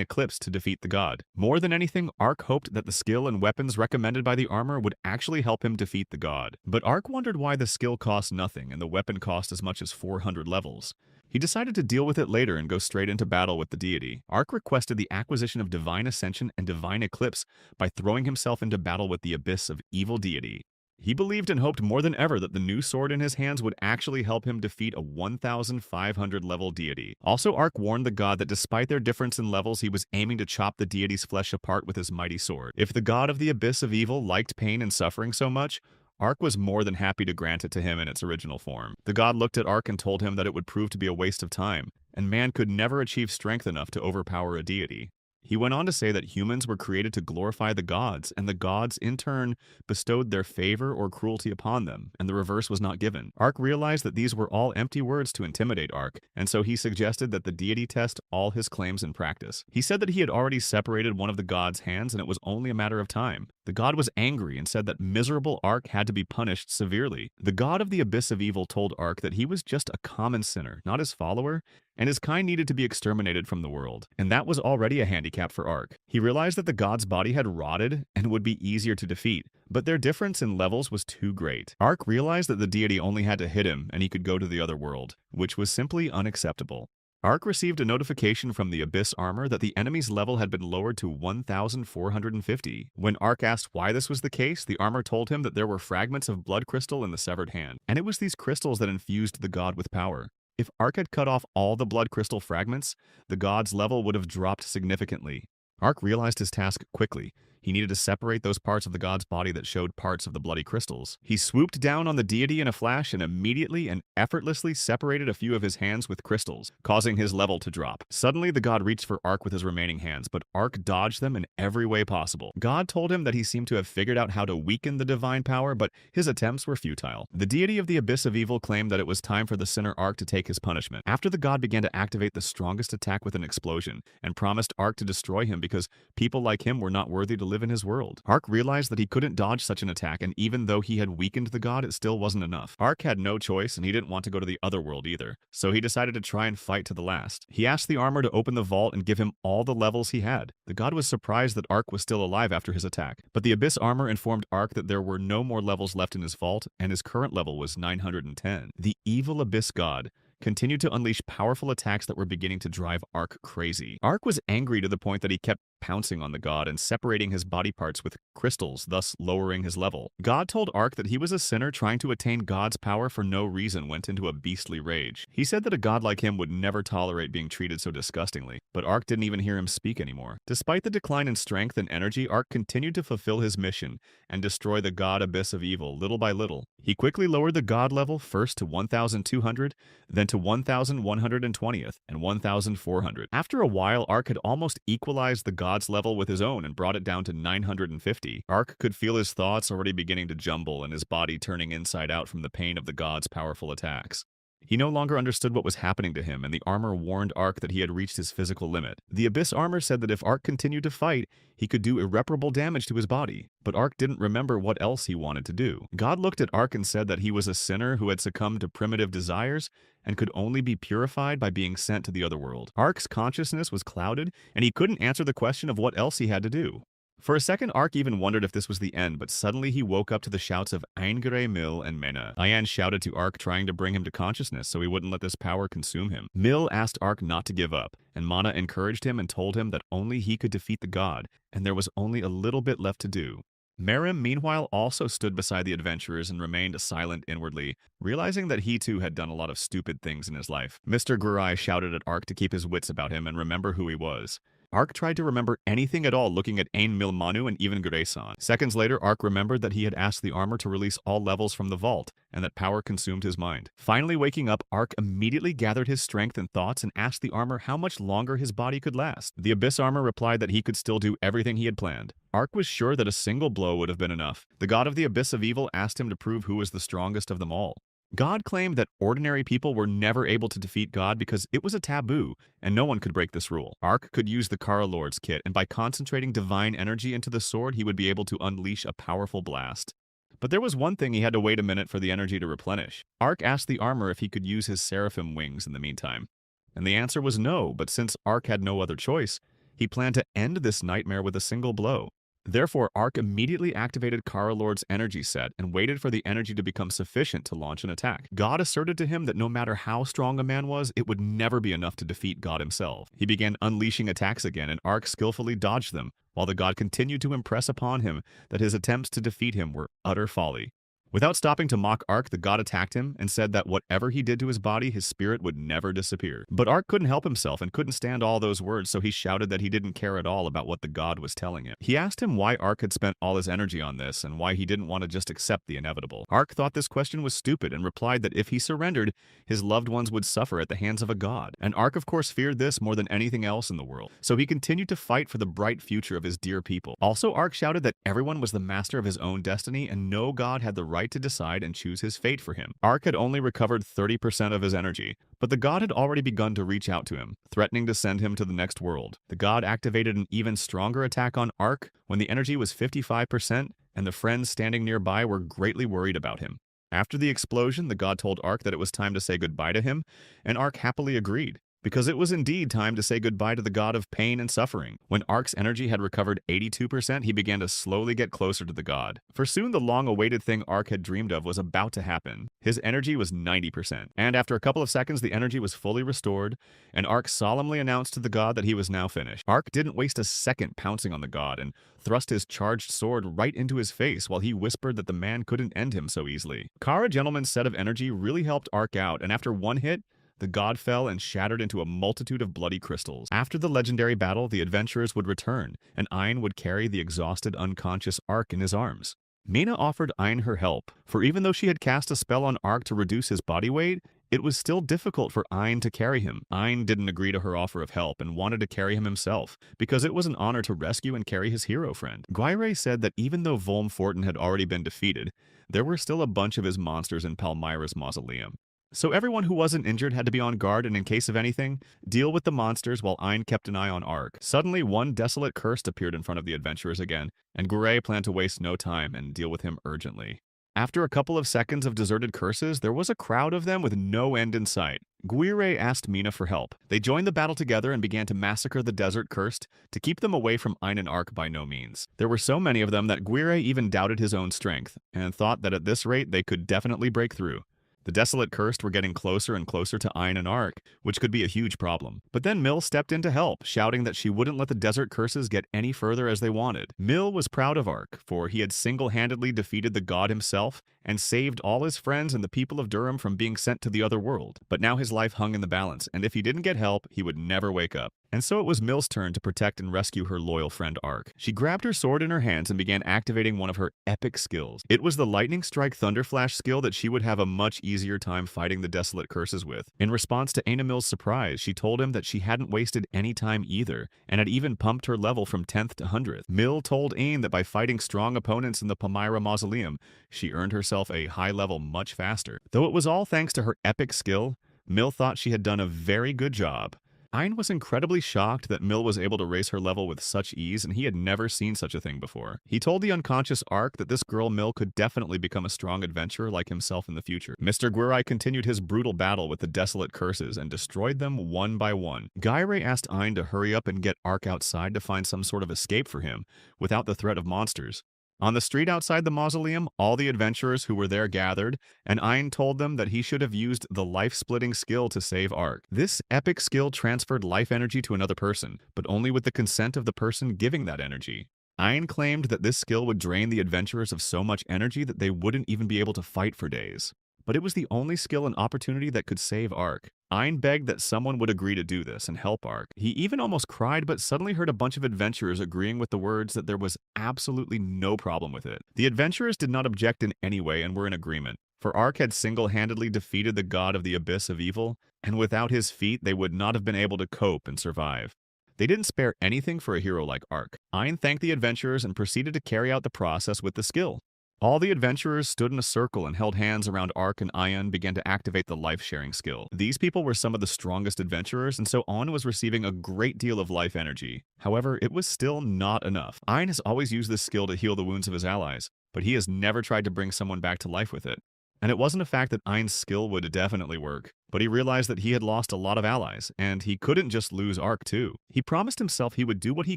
Speaker 1: Eclipse to defeat the god. More than anything, Ark hoped that the skill and weapons recommended by the armor would actually help him defeat the god. But Ark wondered why the skill cost nothing, and the weapon cost as much as 400 levels. He decided to deal with it later and go straight into battle with the deity. Ark requested the acquisition of Divine Ascension and Divine Eclipse by throwing himself into battle with the Abyss of Evil deity. He believed and hoped more than ever that the new sword in his hands would actually help him defeat a 1,500 level deity. Also, Ark warned the god that despite their difference in levels, he was aiming to chop the deity's flesh apart with his mighty sword. If the god of the abyss of evil liked pain and suffering so much, Ark was more than happy to grant it to him in its original form. The god looked at Ark and told him that it would prove to be a waste of time, and man could never achieve strength enough to overpower a deity. He went on to say that humans were created to glorify the gods, and the gods, in turn, bestowed their favor or cruelty upon them, and the reverse was not given. Ark realized that these were all empty words to intimidate Ark, and so he suggested that the deity test all his claims in practice. He said that he had already separated one of the god's hands, and it was only a matter of time. The god was angry and said that miserable Ark had to be punished severely. The god of the abyss of evil told Ark that he was just a common sinner, not his follower, and his kind needed to be exterminated from the world. And that was already a handicap for Ark. He realized that the god's body had rotted and would be easier to defeat, but their difference in levels was too great. Ark realized that the deity only had to hit him and he could go to the other world, which was simply unacceptable. Ark received a notification from the Abyss armor that the enemy's level had been lowered to 1,450. When Ark asked why this was the case, the armor told him that there were fragments of blood crystal in the severed hand, and it was these crystals that infused the god with power. If Ark had cut off all the blood crystal fragments, the god's level would have dropped significantly. Ark realized his task quickly. He needed to separate those parts of the god's body that showed parts of the bloody crystals. He swooped down on the deity in a flash and immediately and effortlessly separated a few of his hands with crystals, causing his level to drop. Suddenly, the god reached for Ark with his remaining hands, but Ark dodged them in every way possible. God told him that he seemed to have figured out how to weaken the divine power, but his attempts were futile. The deity of the abyss of evil claimed that it was time for the sinner Ark to take his punishment. After the god began to activate the strongest attack with an explosion, and promised Ark to destroy him because people like him were not worthy to live in his world. Ark realized that he couldn't dodge such an attack, and even though he had weakened the god, it still wasn't enough. Ark had no choice, and he didn't want to go to the other world either, so he decided to try and fight to the last. He asked the armor to open the vault and give him all the levels he had. The god was surprised that Ark was still alive after his attack, but the abyss armor informed Ark that there were no more levels left in his vault, and his current level was 910. The evil abyss god continued to unleash powerful attacks that were beginning to drive Ark crazy. Ark was angry to the point that he kept pouncing on the god and separating his body parts with crystals, thus lowering his level. God told Ark that he was a sinner trying to attain God's power for no reason, went into a beastly rage. He said that a god like him would never tolerate being treated so disgustingly, but Ark didn't even hear him speak anymore. Despite the decline in strength and energy, Ark continued to fulfill his mission and destroy the god abyss of evil little by little. He quickly lowered the god level first to 1,200, then to 1,120th and 1,400. After a while, Ark had almost equalized the god's level with his own and brought it down to 950. Ark could feel his thoughts already beginning to jumble and his body turning inside out from the pain of the god's powerful attacks. He no longer understood what was happening to him, and the armor warned Ark that he had reached his physical limit. The Abyss armor said that if Ark continued to fight, he could do irreparable damage to his body, but Ark didn't remember what else he wanted to do. God looked at Ark and said that he was a sinner who had succumbed to primitive desires and could only be purified by being sent to the other world. Ark's consciousness was clouded, and he couldn't answer the question of what else he had to do. For a second, Ark even wondered if this was the end, but suddenly he woke up to the shouts of Aingre, Mill, and Mena. Ayan shouted to Ark, trying to bring him to consciousness so he wouldn't let this power consume him. Mill asked Ark not to give up, and Mana encouraged him and told him that only he could defeat the god, and there was only a little bit left to do. Merim, meanwhile, also stood beside the adventurers and remained silent inwardly, realizing that he too had done a lot of stupid things in his life. Mr. Gurai shouted at Ark to keep his wits about him and remember who he was. Ark tried to remember anything at all looking at Ain Milmanu and even Guresan. Seconds later, Ark remembered that he had asked the armor to release all levels from the vault, and that power consumed his mind. Finally waking up, Ark immediately gathered his strength and thoughts and asked the armor how much longer his body could last. The Abyss armor replied that he could still do everything he had planned. Ark was sure that a single blow would have been enough. The god of the Abyss of Evil asked him to prove who was the strongest of them all. God claimed that ordinary people were never able to defeat God because it was a taboo, and no one could break this rule. Ark could use the Kara Lord's kit, and by concentrating divine energy into the sword, he would be able to unleash a powerful blast. But there was one thing: he had to wait a minute for the energy to replenish. Ark asked the armor if he could use his seraphim wings in the meantime, and the answer was no, but since Ark had no other choice, he planned to end this nightmare with a single blow. Therefore, Ark immediately activated Kara Lord's energy set and waited for the energy to become sufficient to launch an attack. God asserted to him that no matter how strong a man was, it would never be enough to defeat God himself. He began unleashing attacks again, and Ark skillfully dodged them, while the god continued to impress upon him that his attempts to defeat him were utter folly. Without stopping to mock Ark, the god attacked him and said that whatever he did to his body, his spirit would never disappear. But Ark couldn't help himself and couldn't stand all those words, so he shouted that he didn't care at all about what the god was telling him. He asked him why Ark had spent all his energy on this and why he didn't want to just accept the inevitable. Ark thought this question was stupid and replied that if he surrendered, his loved ones would suffer at the hands of a god. And Ark, of course, feared this more than anything else in the world, so he continued to fight for the bright future of his dear people. Also, Ark shouted that everyone was the master of his own destiny and no god had the right to decide and choose his fate for him. Ark had only recovered 30% of his energy, but the god had already begun to reach out to him, threatening to send him to the next world. The god activated an even stronger attack on Ark when the energy was 55%, and the friends standing nearby were greatly worried about him. After the explosion, the god told Ark that it was time to say goodbye to him, and Ark happily agreed, because it was indeed time to say goodbye to the god of pain and suffering. When Ark's energy had recovered 82%, he began to slowly get closer to the god. For soon the long-awaited thing Ark had dreamed of was about to happen. His energy was 90%, and after a couple of seconds the energy was fully restored, and Ark solemnly announced to the god that he was now finished. Ark didn't waste a second pouncing on the god and thrust his charged sword right into his face while he whispered that the man couldn't end him so easily. Kara Gentleman's set of energy really helped Ark out, and after one hit, the god fell and shattered into a multitude of bloody crystals. After the legendary battle, the adventurers would return, and Ayn would carry the exhausted, unconscious Ark in his arms. Mina offered Ayn her help, for even though she had cast a spell on Ark to reduce his body weight, it was still difficult for Ayn to carry him. Ayn didn't agree to her offer of help and wanted to carry him himself, because it was an honor to rescue and carry his hero friend. Guire said that even though Volm Fortin had already been defeated, there were still a bunch of his monsters in Palmyra's mausoleum. So everyone who wasn't injured had to be on guard and in case of anything, deal with the monsters while Ayn kept an eye on Ark. Suddenly, one desolate curse appeared in front of the adventurers again, and Guire planned to waste no time and deal with him urgently. After a couple of seconds of deserted curses, there was a crowd of them with no end in sight. Guire asked Mina for help. They joined the battle together and began to massacre the desert cursed to keep them away from Ayn and Ark by no means. There were so many of them that Guire even doubted his own strength, and thought that at this rate they could definitely break through. The desolate cursed were getting closer and closer to Ayn and Ark, which could be a huge problem. But then Mill stepped in to help, shouting that she wouldn't let the desert curses get any further as they wanted. Mill was proud of Ark, for he had single-handedly defeated the god himself and saved all his friends and the people of Durham from being sent to the other world. But now his life hung in the balance, and if he didn't get help, he would never wake up. And so it was Mill's turn to protect and rescue her loyal friend Ark. She grabbed her sword in her hands and began activating one of her epic skills. It was the Lightning Strike Thunderflash skill that she would have a much easier time fighting the desolate curses with. In response to Aina Mill's surprise, she told him that she hadn't wasted any time either, and had even pumped her level from 10th to 100th. Mill told Ain that by fighting strong opponents in the Palmyra Mausoleum, she earned herself a high level much faster. Though it was all thanks to her epic skill, Mill thought she had done a very good job. Ayn was incredibly shocked that Mill was able to raise her level with such ease, and he had never seen such a thing before. He told the unconscious Ark that this girl Mill could definitely become a strong adventurer like himself in the future. Mr. Guirai continued his brutal battle with the desolate curses and destroyed them one by one. Guirai asked Ayn to hurry up and get Ark outside to find some sort of escape for him, without the threat of monsters. On the street outside the mausoleum, all the adventurers who were there gathered, and Ayn told them that he should have used the life-splitting skill to save Ark. This epic skill transferred life energy to another person, but only with the consent of the person giving that energy. Ayn claimed that this skill would drain the adventurers of so much energy that they wouldn't even be able to fight for days. But it was the only skill and opportunity that could save Ark. Ayn begged that someone would agree to do this and help Ark. He even almost cried, but suddenly heard a bunch of adventurers agreeing with the words that there was absolutely no problem with it. The adventurers did not object in any way and were in agreement, for Ark had single-handedly defeated the god of the abyss of evil, and without his feat they would not have been able to cope and survive. They didn't spare anything for a hero like Ark. Ayn thanked the adventurers and proceeded to carry out the process with the skill. All the adventurers stood in a circle and held hands around Ark, and Ayn began to activate the life-sharing skill. These people were some of the strongest adventurers, and so Ayn was receiving a great deal of life energy. However, it was still not enough. Ayn has always used this skill to heal the wounds of his allies, but he has never tried to bring someone back to life with it. And it wasn't a fact that Ayn's skill would definitely work, but he realized that he had lost a lot of allies, and he couldn't just lose Ark too. He promised himself he would do what he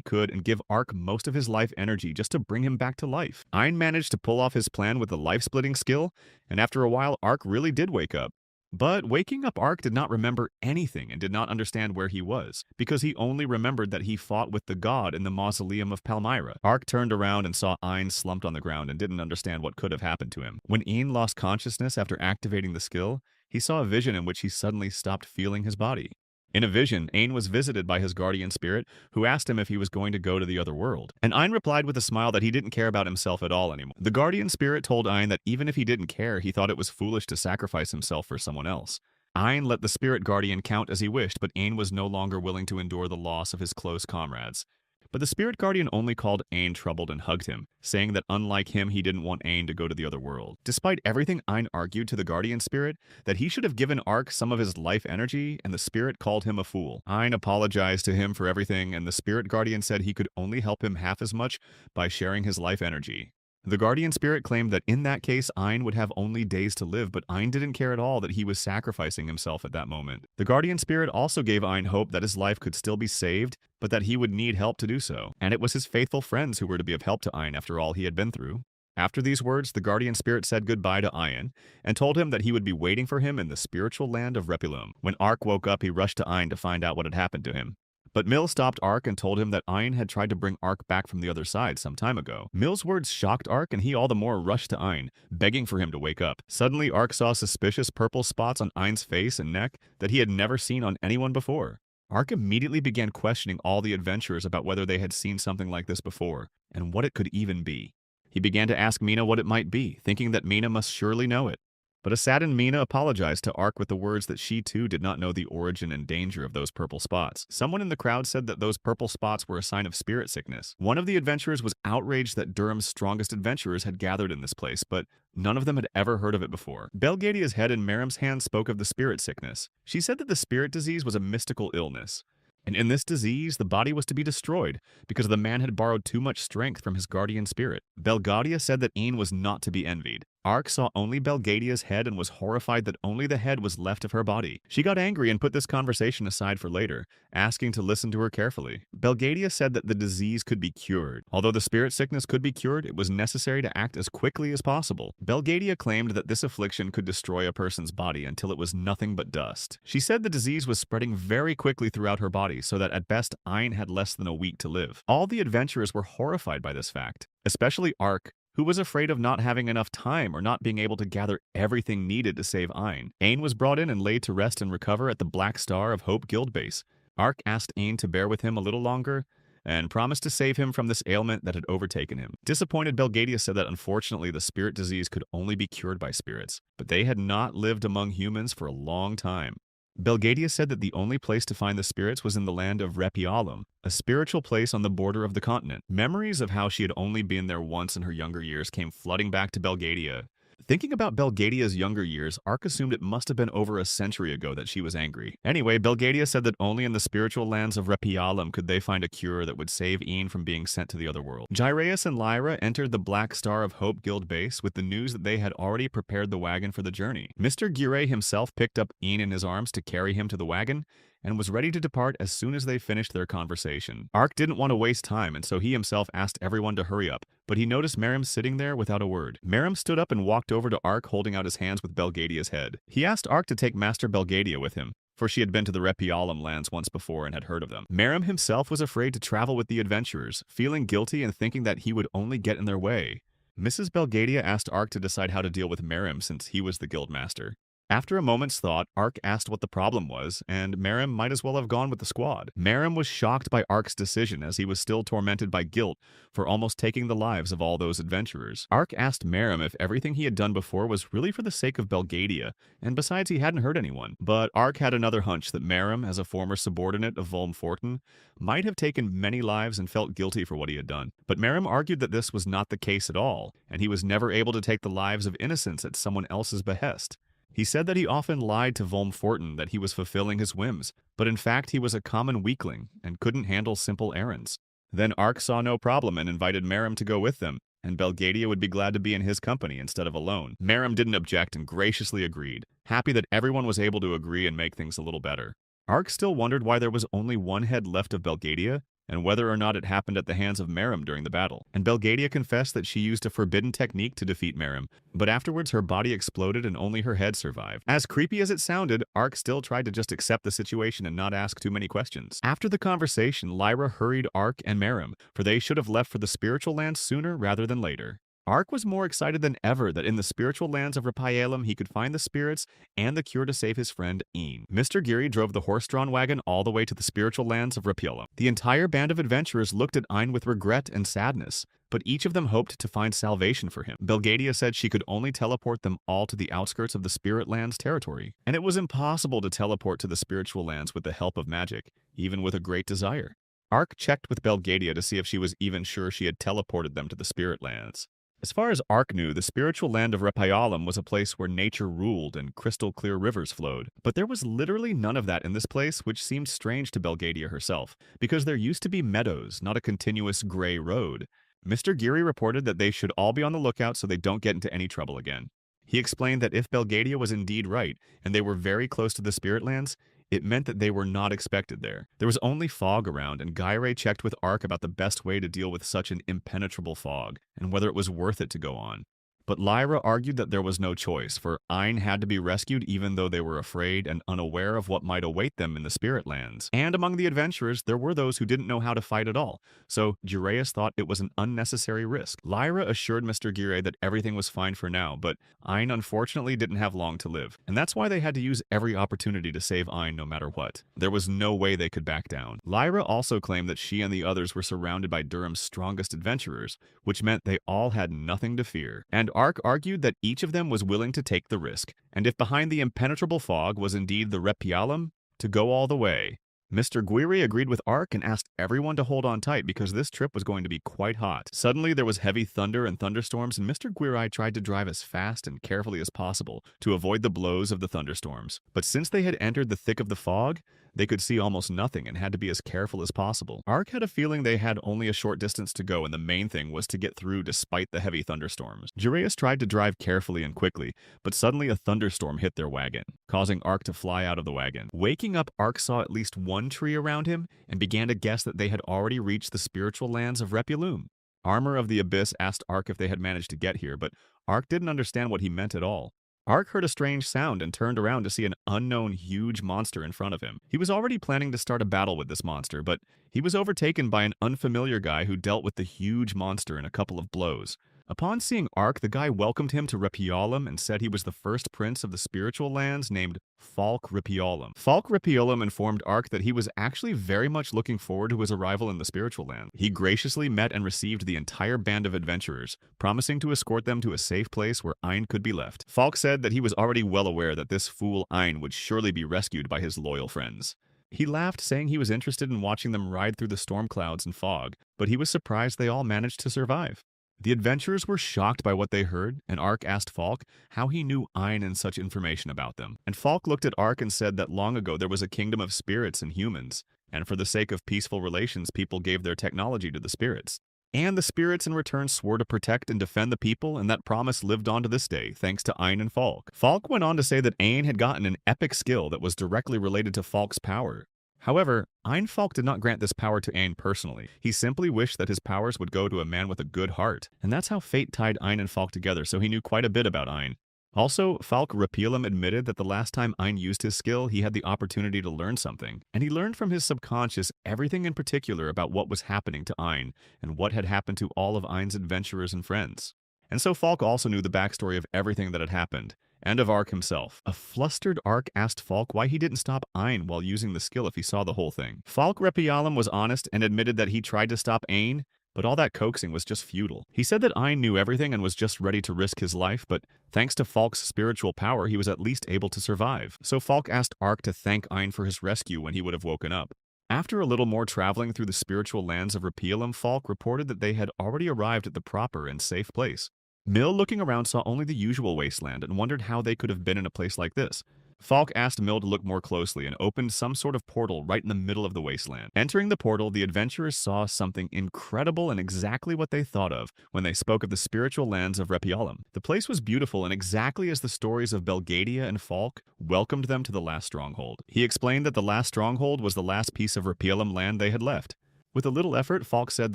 Speaker 1: could and give Ark most of his life energy just to bring him back to life. Ayn managed to pull off his plan with the life-splitting skill, and after a while Ark really did wake up. But waking up Ark did not remember anything and did not understand where he was, because he only remembered that he fought with the god in the mausoleum of Palmyra. Ark turned around and saw Ein slumped on the ground and didn't understand what could have happened to him. When Ein lost consciousness after activating the skill, he saw a vision in which he suddenly stopped feeling his body. In a vision, Ein was visited by his guardian spirit, who asked him if he was going to go to the other world. And Ein replied with a smile that he didn't care about himself at all anymore. The guardian spirit told Ein that even if he didn't care, he thought it was foolish to sacrifice himself for someone else. Ein let the spirit guardian count as he wished, but Ein was no longer willing to endure the loss of his close comrades. But the spirit guardian only called Ein troubled and hugged him, saying that unlike him, he didn't want Ein to go to the other world. Despite everything, Ein argued to the guardian spirit that he should have given Ark some of his life energy, and the spirit called him a fool. Ein apologized to him for everything, and the spirit guardian said he could only help him half as much by sharing his life energy. The guardian spirit claimed that in that case, Ein would have only days to live, but Ein didn't care at all that he was sacrificing himself at that moment. The guardian spirit also gave Ein hope that his life could still be saved, but that he would need help to do so. And it was his faithful friends who were to be of help to Ein after all he had been through. After these words, the guardian spirit said goodbye to Ein and told him that he would be waiting for him in the spiritual land of Repulum. When Ark woke up, he rushed to Ein to find out what had happened to him. But Mill stopped Ark and told him that Ein had tried to bring Ark back from the other side some time ago. Mill's words shocked Ark, and he all the more rushed to Ein, begging for him to wake up. Suddenly, Ark saw suspicious purple spots on Ein's face and neck that he had never seen on anyone before. Ark immediately began questioning all the adventurers about whether they had seen something like this before, and what it could even be. He began to ask Mina what it might be, thinking that Mina must surely know it. But a saddened Mina apologized to Ark with the words that she too did not know the origin and danger of those purple spots. Someone in the crowd said that those purple spots were a sign of spirit sickness. One of the adventurers was outraged that Durham's strongest adventurers had gathered in this place, but none of them had ever heard of it before. Belgadia's head in Marim's hand spoke of the spirit sickness. She said that the spirit disease was a mystical illness. And in this disease, the body was to be destroyed because the man had borrowed too much strength from his guardian spirit. Belgadia said that Ein was not to be envied. Ark saw only Belgadia's head and was horrified that only the head was left of her body. She got angry and put this conversation aside for later, asking to listen to her carefully. Belgadia said that the disease could be cured. Although the spirit sickness could be cured, it was necessary to act as quickly as possible. Belgadia claimed that this affliction could destroy a person's body until it was nothing but dust. She said the disease was spreading very quickly throughout her body, so that at best Ein had less than a week to live. All the adventurers were horrified by this fact, especially Ark, who was afraid of not having enough time or not being able to gather everything needed to save Ein. Ein was brought in and laid to rest and recover at the Black Star of Hope Guild base. Ark asked Ein to bear with him a little longer and promised to save him from this ailment that had overtaken him. Disappointed, Belgadia said that unfortunately the spirit disease could only be cured by spirits, but they had not lived among humans for a long time. Belgadia said that the only place to find the spirits was in the land of Repulum, a spiritual place on the border of the continent. Memories of how she had only been there once in her younger years came flooding back to Belgadia. Thinking about Belgadia's younger years, Ark assumed it must have been over a century ago that she was angry. Anyway, Belgadia said that only in the spiritual lands of Repulum could they find a cure that would save Ein from being sent to the other world. Gyraeus and Lyra entered the Black Star of Hope Guild base with the news that they had already prepared the wagon for the journey. Mr. Gyrae himself picked up Ein in his arms to carry him to the wagon, and was ready to depart as soon as they finished their conversation. Ark didn't want to waste time, and so he himself asked everyone to hurry up, but he noticed Marim sitting there without a word. Marim stood up and walked over to Ark, holding out his hands with Belgadia's head. He asked Ark to take Master Belgadia with him, for she had been to the Repulum lands once before and had heard of them. Marim himself was afraid to travel with the adventurers, feeling guilty and thinking that he would only get in their way. Mrs. Belgadia asked Ark to decide how to deal with Marim since he was the guild master. After a moment's thought, Ark asked what the problem was, and Marim might as well have gone with the squad. Marim was shocked by Ark's decision as he was still tormented by guilt for almost taking the lives of all those adventurers. Ark asked Marim if everything he had done before was really for the sake of Belgadia, and besides he hadn't hurt anyone. But Ark had another hunch that Marim, as a former subordinate of Volm Fortin, might have taken many lives and felt guilty for what he had done. But Marim argued that this was not the case at all, and he was never able to take the lives of innocents at someone else's behest. He said that he often lied to Volm Fortin that he was fulfilling his whims, but in fact he was a common weakling and couldn't handle simple errands. Then Ark saw no problem and invited Marim to go with them, and Belgadia would be glad to be in his company instead of alone. Marim didn't object and graciously agreed, happy that everyone was able to agree and make things a little better. Ark still wondered why there was only one head left of Belgadia, and whether or not it happened at the hands of Merim during the battle. And Belgadia confessed that she used a forbidden technique to defeat Merim, but afterwards her body exploded and only her head survived. As creepy as it sounded, Ark still tried to just accept the situation and not ask too many questions. After the conversation, Lyra hurried Ark and Merim, for they should have left for the spiritual lands sooner rather than later. Ark was more excited than ever that in the spiritual lands of Rapaelum he could find the spirits and the cure to save his friend Een. Mr. Geary drove the horse-drawn wagon all the way to the spiritual lands of Rapaelum. The entire band of adventurers looked at Een with regret and sadness, but each of them hoped to find salvation for him. Belgadia said she could only teleport them all to the outskirts of the Spirit Lands territory, and it was impossible to teleport to the spiritual lands with the help of magic, even with a great desire. Ark checked with Belgadia to see if she was even sure she had teleported them to the Spirit Lands. As far as Ark knew, the spiritual land of Rapaelum was a place where nature ruled and crystal-clear rivers flowed. But there was literally none of that in this place, which seemed strange to Belgadia herself, because there used to be meadows, not a continuous gray road. Mr. Geary reported that they should all be on the lookout so they don't get into any trouble again. He explained that if Belgadia was indeed right, and they were very close to the Spirit Lands, it meant that they were not expected there. There was only fog around, and Gyre checked with Ark about the best way to deal with such an impenetrable fog, and whether it was worth it to go on. But Lyra argued that there was no choice, for Een had to be rescued even though they were afraid and unaware of what might await them in the Spirit Lands. And among the adventurers, there were those who didn't know how to fight at all, so Jureus thought it was an unnecessary risk. Lyra assured Mr. Geary that everything was fine for now, but Een unfortunately didn't have long to live, and that's why they had to use every opportunity to save Een no matter what. There was no way they could back down. Lyra also claimed that she and the others were surrounded by Durham's strongest adventurers, which meant they all had nothing to fear. And Ark argued that each of them was willing to take the risk, and if behind the impenetrable fog was indeed the Rapaelum, to go all the way. Mr. Geary agreed with Ark and asked everyone to hold on tight because this trip was going to be quite hot. Suddenly there was heavy thunder and thunderstorms, and Mr. Geary tried to drive as fast and carefully as possible to avoid the blows of the thunderstorms. But since they had entered the thick of the fog, they could see almost nothing and had to be as careful as possible. Ark had a feeling they had only a short distance to go, and the main thing was to get through despite the heavy thunderstorms. Jureus tried to drive carefully and quickly, but suddenly a thunderstorm hit their wagon, causing Ark to fly out of the wagon. Waking up, Ark saw at least one tree around him and began to guess that they had already reached the spiritual lands of Rapaelum. Armor of the Abyss asked Ark if they had managed to get here, but Ark didn't understand what he meant at all. Ark heard a strange sound and turned around to see an unknown huge monster in front of him. He was already planning to start a battle with this monster, but he was overtaken by an unfamiliar guy who dealt with the huge monster in a couple of blows. Upon seeing Ark, the guy welcomed him to Rapaelum and said he was the first prince of the spiritual lands named Falk Rapaelum. Falk Rapaelum informed Ark that he was actually very much looking forward to his arrival in the spiritual land. He graciously met and received the entire band of adventurers, promising to escort them to a safe place where Een could be left. Falk said that he was already well aware that this fool Een would surely be rescued by his loyal friends. He laughed, saying he was interested in watching them ride through the storm clouds and fog, but he was surprised they all managed to survive. The adventurers were shocked by what they heard, and Ark asked Falk how he knew Een and such information about them. And Falk looked at Ark and said that long ago there was a kingdom of spirits and humans, and for the sake of peaceful relations, people gave their technology to the spirits. And the spirits in return swore to protect and defend the people, and that promise lived on to this day, thanks to Een and Falk. Falk went on to say that Een had gotten an epic skill that was directly related to Falk's power. However, Een Falk did not grant this power to Een personally. He simply wished that his powers would go to a man with a good heart. And that's how fate tied Een and Falk together, so he knew quite a bit about Een. Also, Falk Rapaelum admitted that the last time Een used his skill, he had the opportunity to learn something. And he learned from his subconscious everything in particular about what was happening to Een, and what had happened to all of Ein's adventurers and friends. And so Falk also knew the backstory of everything that had happened, and of Ark himself. A flustered Ark asked Falk why he didn't stop Een while using the skill if he saw the whole thing. Falk Rapaelum was honest and admitted that he tried to stop Een, but all that coaxing was just futile. He said that Een knew everything and was just ready to risk his life, but thanks to Falk's spiritual power, he was at least able to survive. So Falk asked Ark to thank Een for his rescue when he would have woken up. After a little more traveling through the spiritual lands of Rapaelum, Falk reported that they had already arrived at the proper and safe place. Mill, looking around, saw only the usual wasteland and wondered how they could have been in a place like this. Falk asked Mill to look more closely and opened some sort of portal right in the middle of the wasteland. Entering the portal, the adventurers saw something incredible and exactly what they thought of when they spoke of the spiritual lands of Rapaelum. The place was beautiful and exactly as the stories of Belgadia and Falk welcomed them to the last stronghold. He explained that the last stronghold was the last piece of Rapaelum land they had left. With a little effort, Falk said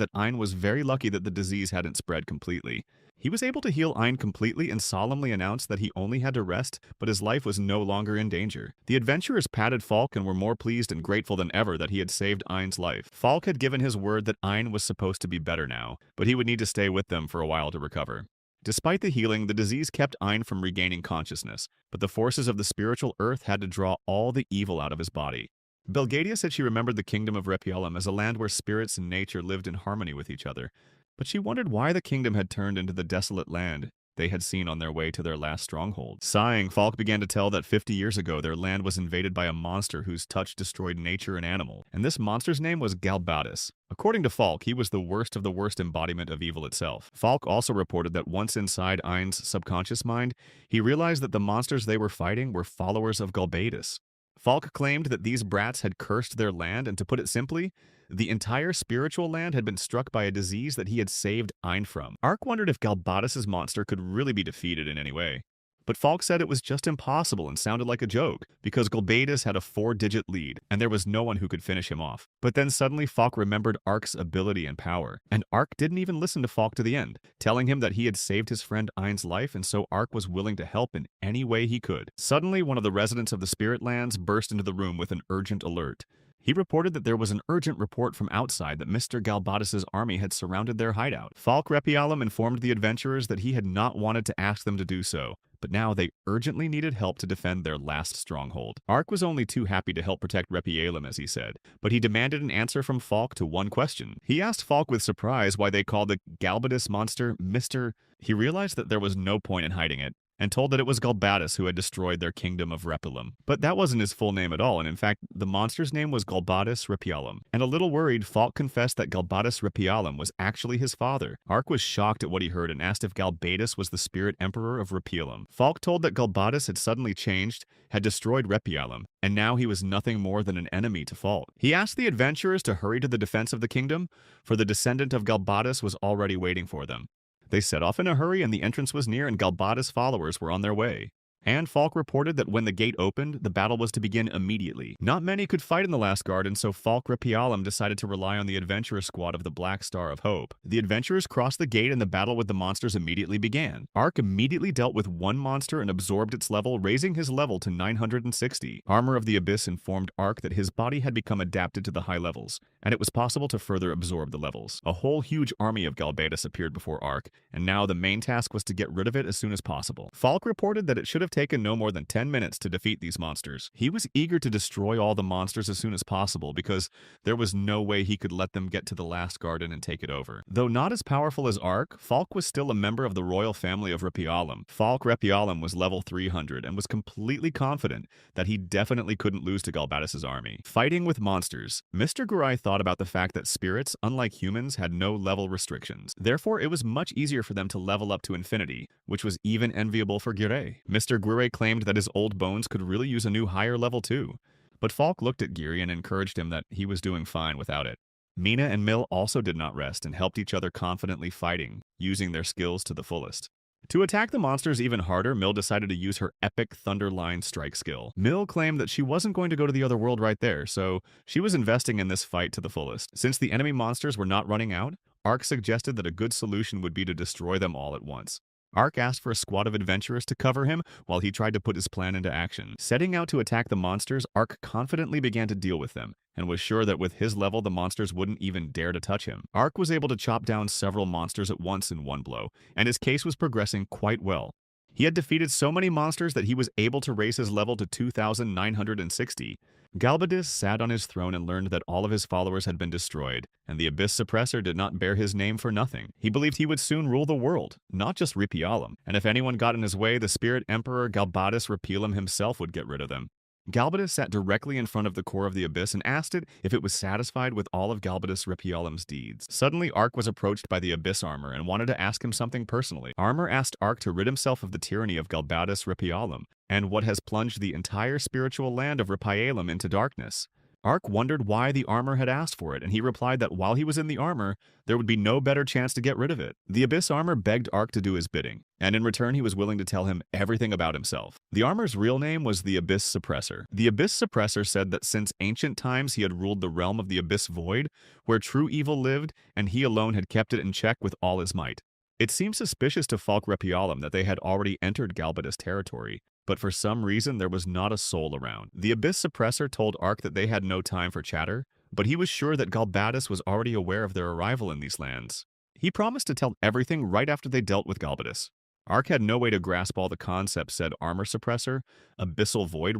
Speaker 1: that Ein was very lucky that the disease hadn't spread completely. He was able to heal Ein completely and solemnly announced that he only had to rest, but his life was no longer in danger. The adventurers patted Falk and were more pleased and grateful than ever that he had saved Ein's life. Falk had given his word that Ein was supposed to be better now, but he would need to stay with them for a while to recover. Despite the healing, the disease kept Ein from regaining consciousness, but the forces of the spiritual earth had to draw all the evil out of his body. Belgadia said she remembered the kingdom of Repialam as a land where spirits and nature lived in harmony with each other, but she wondered why the kingdom had turned into the desolate land they had seen on their way to their last stronghold. Sighing, Falk began to tell that 50 years ago their land was invaded by a monster whose touch destroyed nature and animal, and this monster's name was Galbatus. According to Falk, he was the worst of the worst embodiment of evil itself. Falk also reported that once inside Ein's subconscious mind, he realized that the monsters they were fighting were followers of Galbatus. Falk claimed that these brats had cursed their land, and to put it simply, the entire spiritual land had been struck by a disease that he had saved Ein from. Ark wondered if Galbatus's monster could really be defeated in any way. But Falk said it was just impossible and sounded like a joke, because Galbatus had a 4-digit lead, and there was no one who could finish him off. But then suddenly Falk remembered Ark's ability and power, and Ark didn't even listen to Falk to the end, telling him that he had saved his friend Ein's life, and so Ark was willing to help in any way he could. Suddenly, one of the residents of the Spirit Lands burst into the room with an urgent alert. He reported that there was an urgent report from outside that Mr. Galbatus's army had surrounded their hideout. Falk Repialam informed the adventurers that he had not wanted to ask them to do so, but now they urgently needed help to defend their last stronghold. Ark was only too happy to help protect Repialam, as he said, but he demanded an answer from Falk to one question. He asked Falk with surprise why they called the Galbatus monster Mr. He realized that there was no point in hiding it, and told that it was Galbatus who had destroyed their kingdom of Repialam. But that wasn't his full name at all, and in fact, the monster's name was Galbatus Repialam. And a little worried, Falk confessed that Galbatus Repialam was actually his father. Ark was shocked at what he heard and asked if Galbatus was the spirit emperor of Repialam. Falk told that Galbatus had suddenly changed, had destroyed Repialam, and now he was nothing more than an enemy to Falk. He asked the adventurers to hurry to the defense of the kingdom, for the descendant of Galbatus was already waiting for them. They set off in a hurry and the entrance was near and Galbatus' followers were on their way. And Falk reported that when the gate opened, the battle was to begin immediately. Not many could fight in the last garden, so Falk Repialam decided to rely on the adventurer squad of the Black Star of Hope. The adventurers crossed the gate and the battle with the monsters immediately began. Ark immediately dealt with one monster and absorbed its level, raising his level to 960. Armor of the Abyss informed Ark that his body had become adapted to the high levels, and it was possible to further absorb the levels. A whole huge army of Galbatus appeared before Ark, and now the main task was to get rid of it as soon as possible. Falk reported that it should have taken no more than 10 minutes to defeat these monsters. He was eager to destroy all the monsters as soon as possible because there was no way he could let them get to the last garden and take it over. Though not as powerful as Ark, Falk was still a member of the royal family of Repialam. Falk Repialam was level 300 and was completely confident that he definitely couldn't lose to Galbatus's army. Fighting with monsters, Mr. Gurai thought about the fact that spirits, unlike humans, had no level restrictions. Therefore, it was much easier for them to level up to infinity, which was even enviable for Gurai. Mr. Gurai claimed that his old bones could really use a new higher level too. But Falk looked at Giri and encouraged him that he was doing fine without it. Mina and Mill also did not rest and helped each other confidently fighting, using their skills to the fullest. To attack the monsters even harder, Mill decided to use her epic Thunderline strike skill. Mill claimed that she wasn't going to go to the other world right there, so she was investing in this fight to the fullest. Since the enemy monsters were not running out, Ark suggested that a good solution would be to destroy them all at once. Ark asked for a squad of adventurers to cover him while he tried to put his plan into action. Setting out to attack the monsters, Ark confidently began to deal with them, and was sure that with his level the monsters wouldn't even dare to touch him. Ark was able to chop down several monsters at once in one blow, and his case was progressing quite well. He had defeated so many monsters that he was able to raise his level to 2,960. Galbatus sat on his throne and learned that all of his followers had been destroyed, and the Abyss Suppressor did not bear his name for nothing. He believed he would soon rule the world, not just Repialam, and if anyone got in his way, the Spirit Emperor Galbatus Repialam himself would get rid of them. Galbatus sat directly in front of the core of the Abyss and asked it if it was satisfied with all of Galbatus Repialam's deeds. Suddenly, Ark was approached by the Abyss Armor and wanted to ask him something personally. Armor asked Ark to rid himself of the tyranny of Galbatus Repialam, and what has plunged the entire spiritual land of Repialam into darkness. Ark wondered why the armor had asked for it, and he replied that while he was in the armor, there would be no better chance to get rid of it. The Abyss armor begged Ark to do his bidding, and in return he was willing to tell him everything about himself. The armor's real name was the Abyss Suppressor. The Abyss Suppressor said that since ancient times he had ruled the realm of the Abyss Void, where true evil lived, and he alone had kept it in check with all his might. It seemed suspicious to Falk Repialum that they had already entered Galbatus territory, but for some reason there was not a soul around. The Abyss Suppressor told Ark that they had no time for chatter, but he was sure that Galbatus was already aware of their arrival in these lands. He promised to tell everything right after they dealt with Galbatus. Ark had no way to grasp all the concepts said armor suppressor, abyssal void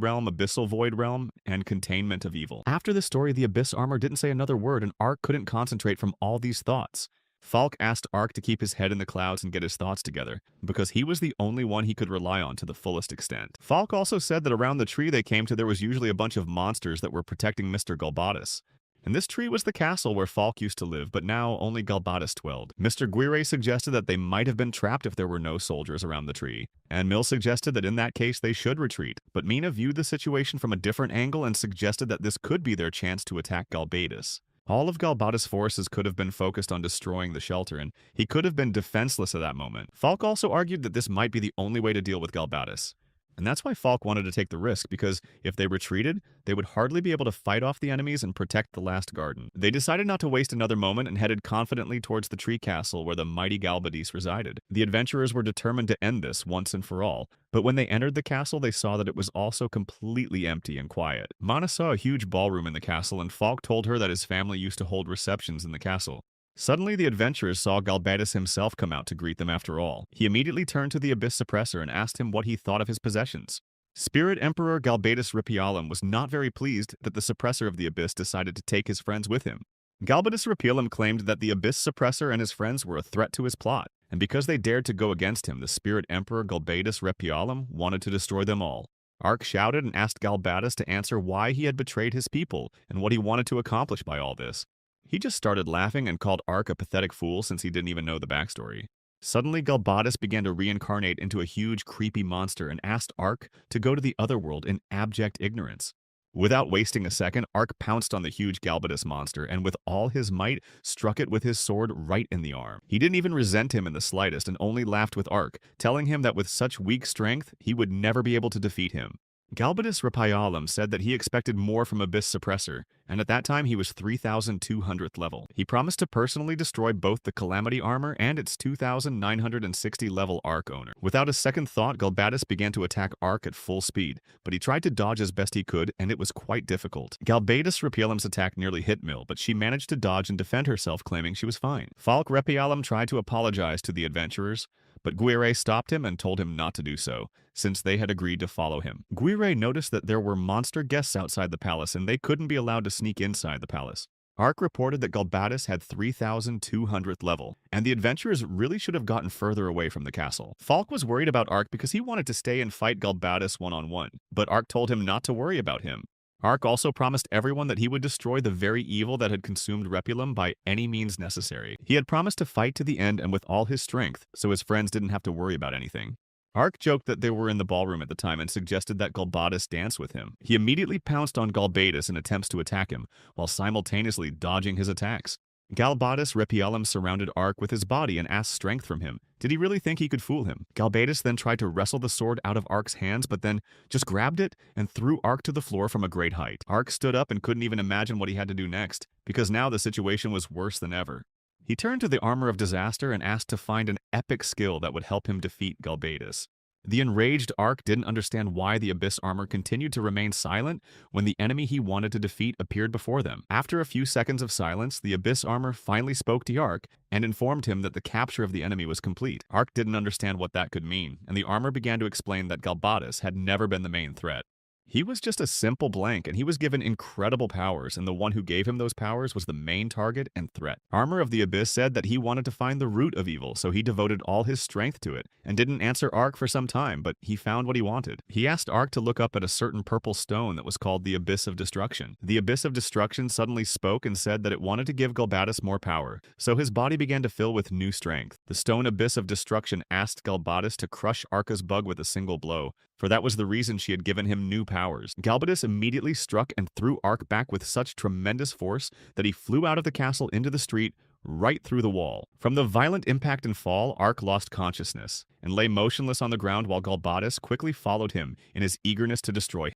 Speaker 1: realm, and containment of evil. After this story, the Abyss armor didn't say another word, and Ark couldn't concentrate from all these thoughts. Falk asked Ark to keep his head in the clouds and get his thoughts together, because he was the only one he could rely on to the fullest extent. Falk also said that around the tree they came to there was usually a bunch of monsters that were protecting Mr. Galbatus. And this tree was the castle where Falk used to live, but now only Galbatus dwelled. Mr. Guire suggested that they might have been trapped if there were no soldiers around the tree, and Mill suggested that in that case they should retreat, but Mina viewed the situation from a different angle and suggested that this could be their chance to attack Galbatus. All of Galbatus' forces could have been focused on destroying the shelter, and he could have been defenseless at that moment. Falk also argued that this might be the only way to deal with Galbatus. And that's why Falk wanted to take the risk, because if they retreated, they would hardly be able to fight off the enemies and protect the last garden. They decided not to waste another moment and headed confidently towards the tree castle where the mighty Galbadis resided. The adventurers were determined to end this once and for all, but when they entered the castle, they saw that it was also completely empty and quiet. Mana saw a huge ballroom in the castle, and Falk told her that his family used to hold receptions in the castle. Suddenly, the adventurers saw Galbatus himself come out to greet them after all. He immediately turned to the Abyss Suppressor and asked him what he thought of his possessions. Spirit Emperor Galbatus Repialum was not very pleased that the Suppressor of the Abyss decided to take his friends with him. Galbatus Repialum claimed that the Abyss Suppressor and his friends were a threat to his plot, and because they dared to go against him, the Spirit Emperor Galbatus Repialum wanted to destroy them all. Ark shouted and asked Galbatus to answer why he had betrayed his people and what he wanted to accomplish by all this. He just started laughing and called Ark a pathetic fool since he didn't even know the backstory. Suddenly, Galbatus began to reincarnate into a huge, creepy monster and asked Ark to go to the otherworld in abject ignorance. Without wasting a second, Ark pounced on the huge Galbatus monster and with all his might struck it with his sword right in the arm. He didn't even resent him in the slightest and only laughed with Ark, telling him that with such weak strength, he would never be able to defeat him. Galbatus Repialum said that he expected more from Abyss Suppressor, and at that time he was 3,200th level. He promised to personally destroy both the Calamity armor and its 2,960 level Ark owner. Without a second thought, Galbatus began to attack Ark at full speed, but he tried to dodge as best he could, and it was quite difficult. Galbatus Repialum's attack nearly hit Mill, but she managed to dodge and defend herself, claiming she was fine. Falk Repialum tried to apologize to the adventurers, but Guire stopped him and told him not to do so, since they had agreed to follow him. Guire noticed that there were monster guests outside the palace and they couldn't be allowed to sneak inside the palace. Ark reported that Galbatus had 3,200th level, and the adventurers really should have gotten further away from the castle. Falk was worried about Ark because he wanted to stay and fight Galbatus one-on-one, but Ark told him not to worry about him. Ark also promised everyone that he would destroy the very evil that had consumed Repialum by any means necessary. He had promised to fight to the end and with all his strength, so his friends didn't have to worry about anything. Ark joked that they were in the ballroom at the time and suggested that Galbatus dance with him. He immediately pounced on Galbatus in attempts to attack him, while simultaneously dodging his attacks. Galbatus Repialum surrounded Ark with his body and asked strength from him. Did he really think he could fool him? Galbatus then tried to wrestle the sword out of Ark's hands, but then just grabbed it and threw Ark to the floor from a great height. Ark stood up and couldn't even imagine what he had to do next, because now the situation was worse than ever. He turned to the Armor of Disaster and asked to find an epic skill that would help him defeat Galbatus. The enraged Ark didn't understand why the Abyss armor continued to remain silent when the enemy he wanted to defeat appeared before them. After a few seconds of silence, the Abyss armor finally spoke to Ark and informed him that the capture of the enemy was complete. Ark didn't understand what that could mean, and the armor began to explain that Galbatus had never been the main threat. He was just a simple blank, and he was given incredible powers, and the one who gave him those powers was the main target and threat. Armor of the Abyss said that he wanted to find the root of evil, so he devoted all his strength to it, and didn't answer Ark for some time, but he found what he wanted. He asked Ark to look up at a certain purple stone that was called the Abyss of Destruction. The Abyss of Destruction suddenly spoke and said that it wanted to give Galbatus more power, so his body began to fill with new strength. The stone Abyss of Destruction asked Galbatus to crush Arka's bug with a single blow, for that was the reason she had given him new power. powers. Galbadus immediately struck and threw Ark back with such tremendous force that he flew out of the castle into the street, right through the wall. From the violent impact and fall, Ark lost consciousness and lay motionless on the ground while Galbadus quickly followed him in his eagerness to destroy